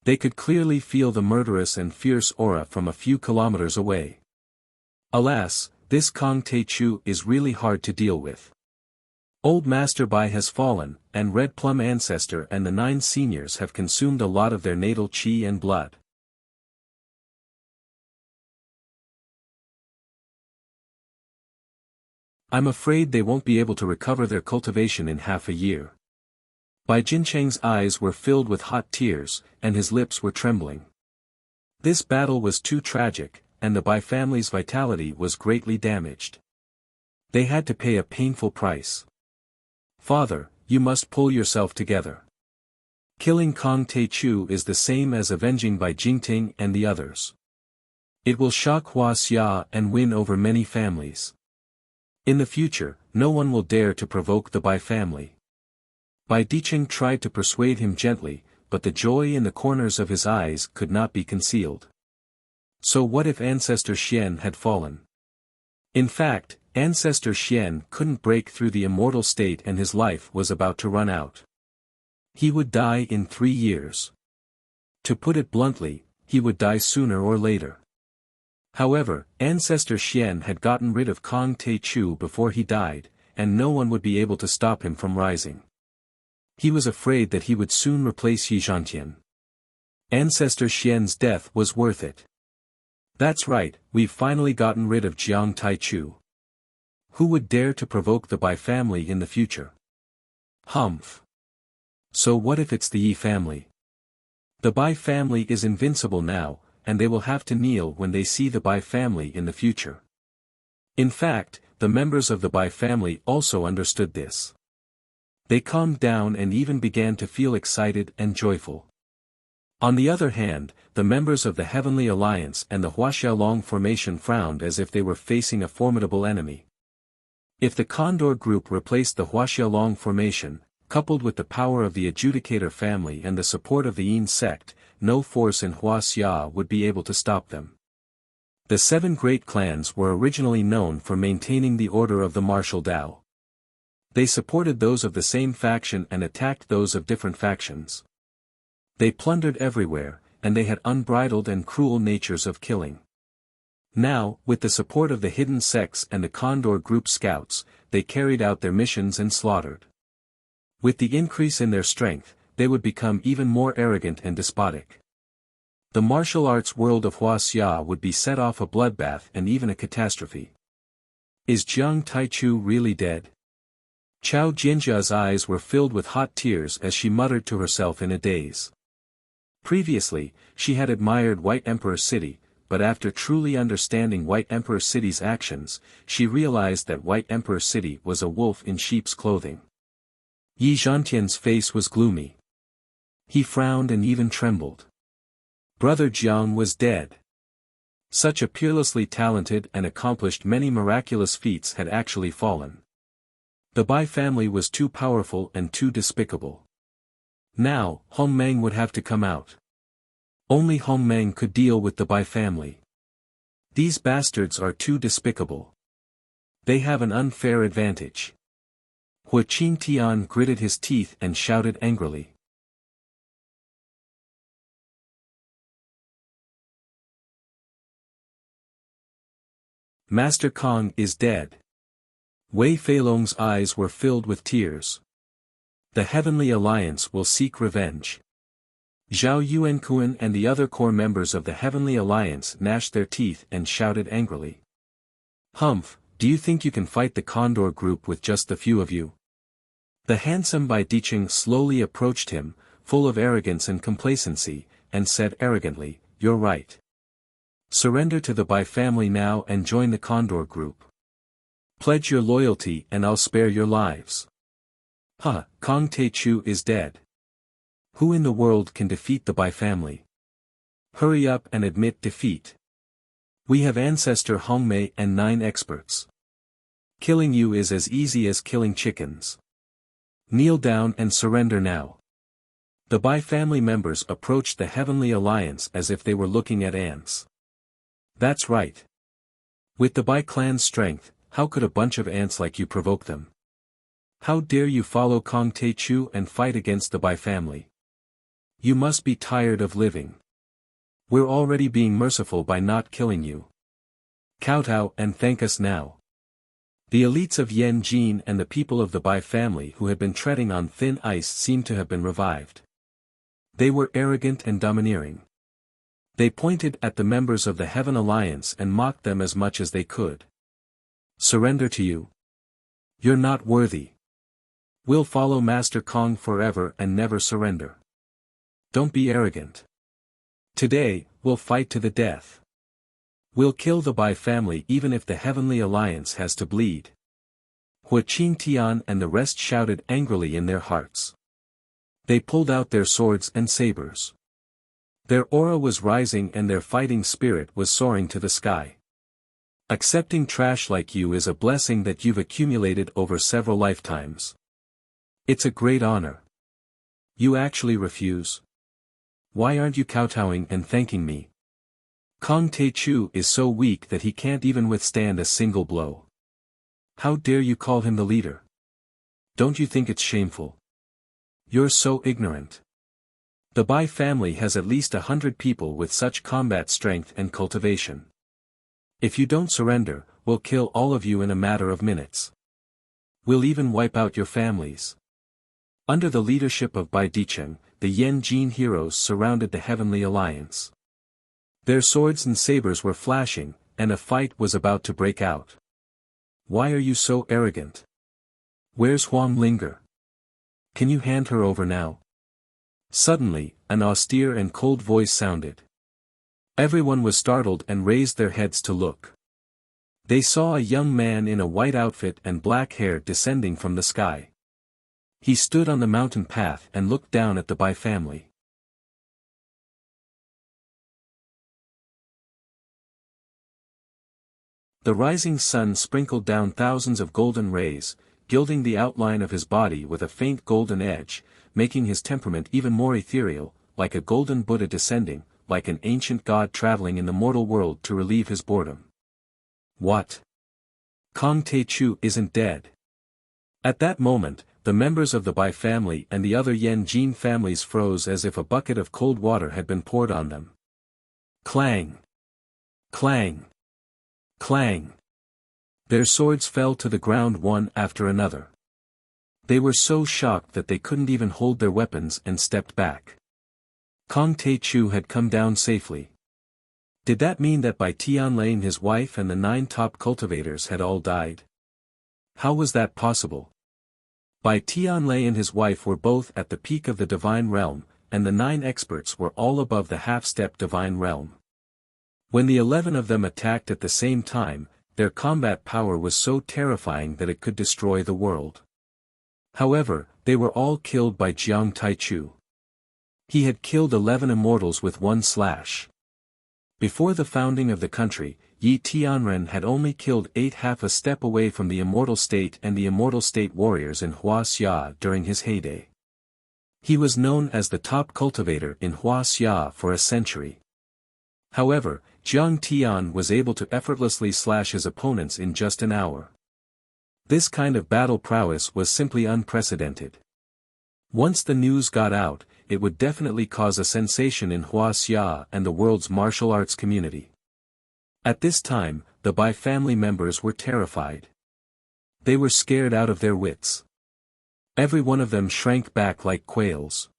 They could clearly feel the murderous and fierce aura from a few kilometers away. Alas, this Kong Teichu is really hard to deal with. Old Master Bai has fallen, and Red Plum Ancestor and the 9 seniors have consumed a lot of their natal Qi and blood. I'm afraid they won't be able to recover their cultivation in half a year. Bai Jincheng's eyes were filled with hot tears, and his lips were trembling. This battle was too tragic, and the Bai family's vitality was greatly damaged. They had to pay a painful price. "Father, you must pull yourself together. Killing Kong Teichu is the same as avenging Bai Jingting and the others. It will shock Huaxia and win over many families. In the future, no one will dare to provoke the Bai family." Bai Dicheng tried to persuade him gently, but the joy in the corners of his eyes could not be concealed. So what if Ancestor Xian had fallen? In fact, Ancestor Xian couldn't break through the immortal state and his life was about to run out. He would die in 3 years. To put it bluntly, he would die sooner or later. However, Ancestor Xian had gotten rid of Kong Teichu before he died, and no one would be able to stop him from rising. He was afraid that he would soon replace Yi Zhantian. Ancestor Xian's death was worth it. That's right, we've finally gotten rid of Jiang Taichu. Who would dare to provoke the Bai family in the future? Humph. So what if it's the Yi family? The Bai family is invincible now, and they will have to kneel when they see the Bai family in the future. In fact, the members of the Bai family also understood this. They calmed down and even began to feel excited and joyful. On the other hand, the members of the Heavenly Alliance and the Huaxiaolong formation frowned as if they were facing a formidable enemy. If the Condor group replaced the Huaxiaolong formation, coupled with the power of the Adjudicator family and the support of the Yin sect, no force in Huaxia would be able to stop them. The 7 great clans were originally known for maintaining the order of the martial Tao. They supported those of the same faction and attacked those of different factions. They plundered everywhere, and they had unbridled and cruel natures of killing. Now, with the support of the hidden sects and the Condor group scouts, they carried out their missions and slaughtered. With the increase in their strength, they would become even more arrogant and despotic. The martial arts world of Huaxia would be set off a bloodbath and even a catastrophe. Is Jiang Taichu really dead? Chao Jinjia's eyes were filled with hot tears as she muttered to herself in a daze. Previously, she had admired White Emperor City, but after truly understanding White Emperor City's actions, she realized that White Emperor City was a wolf in sheep's clothing. Yi Zhantian's face was gloomy. He frowned and even trembled. Brother Jiang was dead. Such a peerlessly talented and accomplished many miraculous feats had actually fallen. The Bai family was too powerful and too despicable. Now, Hongmeng would have to come out. Only Hongmeng could deal with the Bai family. These bastards are too despicable. They have an unfair advantage. Hua Qingtian gritted his teeth and shouted angrily. Master Kong is dead. Wei Feilong's eyes were filled with tears. The Heavenly Alliance will seek revenge. Zhao Yuankuan and the other core members of the Heavenly Alliance gnashed their teeth and shouted angrily. Humph, do you think you can fight the Condor group with just the few of you? The handsome Bai Dicheng slowly approached him, full of arrogance and complacency, and said arrogantly, "You're right. Surrender to the Bai family now and join the Condor group. Pledge your loyalty and I'll spare your lives." "Huh, Kong Te-Chu is dead. Who in the world can defeat the Bai family? Hurry up and admit defeat. We have ancestor Hongmei and 9 experts. Killing you is as easy as killing chickens. Kneel down and surrender now." The Bai family members approached the Heavenly Alliance as if they were looking at ants. That's right. With the Bai clan's strength, how could a bunch of ants like you provoke them? How dare you follow Kong Te-Chu and fight against the Bai family? You must be tired of living. We're already being merciful by not killing you. Kowtow and thank us now. The elites of Yan Jin and the people of the Bai family who had been treading on thin ice seemed to have been revived. They were arrogant and domineering. They pointed at the members of the Heaven Alliance and mocked them as much as they could. Surrender to you? You're not worthy. We'll follow Master Kong forever and never surrender. Don't be arrogant. Today, we'll fight to the death. We'll kill the Bai family even if the Heavenly Alliance has to bleed. Hua Qingtian and the rest shouted angrily in their hearts. They pulled out their swords and sabers. Their aura was rising and their fighting spirit was soaring to the sky. Accepting trash like you is a blessing that you've accumulated over several lifetimes. It's a great honor. You actually refuse? Why aren't you kowtowing and thanking me? Kong Te-Chu is so weak that he can't even withstand a single blow. How dare you call him the leader? Don't you think it's shameful? You're so ignorant. The Bai family has at least 100 people with such combat strength and cultivation. If you don't surrender, we'll kill all of you in a matter of minutes. We'll even wipe out your families. Under the leadership of Bai Dicheng, the Yan Jin heroes surrounded the Heavenly Alliance. Their swords and sabers were flashing, and a fight was about to break out. Why are you so arrogant? Where's Wang Lin? Can you hand her over now? Suddenly, an austere and cold voice sounded. Everyone was startled and raised their heads to look. They saw a young man in a white outfit and black hair descending from the sky. He stood on the mountain path and looked down at the Bai family. The rising sun sprinkled down thousands of golden rays, gilding the outline of his body with a faint golden edge, making his temperament even more ethereal, like a golden Buddha descending, like an ancient god traveling in the mortal world to relieve his boredom. What? Kong Te-Chu isn't dead. At that moment, the members of the Bai family and the other Yan Jin families froze as if a bucket of cold water had been poured on them. Clang! Clang! Clang! Their swords fell to the ground one after another. They were so shocked that they couldn't even hold their weapons and stepped back. Kong Te-Chu had come down safely. Did that mean that Bai Tianlei and his wife and the 9 top cultivators had all died? How was that possible? Bai Tianlei and his wife were both at the peak of the divine realm, and the 9 experts were all above the half-step divine realm. When the 11 of them attacked at the same time, their combat power was so terrifying that it could destroy the world. However, they were all killed by Jiang Taichu. He had killed 11 immortals with one slash. Before the founding of the country, Yi Tianren had only killed 8 half a step away from the immortal state and the immortal state warriors in Wuxia during his heyday. He was known as the top cultivator in Wuxia for a century. However, Jiang Tian was able to effortlessly slash his opponents in just an hour. This kind of battle prowess was simply unprecedented. Once the news got out, it would definitely cause a sensation in Wuxia and the world's martial arts community. At this time, the Bai family members were terrified. They were scared out of their wits. Every one of them shrank back like quails.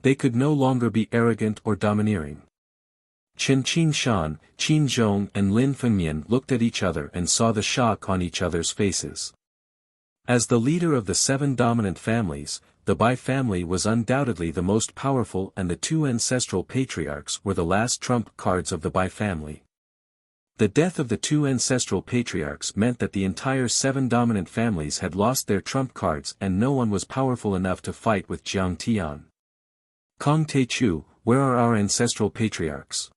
They could no longer be arrogant or domineering. Chen Shan, Qin Zhong and Lin Fengmian looked at each other and saw the shock on each other's faces. As the leader of the 7 dominant families, the Bai family was undoubtedly the most powerful, and the 2 ancestral patriarchs were the last trump cards of the Bai family. The death of the 2 ancestral patriarchs meant that the entire 7 dominant families had lost their trump cards and no one was powerful enough to fight with Jiang Tian. Kong Teichu, where are our ancestral patriarchs?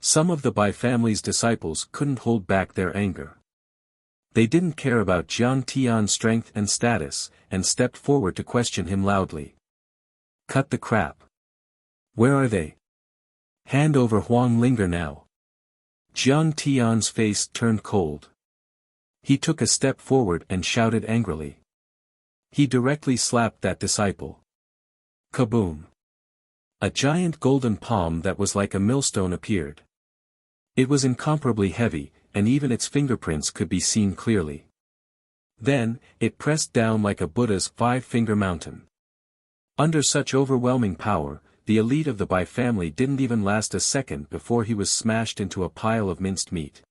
Some of the Bai family's disciples couldn't hold back their anger. They didn't care about Jiang Tian's strength and status, and stepped forward to question him loudly. Cut the crap. Where are they? Hand over Huang Linger now. Jiang Tian's face turned cold. He took a step forward and shouted angrily. He directly slapped that disciple. Kaboom! A giant golden palm that was like a millstone appeared. It was incomparably heavy, and even its fingerprints could be seen clearly. Then, it pressed down like a Buddha's 5-finger mountain. Under such overwhelming power, the elite of the Bai family didn't even last a second before he was smashed into a pile of minced meat.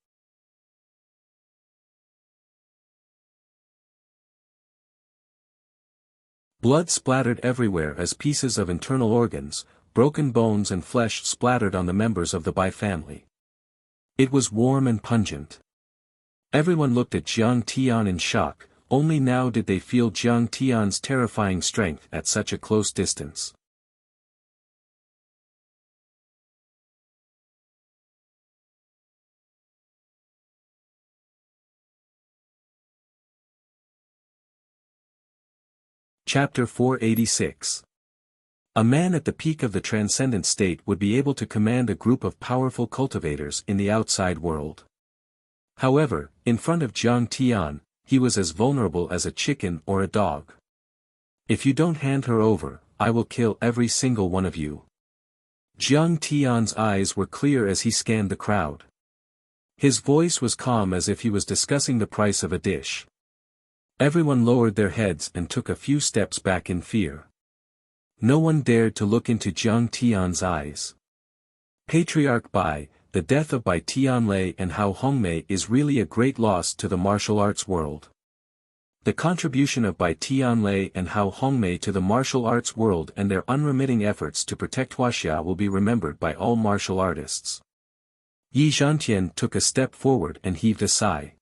Blood splattered everywhere as pieces of internal organs, broken bones and flesh splattered on the members of the Bai family. It was warm and pungent. Everyone looked at Jiang Tian in shock, only now did they feel Jiang Tian's terrifying strength at such a close distance. Chapter 486. A man at the peak of the transcendent state would be able to command a group of powerful cultivators in the outside world. However, in front of Jiang Tian, he was as vulnerable as a chicken or a dog. If you don't hand her over, I will kill every single one of you. Jiang Tian's eyes were clear as he scanned the crowd. His voice was calm as if he was discussing the price of a dish. Everyone lowered their heads and took a few steps back in fear. No one dared to look into Jiang Tian's eyes. Patriarch Bai, the death of Bai Tianlei and Hao Hongmei is really a great loss to the martial arts world. The contribution of Bai Tianlei and Hao Hongmei to the martial arts world and their unremitting efforts to protect Wuxia will be remembered by all martial artists. Yi Zhantian took a step forward and heaved a sigh.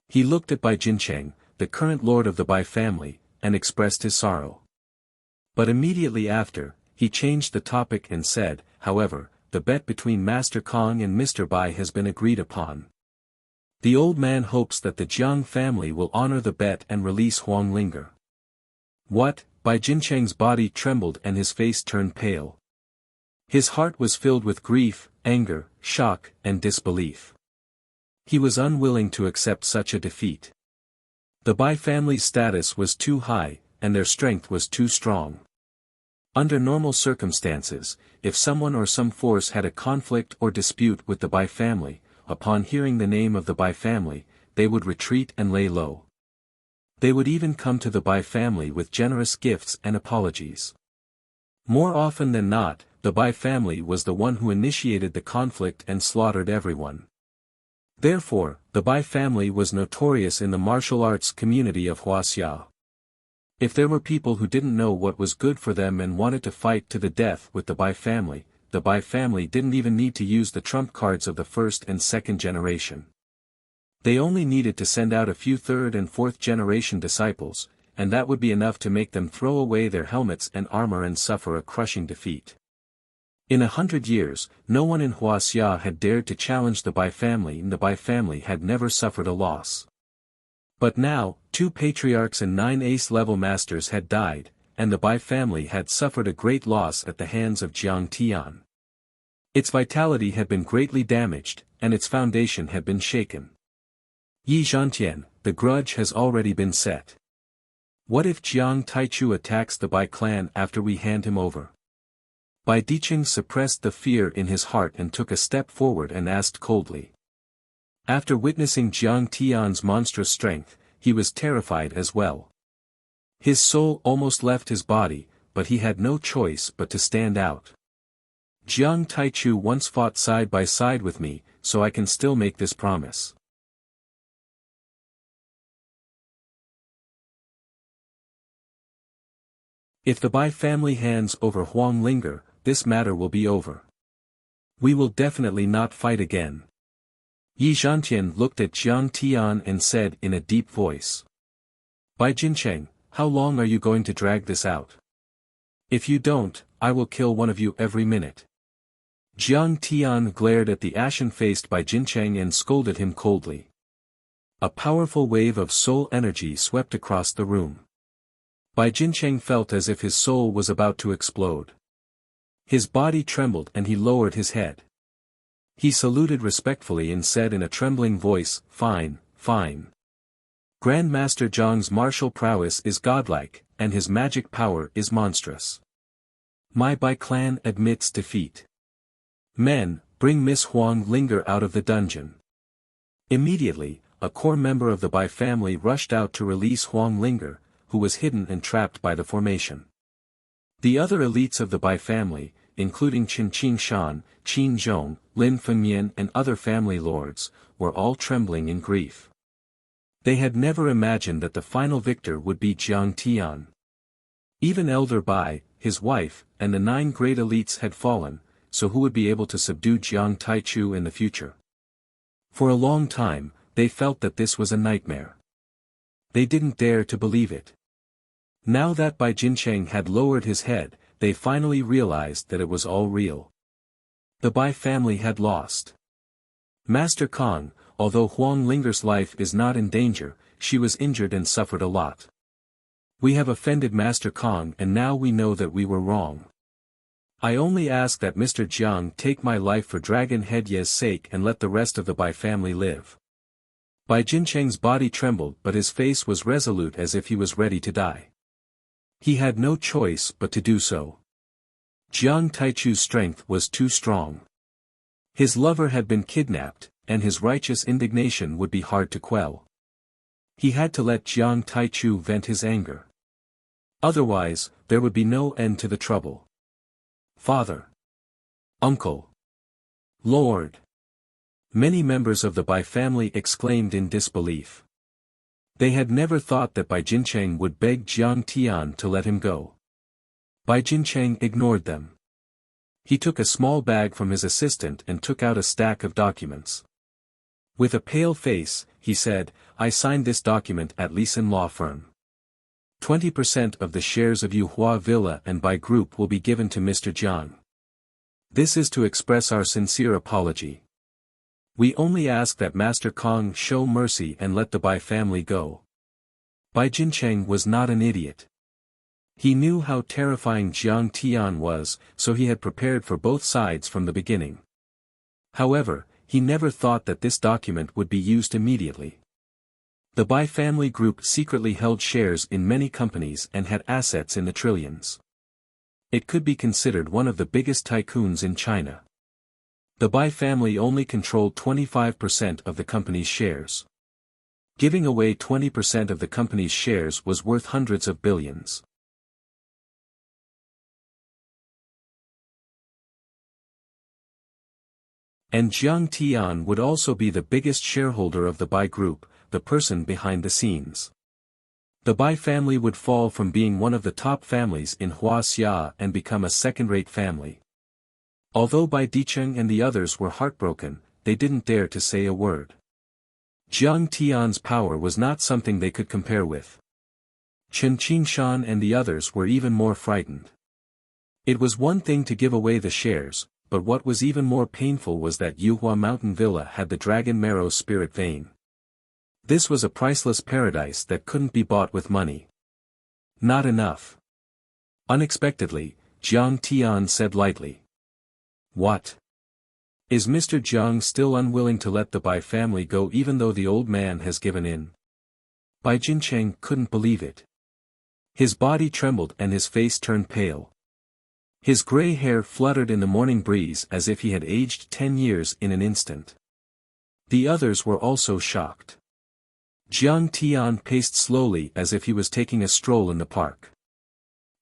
He looked at Bai Jincheng, the current lord of the Bai family, and expressed his sorrow. But immediately after, he changed the topic and said, however, the bet between Master Kong and Mr. Bai has been agreed upon. The old man hopes that the Jiang family will honor the bet and release Huang Linger. What? Bai Jincheng's body trembled and his face turned pale. His heart was filled with grief, anger, shock, and disbelief. He was unwilling to accept such a defeat. The Bai family's status was too high, and their strength was too strong. Under normal circumstances, if someone or some force had a conflict or dispute with the Bai family, upon hearing the name of the Bai family, they would retreat and lay low. They would even come to the Bai family with generous gifts and apologies. More often than not, the Bai family was the one who initiated the conflict and slaughtered everyone. Therefore, the Bai family was notorious in the martial arts community of Wuxia. If there were people who didn't know what was good for them and wanted to fight to the death with the Bai family didn't even need to use the trump cards of the first and second generation. They only needed to send out a few third and fourth generation disciples, and that would be enough to make them throw away their helmets and armor and suffer a crushing defeat. In 100 years, no one in Wuxia had dared to challenge the Bai family, and the Bai family had never suffered a loss. But now, 2 patriarchs and 9 ace-level masters had died, and the Bai family had suffered a great loss at the hands of Jiang Tian. Its vitality had been greatly damaged, and its foundation had been shaken. Yi Zhantian, the grudge has already been set. What if Jiang Taichu attacks the Bai clan after we hand him over? Bai Dicheng suppressed the fear in his heart and took a step forward and asked coldly. After witnessing Jiang Tian's monstrous strength, he was terrified as well. His soul almost left his body, but he had no choice but to stand out. Jiang Taichu once fought side by side with me, so I can still make this promise. If the Bai family hands over Huang Linger, this matter will be over. We will definitely not fight again. Yi Zhantian looked at Jiang Tian and said in a deep voice. Bai Jincheng, how long are you going to drag this out? If you don't, I will kill one of you every minute. Jiang Tian glared at the ashen-faced Bai Jincheng and scolded him coldly. A powerful wave of soul energy swept across the room. Bai Jincheng felt as if his soul was about to explode. His body trembled and he lowered his head. He saluted respectfully and said in a trembling voice, "Fine, fine. Grandmaster Zhang's martial prowess is godlike, and his magic power is monstrous. My Bai clan admits defeat. Men, bring Miss Huang Linger out of the dungeon." Immediately, a core member of the Bai family rushed out to release Huang Linger, who was hidden and trapped by the formation. The other elites of the Bai family, including Qin Qingshan, Qin Zhong, Lin Fengmian and other family lords, were all trembling in grief. They had never imagined that the final victor would be Jiang Tian. Even Elder Bai, his wife, and the 9 great elites had fallen, so who would be able to subdue Jiang Taichu in the future? For a long time, they felt that this was a nightmare. They didn't dare to believe it. Now that Bai Jincheng had lowered his head, they finally realized that it was all real. The Bai family had lost. Master Kong, although Huang Linger's life is not in danger, she was injured and suffered a lot. We have offended Master Kong and now we know that we were wrong. I only ask that Mr. Jiang take my life for Dragon Head Ye's sake and let the rest of the Bai family live. Bai Jincheng's body trembled but his face was resolute as if he was ready to die. He had no choice but to do so. Jiang Taichu's strength was too strong. His lover had been kidnapped, and his righteous indignation would be hard to quell. He had to let Jiang Taichu vent his anger. Otherwise, there would be no end to the trouble. Father. Uncle. Lord. Many members of the Bai family exclaimed in disbelief. They had never thought that Bai Jincheng would beg Jiang Tian to let him go. Bai Jincheng ignored them. He took a small bag from his assistant and took out a stack of documents. With a pale face, he said, "I signed this document at Leeson Law Firm. 20% of the shares of Yuhua Villa and Bai Group will be given to Mr. Jiang. This is to express our sincere apology. We only ask that Master Kong show mercy and let the Bai family go." Bai Jincheng was not an idiot. He knew how terrifying Jiang Tian was, so he had prepared for both sides from the beginning. However, he never thought that this document would be used immediately. The Bai family group secretly held shares in many companies and had assets in the trillions. It could be considered one of the biggest tycoons in China. The Bai family only controlled 25% of the company's shares. Giving away 20% of the company's shares was worth hundreds of billions. And Jiang Tian would also be the biggest shareholder of the Bai Group, the person behind the scenes. The Bai family would fall from being one of the top families in Huaxia and become a second-rate family. Although Bai Dicheng and the others were heartbroken, they didn't dare to say a word. Jiang Tian's power was not something they could compare with. Qin Qingshan and the others were even more frightened. It was one thing to give away the shares, but what was even more painful was that Yuhua Mountain Villa had the Dragon Marrow spirit vein. This was a priceless paradise that couldn't be bought with money. Not enough. Unexpectedly, Jiang Tian said lightly. What? Is Mr. Jiang still unwilling to let the Bai family go even though the old man has given in? Bai Jincheng couldn't believe it. His body trembled and his face turned pale. His gray hair fluttered in the morning breeze as if he had aged 10 years in an instant. The others were also shocked. Jiang Tian paced slowly as if he was taking a stroll in the park.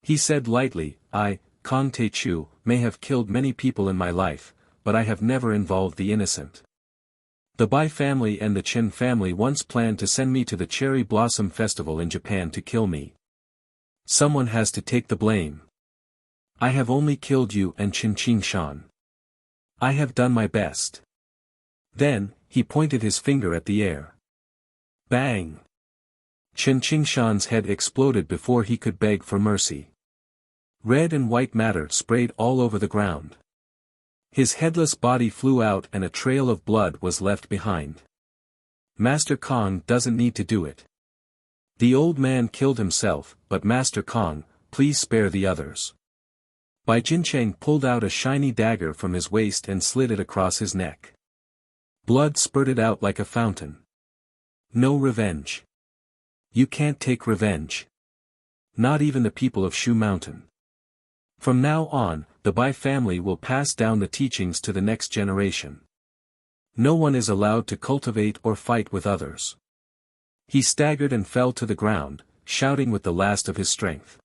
He said lightly, I, Kong Te-chu, may have killed many people in my life, but I have never involved the innocent. The Bai family and the Chen family once planned to send me to the Cherry Blossom Festival in Japan to kill me. Someone has to take the blame. I have only killed you and Qin Qingshan. I have done my best. Then, he pointed his finger at the air. Bang! Qin Qingshan's head exploded before he could beg for mercy. Red and white matter sprayed all over the ground. His headless body flew out and a trail of blood was left behind. Master Kong doesn't need to do it. The old man killed himself, but Master Kong, please spare the others. Bai Jincheng pulled out a shiny dagger from his waist and slid it across his neck. Blood spurted out like a fountain. No revenge. You can't take revenge. Not even the people of Shu Mountain. From now on, the Bai family will pass down the teachings to the next generation. No one is allowed to cultivate or fight with others. He staggered and fell to the ground, shouting with the last of his strength.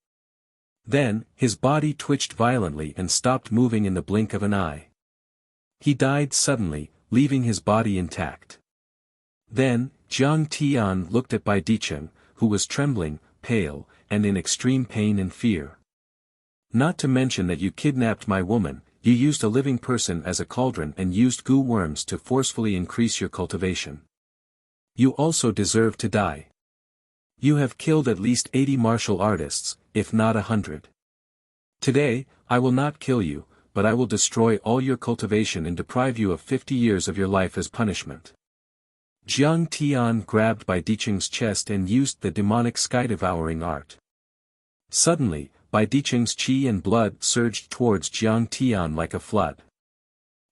Then, his body twitched violently and stopped moving in the blink of an eye. He died suddenly, leaving his body intact. Then, Jiang Tian looked at Bai Dicheng, who was trembling, pale, and in extreme pain and fear. Not to mention that you kidnapped my woman, you used a living person as a cauldron and used goo worms to forcefully increase your cultivation. You also deserve to die. You have killed at least 80 martial artists, if not 100. Today, I will not kill you, but I will destroy all your cultivation and deprive you of 50 years of your life as punishment. Jiang Tian grabbed Bai Dicheng's chest and used the demonic sky-devouring art. Suddenly, Bai Dicheng's qi and blood surged towards Jiang Tian like a flood.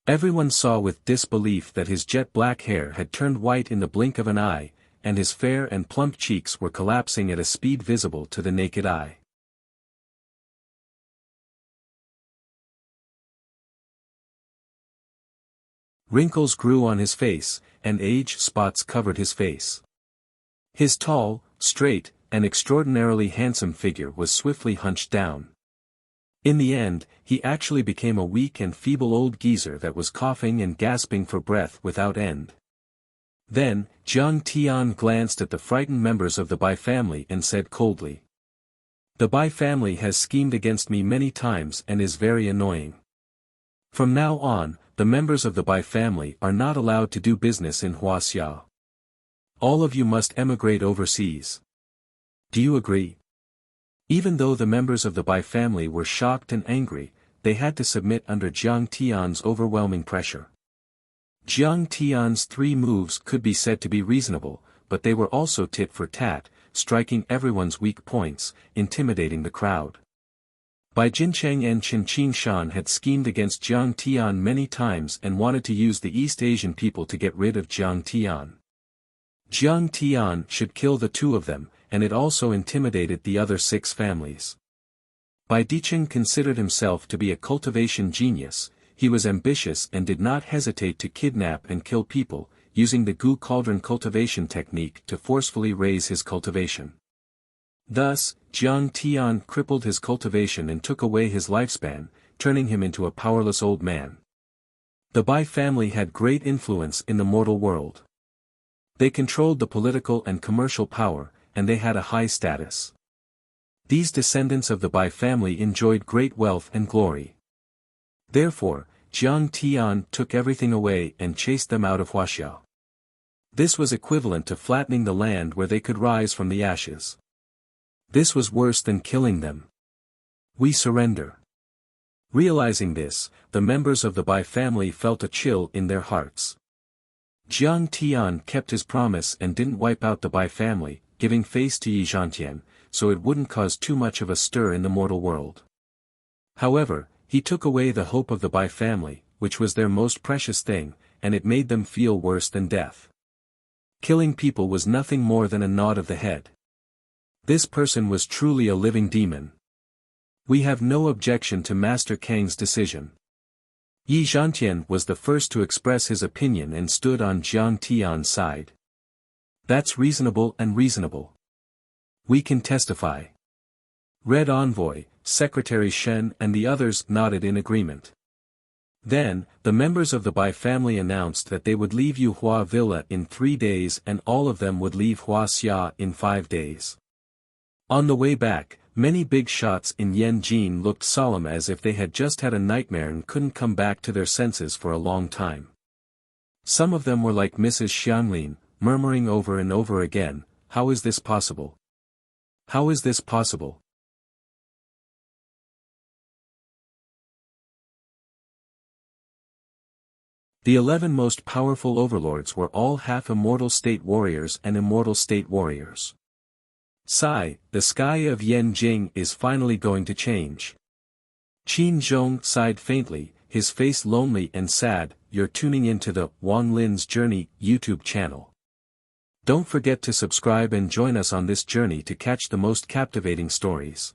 Everyone saw with disbelief that his jet-black hair had turned white in the blink of an eye, and his fair and plump cheeks were collapsing at a speed visible to the naked eye. Wrinkles grew on his face, and age spots covered his face. His tall, straight, and extraordinarily handsome figure was swiftly hunched down. In the end, he actually became a weak and feeble old geezer that was coughing and gasping for breath without end. Then, Jiang Tian glanced at the frightened members of the Bai family and said coldly. The Bai family has schemed against me many times and is very annoying. From now on, the members of the Bai family are not allowed to do business in Huaxiao. All of you must emigrate overseas. Do you agree? Even though the members of the Bai family were shocked and angry, they had to submit under Jiang Tian's overwhelming pressure. Jiang Tian's 3 moves could be said to be reasonable, but they were also tit for tat, striking everyone's weak points, intimidating the crowd. Bai Jincheng and Qin Qingshan had schemed against Jiang Tian many times and wanted to use the East Asian people to get rid of Jiang Tian. Jiang Tian should kill the 2 of them, and it also intimidated the other 6 families. Bai Dicheng considered himself to be a cultivation genius. He was ambitious and did not hesitate to kidnap and kill people, using the goo cauldron cultivation technique to forcefully raise his cultivation. Thus, Jiang Tian crippled his cultivation and took away his lifespan, turning him into a powerless old man. The Bai family had great influence in the mortal world. They controlled the political and commercial power, and they had a high status. These descendants of the Bai family enjoyed great wealth and glory. Therefore, Jiang Tian took everything away and chased them out of Huaxiao. This was equivalent to flattening the land where they could rise from the ashes. This was worse than killing them. We surrender. Realizing this, the members of the Bai family felt a chill in their hearts. Jiang Tian kept his promise and didn't wipe out the Bai family, giving face to Yi Zhantian, so it wouldn't cause too much of a stir in the mortal world. However, he took away the hope of the Bai family, which was their most precious thing, and it made them feel worse than death. Killing people was nothing more than a nod of the head. This person was truly a living demon. We have no objection to Master Kang's decision. Yi Zhantian was the first to express his opinion and stood on Jiang Tian's side. That's reasonable and reasonable. We can testify. Red Envoy, Secretary Shen and the others nodded in agreement. Then, the members of the Bai family announced that they would leave Yuhua Villa in 3 days and all of them would leave Huaxia in 5 days. On the way back, many big shots in Yanjin looked solemn as if they had just had a nightmare and couldn't come back to their senses for a long time. Some of them were like Mrs. Xianglin, murmuring over and over again, "How is this possible? How is this possible?" The 11 most powerful overlords were all half-immortal state warriors and immortal state warriors. Sigh, the sky of Yanjing is finally going to change. Qin Zhong sighed faintly, his face lonely and sad. You're tuning into the Wang Lin's Journey YouTube channel. Don't forget to subscribe and join us on this journey to catch the most captivating stories.